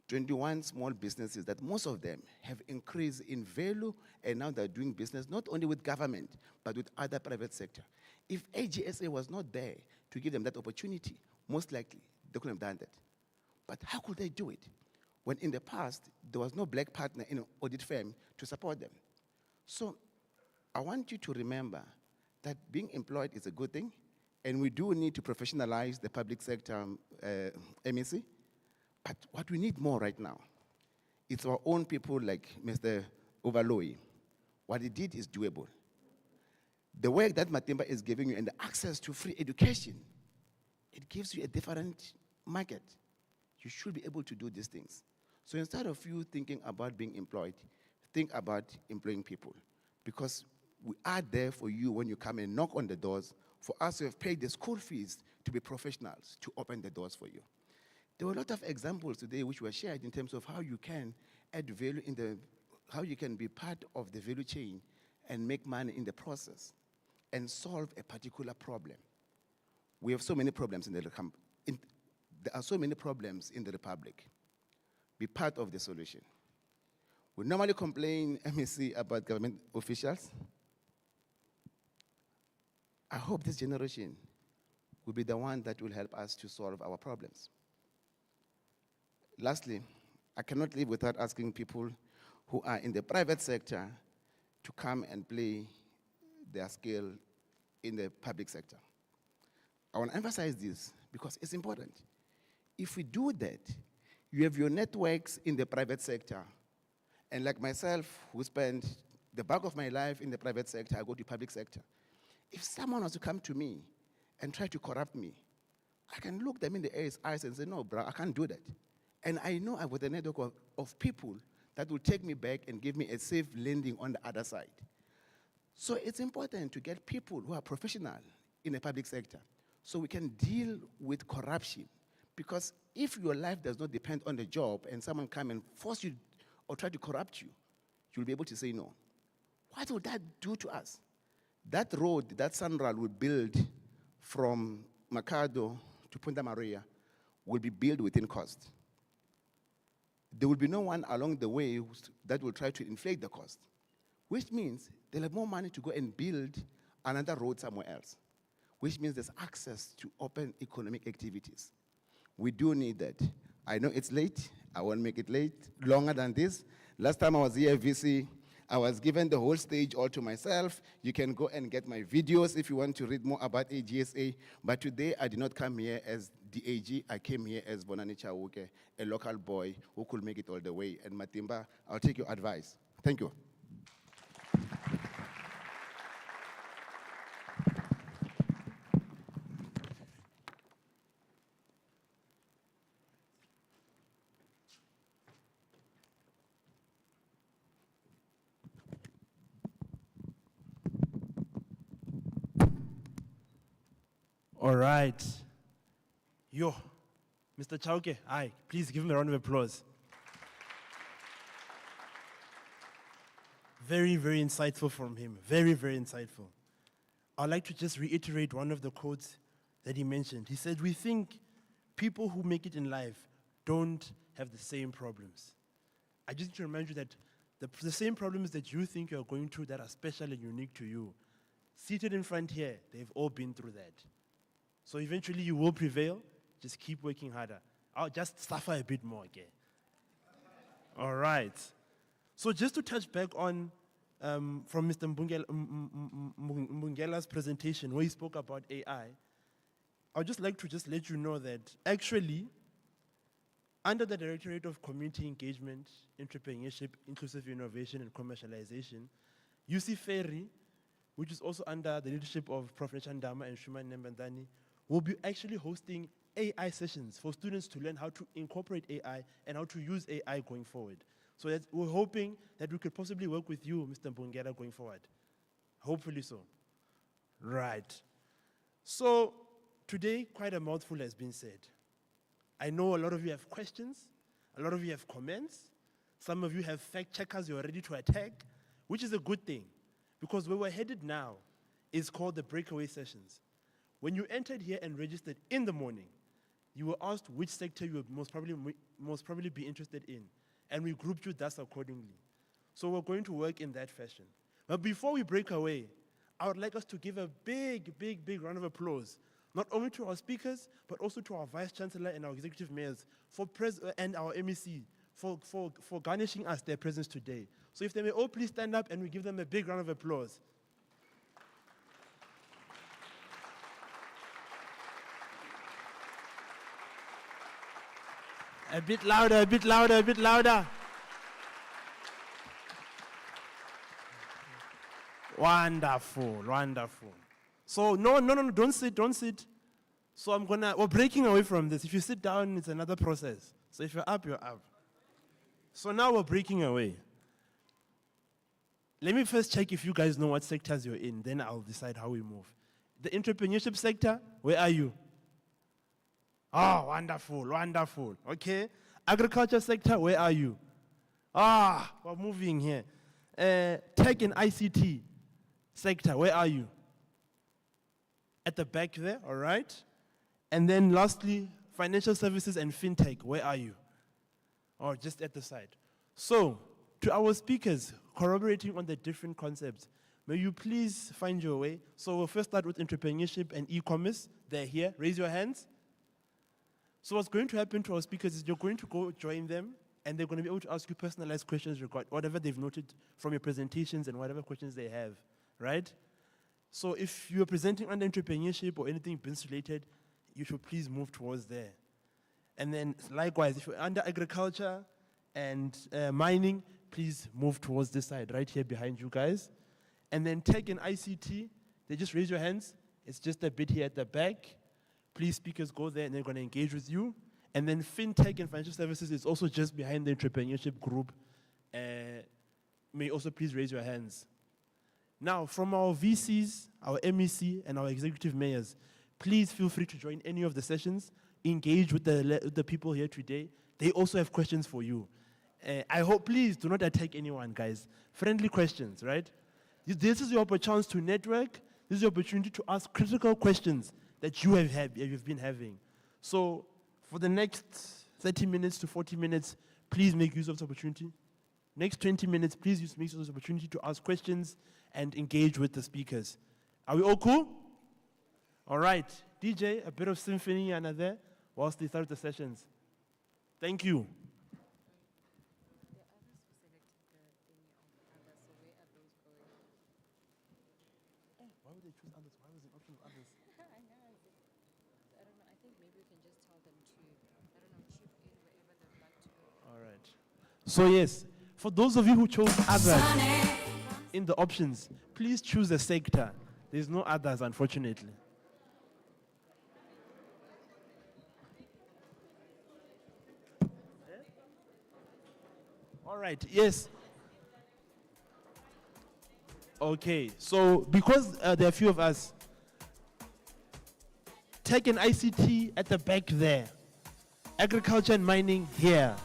21 small businesses that most of them have increased in value, and now they're doing business not only with government, but with other private sector. If AGSA was not there to give them that opportunity, most likely they couldn't have done that. But how could they do it? When in the past, there was no black partner in an audit firm to support them. So I want you to remember that being employed is a good thing, and we do need to professionalize the public sector MEC. But what we need more right now is our own people like Mr. Overloy. What he did is doable. The work that Matimba is giving you and the access to free education, it gives you a different market. You should be able to do these things. So instead of you thinking about being employed, think about employing people. Because we are there for you when you come and knock on the doors. For us who have paid the school fees to be professionals, to open the doors for you. There were a lot of examples today which were shared in terms of how you can add value how you can be part of the value chain and make money in the process and solve a particular problem. We have so many problems there are so many problems in the Republic. Be part of the solution. We normally complain, MEC, about government officials. I hope this generation will be the one that will help us to solve our problems. Lastly, I cannot live without asking people who are in the private sector to come and play their skill in the public sector. I want to emphasize this because it's important. If we do that, you have your networks in the private sector. And like myself, who spent the bulk of my life in the private sector, I go to public sector. If someone was to come to me and try to corrupt me, I can look them in the eyes and say, no, bro, I can't do that. And I know I've got a network of people that will take me back and give me a safe landing on the other side. So it's important to get people who are professional in the public sector so we can deal with corruption. Because if your life does not depend on the job and someone come and force you or try to corrupt you, you'll be able to say no. What will that do to us? That road that Sanral will build from Mercado to Punta Maria will be built within cost. There will be no one along the way that will try to inflate the cost, which means they'll have more money to go and build another road somewhere else, which means there's access to open economic activities. We do need that. I know it's late. I won't make it late, longer than this. Last time I was here, VC, I was given the whole stage all to myself. You can go and get my videos if you want to read more about AGSA. But today, I did not come here as DAG. I came here as Bonani Chawuke, a local boy who could make it all the way. And Matimba, I'll take your advice. Thank you. All right. Yo, Mr. Chauke, aye, please give him a round of applause. Very, very insightful from him. Very, very insightful. I'd like to just reiterate one of the quotes that he mentioned. He said, we think people who make it in life don't have the same problems. I just need to remind you that the same problems that you think you're going through that are special and unique to you, seated in front here, they've all been through that. So eventually you will prevail. Just keep working harder. I'll just suffer a bit more again. All right. So just to touch back on from Mr. Mbungela's presentation where he spoke about AI, I'd just like to just let you know that actually, under the Directorate of Community Engagement, Entrepreneurship, Inclusive Innovation and Commercialization, UC Ferry, which is also under the leadership of Prof. Nchandama and Nyimipini, will be actually hosting AI sessions for students to learn how to incorporate AI and how to use AI going forward. So we're hoping that we could possibly work with you, Mr. Mbongera, going forward. Hopefully so. Right. So today, quite a mouthful has been said. I know a lot of you have questions. A lot of you have comments. Some of you have fact checkers you're ready to attack, which is a good thing. Because where we're headed now is called the breakaway sessions. When you entered here and registered in the morning, you were asked which sector you would most probably be interested in. And we grouped you thus accordingly. So we're going to work in that fashion. But before we break away, I would like us to give a big, big, big round of applause, not only to our speakers, but also to our Vice Chancellor and our Executive Mayors and our MEC for garnishing us their presence today. So if they may all please stand up and we give them a big round of applause. A bit louder, a bit louder, a bit louder. Wonderful, wonderful. So no, don't sit. So we're breaking away from this. If you sit down, it's another process. So if you're up, you're up. So now we're breaking away. Let me first check if you guys know what sectors you're in, then I'll decide how we move. The entrepreneurship sector, where are you? Oh, wonderful, wonderful. Okay. Agriculture sector, where are you? We're moving here. Tech and ICT sector, where are you? At the back there, all right. And then lastly, financial services and fintech, where are you? Or just at the side. So, to our speakers, corroborating on the different concepts, may you please find your way. So we'll first start with entrepreneurship and e-commerce. They're here. Raise your hands. So what's going to happen to our speakers is you're going to go join them, and they're going to be able to ask you personalized questions regarding whatever they've noted from your presentations and whatever questions they have, right? So if you're presenting under entrepreneurship or anything business-related, you should please move towards there. And then likewise, if you're under agriculture and mining, please move towards this side, right here behind you guys. And then tech and ICT, they just raise your hands. It's just a bit here at the back. Please, speakers, go there and they're going to engage with you. And then fintech and financial services is also just behind the entrepreneurship group. May also please raise your hands. Now, from our VCs, our MEC, and our executive mayors, please feel free to join any of the sessions. Engage with the people here today. They also have questions for you. I hope, please, do not attack anyone, guys. Friendly questions, right? This is your chance to network. This is your opportunity to ask critical questions that you've been having. So for the next 30 minutes to 40 minutes, please make use of this opportunity. Next 20 minutes, please make use of this opportunity to ask questions and engage with the speakers. Are we all cool? All right. DJ, a bit of symphony and there whilst they start the sessions. Thank you. Why would they choose others? Why was it option of others? I know. I don't know. I think maybe we can just tell them to, chip in wherever they'd like to go. All right. So yes, for those of you who chose others in the options, please choose a sector. There's no others, unfortunately. All right, yes. Okay, so because there are a few of us, tech and ICT at the back there, agriculture and mining here,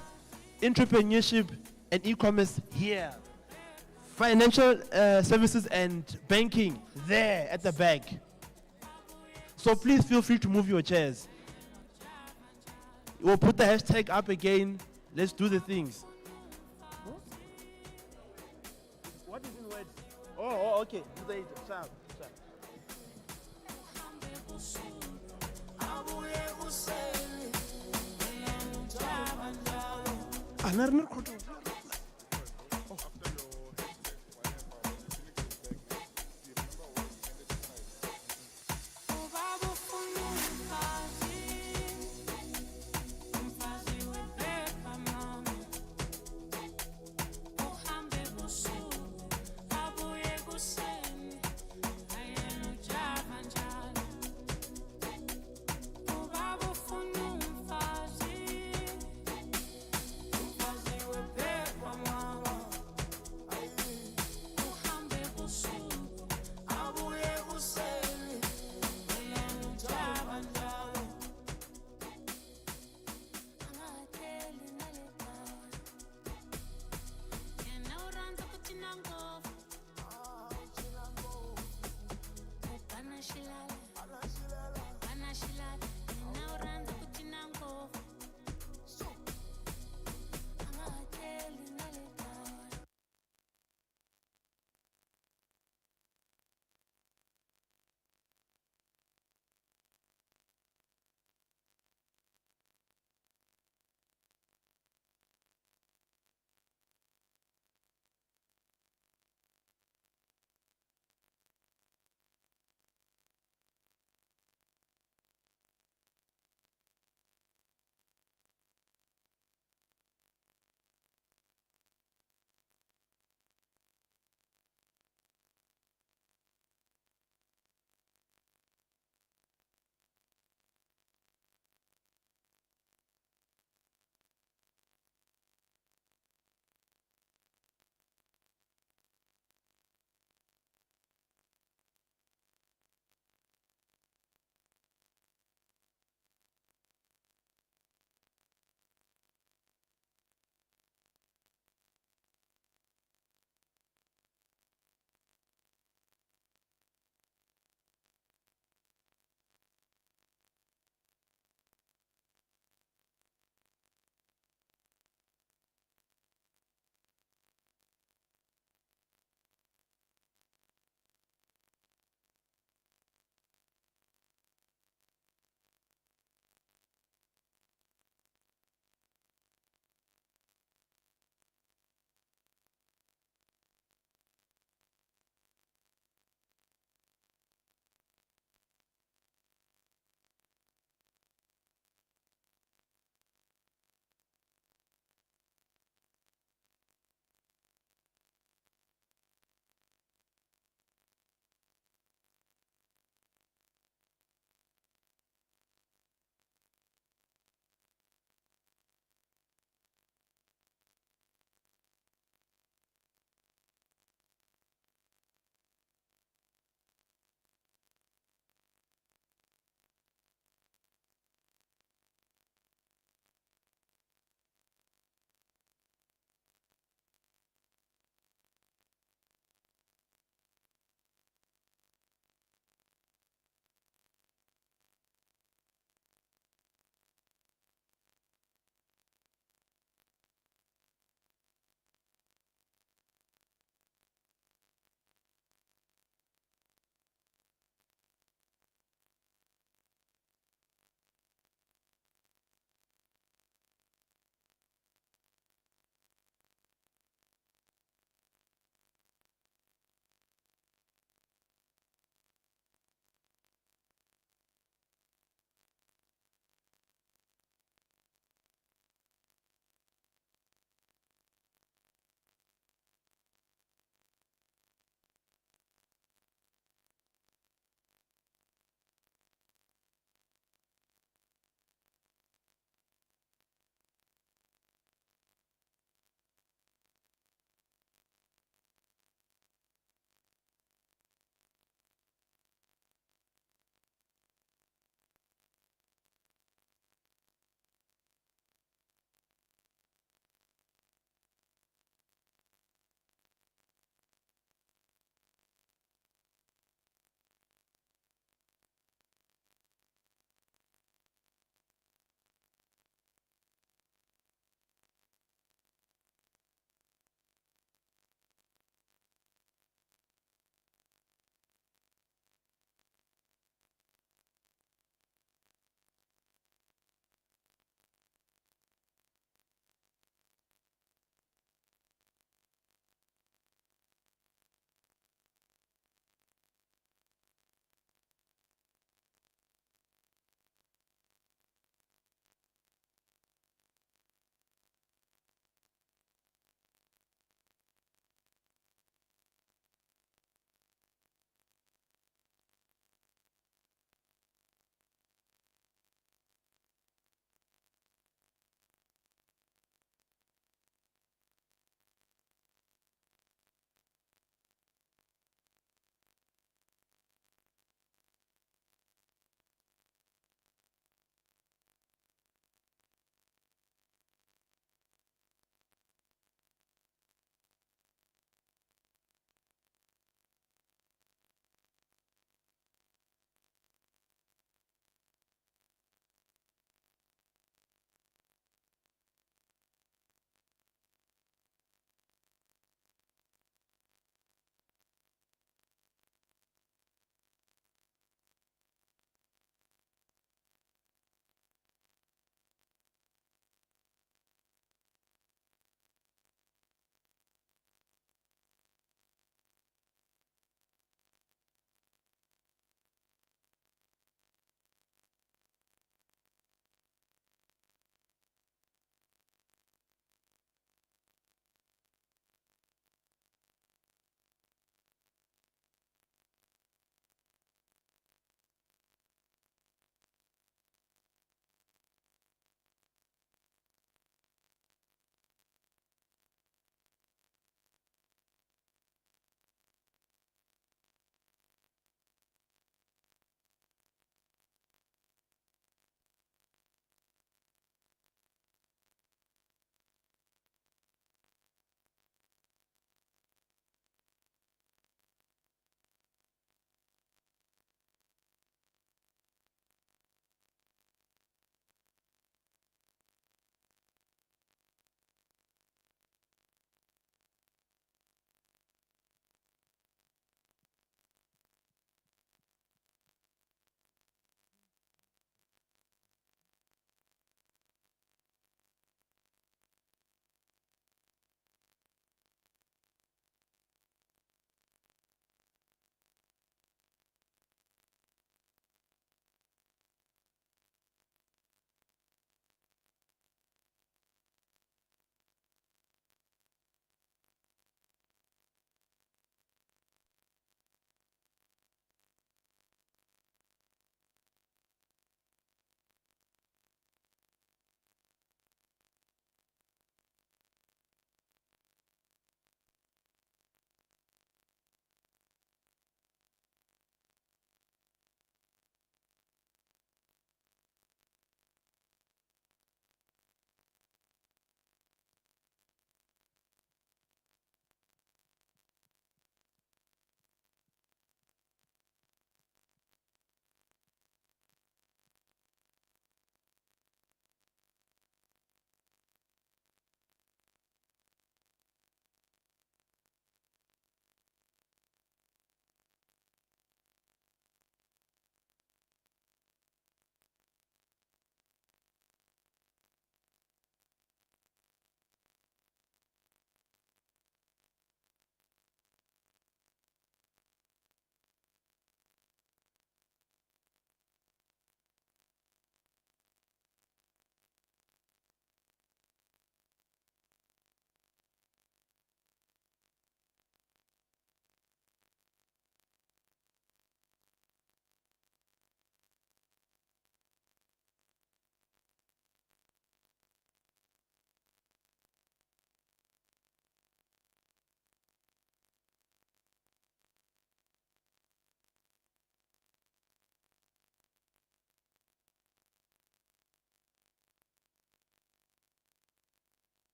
entrepreneurship and e-commerce here, financial services and banking there at the back. So please feel free to move your chairs. We'll put the hashtag up again. Let's do the things. What is in words? Oh, okay. Sharp. We're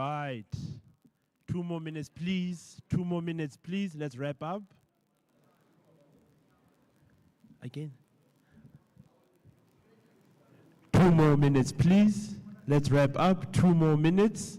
right. 2 more minutes, please. 2 more minutes, please. Let's wrap up. Again. 2 more minutes, please. Let's wrap up. 2 more minutes.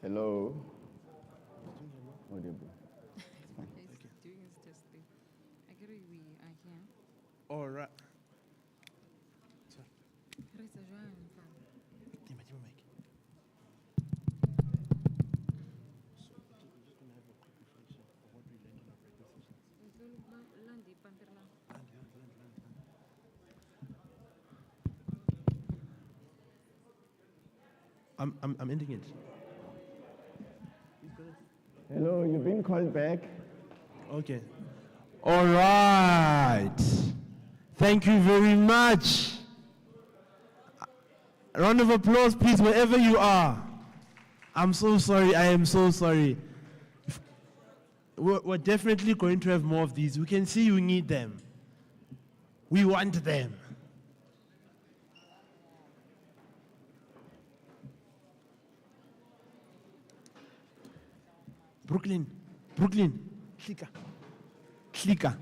Hello. Audible. Doing his testing. I agree we are here. All right. Reza João, I'm ending it. Hello, you've been called back. Okay. All right. Thank you very much. A round of applause, please, wherever you are. I'm so sorry. I am so sorry. We're definitely going to have more of these. We can see you need them. We want them. Brooklyn, clicker.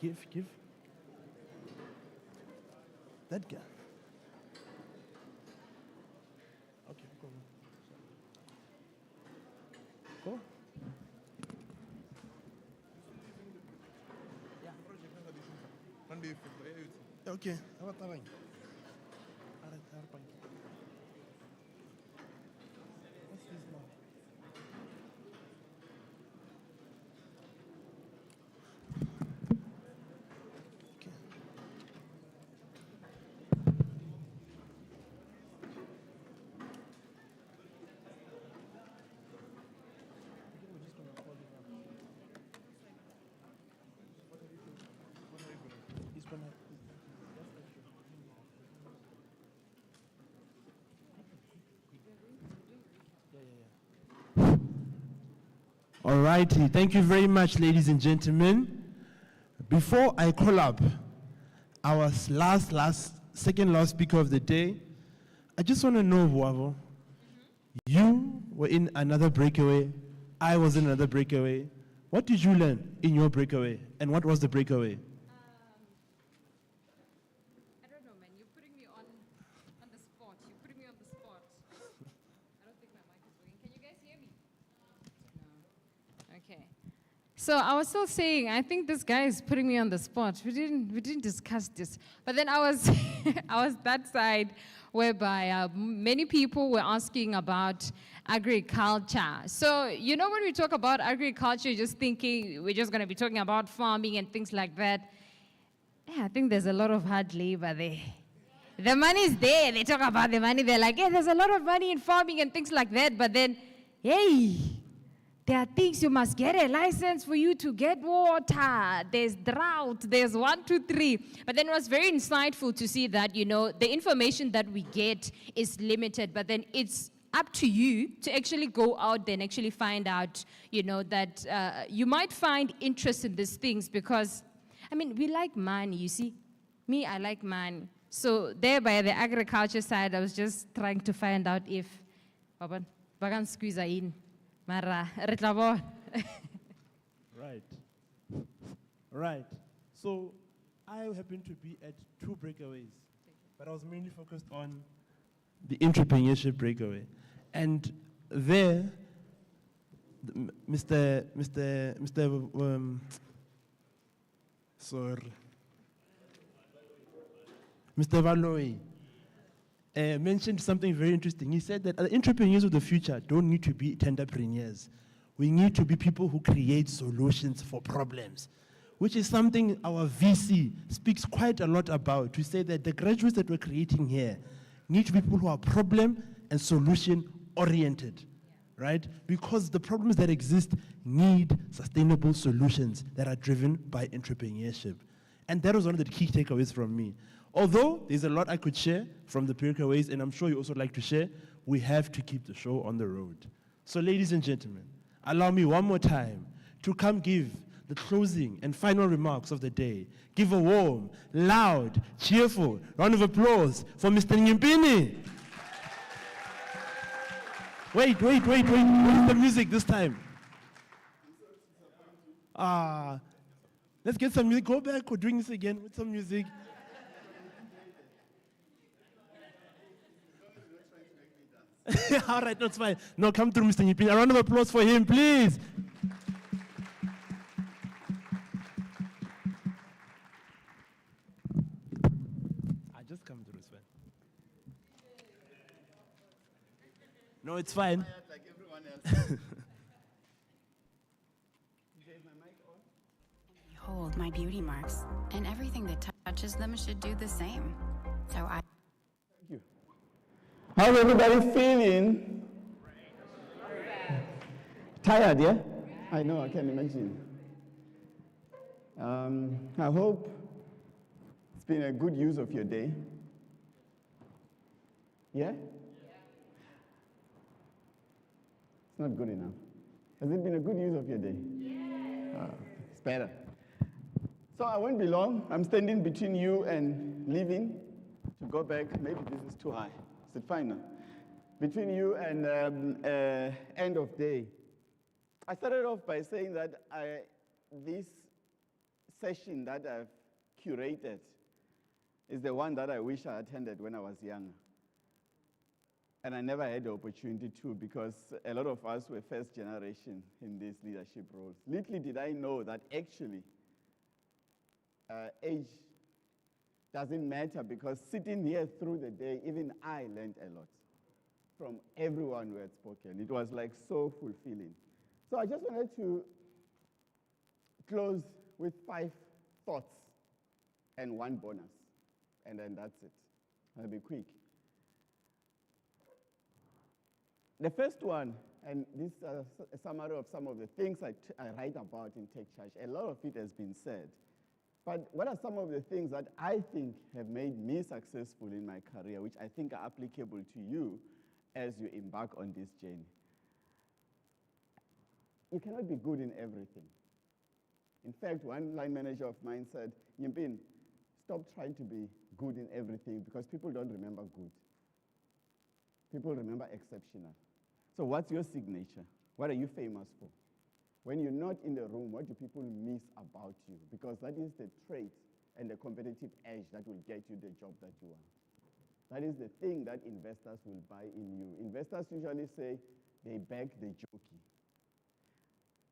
Give. That guy. Okay, go. Go. Okay. What's this now? Okay. He's gonna. All righty. Thank you very much, ladies and gentlemen. Before I call up our second last speaker of the day, I just want to know, Vuavo, you were in another breakaway. I was in another breakaway. What did you learn in your breakaway? And what was the breakaway? I don't know, man. You're putting me on the spot. You're putting me on the spot. I don't think my mic is working. Can you guys hear me? No. Okay. So I was still saying, I think this guy is putting me on the spot. We didn't discuss this. But then I was, I was that side whereby many people were asking about agriculture. So, you know, when we talk about agriculture, you're just thinking we're just going to be talking about farming and things like that. Yeah, I think there's a lot of hard labor there. The money's there. They talk about the money. They're like, yeah, there's a lot of money in farming and things like that. But then, hey, there are things you must get a license for you to get water. There's drought. There's 1, 2, 3. But then it was very insightful to see that, you know, the information that we get is limited. But then it's up to you to actually go out there and actually find out, you know, that you might find interest in these things because, I mean, we like money, you see. Me, I like money. So there by the agriculture side, I was just trying to find out if, bagan squeeze in. Mara, Right. Right. So I happen to be at 2 breakaways, but I was mainly focused on the entrepreneurship breakaway. And there, Mr. Valoy mentioned something very interesting. He said that the entrepreneurs of the future don't need to be entrepreneurs. We need to be people who create solutions for problems, which is something our VC speaks quite a lot about. To say that the graduates that we're creating here need to be people who are problem and solution oriented, right? Because the problems that exist need sustainable solutions that are driven by entrepreneurship. And that was one of the key takeaways from me. Although there's a lot I could share from the breakaways, and I'm sure you also like to share, we have to keep the show on the road. So ladies and gentlemen, allow me one more time to come give the closing and final remarks of the day. Give a warm, loud, cheerful round of applause for Mr. Nyimipini. Wait. Where's the music this time? Let's get some music. Go back, we're doing this again with some music. All right, that's fine. No, come through, Mr. Nyimipini. A round of applause for him, please. I just come through, it's fine. No, it's fine. Like everyone else. Behold my beauty marks, and everything that touches them should do the same. So I... Thank you. How's everybody feeling? Tired, yeah? I know, I can imagine. I hope it's been a good use of your day. Yeah? It's not good enough. Has it been a good use of your day? Yeah. It's better. So I won't be long. I'm standing between you and leaving to go back. Maybe this is too high. Is it fine now? Between you and end of day. I started off by saying that this session that I've curated is the one that I wish I attended when I was younger. And I never had the opportunity to because a lot of us were first generation in these leadership roles. Little did I know that actually age doesn't matter because sitting here through the day, even I learned a lot from everyone who had spoken. It was like so fulfilling. So I just wanted to close with 5 thoughts and 1 bonus, and then that's it. I'll be quick. The first one, and this is a summary of some of the things I write about in Tech Charge. A lot of it has been said. But what are some of the things that I think have made me successful in my career, which I think are applicable to you as you embark on this journey? You cannot be good in everything. In fact, one line manager of mine said, Nyimipini, stop trying to be good in everything because people don't remember good. People remember exceptional. So what's your signature? What are you famous for? When you're not in the room, what do people miss about you? Because that is the trait and the competitive edge that will get you the job that you want. That is the thing that investors will buy in you. Investors usually say they back the jockey.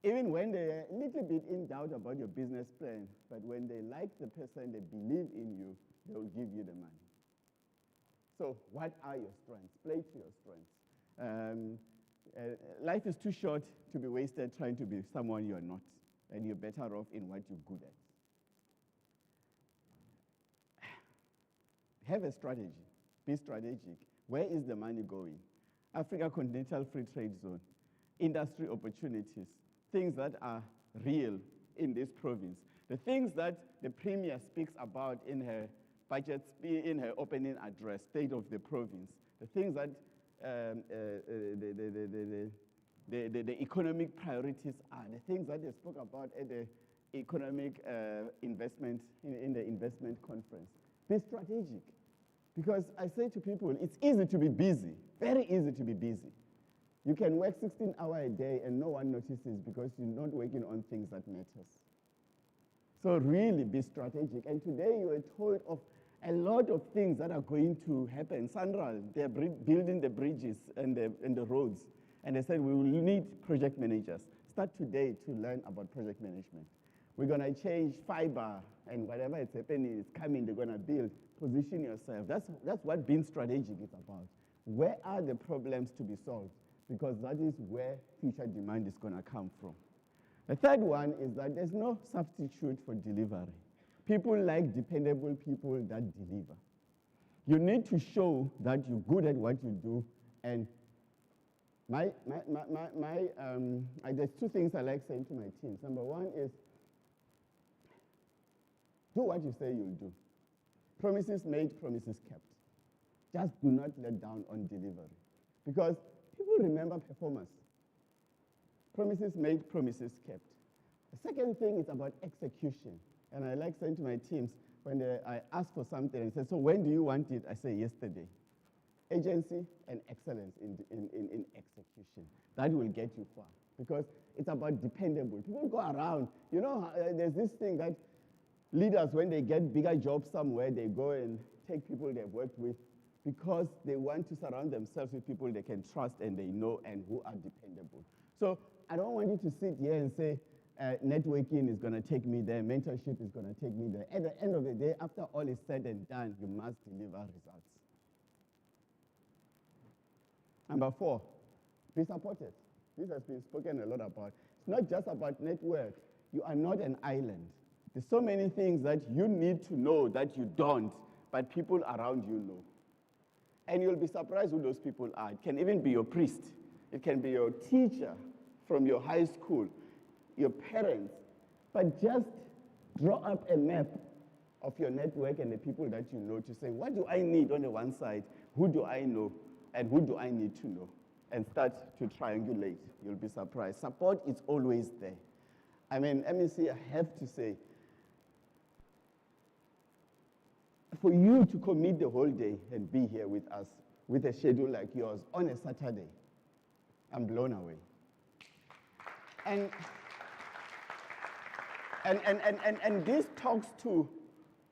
Even when they're a little bit in doubt about your business plan, but when they like the person, they believe in you, they'll give you the money. So what are your strengths? Play to your strengths. Life is too short to be wasted trying to be someone you're not, and you're better off in what you're good at. Have a strategy. Be strategic. Where is the money going? Africa Continental Free Trade Zone, industry opportunities, things that are real in this province. The things that the Premier speaks about in her budget, in her opening address, State of the Province. The things that the economic priorities are, the things that they spoke about at the economic investment, in the investment conference. Be strategic. Because I say to people, it's easy to be busy, very easy to be busy. You can work 16 hours a day and no one notices because you're not working on things that matters. So really be strategic. And today you were told of a lot of things that are going to happen. Sandra, they're building the bridges and the roads. And they said we will need project managers. Start today to learn about project management. We're going to change fiber and whatever is happening is coming, they're going to build. Position yourself. That's what being strategic is about. Where are the problems to be solved? Because that is where future demand is going to come from. The third one is that there's no substitute for delivery. People like dependable people that deliver. You need to show that you're good at what you do. And there's two things I like saying to my teams. Number one is, do what you say you'll do. Promises made, promises kept. Just do not let down on delivery. Because people remember performance. Promises made, promises kept. The second thing is about execution. And I like saying to my teams, when I ask for something and say, so when do you want it? I say yesterday. Agency and excellence in execution. That will get you far. Because it's about dependable. People go around. You know, there's this thing that leaders, when they get bigger jobs somewhere, they go and take people they've worked with because they want to surround themselves with people they can trust and they know and who are dependable. So I don't want you to sit here and say, networking is going to take me there, mentorship is going to take me there. At the end of the day, after all is said and done, you must deliver results. Number 4, be supported. This has been spoken a lot about. It's not just about network. You are not an island. There's so many things that you need to know that you don't, but people around you know. And you'll be surprised who those people are. It can even be your priest. It can be your teacher from your high school, your parents. But just draw up a map of your network and the people that you know to say, what do I need on the one side? Who do I know? And who do I need to know? And start to triangulate. You'll be surprised. Support is always there. I mean, MEC, I have to say, for you to commit the whole day and be here with us with a schedule like yours on a Saturday, I'm blown away. And this talks to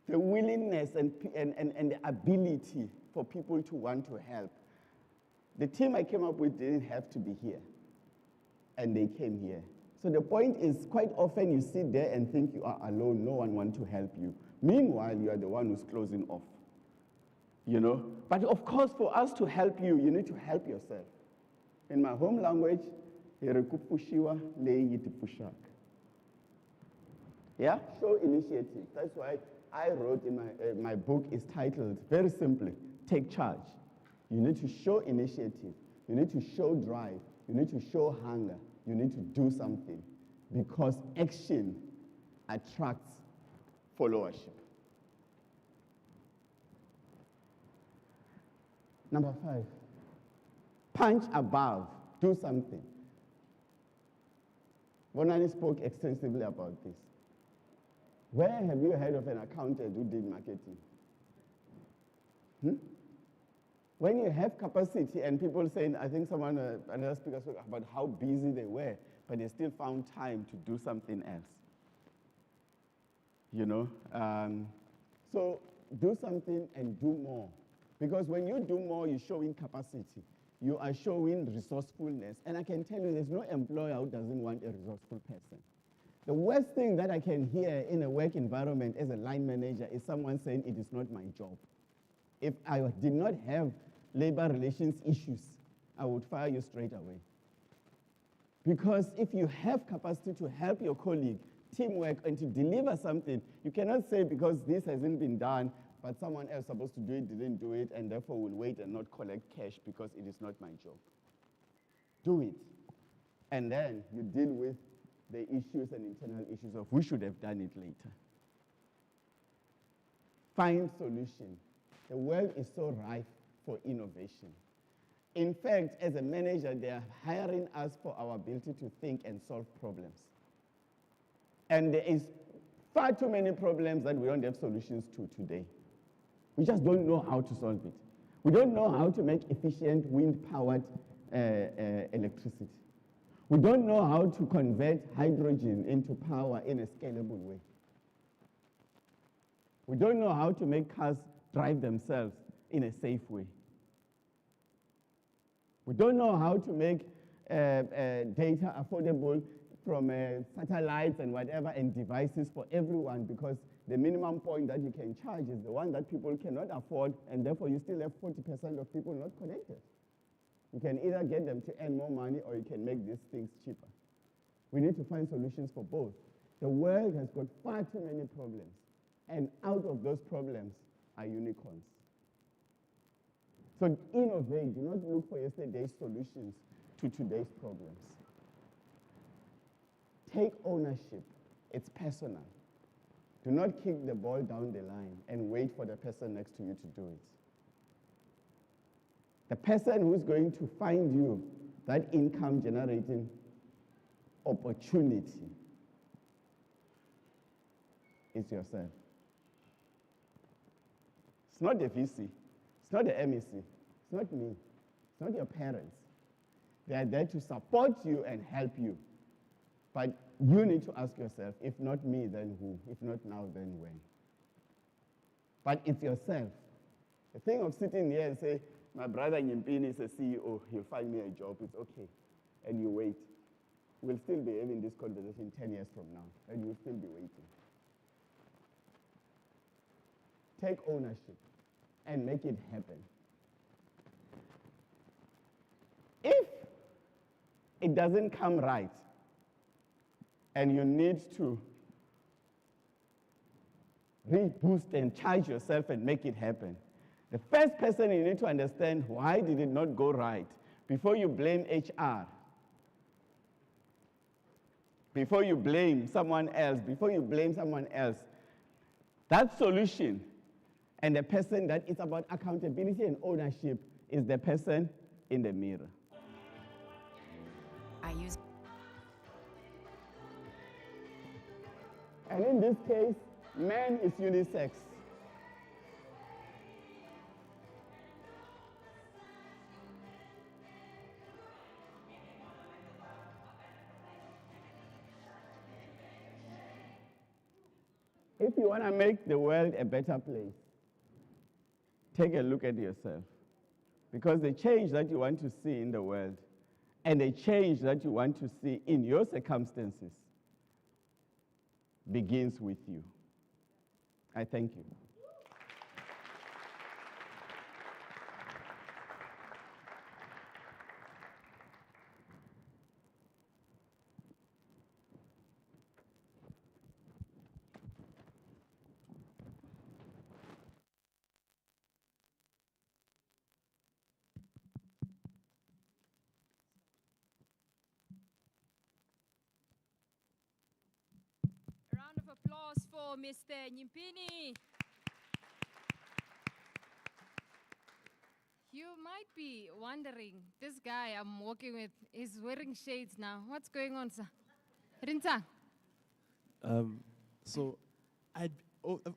the willingness and the ability for people to want to help. The team I came up with didn't have to be here, and they came here. So the point is, quite often you sit there and think you are alone, no one wants to help you. Meanwhile, you are the one who's closing off, you know? But of course, for us to help you, you need to help yourself. In my home language, yeah, show initiative. That's why I wrote in my book is titled, very simply, Take Charge. You need to show initiative. You need to show drive. You need to show hunger. You need to do something because action attracts followership. Number 5, punch above, do something. Bonani spoke extensively about this. Where have you heard of an accountant who did marketing? When you have capacity and people saying, I think another speaker spoke about how busy they were, but they still found time to do something else. You know? So do something and do more. Because when you do more, you're showing capacity. you are showing resourcefulness. And I can tell you there's no employer who doesn't want a resourceful person. The worst thing that I can hear in a work environment as a line manager is someone saying, it is not my job. If I did not have labor relations issues, I would fire you straight away. Because if you have capacity to help your colleague, teamwork, and to deliver something, you cannot say because this hasn't been done, but someone else supposed to do it didn't do it, and therefore will wait and not collect cash because it is not my job. Do it. And then you deal with the issues and internal issues of we should have done it later. Find solution. The world is so rife for innovation. In fact, as a manager, they are hiring us for our ability to think and solve problems. And there is far too many problems that we don't have solutions to today. We just don't know how to solve it. We don't know how to make efficient wind-powered electricity. We don't know how to convert hydrogen into power in a scalable way. We don't know how to make cars drive themselves in a safe way. We don't know how to make data affordable from satellites and whatever and devices for everyone, because the minimum point that you can charge is the one that people cannot afford, and therefore you still have 40% of people not connected. You can either get them to earn more money or you can make these things cheaper. We need to find solutions for both. The world has got far too many problems, and out of those problems are unicorns. So innovate, do not look for yesterday's solutions to today's problems. Take ownership, it's personal. Do not kick the ball down the line and wait for the person next to you to do it. The person who's going to find you that income generating opportunity is yourself. It's not the VC, it's not the MEC, it's not me, it's not your parents. They are there to support you and help you. But you need to ask yourself, if not me, then who? If not now, then when? But it's yourself. The thing of sitting here and say, my brother Nyimipini is a CEO, he'll find me a job, it's okay. And you wait. We'll still be having this conversation 10 years from now, and you'll still be waiting. Take ownership and make it happen. If it doesn't come right, and you need to reboost and charge yourself and make it happen, the first person you need to understand why did it not go right before you blame HR, before you blame someone else, that solution and the person that is about accountability and ownership is the person in the mirror. And in this case, man is unisex. If you want to make the world a better place, take a look at yourself. Because the change that you want to see in the world and the change that you want to see in your circumstances begins with you. I thank you. Applause for Mr. Nyimipini. You might be wondering, this guy I'm working with is wearing shades now. What's going on, sir? Rinta? So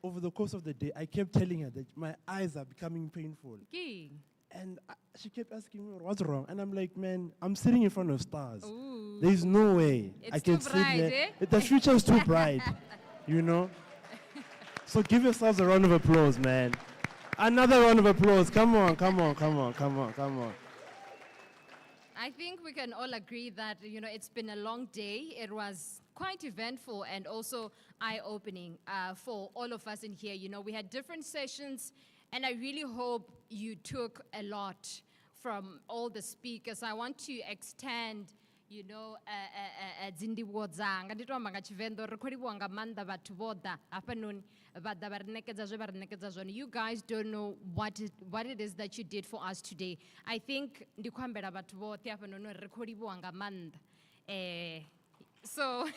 over the course of the day, I kept telling her that my eyes are becoming painful. Okay. And she kept asking me, what's wrong? And I'm like, man, I'm sitting in front of stars. Ooh. There's no way I can sit there. The future is too bright, you know? So give yourselves a round of applause, man. Another round of applause. Come on, come on, come on, come on, come on. I think we can all agree that, it's been a long day. It was quite eventful and also eye-opening for all of us in here. We had different sessions, and I really hope you took a lot from all the speakers. I want to extend, dzindiwo dzanga ndi toamba nga Tshivenda uri khou livhuwa nga maanḓa vhathu vhoḓa hafhanoni vhaḓa vha ri ṋekedza zwe vha ri ṋekedza zwone. You guys don't know what it is that you did for us today. I think ndi khou ambela vhathu vhoṱhe hafhanoni uri ri khou livhuwa nga maanḓa. So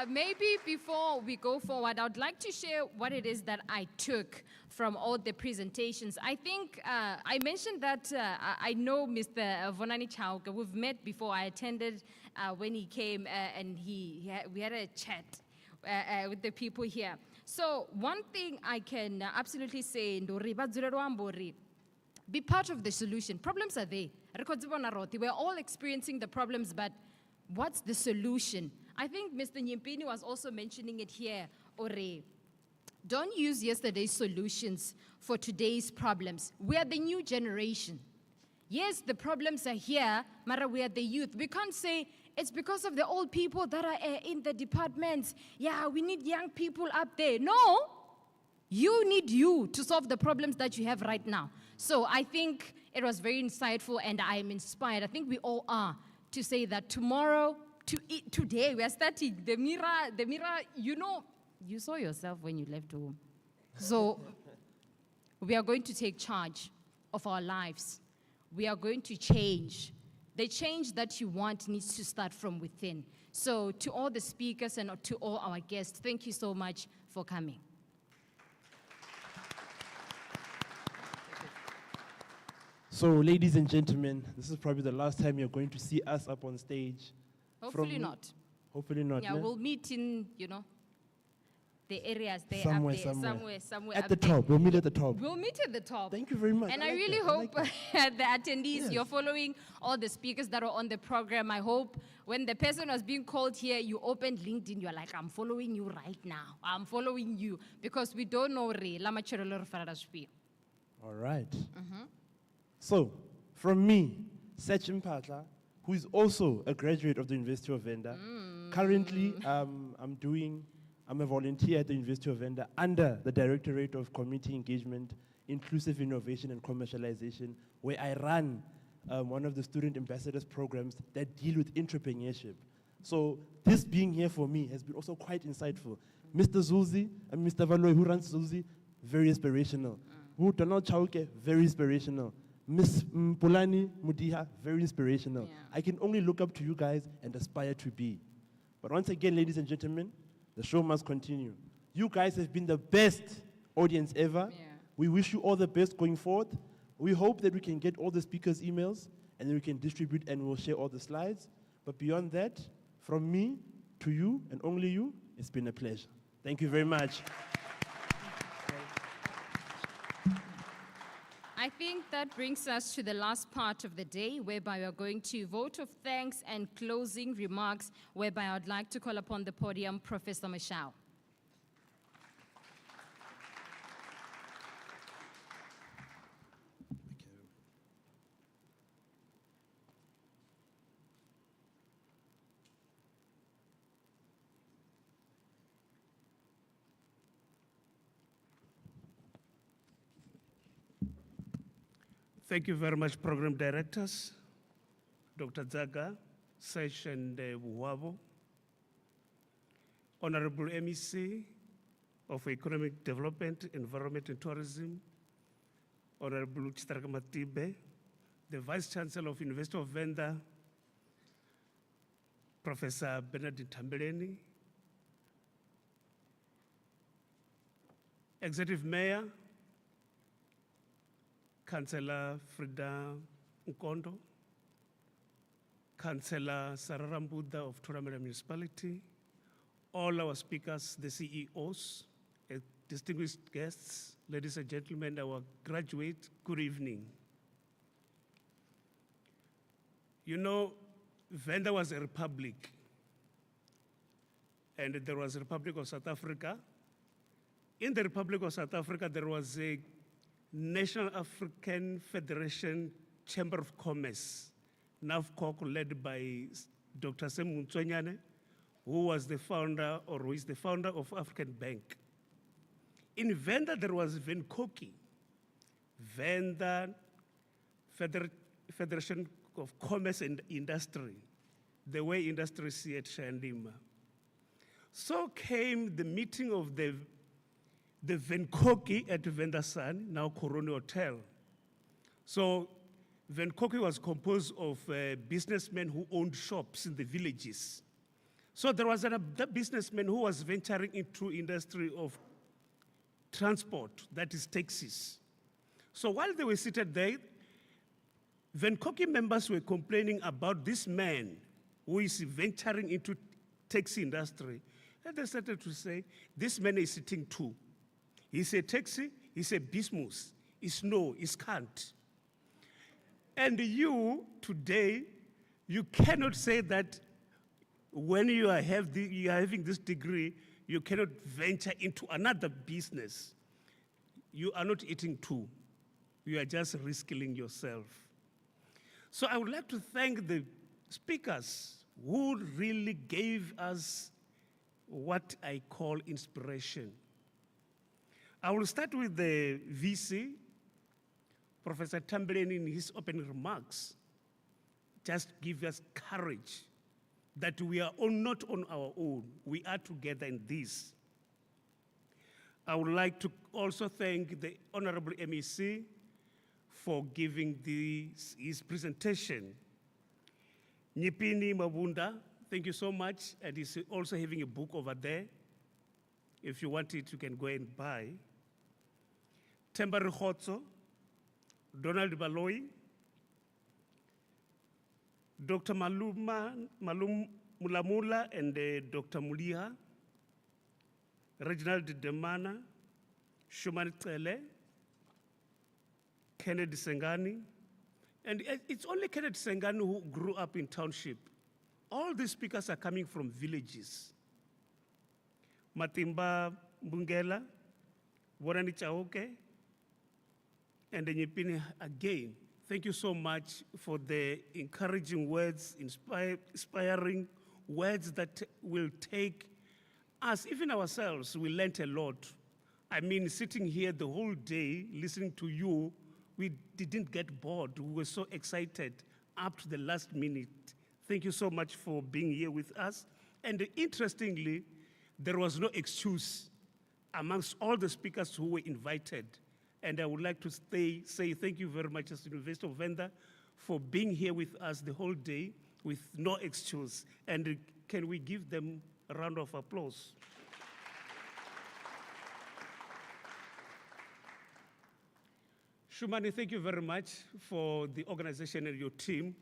maybe before we go forward, I would like to share what it is that I took from all the presentations. I think I mentioned that I know Mr. Vonani Chauke. We've met before. I attended when he came and we had a chat with the people here. So one thing I can absolutely say, be part of the solution. Problems are there. We're all experiencing the problems, but what's the solution? I think Mr. Nyimipini was also mentioning it here, Ore. Don't use yesterday's solutions for today's problems. We are the new generation. Yes, the problems are here, but we are the youth. We can't say it's because of the old people that are in the departments. Yeah, we need young people up there. No, you need you to solve the problems that you have right now. So I think it was very insightful, and I am inspired. I think we all are to say that tomorrow, today, we are starting. The mirror, you saw yourself when you left home. So we are going to take charge of our lives. We are going to change. The change that you want needs to start from within. So to all the speakers and to all our guests, thank you so much for coming. So, ladies and gentlemen, this is probably the last time you're going to see us up on stage. Hopefully not. Hopefully not. Yeah, we'll meet in, the areas there, somewhere. somewhere at up the there. top. We'll meet at the top. We'll meet at the top. Thank you very much. And I I like really that. I hope like the attendees, you're following all the speakers that are on the program. I hope when the person was being called here, you opened LinkedIn, you're like, I'm following you right now. I'm following you. Because we don't know All right. So, from me, Sachin Patla, who is also a graduate of the University of Venda. Currently, I'm a volunteer at the University of Venda under the Directorate of Community Engagement, Inclusive Innovation and Commercialization, where I run one of the student ambassadors programs that deal with entrepreneurship. So this being here for me has been also quite insightful. Mr. Zuzi and Mr. Valoy, who runs Zuzi, very inspirational. Donald Chauke, very inspirational. Miss Pulani Mudiha, very inspirational. I can only look up to you guys and aspire to be. But once again, ladies and gentlemen, the show must continue. You guys have been the best audience ever. We wish you all the best going forward. We hope that we can get all the speakers' emails and then we can distribute and we'll share all the slides. But beyond that, from me to you and only you, it's been a pleasure. Thank you very much. I think that brings us to the last part of the day, whereby we are going to vote of thanks and closing remarks, whereby I would like to call upon the podium Professor Michelle. Thank you very much, program directors, Dr. Zaga, Sesh and Buwabo, Honorable MEC of Economic Development, Environment and Tourism, Honorable Chitaraka Matibe, the Vice Chancellor of University of Venda, Professor Nthambeleni, Executive Mayor, Chancellor Frida Nkondo, Chancellor Sarara Mabunda of Toramera Municipality, all our speakers, the CEOs, distinguished guests, ladies and gentlemen, our graduates, good evening. You know, Venda was a republic, and there was a Republic of South Africa. In the Republic of South Africa, there was a National African Federation Chamber of Commerce, NAVCOC, led by Dr. Sem Muntsonyane, who was the founder, or who is the founder of African Bank. In Venda, there was Venkoki, Venda Federation of Commerce and Industry, the way industry see at Shandima. So came the meeting of the Venkoki at Vendasan, now Corona Hotel. So Venkoki was composed of businessmen who owned shops in the villages. So there was another businessman who was venturing into industry of transport, that is taxis. So while they were seated there, Venkoki members were complaining about this man who is venturing into taxi industry. And they started to say, this man is sitting too. He's a taxi, he's a bismuth, he's no, he's can't. And you, today, you cannot say that when you are having this degree, you cannot venture into another business. You are not eating two. You are just reskilling yourself. So I would like to thank the speakers who really gave us what I call inspiration. I will start with the VC, Professor Nthambeleni, in his opening remarks. Just give us courage that we are not on our own. We are together in this. I would like to also thank the Honorable MEC for giving his presentation. Nyimipini Mabunda, thank you so much. And he's also having a book over there. If you want it, you can go and buy. Tembari Khotso, Donald Baloyi, Dr. Malum Mulamula and Dr. Muliha, Reginald Demana, Shuman Tsele, Kennedy Sengani, and it's only Kennedy Sengani who grew up in township. All these speakers are coming from villages. Matimba Mbungela, Borani Chaoke, and Nyimipini again. Thank you so much for the encouraging words, inspiring words that will take us, even ourselves, we learned a lot. I mean, sitting here the whole day, listening to you, we didn't get bored. We were so excited up to the last minute. Thank you so much for being here with us. And interestingly, there was no excuse amongst all the speakers who were invited. And I would like to say thank you very much as the University of Venda for being here with us the whole day with no excuse. And can we give them a round of applause? Shumani, thank you very much for the organization and your team.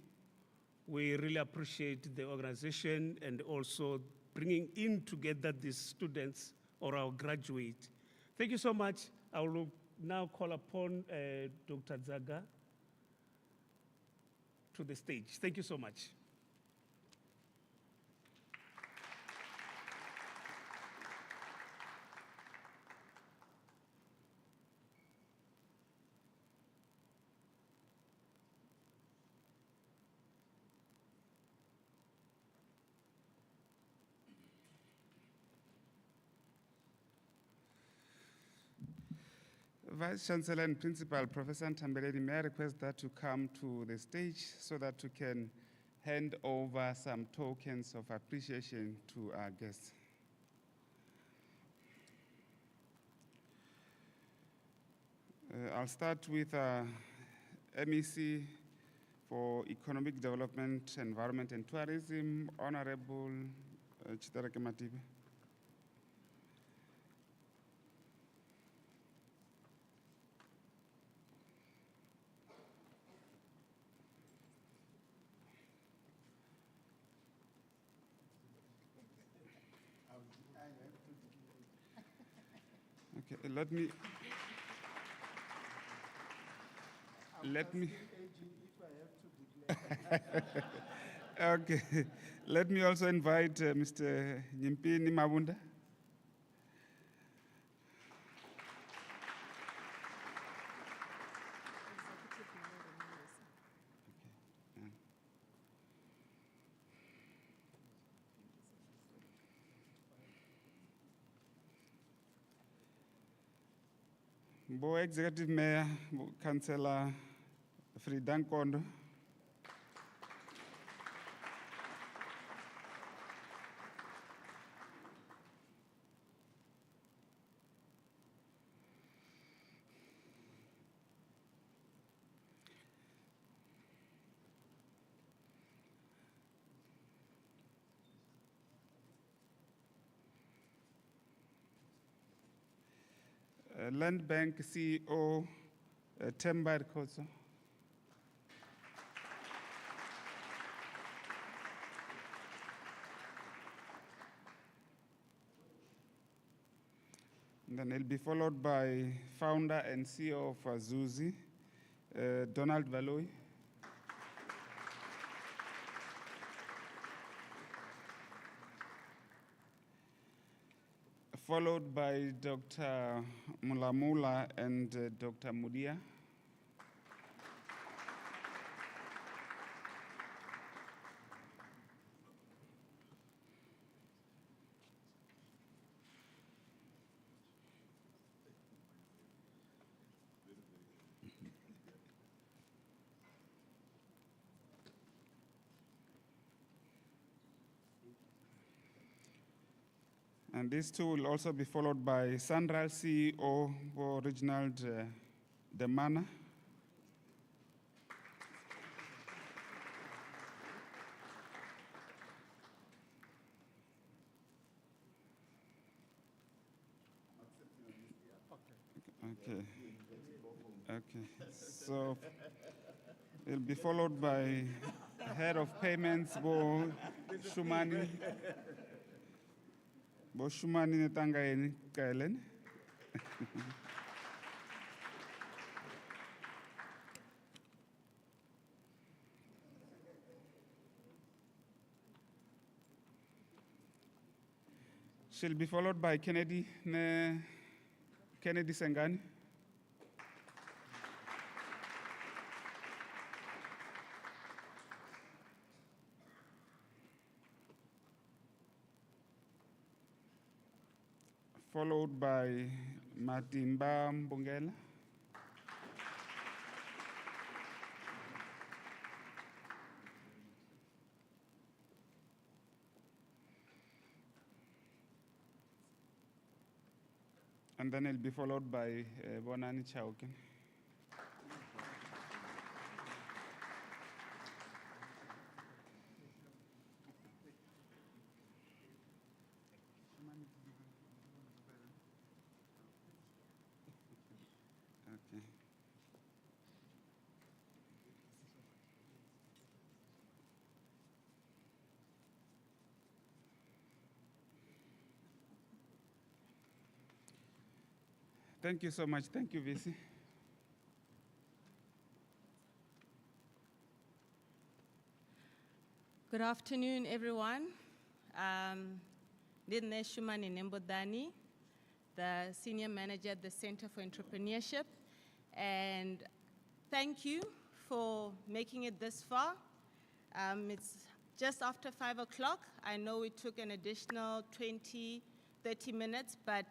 We really appreciate the organization and also bringing in together these students or our graduates. Thank you so much. I will now call upon Dr. Zaga to the stage. Thank you so much. Vice Chancellor and Principal, Professor Nthambeleni, may I request that to come to the stage so that we can hand over some tokens of appreciation to our guests. I'll start with MEC for Economic Development, Environment and Tourism, Honorable Chitareke Matibe. Okay, okay, let me also invite Mr. Nyimipini Mabunda. Bo Executive Mayor, Bo Chancellor Frida Nkondo, Land Bank CEO Themba Rikotso, and then it'll be followed by founder and CEO of Zuzi, Donald Valoy. Followed by Dr. Mulamula and Dr. Mudia. And these two will also be followed by Sandra, CEO for Reginald Demana. Okay. So it'll be followed by head of payments, Bo Shumani. Bo Shumani Netangayeni Kaelen. She'll be followed by Kennedy Sengani. Followed by Matimba Mbongela. And then it'll be followed by Bonani Chauken. Okay. Thank you so much. Thank you, VC. Good afternoon, everyone. Ndine Shumani Nembodani, the Senior Manager at the Center for Entrepreneurship. And thank you for making it this far. It's just after 5 o'clock. I know it took an additional 20, 30 minutes, but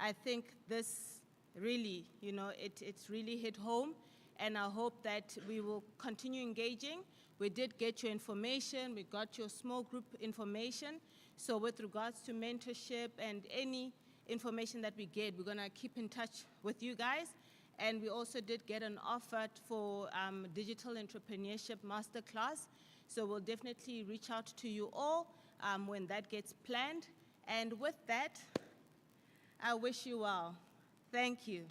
I think this really, it's really hit home. And I hope that we will continue engaging. We did get your information. We got your small group information. So with regards to mentorship and any information that we get, we're going to keep in touch with you guys. And we also did get an offer for digital entrepreneurship masterclass. So we'll definitely reach out to you all when that gets planned. And with that, I wish you well. Thank you.